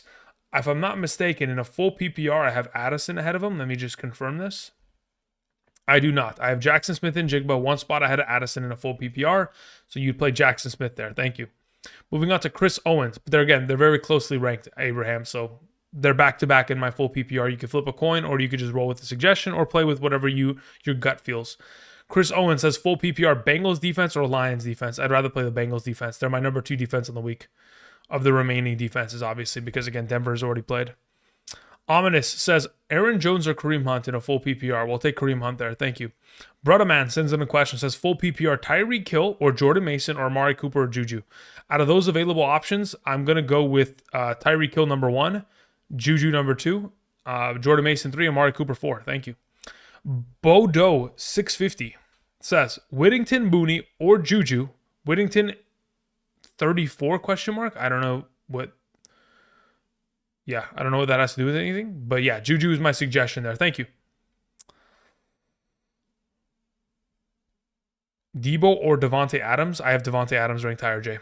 If I'm not mistaken, in a full PPR, I have Addison ahead of him. Let me just confirm this. I do not. I have Jackson Smith in Jigba, one spot ahead of Addison in a full PPR. So you'd play Jackson Smith there. Thank you. Moving on to Chris Owens. But they're very closely ranked, Abraham. So they're back-to-back in my full PPR. You could flip a coin, or you could just roll with the suggestion, or play with whatever your gut feels. Chris Owens says full PPR, Bengals defense or Lions defense. I'd rather play the Bengals defense. They're my number 2 defense on the week of the remaining defenses, obviously, because, again, Denver has already played. Ominous says Aaron Jones or Kareem Hunt in a full PPR. We'll take Kareem Hunt there. Thank you. Brotherman sends in a question. Says full PPR, Tyreek Hill or Jordan Mason or Amari Cooper or Juju. Out of those available options, I'm going to go with Tyreek Hill number 1, Juju number 2, Jordan Mason 3, Amari Cooper 4. Thank you. Bodo 650 says Whittington, Mooney or Juju. Whittington 34 question mark. I don't know what. Yeah, I don't know what that has to do with anything. But yeah, Juju is my suggestion there. Thank you. Debo or Devontae Adams? I have Devontae Adams ranked higher, Jay.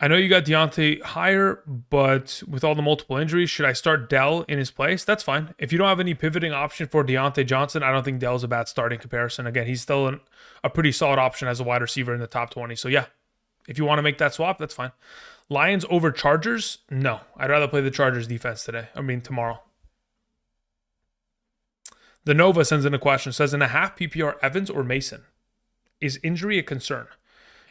I know you got Deontay higher, but with all the multiple injuries, should I start Dell in his place? That's fine. If you don't have any pivoting option for Deontay Johnson, I don't think Dell's a bad starting comparison. Again, he's still a pretty solid option as a wide receiver in the top 20. So yeah, if you want to make that swap, that's fine. Lions over Chargers? No. I'd rather play the Chargers defense tomorrow. The Nova sends in a question. Says in a half PPR, Evans or Mason? Is injury a concern?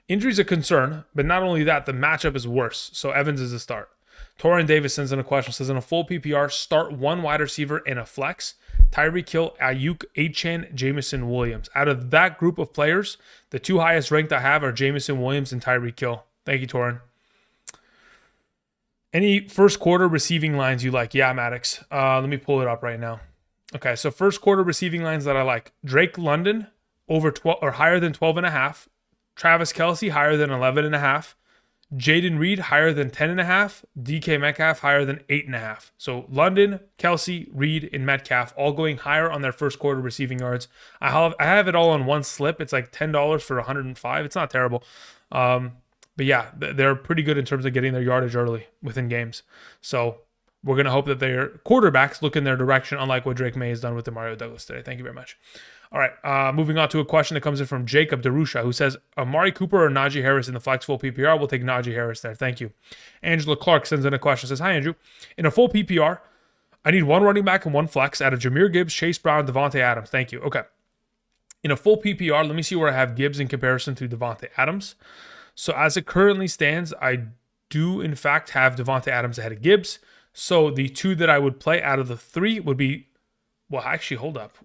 Injury is a concern, but not only that, the matchup is worse. So Evans is a start. Torrin Davis sends in a question. Says in a full PPR, start one wide receiver in a flex. Tyreek Hill, Ayuk, Achane, Jameson Williams. Out of that group of players, the 2 highest ranked I have are Jameson Williams and Tyreek Hill. Thank you, Torrin. Any first quarter receiving lines you like? Yeah, Maddox. Let me pull it up right now. Okay, so first quarter receiving lines that I like. Drake London over 12 or higher than 12.5. Travis Kelce higher than 11.5. Jaden Reed higher than 10.5. DK Metcalf higher than 8.5. So London, Kelce, Reed, and Metcalf all going higher on their first quarter receiving yards. I have it all on one slip. It's like $10 for 105. It's not terrible. But yeah, they're pretty good in terms of getting their yardage early within games. So we're going to hope that their quarterbacks look in their direction, unlike what Drake May has done with Demario Douglas today. Thank you very much. All right, moving on to a question that comes in from Jacob Darusha, who says, Amari Cooper or Najee Harris in the flex full PPR? We'll take Najee Harris there. Thank you. Angela Clark sends in a question. Says, hi, Andrew. In a full PPR, I need one running back and one flex out of Jahmyr Gibbs, Chase Brown, Devontae Adams. Thank you. Okay. In a full PPR, let me see where I have Gibbs in comparison to Devontae Adams. So as it currently stands, I do, in fact, have Devontae Adams ahead of Gibbs. So the 2 that I would play out of the 3 would be, well, actually, hold up.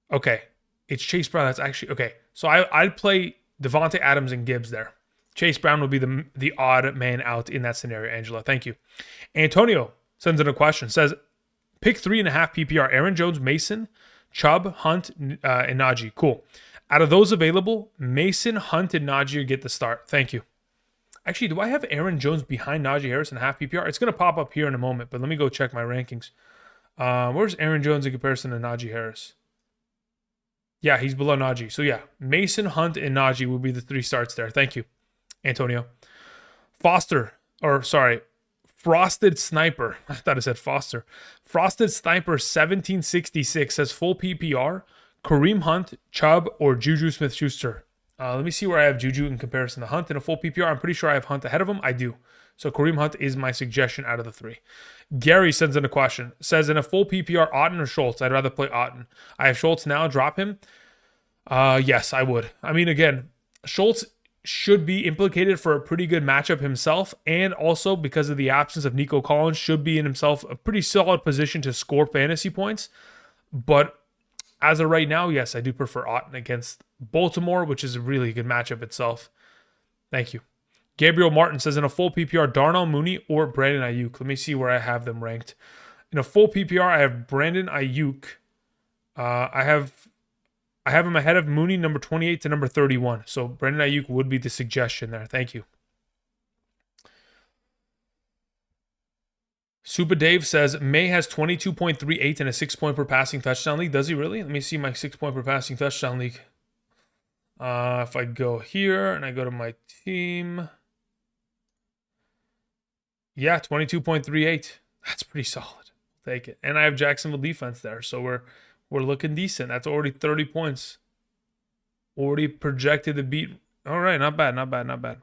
Okay, it's Chase Brown. That's actually, okay. So I'd play Devontae Adams and Gibbs there. Chase Brown would be the odd man out in that scenario, Angela. Thank you. Antonio sends in a question. Says, pick 3.5 PPR. Aaron Jones, Mason, Chubb, Hunt, and Najee. Cool. Out of those available, Mason, Hunt, and Najee get the start. Thank you. Actually, do I have Aaron Jones behind Najee Harris in half PPR? It's going to pop up here in a moment, but let me go check my rankings. Where's Aaron Jones in comparison to Najee Harris? Yeah, he's below Najee. So yeah, Mason, Hunt, and Najee would be the 3 starts there. Thank you, Antonio. Foster, or sorry, Frosted Sniper. I thought it said Foster. Frosted Sniper 1766 says full PPR, Kareem Hunt, Chubb, or Juju Smith-Schuster. Let me see where I have Juju in comparison to Hunt in a full PPR. I'm pretty sure I have Hunt ahead of him. I do. So Kareem Hunt is my suggestion out of the 3. Gary sends in a question. Says, in a full PPR, Otton or Schultz? I'd rather play Otton. I have Schultz now. Drop him. Yes, I would. I mean, again, Schultz should be implicated for a pretty good matchup himself, and also because of the absence of Nico Collins, should be in himself a pretty solid position to score fantasy points. But as of right now, yes, I do prefer Otton against Baltimore, which is a really good matchup itself. Thank you. Gabriel Martin says, in a full PPR, Darnell Mooney or Brandon Ayuk. Let me see where I have them ranked. In a full PPR, I have Brandon Ayuk. I have him ahead of Mooney, number 28 to number 31. So Brandon Ayuk would be the suggestion there. Thank you. Super Dave says, May has 22.38 in a 6-point per passing touchdown league. Does he really? Let me see my 6-point per passing touchdown league. If I go here and I go to my team. Yeah, 22.38. That's pretty solid. Take it. And I have Jacksonville defense there. So we're looking decent. That's already 30 points. Already projected to beat. All right, not bad, not bad, not bad.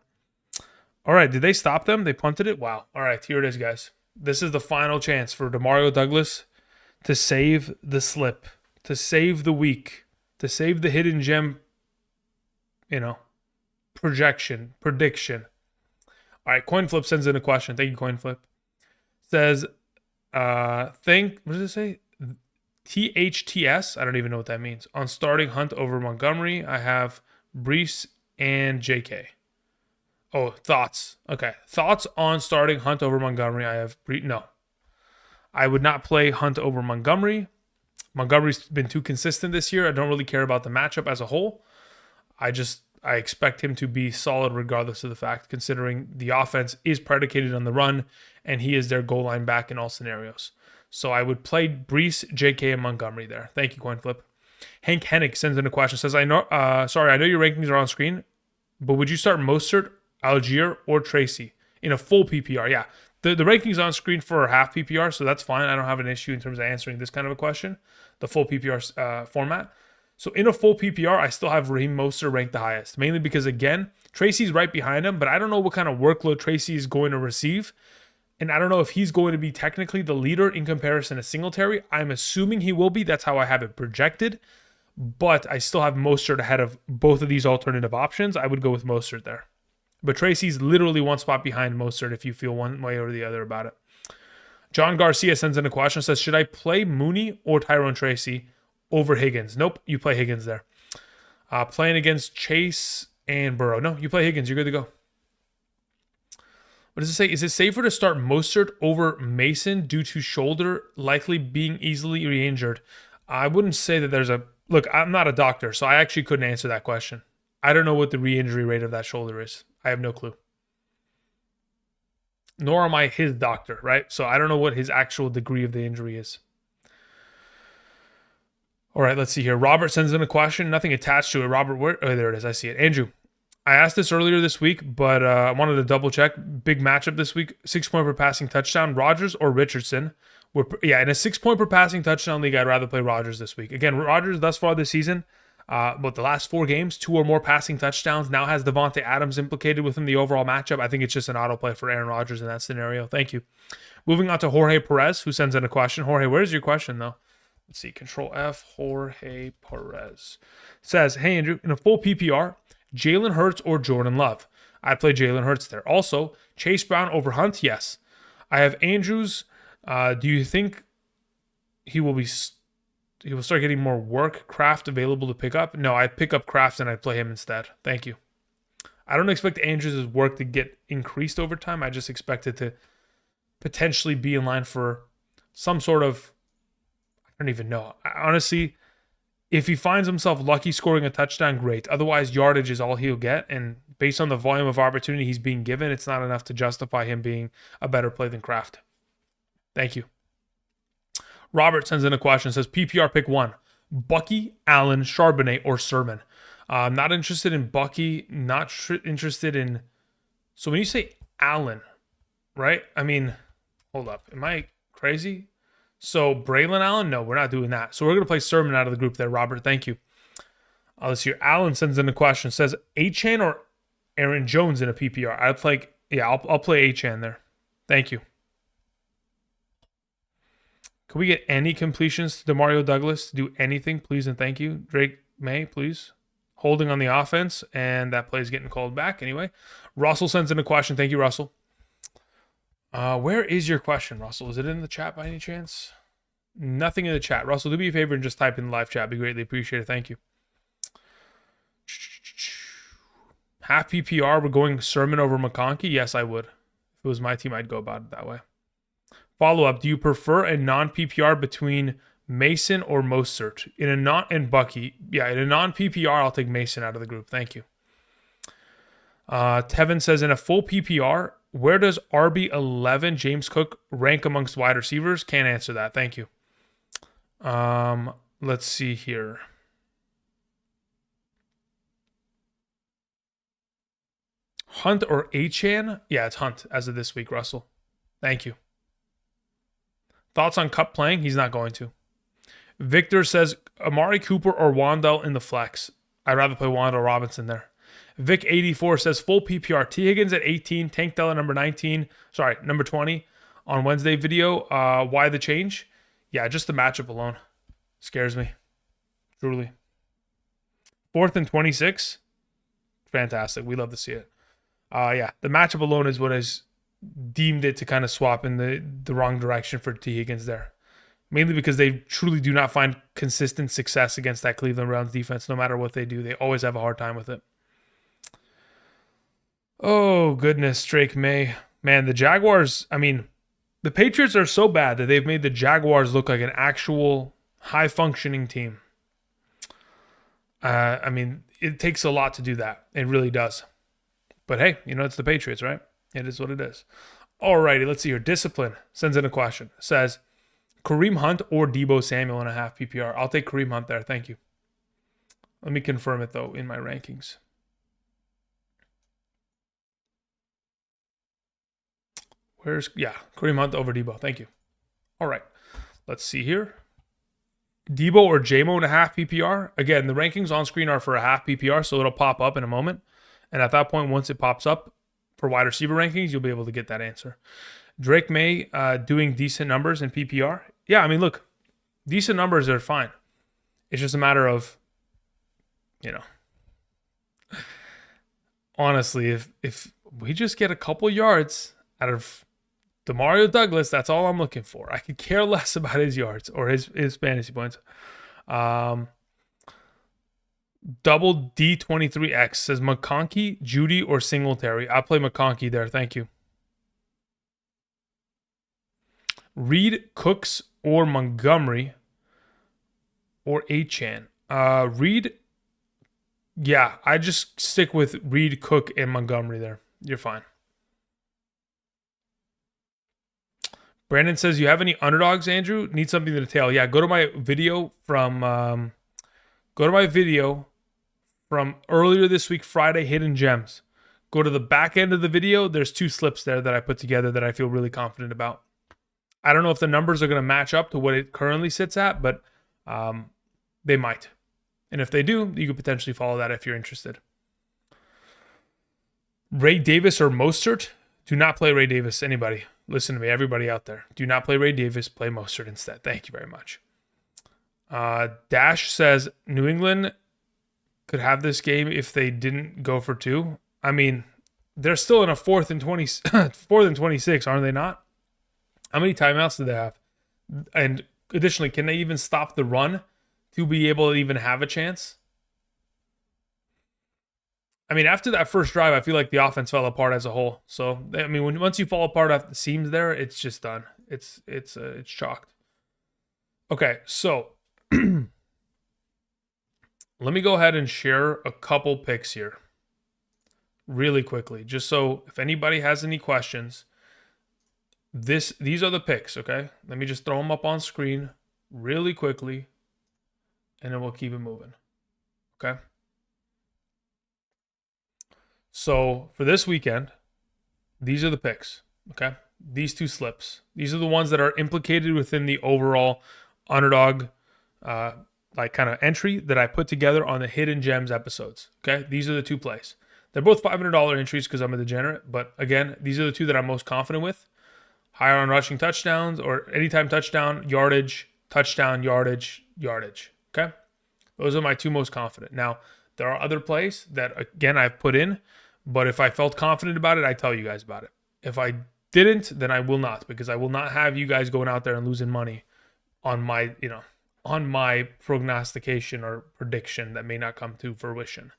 All right, did they stop them? They punted it? Wow. All right, here it is, guys. This is the final chance for Demario Douglas to save the slip, to save the week, to save the hidden gem, prediction. All right, CoinFlip sends in a question. Thank you, CoinFlip. Says, what does it say? THTS, I don't even know what that means. On starting Hunt over Montgomery, I have Brees and JK. Oh, thoughts. Okay. Thoughts on starting Hunt over Montgomery. I have no. I would not play Hunt over Montgomery. Montgomery's been too consistent this year. I don't really care about the matchup as a whole. I expect him to be solid regardless of the fact, considering the offense is predicated on the run and he is their goal line back in all scenarios. So I would play Brees, JK, and Montgomery there. Thank you, CoinFlip. Hank Hennick sends in a question. Says, I know your rankings are on screen, but would you start Mostert, Algier, or Tracy in a full PPR? Yeah, the rankings on screen for a half PPR, so that's fine. I don't have an issue in terms of answering this kind of a question, the full PPR format. So in a full PPR, I still have Raheem Mostert ranked the highest, mainly because, again, Tracy's right behind him, but I don't know what kind of workload Tracy is going to receive. And I don't know if he's going to be technically the leader in comparison to Singletary. I'm assuming he will be. That's how I have it projected. But I still have Mostert ahead of both of these alternative options. I would go with Mostert there. But Tracy's literally one spot behind Mostert if you feel one way or the other about it. John Garcia sends in a question. Says, should I play Mooney or Tyrone Tracy over Higgins? Nope, you play Higgins there. Playing against Chase and Burrow. No, you play Higgins. You're good to go. What does it say? Is it safer to start Mostert over Mason due to shoulder likely being easily re-injured? I wouldn't say that there's a... Look, I'm not a doctor, so I actually couldn't answer that question. I don't know what the re-injury rate of that shoulder is. I have no clue. Nor am I his doctor, right? So I don't know what his actual degree of the injury is. All right, let's see here. Robert sends in a question. Nothing attached to it. Robert, where? Oh, there it is. I see it. Andrew, I asked this earlier this week, but I wanted to double check. Big matchup this week. 6-point per passing touchdown. Rodgers or Richardson? In a 6-point per passing touchdown league, I'd rather play Rodgers this week. Again, Rodgers thus far this season, the last 4 games, 2 or more passing touchdowns. Now has Devontae Adams implicated within the overall matchup. I think it's just an auto play for Aaron Rodgers in that scenario. Thank you. Moving on to Jorge Perez, who sends in a question. Jorge, where's your question, though? Let's see. Control F. Jorge Perez says, hey, Andrew, in a full PPR, Jalen Hurts or Jordan Love? I'd play Jalen Hurts there. Also, Chase Brown over Hunt? Yes. I have Andrews. Do you think he will start getting more work, Kraft available to pick up? No, I'd pick up Kraft and I'd play him instead. Thank you. I don't expect Andrews' work to get increased over time. I just expect it to potentially be in line for some sort of, I don't even know. Honestly, if he finds himself lucky scoring a touchdown, great. Otherwise, yardage is all he'll get. And based on the volume of opportunity he's being given, it's not enough to justify him being a better play than Kraft. Thank you. Robert sends in a question. Says, PPR pick 1. Bucky, Allen, Charbonnet, or Sermon. I'm not interested in Bucky. Not interested in. So when you say Allen, right? I mean, hold up. Am I crazy? So Braylon Allen? No, we're not doing that. So we're going to play Sermon out of the group there, Robert. Thank you. Let's see. Allen sends in a question. Says Achane or Aaron Jones in a PPR? I'd play. Yeah, I'll play Achane there. Thank you. Can we get any completions to Demario Douglas to do anything, please and thank you? Drake May, please. Holding on the offense, and that play is getting called back anyway. Russell sends in a question. Thank you, Russell. Where is your question, Russell? Is it in the chat by any chance? Nothing in the chat. Russell, do me a favor and just type in the live chat. Be greatly appreciated. Thank you. Half PPR, we're going Sermon over McConkey? Yes, I would. If it was my team, I'd go about it that way. Follow-up, do you prefer a non-PPR between Mason or Mostert? In a non and Bucky. Yeah, in a non-PPR, I'll take Mason out of the group. Thank you. Tevin says, in a full PPR, where does RB11 James Cook rank amongst wide receivers? Can't answer that. Thank you. Let's see here. Hunt or Achane? Yeah, it's Hunt as of this week, Russell. Thank you. Thoughts on Cup playing? He's not going to. Victor says, Amari Cooper or Wandell in the flex. I'd rather play Wandell Robinson there. Vic84 says, full PPR. T. Higgins at 18. Tank Della number 19. Sorry, number 20 on Wednesday video. Why the change? Yeah, just the matchup alone scares me. Truly. 4th and 26. Fantastic. We love to see it. Yeah, the matchup alone is what has deemed it to kind of swap in the wrong direction for T. Higgins there. Mainly because they truly do not find consistent success against that Cleveland Browns defense. No matter what they do, they always have a hard time with it. Oh, goodness, Drake May. Man, the Jaguars, I mean, the Patriots are so bad that they've made the Jaguars look like an actual high-functioning team. I mean, it takes a lot to do that. It really does. But hey, you know, it's the Patriots, right? It is what it is. Alrighty, let's see here. Discipline sends in a question. Says, Kareem Hunt or Deebo Samuel in a half PPR? I'll take Kareem Hunt there. Thank you. Let me confirm it, though, in my rankings. Kareem Hunt over Deebo. Thank you. All right. Let's see here. Deebo or JMO in a half PPR? Again, the rankings on screen are for a half PPR, so it'll pop up in a moment. And at that point, once it pops up for wide receiver rankings, you'll be able to get that answer. Drake May doing decent numbers in PPR. Yeah, I mean, look, decent numbers are fine. It's just a matter of, you know, honestly, if we just get a couple yards out of Demario Douglas, that's all I'm looking for. I could care less about his yards or his fantasy points. Double D23X says McConkey, Judy, or Singletary. I'll play McConkey there. Thank you. Reed, Cooks, or Montgomery, or Achane. Reed, yeah, I just stick with Reed, Cook, and Montgomery there. You're fine. Brandon says, you have any underdogs, Andrew? Need something to tail. Yeah, go to my video from earlier this week, Friday, Hidden Gems. Go to the back end of the video. There's 2 slips there that I put together that I feel really confident about. I don't know if the numbers are going to match up to what it currently sits at, but they might. And if they do, you could potentially follow that if you're interested. Ray Davis or Mostert? Do not play Ray Davis, anybody. Listen to me, everybody out there. Do not play Ray Davis. Play Mostert instead. Thank you very much. Dash says, New England could have this game if they didn't go for 2. I mean, they're still in a 4th and 26, aren't they not? How many timeouts do they have? And additionally, can they even stop the run to be able to even have a chance? I mean, after that first drive, I feel like the offense fell apart as a whole. So, I mean, once you fall apart at the seams there, it's just done. It's chalked. Okay, so let me go ahead and share a couple picks here really quickly, just so if anybody has any questions. These are the picks, okay? Let me just throw them up on screen really quickly, and then we'll keep it moving. Okay. So for this weekend, these are the picks. Okay. These two slips. These are the ones that are implicated within the overall underdog like kind of entry that I put together on the Hidden Gems episodes. Okay. These are the two plays. They're both $500 entries because I'm a degenerate. But again, these are the two that I'm most confident with. Higher on rushing touchdowns or anytime touchdown, yardage, touchdown, yardage, yardage. Okay. Those are my two most confident. Now, there are other plays that, again, I've put in. But if I felt confident about it, I tell you guys about it. If I didn't, then I will not, because I will not have you guys going out there and losing money on my, on my prognostication or prediction that may not come to fruition.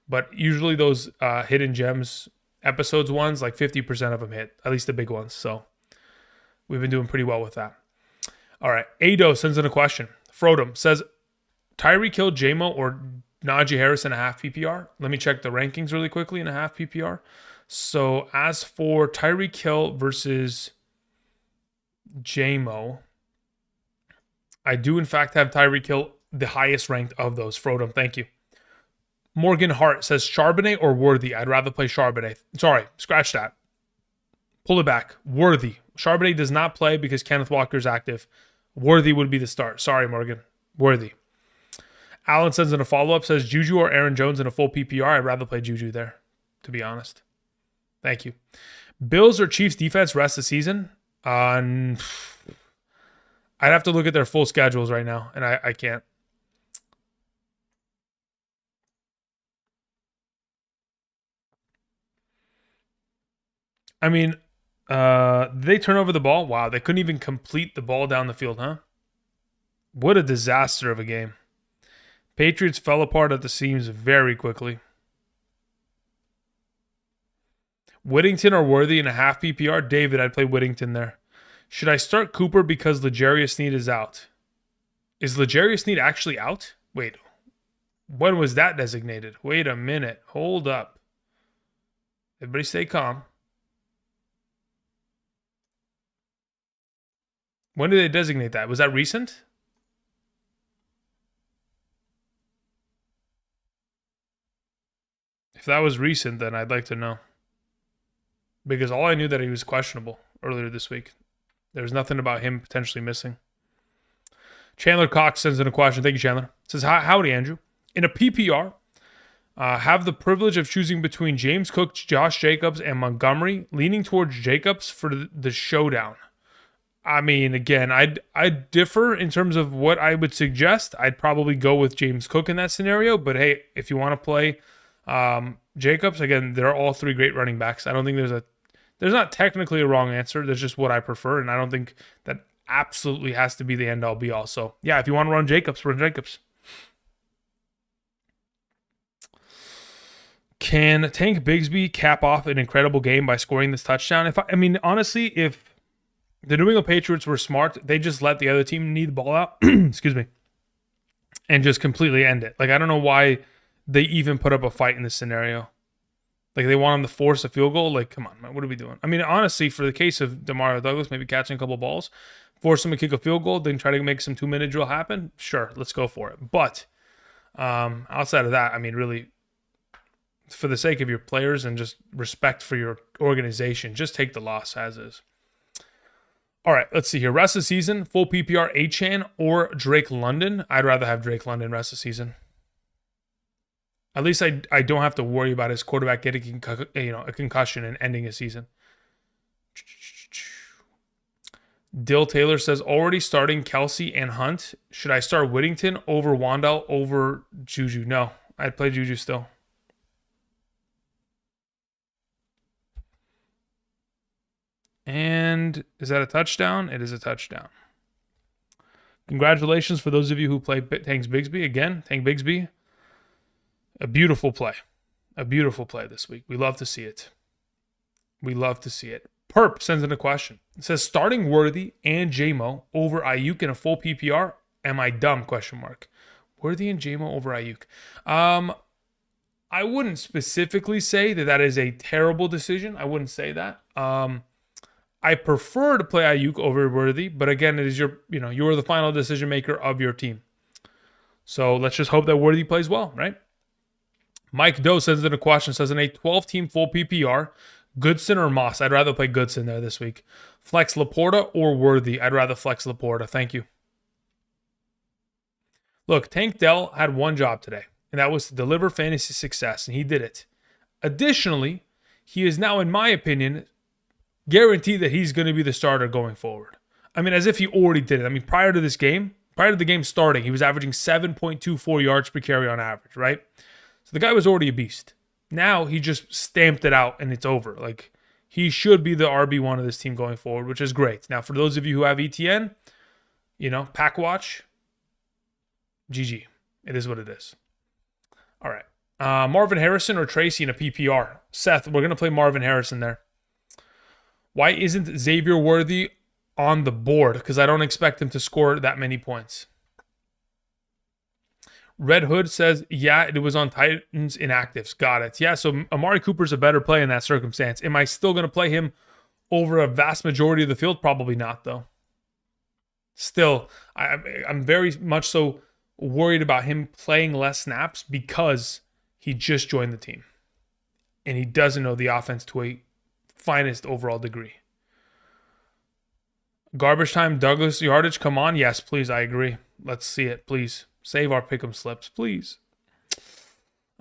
But usually those Hidden Gems episodes ones, like 50% of them hit, at least the big ones. So we've been doing pretty well with that. All right. Ado sends in a question. Frodom says, Tyreek Hill, JMO, or Najee Harris in a half PPR. Let me check the rankings really quickly in a half PPR. So as for Tyreek Hill versus JMO, I do in fact have Tyreek Hill the highest ranked of those. Frodom, thank you. Morgan Hart says Charbonnet or Worthy. I'd rather play Charbonnet. Sorry, scratch that. Pull it back. Worthy. Charbonnet does not play because Kenneth Walker is active. Worthy would be the start. Sorry, Morgan. Worthy. Alan sends in a follow-up, says Juju or Aaron Jones in a full PPR. I'd rather play Juju there, to be honest. Thank you. Bills or Chiefs defense rest of the season? I'd have to look at their full schedules right now, and I can't. I mean, they turn over the ball? Wow, they couldn't even complete the ball down the field, huh? What a disaster of a game. Patriots fell apart at the seams very quickly. Whittington or Worthy in a half PPR? David, I'd play Whittington there. Should I start Cooper because L'Jarius Sneed is out? Is L'Jarius Sneed actually out? Wait. When was that designated? Wait a minute. Hold up. Everybody stay calm. When did they designate that? Was that recent? If that was recent, then I'd like to know. Because all I knew that he was questionable earlier this week. There was nothing about him potentially missing. Chandler Cox sends in a question. Thank you, Chandler. Says, howdy, Andrew. In a PPR, have the privilege of choosing between James Cook, Josh Jacobs, and Montgomery, leaning towards Jacobs for the showdown. I mean, again, I'd differ in terms of what I would suggest. I'd probably go with James Cook in that scenario. But hey, if you want to play Jacobs, again, they're all three great running backs. I don't think there's not technically a wrong answer. There's just what I prefer, and I don't think that absolutely has to be the end-all be-all. So, yeah, if you want to run Jacobs, run Jacobs. Can Tank Bigsby cap off an incredible game by scoring this touchdown? Honestly, if the New England Patriots were smart, they just let the other team knee the ball out, excuse me, and just completely end it. Like, I don't know why they even put up a fight in this scenario. Like, they want him to force a field goal. Like, come on, man, what are we doing? I mean, honestly, for the case of Demario Douglas, maybe catching a couple of balls, force him to kick a field goal, then try to make some 2-minute drill happen, sure, let's go for it. But outside of that, I mean, really, for the sake of your players and just respect for your organization, just take the loss as is. All right, let's see here. Rest of the season, full PPR, Achane or Drake London. I'd rather have Drake London rest of the season. At least I don't have to worry about his quarterback getting a concussion and ending his season. Dill Taylor says, already starting Kelsey and Hunt. Should I start Whittington over Wandell over Juju? No, I'd play Juju still. And is that a touchdown? It is a touchdown. Congratulations for those of you who play Tank Bigsby. Again, Tank Bigsby. A beautiful play. A beautiful play this week. We love to see it. We love to see it. Perp sends in a question. It says, starting Worthy and JMO over Ayuk in a full PPR. Am I dumb? Question mark. Worthy and JMO over Ayuk. I wouldn't specifically say that is a terrible decision. I wouldn't say that. I prefer to play Ayuk over Worthy, but again, it is you're the final decision maker of your team. So let's just hope that Worthy plays well, right? Mike Doe sends in a question, says in a 12-team full PPR, Goodson or Moss? I'd rather play Goodson there this week. Flex Laporta or Worthy? I'd rather flex Laporta. Thank you. Look, Tank Dell had one job today, and that was to deliver fantasy success, and he did it. Additionally, he is now, in my opinion, guaranteed that he's going to be the starter going forward. I mean, as if he already did it. I mean, prior to the game starting, he was averaging 7.24 yards per carry on average, right? So the guy was already a beast. Now he just stamped it out and it's over. Like, he should be the RB1 of this team going forward, which is great. Now, for those of you who have ETN, pack watch, GG. It is what it is. All right. Marvin Harrison or Tracy in a PPR? Seth, we're going to play Marvin Harrison there. Why isn't Xavier Worthy on the board? Because I don't expect him to score that many points. Red Hood says, yeah, it was on Titans inactives. Got it. Yeah, so Amari Cooper's a better play in that circumstance. Am I still going to play him over a vast majority of the field? Probably not, though. Still, I'm very much so worried about him playing less snaps because he just joined the team. And he doesn't know the offense to a finest overall degree. Garbage time, Douglas yardage, come on. Yes, please, I agree. Let's see it, please. Save our pick'em slips, please.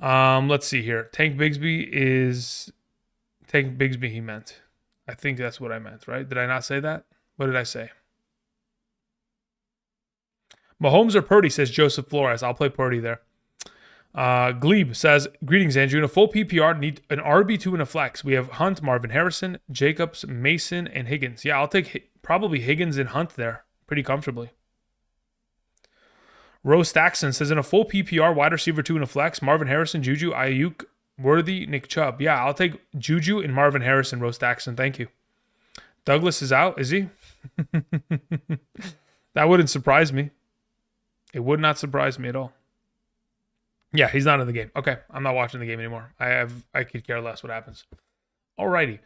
Let's see here. Tank Bigsby, he meant. I think that's what I meant, right? Did I not say that? What did I say? Mahomes or Purdy, says Joseph Flores. I'll play Purdy there. Glebe says, greetings, Andrew. In a full PPR, need an RB2 and a flex. We have Hunt, Marvin Harrison, Jacobs, Mason, and Higgins. Yeah, I'll take probably Higgins and Hunt there pretty comfortably. Rose Staxon says, in a full PPR, wide receiver 2 and a flex, Marvin Harrison, Juju, Ayuk, Worthy, Nick Chubb. Yeah, I'll take Juju and Marvin Harrison, Rose Staxon. Thank you. Douglas is out, is he? That wouldn't surprise me. It would not surprise me at all. Yeah, he's not in the game. Okay, I'm not watching the game anymore. I could care less what happens. Alrighty.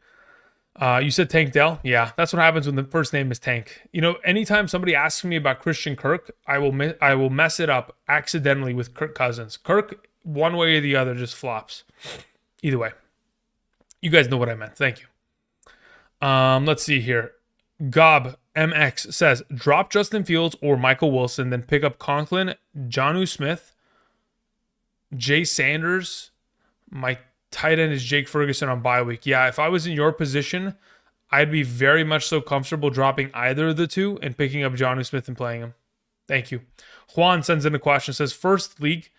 You said Tank Dell? Yeah, that's what happens when the first name is Tank. Anytime somebody asks me about Christian Kirk, I will mess it up accidentally with Kirk Cousins. Kirk, one way or the other, just flops. Either way. You guys know what I meant. Thank you. Let's see here. Gob MX says, drop Justin Fields or Michael Wilson, then pick up Conklin, Jonnu Smith, Jay Sanders. My tight end is Jake Ferguson on bye week. Yeah, if I was in your position, I'd be very much so comfortable dropping either of the two and picking up Jonnu Smith and playing him. Thank you. Juan sends in a question. Says, first league,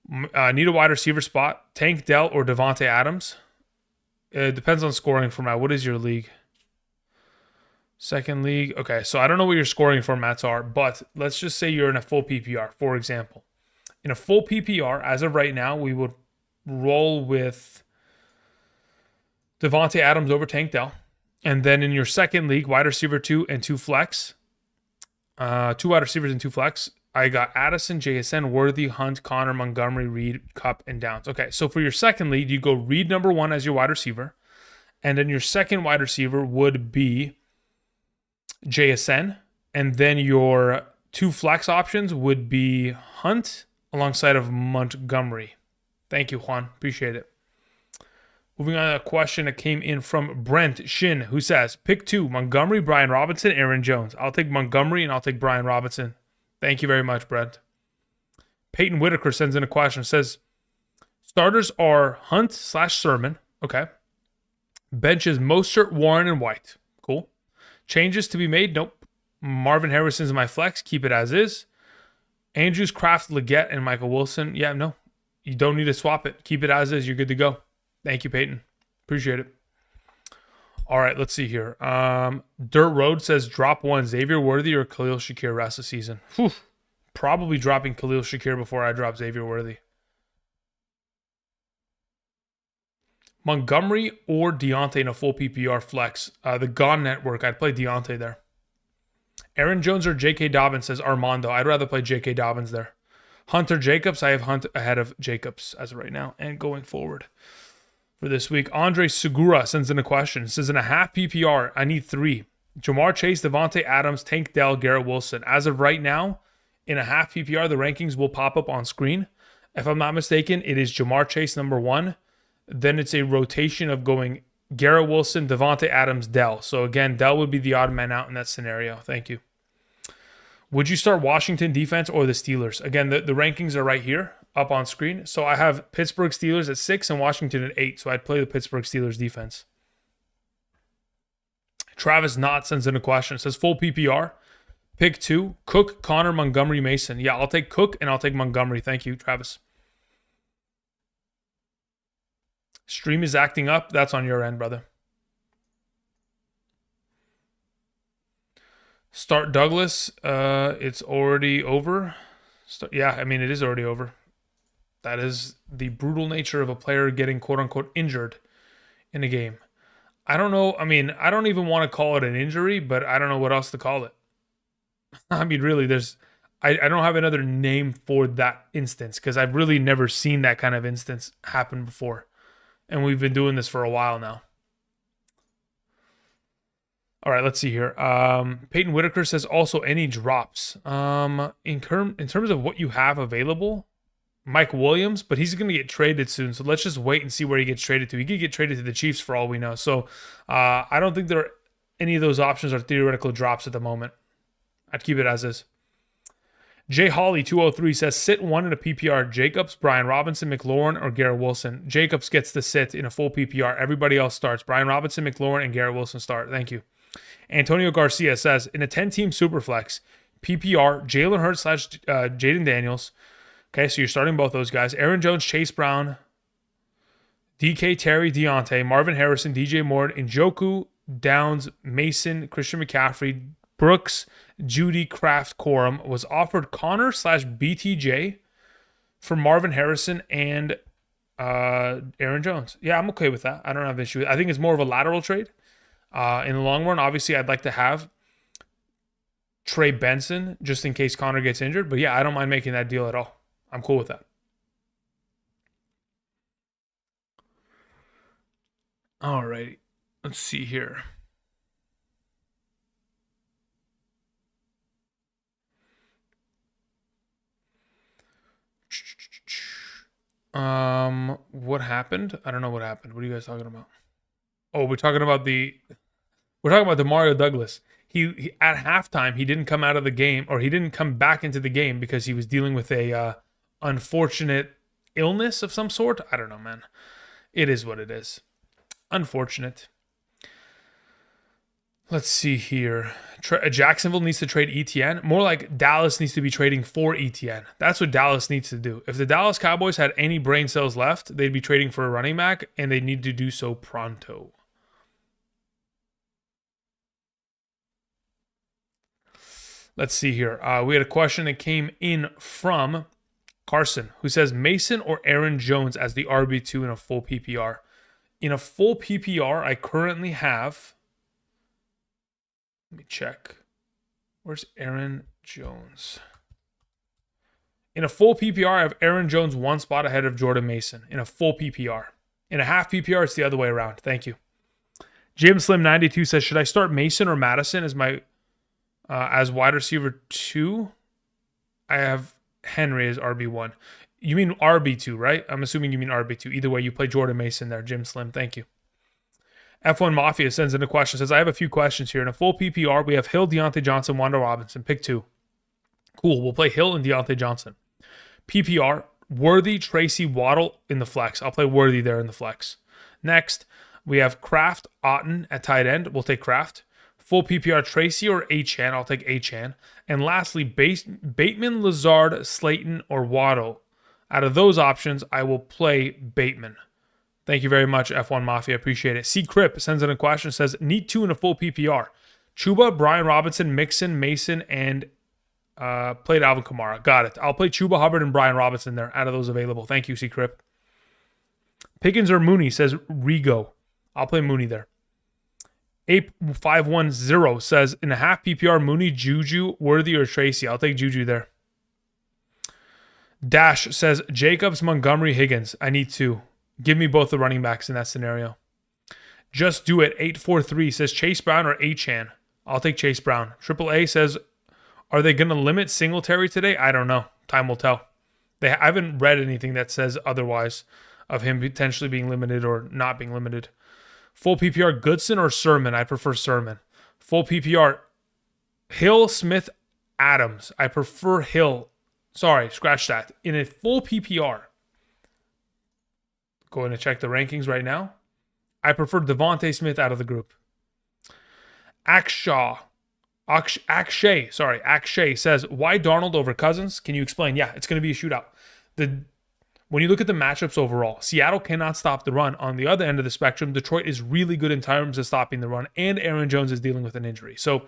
need a wide receiver spot, Tank Dell or Devontae Adams? It depends on scoring format. What is your league? Second league. Okay, so I don't know what your scoring formats are, but let's just say you're in a full PPR, for example. In a full PPR, as of right now, we would roll with Devontae Adams over Tank Dell. And then in your second league, wide receiver 2 and 2 flex. 2 wide receivers and 2 flex. I got Addison, JSN, Worthy, Hunt, Connor, Montgomery, Reed, Cup, and Downs. Okay, so for your second league, you go Reed number 1 as your wide receiver. And then your second wide receiver would be JSN. And then your 2 flex options would be Hunt alongside of Montgomery. Thank you, Juan. Appreciate it. Moving on to a question that came in from Brent Shin, who says, pick 2, Montgomery, Brian Robinson, Aaron Jones. I'll take Montgomery and I'll take Brian Robinson. Thank you very much, Brent. Peyton Whitaker sends in a question. Says, starters are Hunt/Sermon. Okay. Bench is Mostert, Warren, and White. Cool. Changes to be made? Nope. Marvin Harrison's my flex. Keep it as is. Andrews, Kraft, Leggett, and Michael Wilson. Yeah, no. You don't need to swap it. Keep it as is. You're good to go. Thank you, Peyton. Appreciate it. All right, let's see here. Dirt Road says, drop 1, Xavier Worthy or Khalil Shakir rest of the season. Whew. Probably dropping Khalil Shakir before I drop Xavier Worthy. Montgomery or Deontay in a full PPR flex. The Gone Network, I'd play Deontay there. Aaron Jones or J.K. Dobbins, says Armando. I'd rather play J.K. Dobbins there. Hunter Jacobs, I have Hunt ahead of Jacobs as of right now and going forward for this week. Andre Segura sends in a question. Says, in a half PPR, I need 3. Jamar Chase, Devontae Adams, Tank Dell, Garrett Wilson. As of right now, In a half PPR, the rankings will pop up on screen. If I'm not mistaken, it is Jamar Chase number 1. Then it's a rotation of going Garrett Wilson, Devontae Adams, Dell. So again, Dell would be the odd man out in that scenario. Thank you. Would you start Washington defense or the Steelers? Again, the rankings are right here up on screen. So I have Pittsburgh Steelers at 6 and Washington at 8. So I'd play the Pittsburgh Steelers defense. Travis Knott sends in a question. It says full PPR. Pick 2. Cook, Connor, Montgomery, Mason. Yeah, I'll take Cook and I'll take Montgomery. Thank you, Travis. Stream is acting up. That's on your end, brother. Start Douglas. It's already over. Yeah, I mean, it is already over. That is the brutal nature of a player getting quote-unquote injured in a game. I don't know. I mean, I don't even want to call it an injury, but I don't know what else to call it. I mean, really, I don't have another name for that instance because I've really never seen that kind of instance happen before. And we've been doing this for a while now. All right, let's see here. Peyton Whitaker says also any drops. In terms of what you have available, Mike Williams, but he's going to get traded soon. So let's just wait and see where he gets traded to. He could get traded to the Chiefs for all we know. So I don't think any of those options are theoretical drops at the moment. I'd keep it as is. Jay Hawley 203 says sit 1 in a PPR. Jacobs, Brian Robinson, McLaurin, or Garrett Wilson. Jacobs gets the sit in a full PPR. Everybody else starts. Brian Robinson, McLaurin, and Garrett Wilson start. Thank you. Antonio Garcia says in a 10-team superflex, PPR, Jalen Hurts / Jaden Daniels. Okay, so you're starting both those guys. Aaron Jones, Chase Brown, DK, Terry, Deontay, Marvin Harrison, DJ Moore, Njoku, Downs, Mason, Christian McCaffrey, Brooks, Judy, Kraft, Corum. Was offered Connor / BTJ for Marvin Harrison and Aaron Jones. Yeah, I'm okay with that. I don't have an issue with it. I think it's more of a lateral trade. In the long run, obviously, I'd like to have Trey Benson just in case Connor gets injured. But yeah, I don't mind making that deal at all. I'm cool with that. All right. Let's see here. What happened? I don't know what happened. What are you guys talking about? Oh, we're talking about the Mario Douglas. He at halftime he didn't come out of the game, or he didn't come back into the game because he was dealing with a unfortunate illness of some sort. I don't know, man. It is what it is. Unfortunate. Let's see here. Jacksonville needs to trade ETN. More like Dallas needs to be trading for ETN. That's what Dallas needs to do. If the Dallas Cowboys had any brain cells left, they'd be trading for a running back, and they need to do so pronto. Let's see here. We had a question that came in from Carson, who says Mason or Aaron Jones as the RB2 in a full PPR. In a full PPR, I currently have... Let me check. Where's Aaron Jones? In a full PPR, I have Aaron Jones 1 spot ahead of Jordan Mason. In a full PPR. In a half PPR, it's the other way around. Thank you. Jim Slim 92 says, should I start Mason or Madison as my as wide receiver 2? I have Henry as RB1. You mean RB2, right? I'm assuming you mean RB2. Either way, you play Jordan Mason there, Jim Slim. Thank you. F1 Mafia sends in a question. Says, I have a few questions here. In a full PPR, we have Hill, Deontay Johnson, Wanda Robinson. Pick 2. Cool. We'll play Hill and Deontay Johnson. PPR, Worthy, Tracy, Waddle in the flex. I'll play Worthy there in the flex. Next, we have Kraft, Otten at tight end. We'll take Kraft. Full PPR, Tracy or Achane. I'll take Achane. And lastly, Bateman, Lazard, Slayton, or Waddle. Out of those options, I will play Bateman. Thank you very much, F1 Mafia. Appreciate it. C. Crip sends in a question. Says, need 2 in a full PPR. Chuba, Brian Robinson, Mixon, Mason, and played Alvin Kamara. Got it. I'll play Chuba Hubbard and Brian Robinson there out of those available. Thank you, C. Crip. Pickens or Mooney says Rigo. I'll play Mooney there. Ape510 says, in a half PPR, Mooney, Juju, Worthy, or Tracy. I'll take Juju there. Dash says, Jacobs, Montgomery, Higgins. I need 2. Give me both the running backs in that scenario. Just do it. 843 says Chase Brown or Achane. I'll take Chase Brown. Triple A says Are they going to limit Singletary today? I don't know. Time will tell. I haven't read anything that says otherwise of him potentially being limited or not being limited. Full PPR, Goodson or Sermon? I prefer Sermon. Full PPR, Hill, Smith, Adams. I prefer Hill. Sorry, scratch that. In a full PPR, going to check the rankings right now. I prefer Devontae Smith out of the group. Akshay says, why Darnold over Cousins? Can you explain? Yeah, it's going to be a shootout. When you look at the matchups overall, Seattle cannot stop the run. On the other end of the spectrum, Detroit is really good in terms of stopping the run, and Aaron Jones is dealing with an injury. So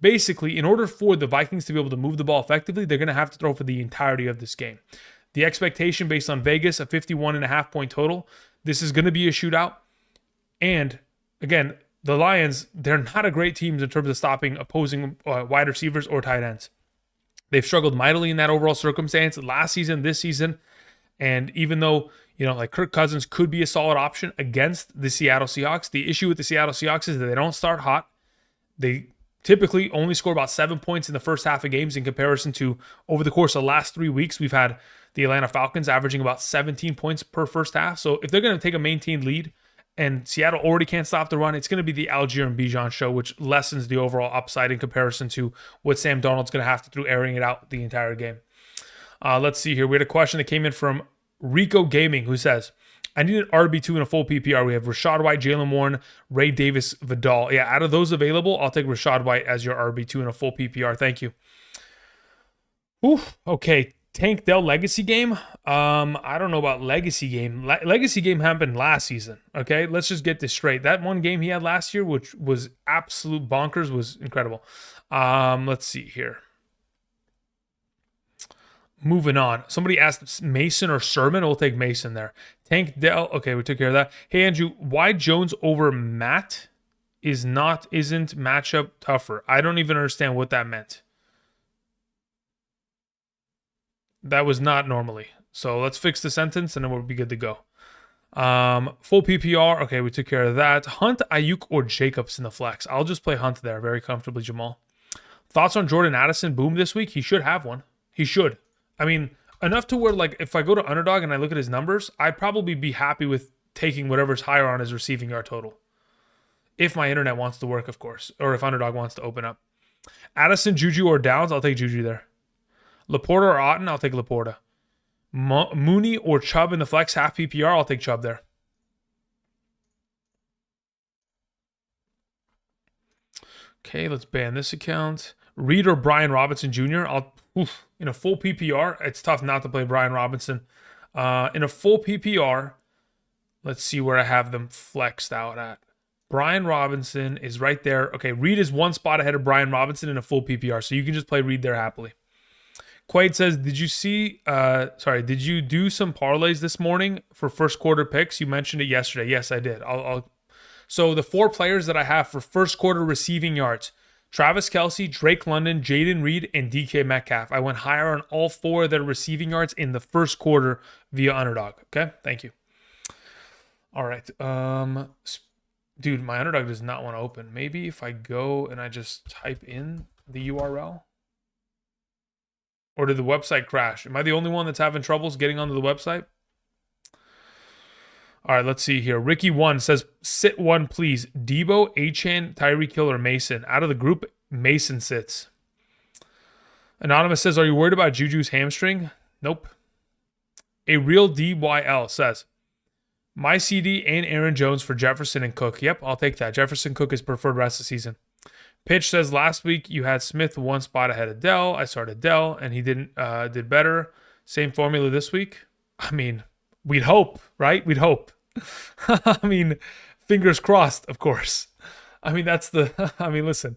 basically, in order for the Vikings to be able to move the ball effectively, they're going to have to throw for the entirety of this game. The expectation based on Vegas, a 51.5 point total, this is going to be a shootout. And again, the Lions, they're not a great team in terms of stopping opposing wide receivers or tight ends. They've struggled mightily in that overall circumstance last season, this season. And even though, like Kirk Cousins could be a solid option against the Seattle Seahawks, the issue with the Seattle Seahawks is that they don't start hot. They typically only score about 7 points in the first half of games in comparison to over the course of the last 3 weeks, we've had the Atlanta Falcons averaging about 17 points per first half. So if they're going to take a maintained lead and Seattle already can't stop the run, it's going to be the Algier and Bijan show, which lessens the overall upside in comparison to what Sam Darnold's going to have to do airing it out the entire game. Let's see here. We had a question that came in from Rico Gaming who says, I need an RB2 in a full PPR. We have Rachaad White, Jaylen Warren, Ray Davis, Vidal. Yeah, out of those available, I'll take Rachaad White as your RB2 in a full PPR. Thank you. Okay. Tank Dell Legacy game. I don't know about Legacy game. Legacy game happened last season. Okay, let's just get this straight. That one game he had last year, which was absolute bonkers, was incredible. Let's see here. Moving on. Somebody asked Mason or Sermon. We'll take Mason there. Tank Dell. Okay, we took care of that. Hey Andrew, why Jones over Matt isn't matchup tougher? I don't even understand what that meant. That was not normally. So let's fix the sentence and then we'll be good to go. Full PPR. Okay, we took care of that. Hunt, Ayuk, or Jacobs in the flex. I'll just play Hunt there very comfortably, Jamal. Thoughts on Jordan Addison boom this week? He should have one. He should. I mean, enough to where, like, if I go to Underdog and I look at his numbers, I'd probably be happy with taking whatever's higher on his receiving yard total. If my internet wants to work, of course. Or if Underdog wants to open up. Addison, Juju, or Downs? I'll take Juju there. Laporta or Otten? I'll take Laporta. Mooney or Chubb in the flex, half PPR? I'll take Chubb there. Okay, let's ban this account. Reed or Brian Robinson Jr.? In a full PPR, it's tough not to play Brian Robinson. In a full PPR, let's see where I have them flexed out at. Brian Robinson is right there. Okay, Reed is one spot ahead of Brian Robinson in a full PPR, so you can just play Reed there happily. Quaid says, did you do some parlays this morning for first quarter picks? You mentioned it yesterday. Yes, I did. So the 4 players that I have for first quarter receiving yards, Travis Kelce, Drake London, Jaden Reed, and DK Metcalf. I went higher on all 4 of their receiving yards in the first quarter via Underdog. Okay, thank you. All right. Dude, my Underdog does not want to open. Maybe if I go and I just type in the URL. Or did the website crash? Am I the only one that's having troubles getting onto the website? All right, let's see here. Ricky1 says, sit one, please. Debo, Achane, Tyreek Hill, or Mason. Out of the group, Mason sits. Anonymous says, are you worried about Juju's hamstring? Nope. A real DYL says, my CD and Aaron Jones for Jefferson and Cook. Yep, I'll take that. Jefferson Cook is preferred rest of the season. Pitch says, last week you had Smith one spot ahead of Dell. I started Dell, and he did better. Same formula this week. I mean, we'd hope, right? We'd hope. I mean, fingers crossed, of course. I mean, listen.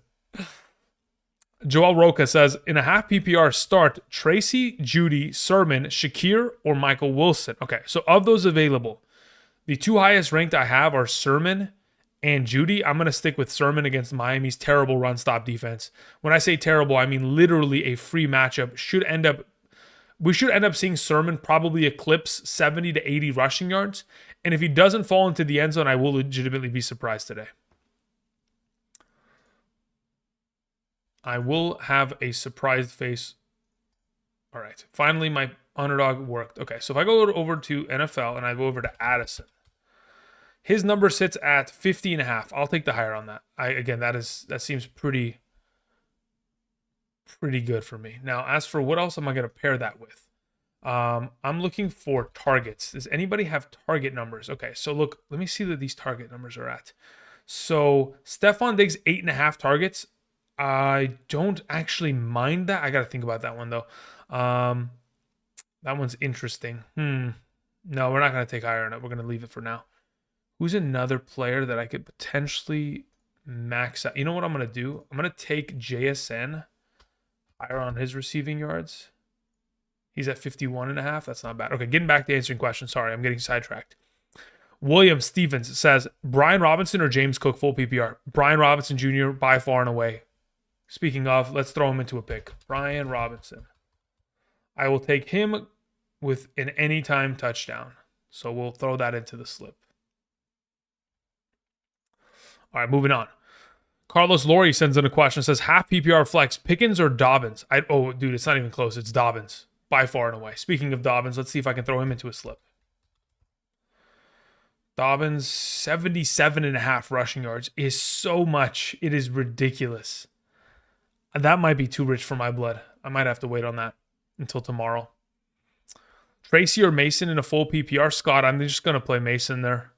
Joel Roca says, in a half PPR start, Tracy, Judy, Sermon, Shakir, or Michael Wilson. Okay, so of those available, the 2 highest ranked I have are Sermon and Judy. I'm going to stick with Sermon against Miami's terrible run-stop defense. When I say terrible, I mean literally a free matchup. We should end up seeing Sermon probably eclipse 70 to 80 rushing yards. And if he doesn't fall into the end zone, I will legitimately be surprised today. I will have a surprised face. All right. Finally, my underdog worked. Okay, so if I go over to NFL and I go over to Addison, his number sits at 50.5. I'll take the higher on that. Again, that seems pretty good for me. Now, as for what else am I going to pair that with? I'm looking for targets. Does anybody have target numbers? Okay, so look, let me see what these target numbers are at. So Stephon Diggs, 8.5 targets. I don't actually mind that. I got to think about that one though. That one's interesting. No, we're not going to take higher on it. We're going to leave it for now. Who's another player that I could potentially max out? You know what I'm going to do? I'm going to take JSN higher on his receiving yards. He's at 51.5. That's not bad. Okay, getting back to answering questions. Sorry, I'm getting sidetracked. William Stevens says, Brian Robinson or James Cook full PPR? Brian Robinson Jr. by far and away. Speaking of, let's throw him into a pick. Brian Robinson. I will take him with an anytime touchdown. So we'll throw that into the slip. All right, moving on. Carlos Laurie sends in a question. Says, half PPR flex, Pickens or Dobbins? Oh, dude, it's not even close. It's Dobbins. By far and away. Speaking of Dobbins, let's see if I can throw him into a slip. Dobbins, 77.5 rushing yards is so much. It is ridiculous. That might be too rich for my blood. I might have to wait on that until tomorrow. Tracy or Mason in a full PPR? Scott, I'm just going to play Mason there.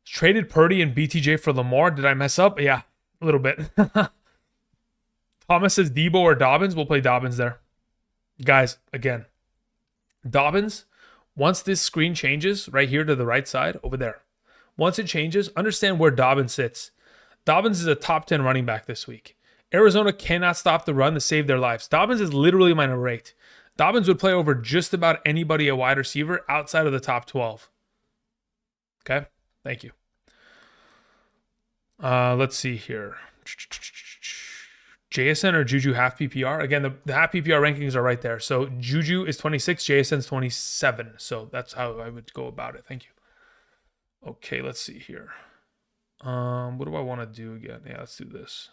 Traded Purdy and BTJ for Lamar. Did I mess up? Yeah, a little bit. Thomas says Debo or Dobbins. We'll play Dobbins there. Guys, again, Dobbins, once this screen changes right here to the right side over there, once it changes, understand where Dobbins sits. Dobbins is a top 10 running back this week. Arizona cannot stop the run to save their lives. Dobbins is literally my number 8. Dobbins would play over just about anybody a wide receiver outside of the top 12. Okay, thank you. Let's see here. JSN or Juju half PPR? Again, the half PPR rankings are right there. So Juju is 26, JSN's 27. So that's how I would go about it. Thank you. Okay, let's see here. What do I want to do again? Yeah, let's do this.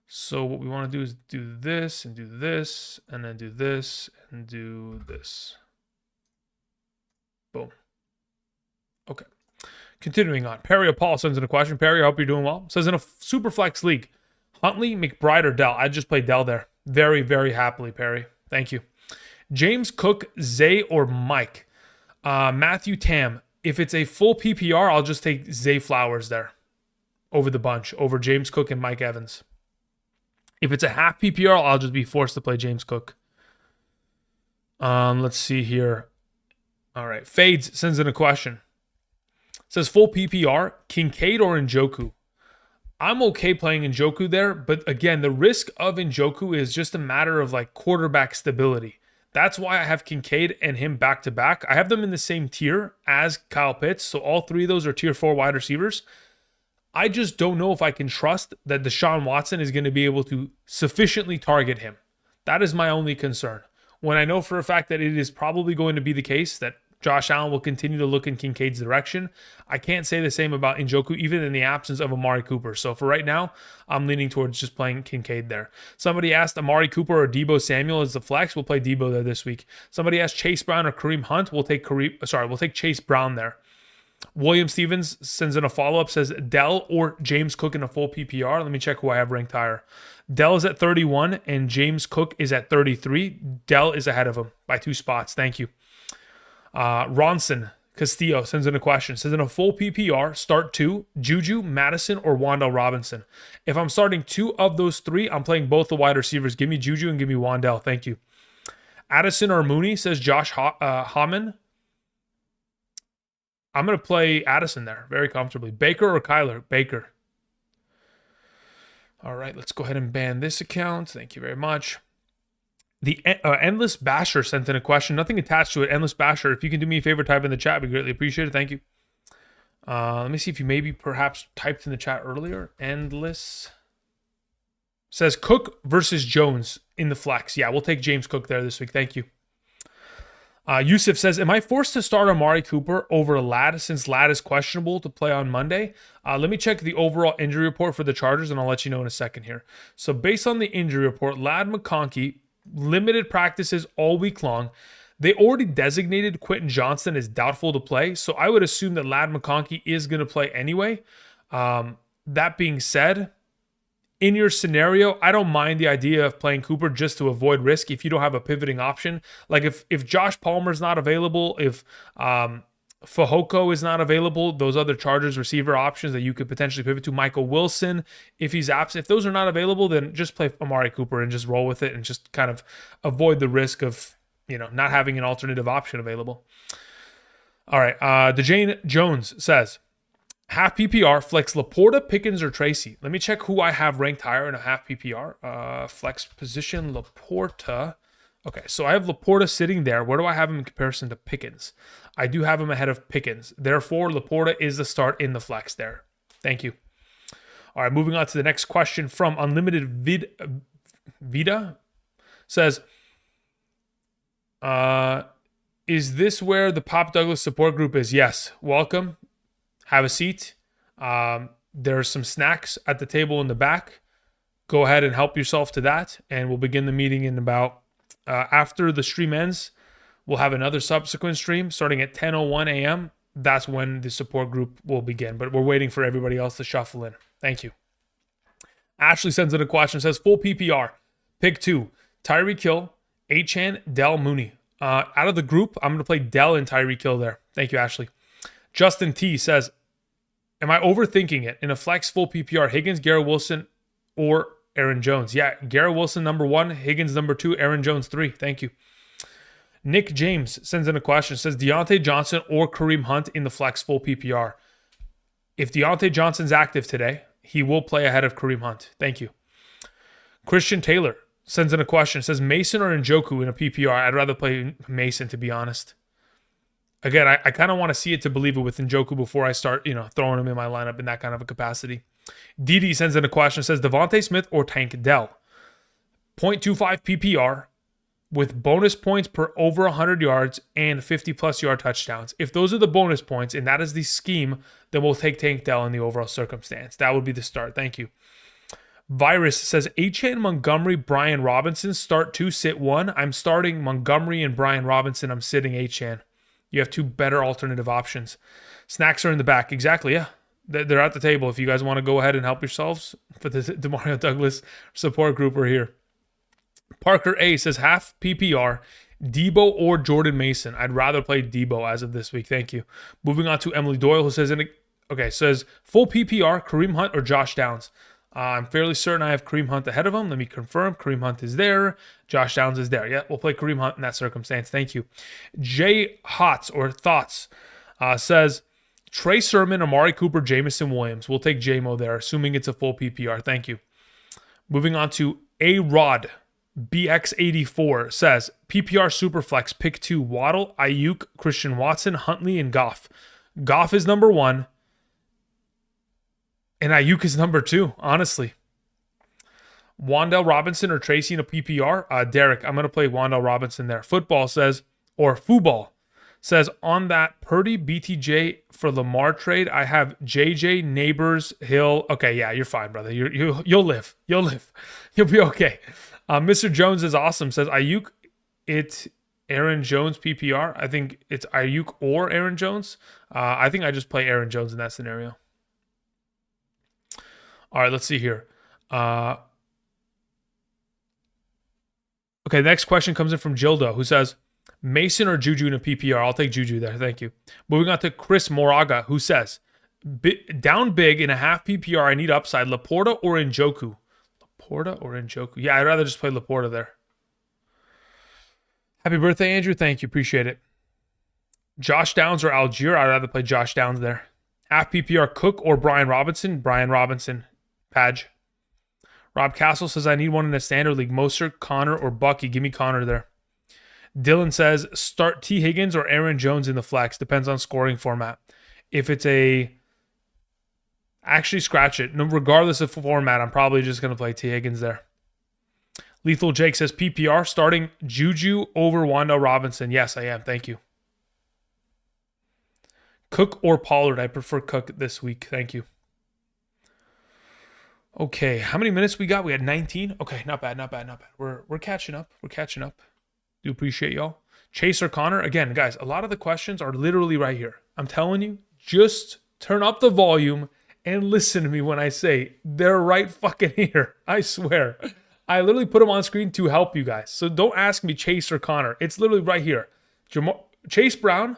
So what we want to do is do this and do this and then do this and do this. Boom. Okay. Continuing on, Perry Paul sends in a question. Perry, I hope you're doing well. Says in a super flex league, Huntley, McBride, or Dell? I just played Dell there. Very, very happily, Perry. Thank you. James Cook, Zay, or Mike? Matthew Tam. If it's a full PPR, I'll just take Zay Flowers there over the bunch, over James Cook and Mike Evans. If it's a half PPR, I'll just be forced to play James Cook. Let's see here. All right. Fades sends in a question. Says full PPR, Kincaid or Njoku? I'm okay playing Njoku there, but again, the risk of Njoku is just a matter of like quarterback stability. That's why I have Kincaid and him back to back. I have them in the same tier as Kyle Pitts, so all three of those are tier 4 wide receivers. I just don't know if I can trust that Deshaun Watson is going to be able to sufficiently target him. That is my only concern. When I know for a fact that it is probably going to be the case that Josh Allen will continue to look in Kincaid's direction, I can't say the same about Njoku, even in the absence of Amari Cooper. So for right now, I'm leaning towards just playing Kincaid there. Somebody asked Amari Cooper or Deebo Samuel as the flex. We'll play Deebo there this week. Somebody asked Chase Brown or Kareem Hunt. We'll take Chase Brown there. William Stevens sends in a follow-up, says Dell or James Cook in a full PPR. Let me check who I have ranked higher. Dell is at 31 and James Cook is at 33. Dell is ahead of him by 2 spots. Thank you. Ronson Castillo sends in a question. Says in a full PPR, start 2, Juju, Madison, or Wan'Dale Robinson. If I'm starting 2 of those 3, I'm playing both the wide receivers. Give me Juju and give me Wan'Dale. Thank you. Addison or Mooney, says Josh Hammond. I'm going to play Addison there very comfortably. Baker or Kyler? Baker. All right, let's go ahead and ban this account. Thank you very much. The Endless Basher sent in a question. Nothing attached to it. Endless Basher, if you can do me a favor, type in the chat. I'd be greatly appreciated. Thank you. Let me see if you maybe perhaps typed in the chat earlier. Endless says Cook versus Jones in the flex. Yeah, we'll take James Cook there this week. Thank you. Yusuf says, am I forced to start Amari Cooper over Ladd since Ladd is questionable to play on Monday? Let me check the overall injury report for the Chargers, and I'll let you know in a second here. So based on the injury report, Ladd McConkey, limited practices all week long. They already designated Quentin Johnston as doubtful to play, so I would assume that Ladd McConkey is going to play anyway. That being said, in your scenario, I don't mind the idea of playing Cooper just to avoid risk if you don't have a pivoting option. Like if Josh Palmer's not available, if Fehoko is not available, those other Chargers receiver options that you could potentially pivot to, Michael Wilson, if he's absent, if those are not available, then just play Amari Cooper and just roll with it and just kind of avoid the risk of, not having an alternative option available. All right. DeJane Jones says, half PPR, flex Laporta, Pickens, or Tracy. Let me check who I have ranked higher in a half PPR. Flex position, Laporta. Okay, so I have Laporta sitting there. Where do I have him in comparison to Pickens? I do have him ahead of Pickens. Therefore, Laporta is the start in the flex there. Thank you. All right, moving on to the next question from Unlimited Vida. Says, is this where the Pop Douglas support group is? Yes. Welcome. Have a seat. There's some snacks at the table in the back. Go ahead and help yourself to that. And we'll begin the meeting in about, after the stream ends, we'll have another subsequent stream starting at 10:01 a.m. That's when the support group will begin. But we're waiting for everybody else to shuffle in. Thank you. Ashley sends in a question. Says, full PPR. Pick 2. Tyreek Hill, Achane, Dell, Mooney. Out of the group, I'm going to play Dell and Tyreek Hill there. Thank you, Ashley. Justin T says, am I overthinking it? In a flex full PPR, Higgins, Garrett Wilson, or Aaron Jones? Yeah, Garrett Wilson, number 1, Higgins, number 2, Aaron Jones, 3. Thank you. Nick James sends in a question. Says, Deontay Johnson or Kareem Hunt in the flex full PPR? If Deontay Johnson's active today, he will play ahead of Kareem Hunt. Thank you. Christian Taylor sends in a question. Says, Mason or Njoku in a PPR? I'd rather play Mason, to be honest. Again, I kind of want to see it to believe it with Njoku before I start, throwing him in my lineup in that kind of a capacity. Didi sends in a question. Says, Devontae Smith or Tank Dell? 0.25 PPR with bonus points per over 100 yards and 50-plus yard touchdowns. If those are the bonus points and that is the scheme, then we'll take Tank Dell in the overall circumstance. That would be the start. Thank you. Virus says, Achane, Montgomery, Brian Robinson, start 2, sit 1. I'm starting Montgomery and Brian Robinson. I'm sitting Achane. You have 2 better alternative options. Snacks are in the back. Exactly, yeah. They're at the table. If you guys want to go ahead and help yourselves for the Demario Douglas support group, we're here. Parker A says, half PPR, Debo or Jordan Mason. I'd rather play Debo as of this week. Thank you. Moving on to Emily Doyle, who says, says full PPR, Kareem Hunt or Josh Downs. I'm fairly certain I have Kareem Hunt ahead of him. Let me confirm. Kareem Hunt is there. Josh Downs is there. Yeah, we'll play Kareem Hunt in that circumstance. Thank you. Jay Hots or Thoughts says, Trey Sermon, Amari Cooper, Jamison Williams. We'll take JMO there, assuming it's a full PPR. Thank you. Moving on to A-Rod. BX84 says, PPR Superflex, pick 2, Waddle, Ayuk, Christian Watson, Huntley, and Goff. Goff is number 1. And Ayuk is number 2, honestly. Wan'Dale Robinson or Tracy in a PPR? Derek, I'm going to play Wan'Dale Robinson there. Football says, or Football says, on that Purdy BTJ for Lamar trade, I have JJ, Neighbors, Hill. Okay, yeah, you're fine, brother. You'll live. You'll live. You'll be okay. Mr. Jones is awesome. Says, Ayuk, it's Aaron Jones PPR. I think it's Ayuk or Aaron Jones. I think I just play Aaron Jones in that scenario. All right, let's see here. Okay, next question comes in from Gildo, who says, Mason or Juju in a PPR? I'll take Juju there. Thank you. Moving on to Chris Moraga, who says, down big in a half PPR, I need upside. Laporta or Njoku? Laporta or Njoku? Yeah, I'd rather just play Laporta there. Happy birthday, Andrew. Thank you. Appreciate it. Josh Downs or Algier? I'd rather play Josh Downs there. Half PPR, Cook or Brian Robinson? Brian Robinson. Padge. Rob Castle says, I need one in a standard league. Mostert, Connor, or Bucky. Give me Connor there. Dylan says, start T. Higgins or Aaron Jones in the flex. Depends on scoring format. If it's actually scratch it. No, regardless of format, I'm probably just going to play T. Higgins there. Lethal Jake says PPR starting Juju over Wando Robinson. Yes, I am. Thank you. Cook or Pollard? I prefer Cook this week. Thank you. Okay, how many minutes we got? We had 19. Okay, not bad. We're catching up. Do appreciate y'all. Chase or Connor? Again, guys, a lot of the questions are literally right here. I'm telling you, just turn up the volume and listen to me when I say they're right fucking here. I swear. I literally put them on screen to help you guys. So don't ask me Chase or Connor. It's literally right here. Chase Brown,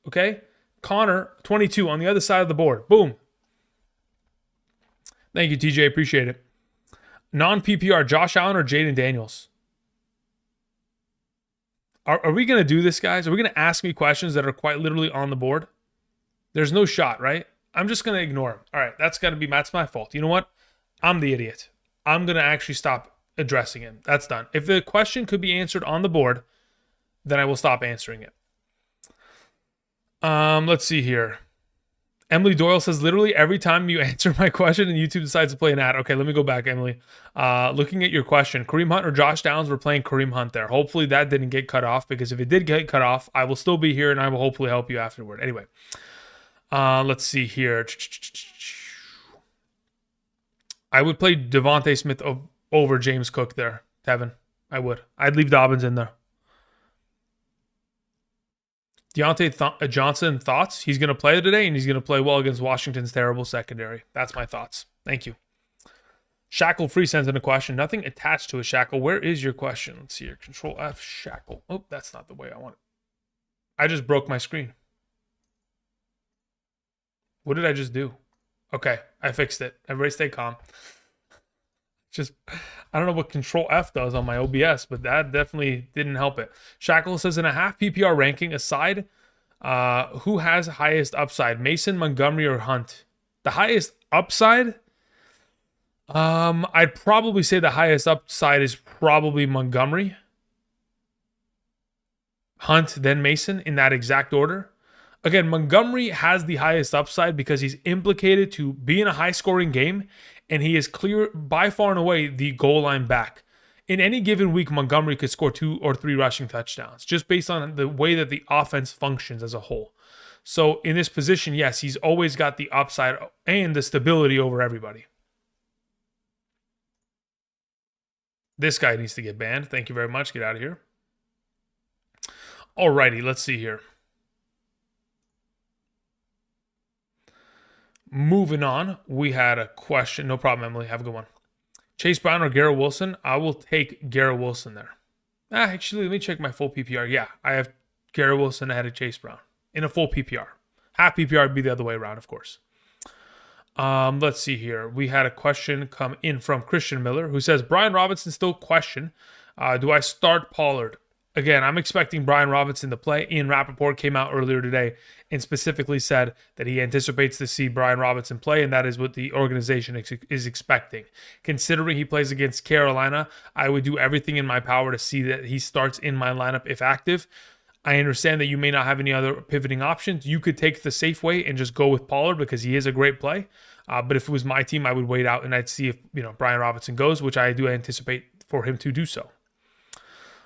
okay? Connor, 22 on the other side of the board. Boom. Thank you, TJ. Appreciate it. Non-PPR, Josh Allen or Jaden Daniels? Are we going to do this, guys? Are we going to ask me questions that are quite literally on the board? There's no shot, right? I'm just going to ignore them. All right, that's my fault. You know what? I'm the idiot. I'm going to actually stop addressing him. That's done. If the question could be answered on the board, then I will stop answering it. Let's see here. Emily Doyle says, literally every time you answer my question and YouTube decides to play an ad. Okay, let me go back, Emily. Looking at your question, Kareem Hunt or Josh Downs, we're playing Kareem Hunt there. Hopefully that didn't get cut off, because if it did get cut off, I will still be here and I will hopefully help you afterward. Anyway, let's see here. I would play Devontae Smith over James Cook there, Tevin. I would. I'd leave Dobbins in there. Deontay Johnson, thoughts? He's going to play today, and he's going to play well against Washington's terrible secondary. That's my thoughts. Thank you. Shackle Free sends in a question. Nothing attached to a Shackle. Where is your question? Let's see here. Control F, Shackle. Oh, that's not the way I want it. I just broke my screen. What did I just do? Okay, I fixed it. Everybody stay calm. I don't know what Control F does on my OBS, but that definitely didn't help it. Shackle says, in a half PPR ranking aside, who has highest upside, Mason, Montgomery, or Hunt? The highest upside? I'd probably say the highest upside is probably Montgomery, Hunt, then Mason, in that exact order. Again, Montgomery has the highest upside because he's implicated to be in a high-scoring game, and he is clear, by far and away, the goal line back. In any given week, Montgomery could score 2 or 3 rushing touchdowns, just based on the way that the offense functions as a whole. So in this position, yes, he's always got the upside and the stability over everybody. This guy needs to get banned. Thank you very much. Get out of here. Alrighty, let's see here. Moving on, we had a question. No problem, Emily. Have a good one. Chase Brown or Garrett Wilson? I will take Garrett Wilson there. Actually, let me check my full PPR. Yeah, I have Garrett Wilson ahead of Chase Brown in a full PPR. Half PPR would be the other way around, of course. Let's see here. We had a question come in from Christian Miller, who says, Brian Robinson still question. Do I start Pollard? Again, I'm expecting Brian Robinson to play. Ian Rappaport came out earlier today and specifically said that he anticipates to see Brian Robinson play, and that is what the organization is expecting. Considering he plays against Carolina, I would do everything in my power to see that he starts in my lineup if active. I understand that you may not have any other pivoting options. You could take the safe way and just go with Pollard because he is a great play. But if it was my team, I would wait out and I'd see if Brian Robinson goes, which I do anticipate for him to do so.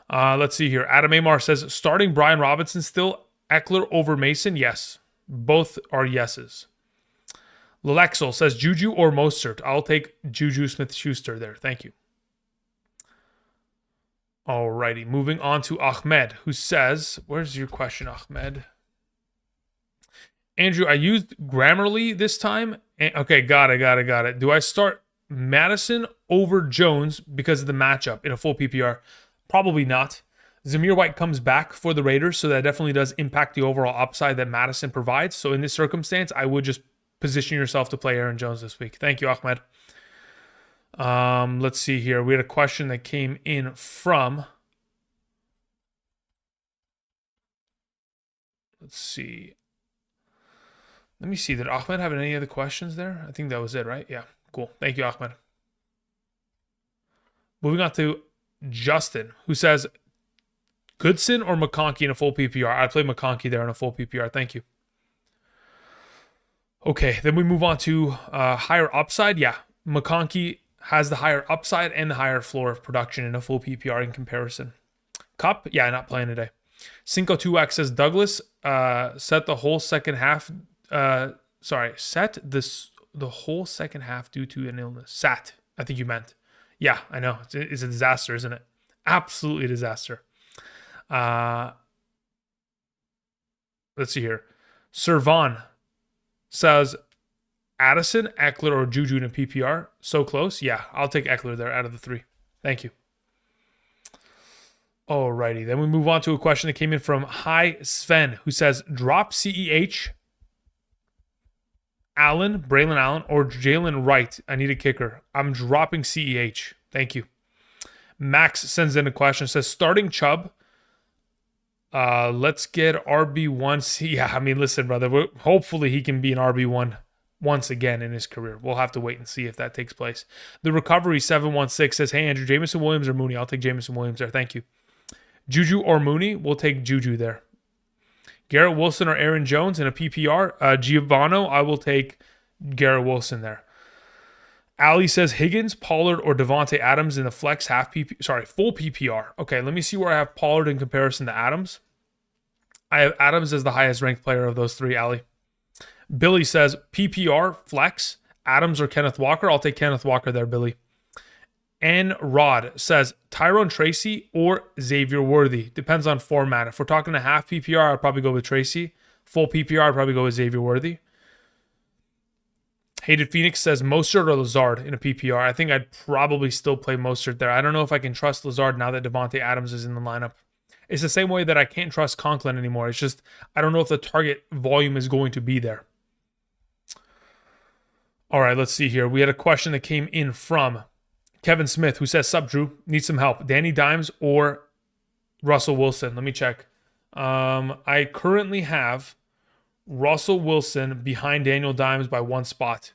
Let's see here. Adam Amar says, starting Brian Robinson still, Eckler over Mason? Yes. Both are yeses. Lelexel says, Juju or Mostert? I'll take Juju Smith-Schuster there. Thank you. Alrighty. Moving on to Ahmed, who says, where's your question, Ahmed? Andrew, I used Grammarly this time. Okay, got it. Do I start Madison over Jones because of the matchup in a full PPR? Probably not. Zamir White comes back for the Raiders, so that definitely does impact the overall upside that Madison provides. So in this circumstance, I would just position yourself to play Aaron Jones this week. Thank you, Ahmed. Let's see here. We had a question that came in from... Let's see. Let me see. Did Ahmed have any other questions there? I think that was it, right? Yeah, cool. Thank you, Ahmed. Moving on to Justin, who says, Goodson or McConkey in a full PPR? I'd play McConkey there in a full PPR. Thank you. Okay, then we move on to higher upside. Yeah, McConkey has the higher upside and the higher floor of production in a full PPR in comparison. Cup, yeah, not playing today. Cinco 2X says Douglas set the whole second half. Set the whole second half due to an illness. Sat, I think you meant. Yeah, I know. It's a disaster, isn't it? Absolutely a disaster. Let's see here. Servan says Addison, Eckler, or Juju in a PPR. So close. Yeah, I'll take Eckler there out of the three. Thank you. Alrighty, then we move on to a question that came in from Hi Sven, who says, drop CEH, Braylon Allen, or Jalen Wright. I need a kicker. I'm dropping CEH. Thank you. Max sends in a question, says, starting Chubb. Let's get RB1. Yeah, I mean, listen, brother. Hopefully he can be an RB1 once again in his career. We'll have to wait and see if that takes place. The Recovery 716 says, hey, Andrew, Jameson Williams or Mooney? I'll take Jameson Williams there. Thank you. Juju or Mooney? We'll take Juju there. Garrett Wilson or Aaron Jones in a PPR? Giovanno, I will take Garrett Wilson there. Ali says Higgins, Pollard, or Devontae Adams in the flex full PPR. Okay, let me see where I have Pollard in comparison to Adams. I have Adams as the highest ranked player of those three, Ali. Billy says PPR, flex, Adams or Kenneth Walker. I'll take Kenneth Walker there, Billy. And Rod says Tyrone Tracy or Xavier Worthy. Depends on format. If we're talking a half PPR, I'd probably go with Tracy. Full PPR, I'd probably go with Xavier Worthy. Hated Phoenix says Mostert or Lazard in a PPR. I think I'd probably still play Mostert there. I don't know if I can trust Lazard now that Devontae Adams is in the lineup. It's the same way that I can't trust Conklin anymore. It's just I don't know if the target volume is going to be there. All right, let's see here. We had a question that came in from Kevin Smith, who says, sup, Drew? Need some help. Danny Dimes or Russell Wilson? Let me check. I currently have Russell Wilson behind Daniel Dimes by one spot.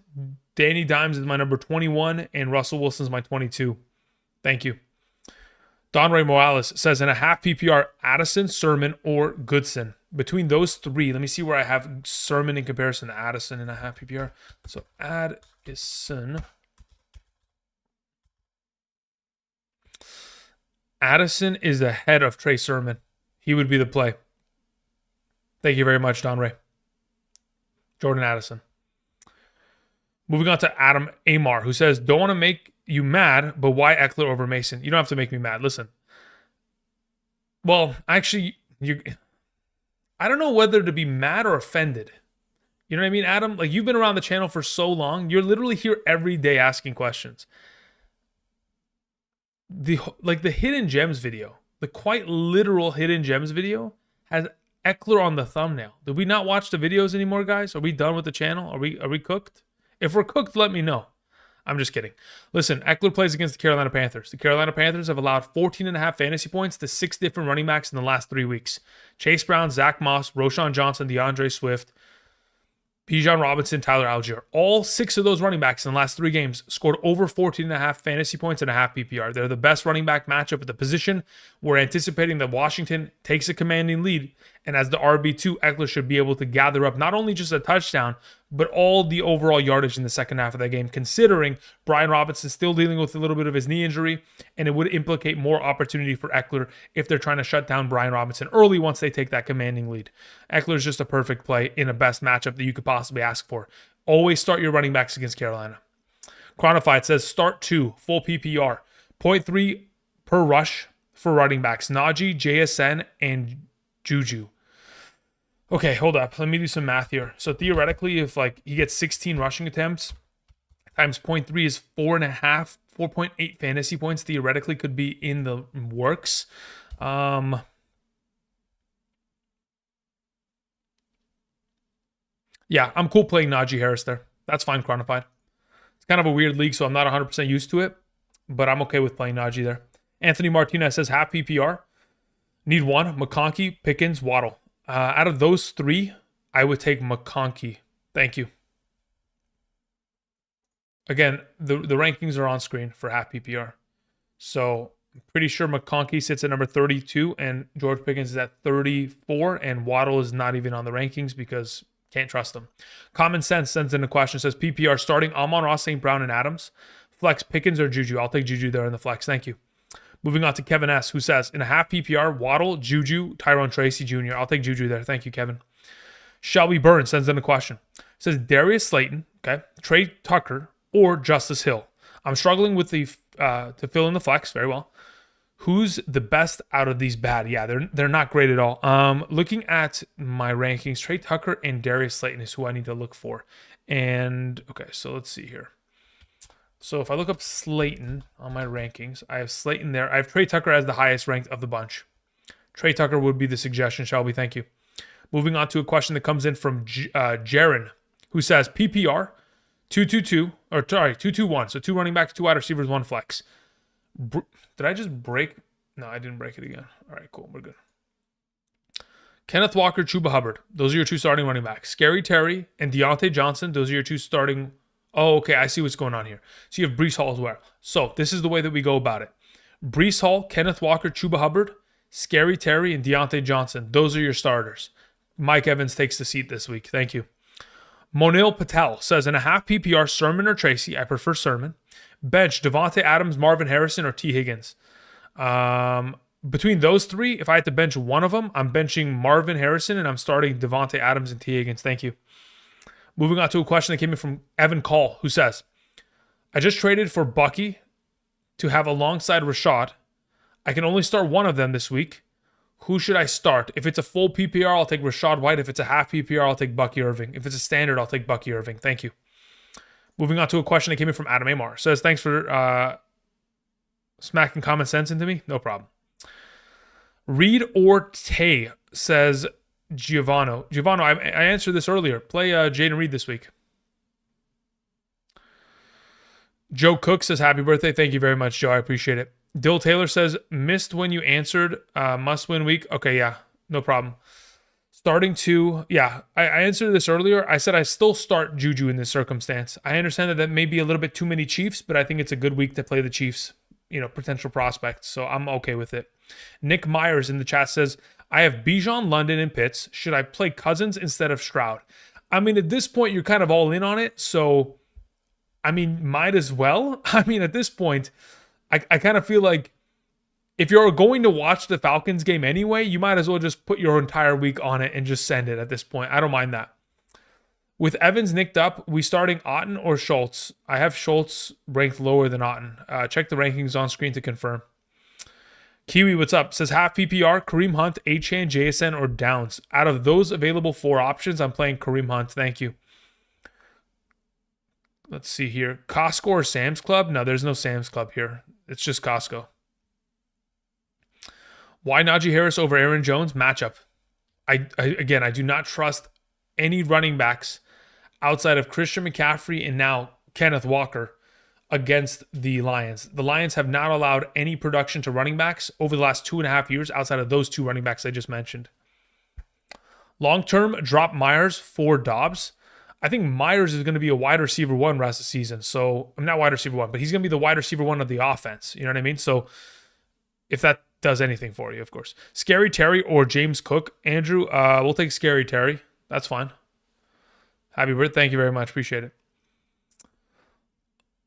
Danny Dimes is my number 21, and Russell Wilson is my 22. Thank you. Don Ray Morales says, in a half PPR, Addison, Sermon, or Goodson. Between those three, let me see where I have Sermon in comparison to Addison in a half PPR. So Addison. Addison is ahead of Trey Sermon. He would be the play. Thank you very much, Don Ray. Jordan Addison. Moving on to Adam Amar, who says, don't want to make you mad, but why Eckler over Mason? You don't have to make me mad. Listen. Well, actually, I don't know whether to be mad or offended. You know what I mean, Adam? Like, you've been around the channel for so long. You're literally here every day asking questions. The Hidden Gems video, the quite literal Hidden Gems video, has Eckler on the thumbnail. Did we not watch the videos anymore, guys? Are we done with the channel? Are we cooked? If we're cooked, let me know. I'm just kidding. Listen, Eckler plays against the Carolina Panthers. The Carolina Panthers have allowed 14.5 fantasy points to 6 different running backs in the last 3 weeks. Chase Brown, Zach Moss, Roshan Johnson, DeAndre Swift, Bijan Robinson, Tyler Algier. All 6 of those running backs in the last 3 games scored over 14.5 fantasy points and a half PPR. They're the best running back matchup at the position. We're anticipating that Washington takes a commanding lead, and as the RB2, Eckler should be able to gather up not only just a touchdown, but all the overall yardage in the second half of that game, considering Brian Robinson still dealing with a little bit of his knee injury, and it would implicate more opportunity for Eckler if they're trying to shut down Brian Robinson early once they take that commanding lead. Eckler is just a perfect play in a best matchup that you could possibly ask for. Always start your running backs against Carolina. Chronofied says start 2, full PPR, 0.3 per rush for running backs, Najee, JSN, and Juju. Okay, hold up. Let me do some math here. So theoretically, if he gets 16 rushing attempts times 0.3 is 4.8 fantasy points. Theoretically, could be in the works. Yeah, I'm cool playing Najee Harris there. That's fine, Chronofied. It's kind of a weird league, so I'm not 100% used to it, but I'm okay with playing Najee there. Anthony Martinez says half PPR. Need one. McConkey, Pickens, Waddle. Out of those 3, I would take McConkey. Thank you. Again, the rankings are on screen for half PPR. So I'm pretty sure McConkey sits at number 32 and George Pickens is at 34, and Waddle is not even on the rankings because can't trust them. Common Sense sends in a question, says PPR starting Amon-Ra, St. Brown, and Adams. flex Pickens or Juju? I'll take Juju there in the flex. Thank you. Moving on to Kevin S., who says, in a half PPR, Waddle, Juju, Tyrone Tracy Jr. I'll take Juju there. Thank you, Kevin. Shelby Burns sends in a question. Says Darius Slayton, okay, Trey Tucker, or Justice Hill. I'm struggling with the to fill in the flex very well. Who's the best out of these bad? Yeah, they're not great at all. Looking at my rankings, Trey Tucker and Darius Slayton is who I need to look for. And okay, so let's see here. So if I look up Slayton on my rankings, I have Slayton there. I have Trey Tucker as the highest ranked of the bunch. Trey Tucker would be the suggestion, Shelby. Thank you. Moving on to a question that comes in from Jaron, who says PPR 2-2-1. So 2 running backs, 2 wide receivers, 1 flex. Did I just break? No, I didn't break it again. All right, cool. We're good. Kenneth Walker, Chuba Hubbard. Those are your 2 starting running backs. Scary Terry and Deontay Johnson. Those are your 2 starting. Oh, okay. I see what's going on here. So you have Breece Hall as well. So this is the way that we go about it. Breece Hall, Kenneth Walker, Chuba Hubbard, Scary Terry, and Deontay Johnson. Those are your starters. Mike Evans takes the seat this week. Thank you. Monil Patel says, in a half PPR, Sermon or Tracy? I prefer Sermon. Bench, Devontae Adams, Marvin Harrison, or T. Higgins? Between those 3, if I had to bench one of them, I'm benching Marvin Harrison, and I'm starting Devontae Adams and T. Higgins. Thank you. Moving on to a question that came in from Evan Call, who says, I just traded for Bucky to have alongside Rashad. I can only start one of them this week. Who should I start? If it's a full PPR, I'll take Rashad White. If it's a half PPR, I'll take Bucky Irving. If it's a standard, I'll take Bucky Irving. Thank you. Moving on to a question that came in from Adam Amar. Says, thanks for smacking common sense into me. No problem. Reed or Tay, says Giovanno, I answered this earlier. Play Jaden Reed this week. Joe Cook says, happy birthday. Thank you very much, Joe. I appreciate it. Dill Taylor says, missed when you answered must-win week. Okay, yeah, no problem. Starting to, yeah, I answered this earlier. I said I still start Juju in this circumstance. I understand that may be a little bit too many Chiefs, but I think it's a good week to play the Chiefs, potential prospects. So I'm okay with it. Nick Myers in the chat says, I have Bijan, London, and Pitts. Should I play Cousins instead of Stroud? I mean, at this point, you're kind of all in on it. So, I mean, might as well. I mean, at this point, I kind of feel like if you're going to watch the Falcons game anyway, you might as well just put your entire week on it and just send it at this point. I don't mind that. With Evans nicked up, we starting Otten or Schultz? I have Schultz ranked lower than Otten. Check the rankings on screen to confirm. Kiwi, what's up? Says half PPR, Kareem Hunt, Achane, JSN, or Downs. Out of those available 4 options, I'm playing Kareem Hunt. Thank you. Let's see here. Costco or Sam's Club? No, there's no Sam's Club here. It's just Costco. Why Najee Harris over Aaron Jones? Matchup. I do not trust any running backs outside of Christian McCaffrey and now Kenneth Walker against the Lions. The Lions have not allowed any production to running backs over the last 2.5 years outside of those 2 running backs I just mentioned. Long-term, drop Myers for Dobbs. I think Myers is going to be a wide receiver 1 rest of the season. So I'm not wide receiver 1, but he's going to be the wide receiver 1 of the offense. You know what I mean? So if that does anything for you, of course. Scary Terry or James Cook. Andrew, we'll take Scary Terry. That's fine. Happy birthday. Thank you very much. Appreciate it.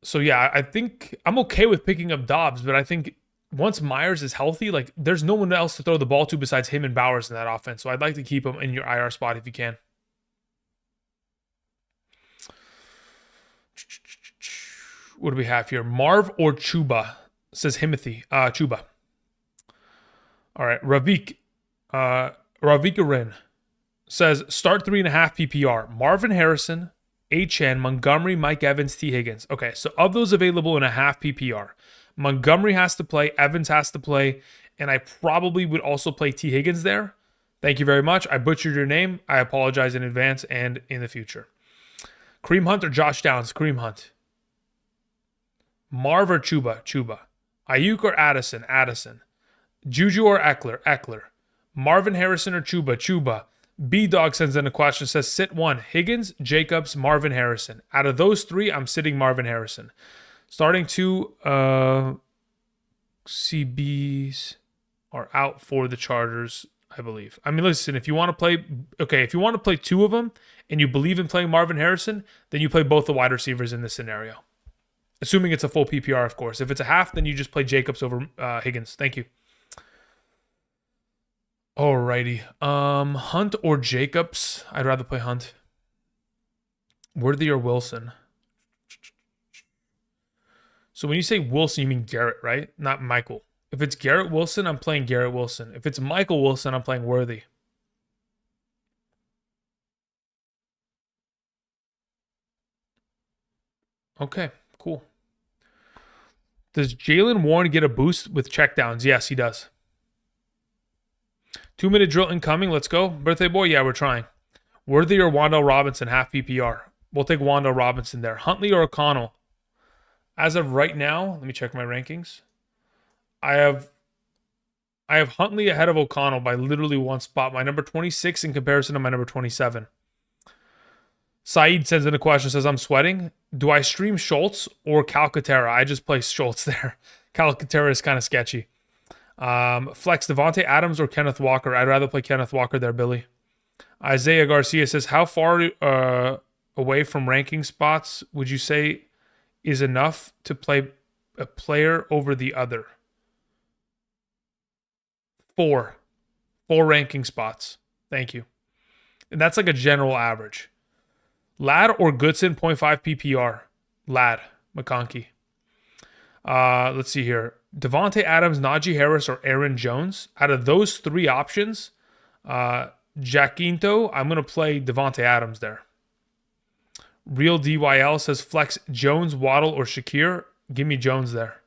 So yeah, I think I'm okay with picking up Dobbs, but I think once Myers is healthy, like there's no one else to throw the ball to besides him and Bowers in that offense. So I'd like to keep him in your IR spot if you can. What do we have here? Marv or Chuba? Says Himothy. Chuba. All right. Ravikarin says start 3.5 PPR. Marvin Harrison, HN, Montgomery, Mike Evans, T. Higgins. Okay, so of those available in a half PPR, Montgomery has to play, Evans has to play, and I probably would also play T. Higgins there. Thank you very much. I butchered your name. I apologize in advance and in the future. Kareem Hunt or Josh Downs? Kareem Hunt. Marv or Chuba? Chuba. Ayuk or Addison? Addison. Juju or Eckler? Eckler. Marvin Harrison or Chuba? Chuba. B-Dog sends in a question, says sit 1, Higgins, Jacobs, Marvin Harrison. Out of those 3, I'm sitting Marvin Harrison. Starting 2, CBs are out for the Chargers, I believe. I mean, listen, if you want to play 2 of them and you believe in playing Marvin Harrison, then you play both the wide receivers in this scenario. Assuming it's a full PPR, of course. If it's a half, then you just play Jacobs over Higgins. Thank you. Alrighty. Hunt or Jacobs? I'd rather play Hunt. Worthy or Wilson? So when you say Wilson, you mean Garrett, right? Not Michael. If it's Garrett Wilson, I'm playing Garrett Wilson. If it's Michael Wilson, I'm playing Worthy. Okay, cool. Does Jalen Warren get a boost with checkdowns? Yes, he does. 2-minute drill incoming. Let's go. Birthday boy? Yeah, we're trying. Worthy or Wandale Robinson, half PPR? We'll take Wandale Robinson there. Huntley or O'Connell? As of right now, let me check my rankings. I have Huntley ahead of O'Connell by literally one spot. My number 26 in comparison to my number 27. Saeed sends in a question, says, I'm sweating. Do I stream Schultz or Calcaterra? I just play Schultz there. Calcaterra is kind of sketchy. Flex Devontae Adams or Kenneth Walker? I'd rather play Kenneth Walker there, Billy. Isaiah Garcia says, how far away from ranking spots would you say is enough to play a player over the other? 4 ranking spots. Thank you. And that's like a general average. Ladd or Goodson, 0.5 PPR. Ladd, McConkey. Let's see here. Devontae Adams, Najee Harris, or Aaron Jones. Out of those 3 options, Jacinto, I'm going to play Devontae Adams there. Real DYL says flex Jones, Waddle, or Shakir. Give me Jones there.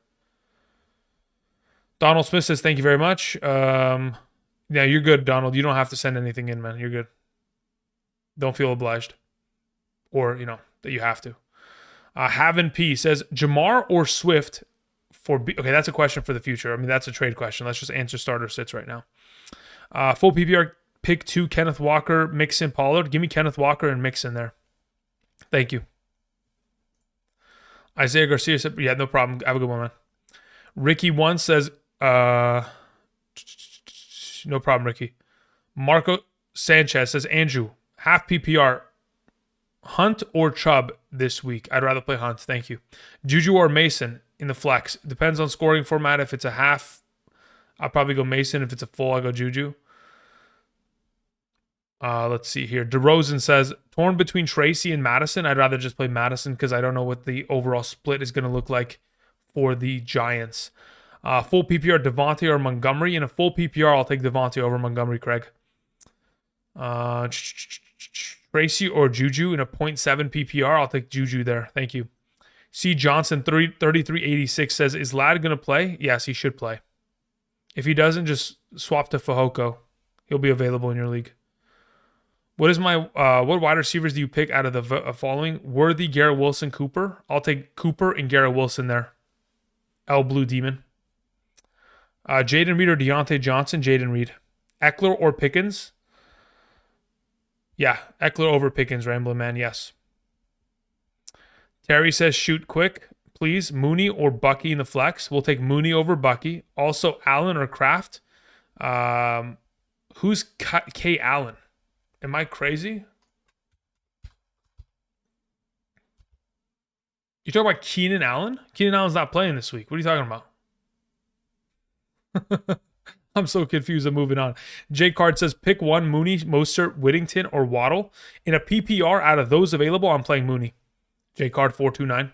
Donald Smith says thank you very much. Yeah, you're good, Donald. You don't have to send anything in, man. You're good. Don't feel obliged. Or, that you have to. Havin P says Jamar or Swift for okay, that's a question for the future. I mean, that's a trade question. Let's just answer starter sits right now. Full PPR pick 2, Kenneth Walker, Mixon, Pollard. Give me Kenneth Walker and Mixon there. Thank you. Isaiah Garcia said, yeah, no problem. Have a good one, man. Ricky 1 says, no problem, Ricky. Marco Sanchez says, Andrew, half PPR, Hunt or Chubb this week? I'd rather play Hunt. Thank you. Juju or Mason in the flex? Depends on scoring format. If it's a half, I'll probably go Mason. If it's a full, I'll go Juju. Let's see here. DeRozan says, torn between Tracy and Madison. I'd rather just play Madison because I don't know what the overall split is going to look like for the Giants. Full PPR, Devontae or Montgomery. In a full PPR, I'll take Devontae over Montgomery, Craig. Tracy or Juju in a 0.7 PPR. I'll take Juju there. Thank you. C. Johnson, 3386 says, is Ladd going to play? Yes, he should play. If he doesn't, just swap to Fehoko. He'll be available in your league. What wide receivers do you pick out of the following? Worthy, Garrett Wilson, Cooper. I'll take Cooper and Garrett Wilson there. L Blue Demon. Jaden Reed or Deontay Johnson? Jaden Reed. Eckler or Pickens? Yeah, Eckler over Pickens, Rambling Man, yes. Terry says shoot quick, please. Mooney or Bucky in the flex? We'll take Mooney over Bucky. Also, Allen or Kraft? Who's K. Allen? Am I crazy? You talking about Keenan Allen? Keenan Allen's not playing this week. What are you talking about? I'm so confused. I'm moving on. Jake Card says, pick one, Mooney, Mostert, Whittington, or Waddle. In a PPR, out of those available, I'm playing Mooney. Jake Card 429.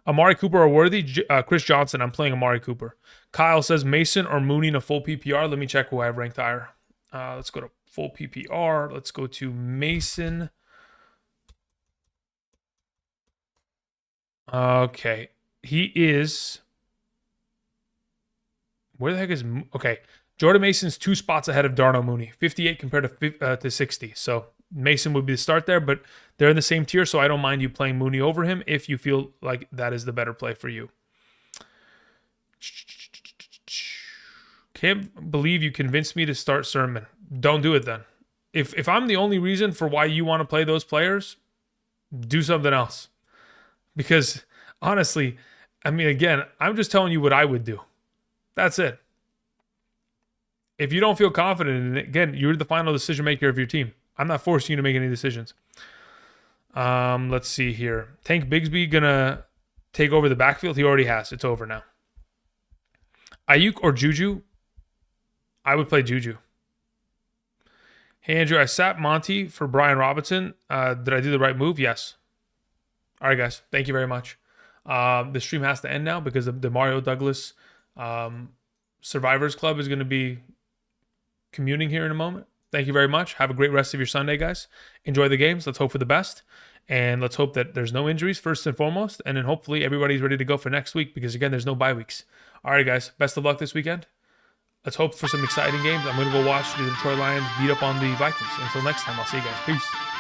Amari Cooper or Worthy? Chris Johnson, I'm playing Amari Cooper. Kyle says, Mason or Mooney in a full PPR. Let me check who I have ranked higher. Let's go to full PPR. Let's go to Mason. Okay. He is... Where the heck is... Okay. Jordan Mason's 2 spots ahead of Darnell Mooney. 58 compared to 60. So Mason would be the start there, but they're in the same tier, so I don't mind you playing Mooney over him if you feel like that is the better play for you. Can't believe you convinced me to start Sermon. Don't do it then. If I'm the only reason for why you want to play those players, do something else. Because honestly, I mean, again, I'm just telling you what I would do. That's it. If you don't feel confident in it, again, you're the final decision maker of your team. I'm not forcing you to make any decisions. Let's see here. Tank Bigsby gonna take over the backfield? He already has. It's over now. Ayuk or Juju? I would play Juju. Hey, Andrew, I sat Monty for Brian Robinson. Did I do the right move? Yes. All right, guys. Thank you very much. The stream has to end now because the Mario Douglas Survivors Club is going to be communing here in a moment. Thank you very much. Have a great rest of your Sunday, guys. Enjoy the games. Let's hope for the best. And let's hope that there's no injuries first and foremost. And then hopefully everybody's ready to go for next week because, again, there's no bye weeks. All right, guys. Best of luck this weekend. Let's hope for some exciting games. I'm going to go watch the Detroit Lions beat up on the Vikings. Until next time, I'll see you guys. Peace.